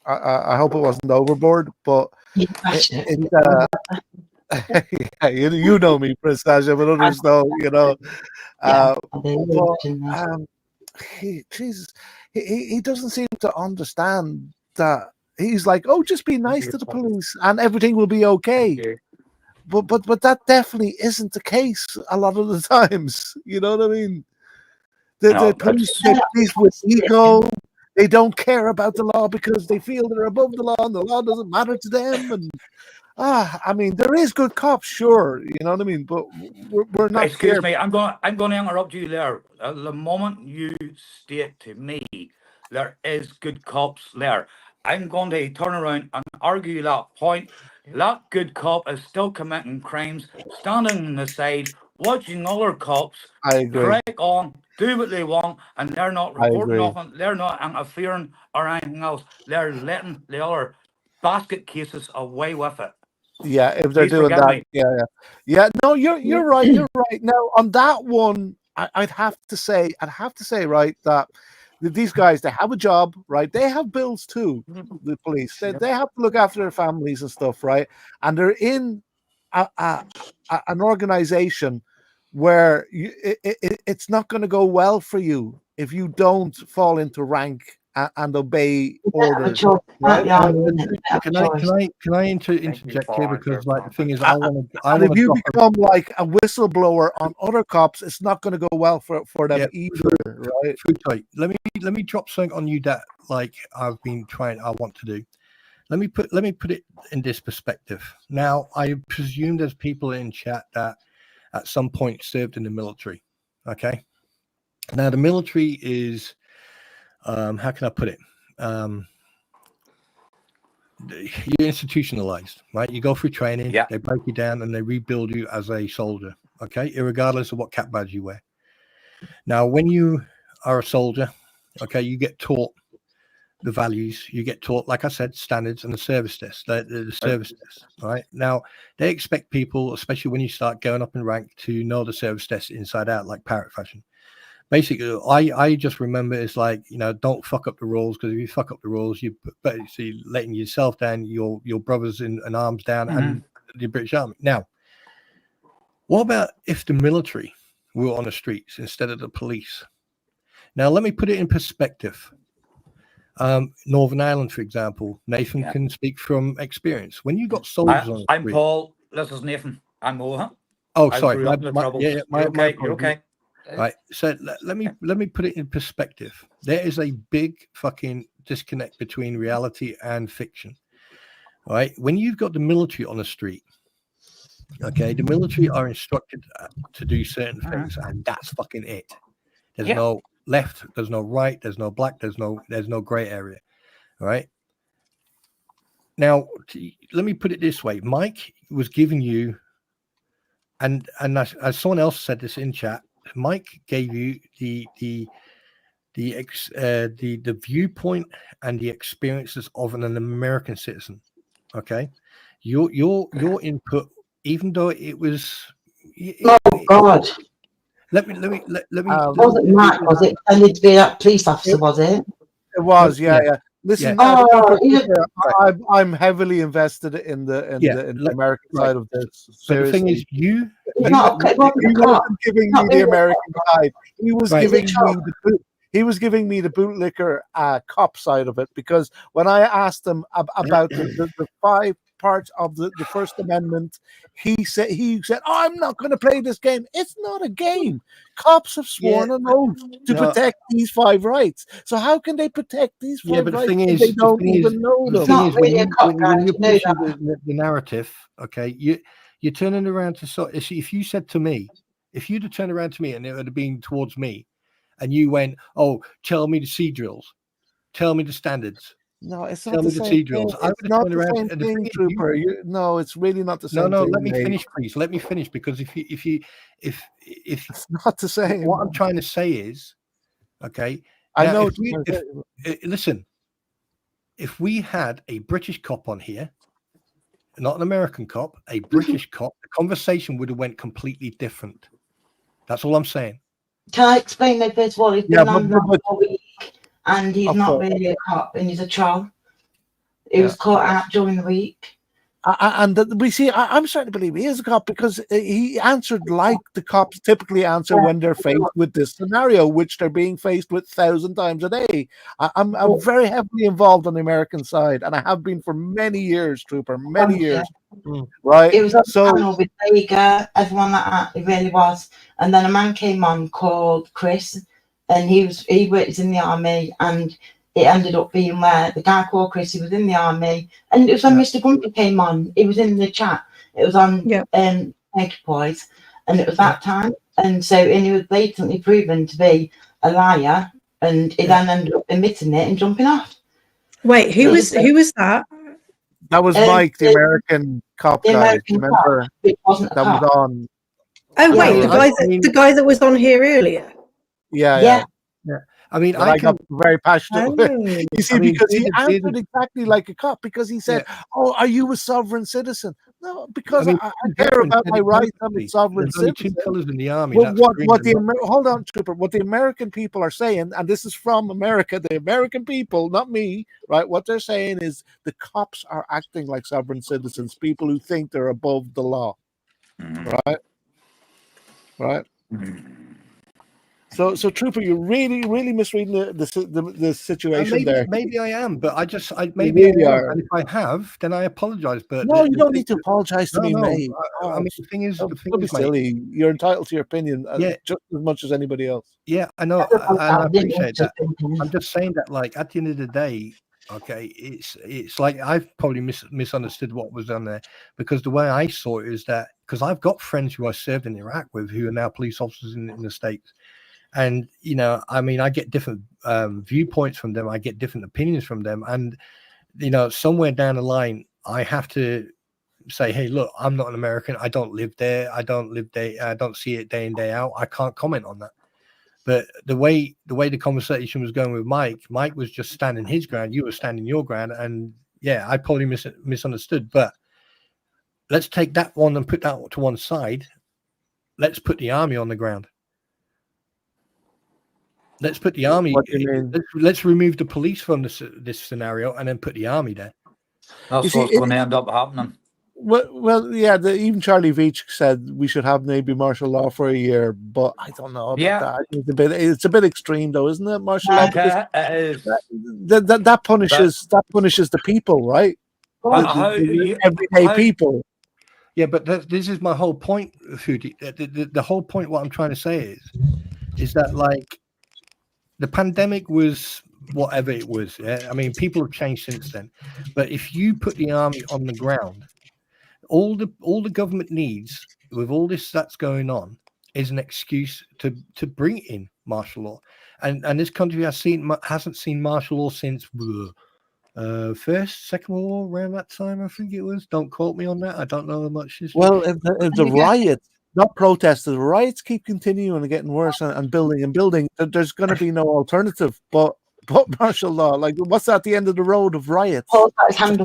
I hope it wasn't overboard, but you know me, Prince Tasha, but others know, he doesn't seem to understand that. He's like, oh, just be nice to the police and everything will be okay. But that definitely isn't the case a lot of the times. You know what I mean? The police with ego. They don't care about the law because they feel they're above the law and the law doesn't matter to them. I mean, there is good cops, sure, you know what I mean, but we're not. Excuse me, I'm going to interrupt you there. The moment you state to me there is good cops there, I'm going to turn around and argue that point. That good cop is still committing crimes, standing on the side, watching other cops crack on, do what they want, and they're not reporting nothing, they're not interfering or anything else. They're letting the other basket cases away with it. Yeah, if they're doing that, yeah. No, you're right. You're right. Now on that one, I'd have to say, right, that these guys, they have a job, right? They have bills too. The police, they have to look after their families and stuff, right? And they're in an organization where it's not going to go well for you if you don't fall into rank and obey orders. Right? Can I interject here, because like the thing is, if you become like a whistleblower on other cops, it's not going to go well for them either, right? Let me drop something on you that like I want to do. Let me put it in this perspective. Now, I presume there's people in chat that at some point served in the military. Okay. Now the military is how can I put it? You're institutionalized, right? You go through training, they break you down and they rebuild you as a soldier, okay, regardless of what cap badge you wear. Now, when you are a soldier, okay, you get taught the values, you get taught, like I said, standards and the service test, the service test, right? Now, they expect people, especially when you start going up in rank, to know the service test inside out, like parrot fashion. Basically, I just remember it's like, you know, don't fuck up the rules, because if you fuck up the rules, you're basically letting yourself down, your brothers in arms down, and the British Army. Now, what about if the military were on the streets instead of the police? Now, let me put it in perspective. Northern Ireland, for example, Nathan can speak from experience. When you got soldiers on the I'm street, Paul. This is Nathan. I'm Moha. Oh, sorry. You're okay. Right. So let me put it in perspective. There is a big fucking disconnect between reality and fiction. Right. When you've got the military on the street, okay, the military are instructed to do certain things, and that's fucking it. There's no left, there's no right, there's no black, there's no gray area. All right. Now, let me put it this way. Mike was giving you, and as someone else said this in chat, Mike gave you the viewpoint and the experiences of an American citizen. Okay, your input, even though it was. God. Let me. Wasn't Matt? Was it pretended to be that police officer? Was it? It was. Yeah. Listen, I'm heavily invested in the American side of this. So the thing is, he wasn't giving me the American side. He was giving me the bootlicker cop side of it, because when I asked him about the 5 parts of the First Amendment, he said, "Oh, I'm not going to play this game." It's not a game. Cops have sworn an oath to protect these 5 rights. So how can they protect these 5 rights if they don't even know them? When you're pushing the narrative, okay, you're turning around to if you said to me, if you'd have turned around to me and it would have been towards me, and you went, "Oh, tell me the sea drills, tell me the standards." No, it's not the same thing. It's not the same thing, Trooper. No, it's really not the same. No, thing, let me finish, please. Let me finish, because if it's not the same. What I'm trying to say is, okay. I know. Listen, if we had a British cop on here, not an American cop, a British cop, the conversation would have went completely different. That's all I'm saying. Can I explain that first of all? He's been on for a week, and he's not really a cop, and he's a troll. He was caught out during the week. And we see, I'm starting to believe he is a cop, because he answered like the cops typically answer when they're faced with this scenario, which they're being faced with 1,000 times a day. I'm very heavily involved on the American side, and I have been for many years, Trooper, many years. Right? It was a panel with Vega, everyone like that. It really was. And then a man came on called Chris, and he works in the army, and it ended up being where the guy called Chris, he was in the army, and it was when Mr. Grumpy came on. He was in the chat. It was on Naked Boys, and it was that time. And so, and he was blatantly proven to be a liar, and he then ended up admitting it and jumping off. Wait, who was that? That was Mike, the American cop guy. American Remember? cop, it wasn't a that cop. was on. Oh wait, the guy that was on here earlier. Yeah. I mean, I got very passionate. Oh. You see, because he answered exactly like a cop, because he said, "Oh, are you a sovereign citizen?" No, because I care about my rights. I'm a sovereign citizen. citizen. Two colours in the army. Well, hold on, Trooper. What the American people are saying, and this is from America, the American people, not me, right? What they're saying is the cops are acting like sovereign citizens, people who think they're above the law, right? So, Trooper, you're really misreading the situation there. Maybe I am, but maybe I am. And if I have, then I apologize. But no, you don't need to apologize to me, mate. I mean, the thing is, don't be silly. You're entitled to your opinion, just as much as anybody else. Yeah, I know, and I appreciate that. I'm just saying that, like, at the end of the day, okay, it's like I've probably misunderstood what was done there, because the way I saw it is that, because I've got friends who I served in Iraq with who are now police officers in the States. And, you know, I mean, I get different viewpoints from them. I get different opinions from them. And, you know, somewhere down the line, I have to say, hey, look, I'm not an American. I don't live there. I don't see it day in, day out. I can't comment on that. But the way the conversation was going with Mike was just standing his ground. You were standing your ground. And, yeah, I probably misunderstood. But let's take that one and put that to one side. Let's put the army on the ground. Let's put the army. Let's remove the police from this scenario and then put the army there. That's what's going to end up happening. Well, yeah. Even Charlie Veitch said we should have maybe martial law for a year, but I don't know about that. It's a bit extreme, though, isn't it? Martial law. That punishes the people, right? The everyday people. Yeah, but this is my whole point, Foodie. The whole point, what I'm trying to say is that, like, the pandemic was whatever it was. Yeah? I mean, people have changed since then. But if you put the army on the ground, all the government needs, with all this that's going on, is an excuse to bring in martial law. And this country hasn't seen martial law since Second World War, around that time, I think it was. Don't quote me on that. I don't know how much history. Well, the riots, not protests, the riots keep continuing and getting worse and building. There's going to be no alternative but martial law. Like, what's at the end of the road of riots? I mean,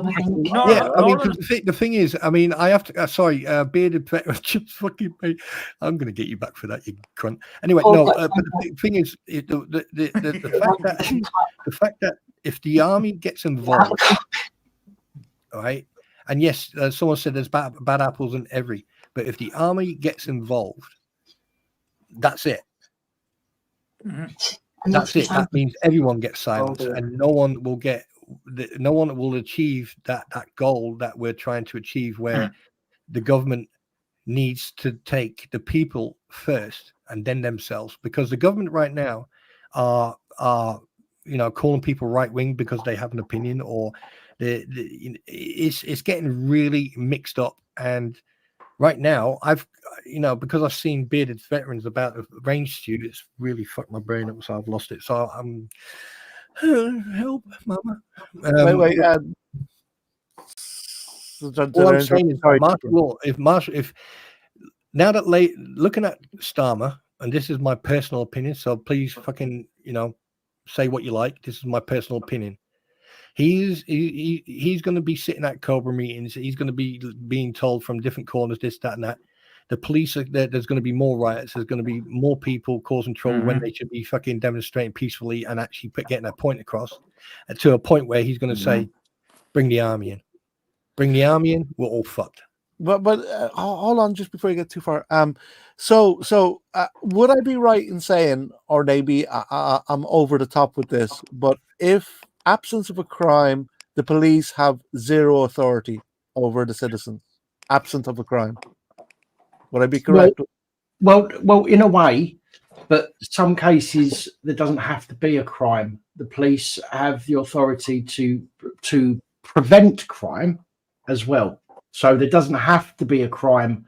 the thing is, I mean, I have to. Bearded veteran, just fucking. I'm going to get you back for that, you cunt. Anyway, but the thing is, the fact that if the army gets involved, all right, and yes, someone said there's bad apples in every. But if the army gets involved, that's it. That's it. That means everyone gets silenced, and no one will achieve that goal that we're trying to achieve, where the government needs to take the people first and then themselves. Because the government right now are calling people right wing because they have an opinion, or it's getting really mixed up. And right now, because I've seen bearded veterans about the range student, it's really fucked my brain up, so I've lost it. So I'm help, mama. Wait. What I'm saying is, martial law. If now that looking at Starmer, and this is my personal opinion, so please fucking say what you like. This is my personal opinion. He's going to be sitting at Cobra meetings. He's going to be being told from different corners this, that, and that. The police are there. There's going to be more riots. There's going to be more people causing trouble when they should be fucking demonstrating peacefully and actually getting their point across. To a point where he's going to say, "Bring the army in. Bring the army in. We're all fucked." But hold on, just before you get too far. So would I be right in saying, or maybe I'm over the top with this, but if absence of a crime, the police have zero authority over the citizens, absent of a crime, would I be correct? Well, in a way, but some cases there doesn't have to be a crime. The police have the authority to prevent crime as well. So there doesn't have to be a crime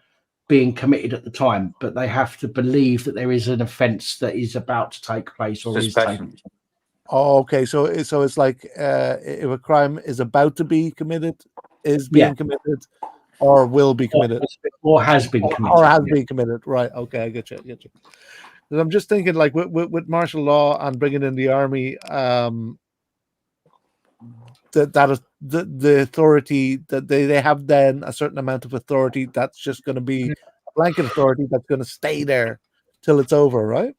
being committed at the time, but they have to believe that there is an offence that is about to take place or is taking place. Oh, okay. So it's like if a crime is about to be committed, is being committed, or will be committed, or has been committed, or has been committed. Right. Okay, I get you. Because I'm just thinking, like with martial law and bringing in the army, that is the authority that they have then a certain amount of authority that's just going to be a blanket authority that's going to stay there till it's over, right?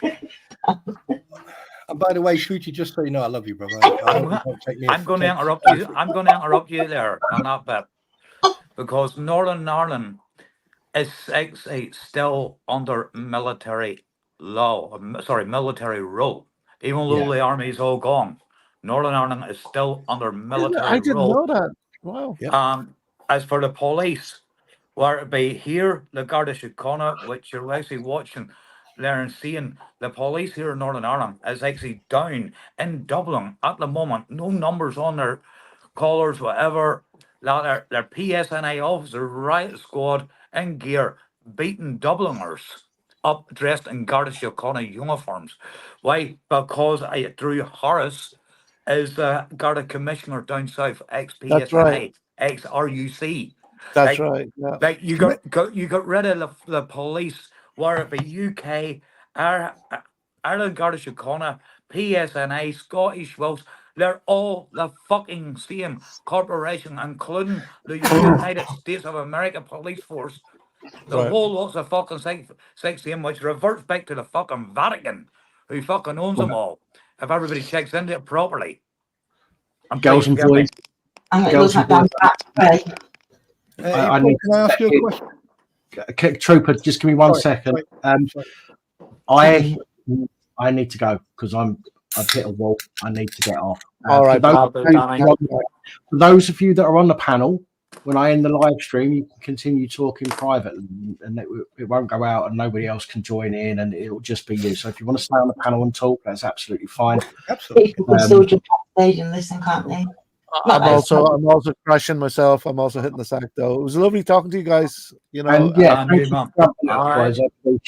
And by the way, Shruti, just so you know, I love you, brother. I'm going to interrupt you. I'm going to interrupt you there on that bit, because Northern Ireland is still under military law. Sorry, military rule. Even though the army's all gone, Northern Ireland is still under military rule. I didn't know that. Wow. As for the police, whether it be here, the Garda Síochána, which you're actually watching there and seeing, the police here in Northern Ireland is actually down in Dublin at the moment. No numbers on their collars, whatever. Their PSNI officers, riot squad in gear, beating Dubliners up dressed in Garda Síochána uniforms. Why? Because Drew Harris is the Garda Commissioner down south, ex-PSNI, ex-RUC. That's right. Yeah. Like you got rid of the police, whether it be UK, Ireland Garda Síochána, PSNI, Scottish Wolves, they're all the fucking same corporation, including the United States of America Police Force. The whole lot's a fucking same, which reverts back to the fucking Vatican, who fucking owns them all. If everybody checks into it properly. Girls and boys. Girls and boys. Can I ask you a question? Trooper, just give me 1 second. I need to go because I've hit a wall. I need to get off. All right. For those of you that are on the panel, when I end the live stream, you can continue talking privately, and it won't go out, and nobody else can join in, and it'll just be you. So if you want to stay on the panel and talk, that's absolutely fine. Absolutely. People can still just backstage and listen, can't they? I'm also crashing myself. I'm also hitting the sack though. It was lovely talking to you guys. You know, and thanks for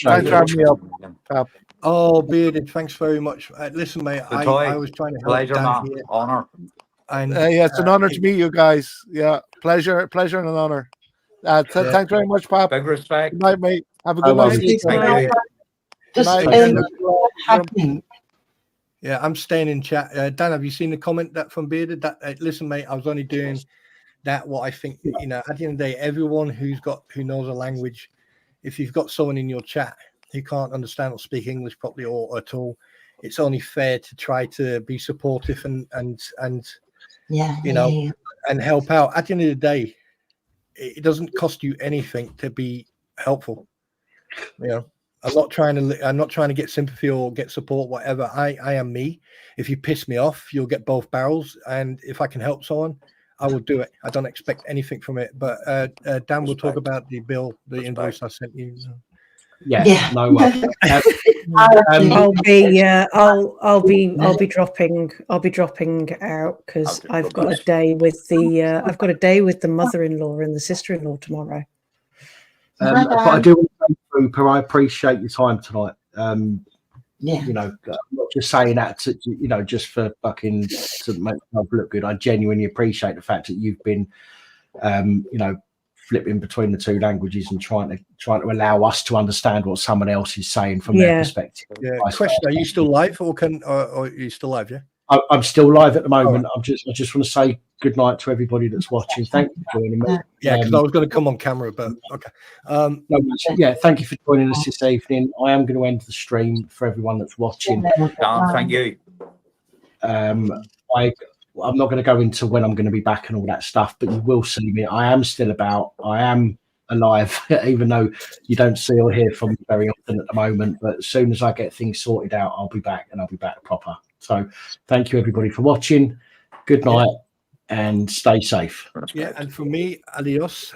having me up. Oh, Bearded, thanks very much. Listen, mate, I was trying to help. Pleasure, man. Here. Honor. And it's an honor to meet you guys. Yeah, pleasure and an honor. Thanks very much, Pap. Big respect. Good night, mate. Have a good night. Yeah, I'm staying in chat. Dan, have you seen the comment that from Bearded? That listen, mate, I was only doing that. What I think, at the end of the day, everyone who knows a language, if you've got someone in your chat who can't understand or speak English properly or at all, it's only fair to try to be supportive and and help out. At the end of the day, it doesn't cost you anything to be helpful. I'm not trying to get sympathy or get support, whatever. I am me. If you piss me off, you'll get both barrels. And if I can help someone, I will do it. I don't expect anything from it. But Dan will talk about the bill, the invoice I sent you. No way. I'll be dropping out because I've got a day with the mother-in-law and the sister-in-law tomorrow. But I do want to say, Trooper, I appreciate your time tonight. I'm not just saying that to, just for fucking to make myself look good. I genuinely appreciate the fact that you've been flipping between the two languages and trying to allow us to understand what someone else is saying from their perspective. Question: are you still live or are you still live? Yeah, I'm still live at the moment. I just want to say good night to everybody that's watching. Thank you for joining me. Yeah, because I was going to come on camera, but okay. Thank you for joining us this evening. I am going to end the stream for everyone that's watching. Thank you. I'm not going to go into when I'm going to be back and all that stuff, but you will see me. I am still about. I am alive, even though you don't see or hear from me very often at the moment. But as soon as I get things sorted out, I'll be back, and I'll be back proper. So thank you, everybody, for watching. Good night and stay safe. Yeah, and for me, adios.